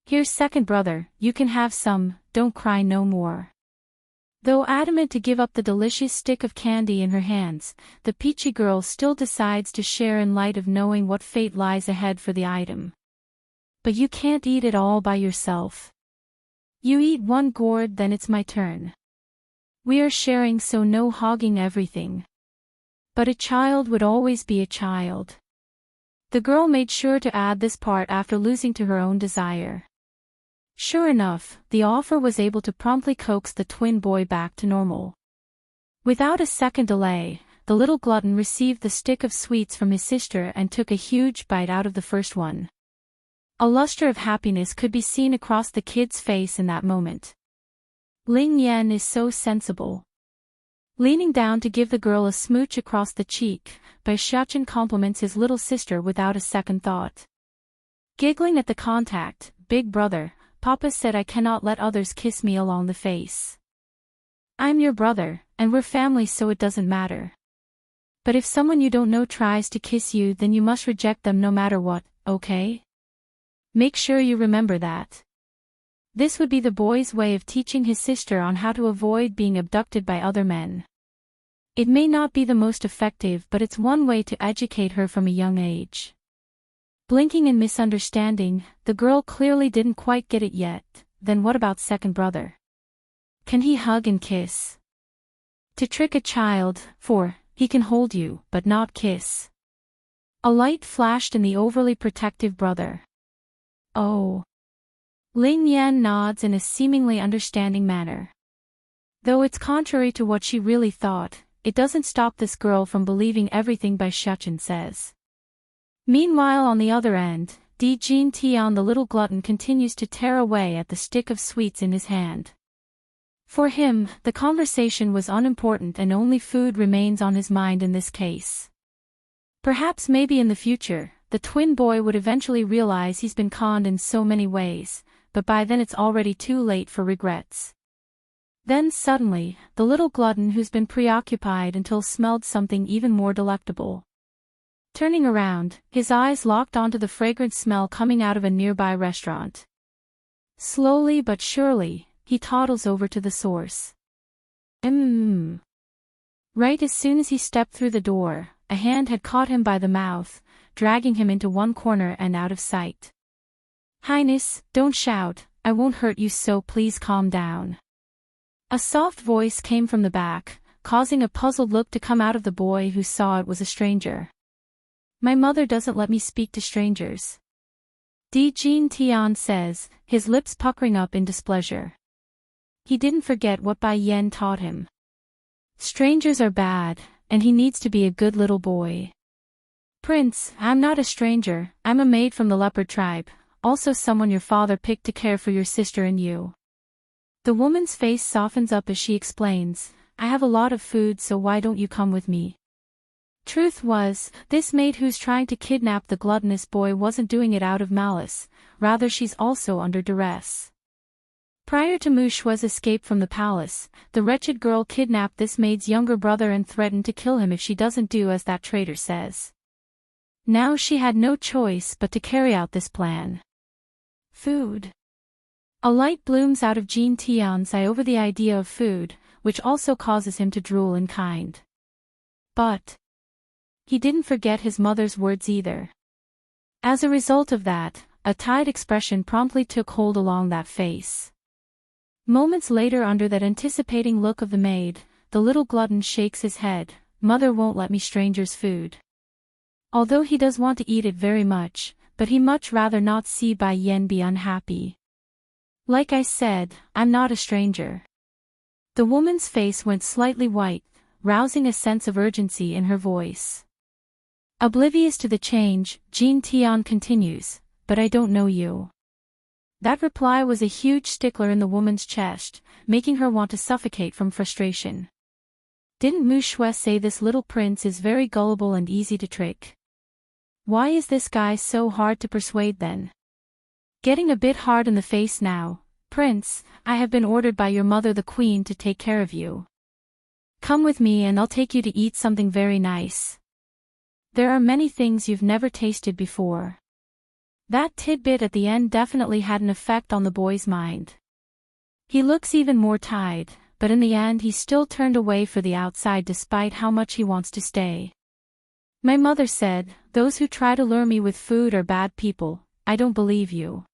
Here's second brother, you can have some, don't cry no more. Though adamant to give up the delicious stick of candy in her hands, the peachy girl still decides to share in light of knowing what fate lies ahead for the item. But you can't eat it all by yourself. You eat one gourd, then it's my turn. We are sharing, so no hogging everything. But a child would always be a child. The girl made sure to add this part after losing to her own desire. Sure enough, the offer was able to promptly coax the twin boy back to normal. Without a second delay, the little glutton received the stick of sweets from his sister and took a huge bite out of the first one. A luster of happiness could be seen across the kid's face in that moment. Ling Yan is so sensible. Leaning down to give the girl a smooch across the cheek, Bai Xiaochen compliments his little sister without a second thought. Giggling at the contact, "Big brother, Papa said I cannot let others kiss me along the face. I'm your brother, and we're family, so it doesn't matter. But if someone you don't know tries to kiss you, then you must reject them no matter what, okay? Make sure you remember that." This would be the boy's way of teaching his sister on how to avoid being abducted by other men. It may not be the most effective, but it's one way to educate her from a young age. Blinking in misunderstanding, the girl clearly didn't quite get it yet. Then what about second brother? Can he hug and kiss? To trick a child, for he can hold you, but not kiss. A light flashed in the overly protective brother. Oh. Ling Yan nods in a seemingly understanding manner. Though it's contrary to what she really thought, it doesn't stop this girl from believing everything Bai Xiaochen says. Meanwhile, on the other end, Jin Tian, the little glutton, continues to tear away at the stick of sweets in his hand. For him, the conversation was unimportant and only food remains on his mind in this case. Perhaps maybe in the future, the twin boy would eventually realize he's been conned in so many ways, but by then it's already too late for regrets. Then suddenly, the little glutton who's been preoccupied until smelled something even more delectable. Turning around, his eyes locked onto the fragrant smell coming out of a nearby restaurant. Slowly but surely, he toddles over to the source. Right as soon as he stepped through the door, a hand had caught him by the mouth, dragging him into one corner and out of sight. "Highness, don't shout, I won't hurt you, so please calm down." A soft voice came from the back, causing a puzzled look to come out of the boy who saw it was a stranger. "My mother doesn't let me speak to strangers," Jin Tian says, his lips puckering up in displeasure. He didn't forget what Bai Yan taught him. Strangers are bad, and he needs to be a good little boy. "Prince, I'm not a stranger, I'm a maid from the leopard tribe, also someone your father picked to care for your sister and you." The woman's face softens up as she explains, "I have a lot of food, so why don't you come with me?" Truth was, this maid who's trying to kidnap the gluttonous boy wasn't doing it out of malice, rather she's also under duress. Prior to Mu Shue's escape from the palace, the wretched girl kidnapped this maid's younger brother and threatened to kill him if she doesn't do as that traitor says. Now she had no choice but to carry out this plan. Food. A light blooms out of Jin Tian's eye over the idea of food, which also causes him to drool in kind. But he didn't forget his mother's words either. As a result of that, a tired expression promptly took hold along that face. Moments later, under that anticipating look of the maid, the little glutton shakes his head. "Mother won't let me strangers' food." Although he does want to eat it very much, but he much rather not see Bai Yan be unhappy. "Like I said, I'm not a stranger." The woman's face went slightly white, rousing a sense of urgency in her voice. Oblivious to the change, Jin Tian continues, "But I don't know you." That reply was a huge stickler in the woman's chest, making her want to suffocate from frustration. Didn't Mu Shue say this little prince is very gullible and easy to trick? Why is this guy so hard to persuade then? Getting a bit hard in the face now, "Prince, I have been ordered by your mother the queen to take care of you." Come with me and I'll take you to eat something very nice. There are many things you've never tasted before. That tidbit at the end definitely had an effect on the boy's mind. He looks even more tired, but in the end he still turned away for the outside despite how much he wants to stay. My mother said, "Those who try to lure me with food are bad people." I don't believe you.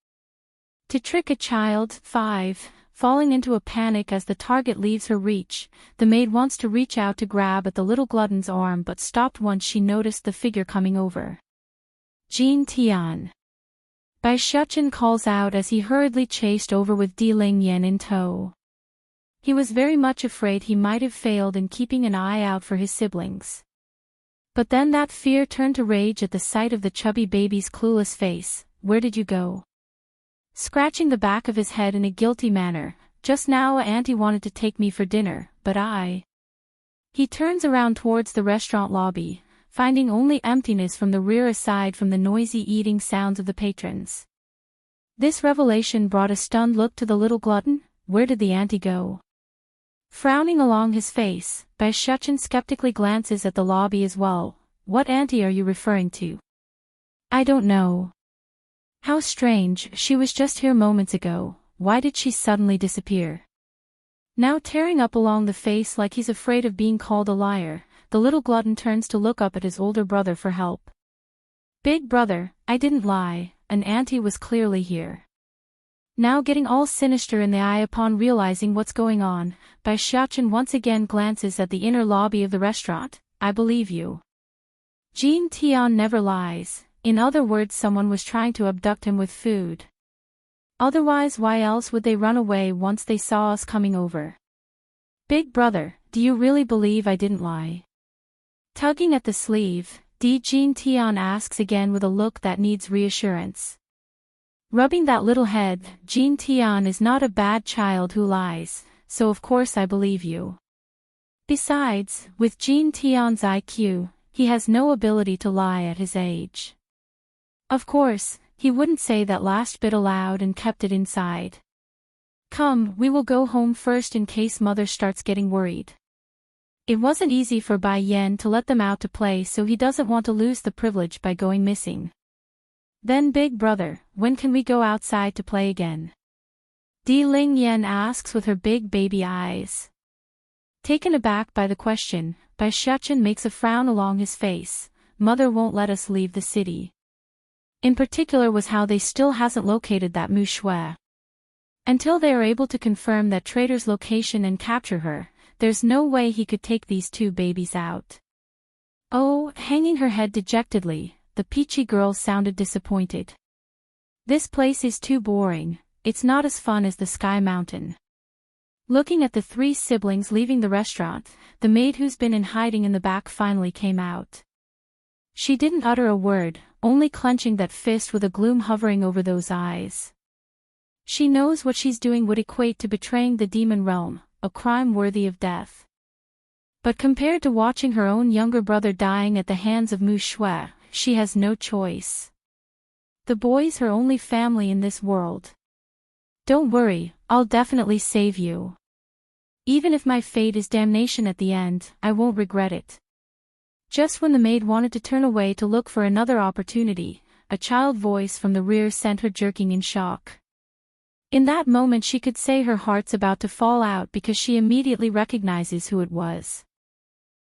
To trick a child, 5, falling into a panic as the target leaves her reach, the maid wants to reach out to grab at the little glutton's arm but stopped once she noticed the figure coming over. Jin Tian. Bai Shuchen calls out as he hurriedly chased over with Di Lingyan in tow. He was very much afraid he might have failed in keeping an eye out for his siblings. But then that fear turned to rage at the sight of the chubby baby's clueless face. "Where did you go?" Scratching the back of his head in a guilty manner, "Just now Auntie wanted to take me for dinner, but I..." He turns around towards the restaurant lobby, finding only emptiness from the rear aside from the noisy eating sounds of the patrons. This revelation brought a stunned look to the little glutton. Where did the auntie go? Frowning along his face, Bai Shuchen skeptically glances at the lobby as well. "What auntie are you referring to?" "I don't know." "How strange, she was just here moments ago. Why did she suddenly disappear?" Now tearing up along the face like he's afraid of being called a liar, the little glutton turns to look up at his older brother for help. "Big brother, I didn't lie, an auntie was clearly here." Now getting all sinister in the eye upon realizing what's going on, Bai Shuchen once again glances at the inner lobby of the restaurant. "I believe you. Jin Tian never lies. In other words, someone was trying to abduct him with food. Otherwise why else would they run away once they saw us coming over?" "Big brother, do you really believe I didn't lie?" Tugging at the sleeve, Jin Tian asks again with a look that needs reassurance. Rubbing that little head, Jin Tian is not a bad child who lies, so of course I believe you. Besides, with Jin Tian's IQ, he has no ability to lie at his age. Of course, he wouldn't say that last bit aloud and kept it inside. "Come, we will go home first in case mother starts getting worried." It wasn't easy for Bai Yan to let them out to play, so he doesn't want to lose the privilege by going missing. "Then big brother, when can we go outside to play again?" Di Lingyan asks with her big baby eyes. Taken aback by the question, Bai Shuchen makes a frown along his face. "Mother won't let us leave the city." In particular was how they still hasn't located that Mu Shui. Until they are able to confirm that traitor's location and capture her, there's no way he could take these two babies out. Oh, hanging her head dejectedly, the peachy girl sounded disappointed. "This place is too boring, it's not as fun as the Sky Mountain." Looking at the three siblings leaving the restaurant, the maid who's been in hiding in the back finally came out. She didn't utter a word, only clenching that fist with a gloom hovering over those eyes. She knows what she's doing would equate to betraying the demon realm, a crime worthy of death. But compared to watching her own younger brother dying at the hands of Mu Shui, she has no choice. The boy's her only family in this world. "Don't worry, I'll definitely save you. Even if my fate is damnation at the end, I won't regret it." Just when the maid wanted to turn away to look for another opportunity, a child voice from the rear sent her jerking in shock. In that moment she could say her heart's about to fall out because she immediately recognizes who it was.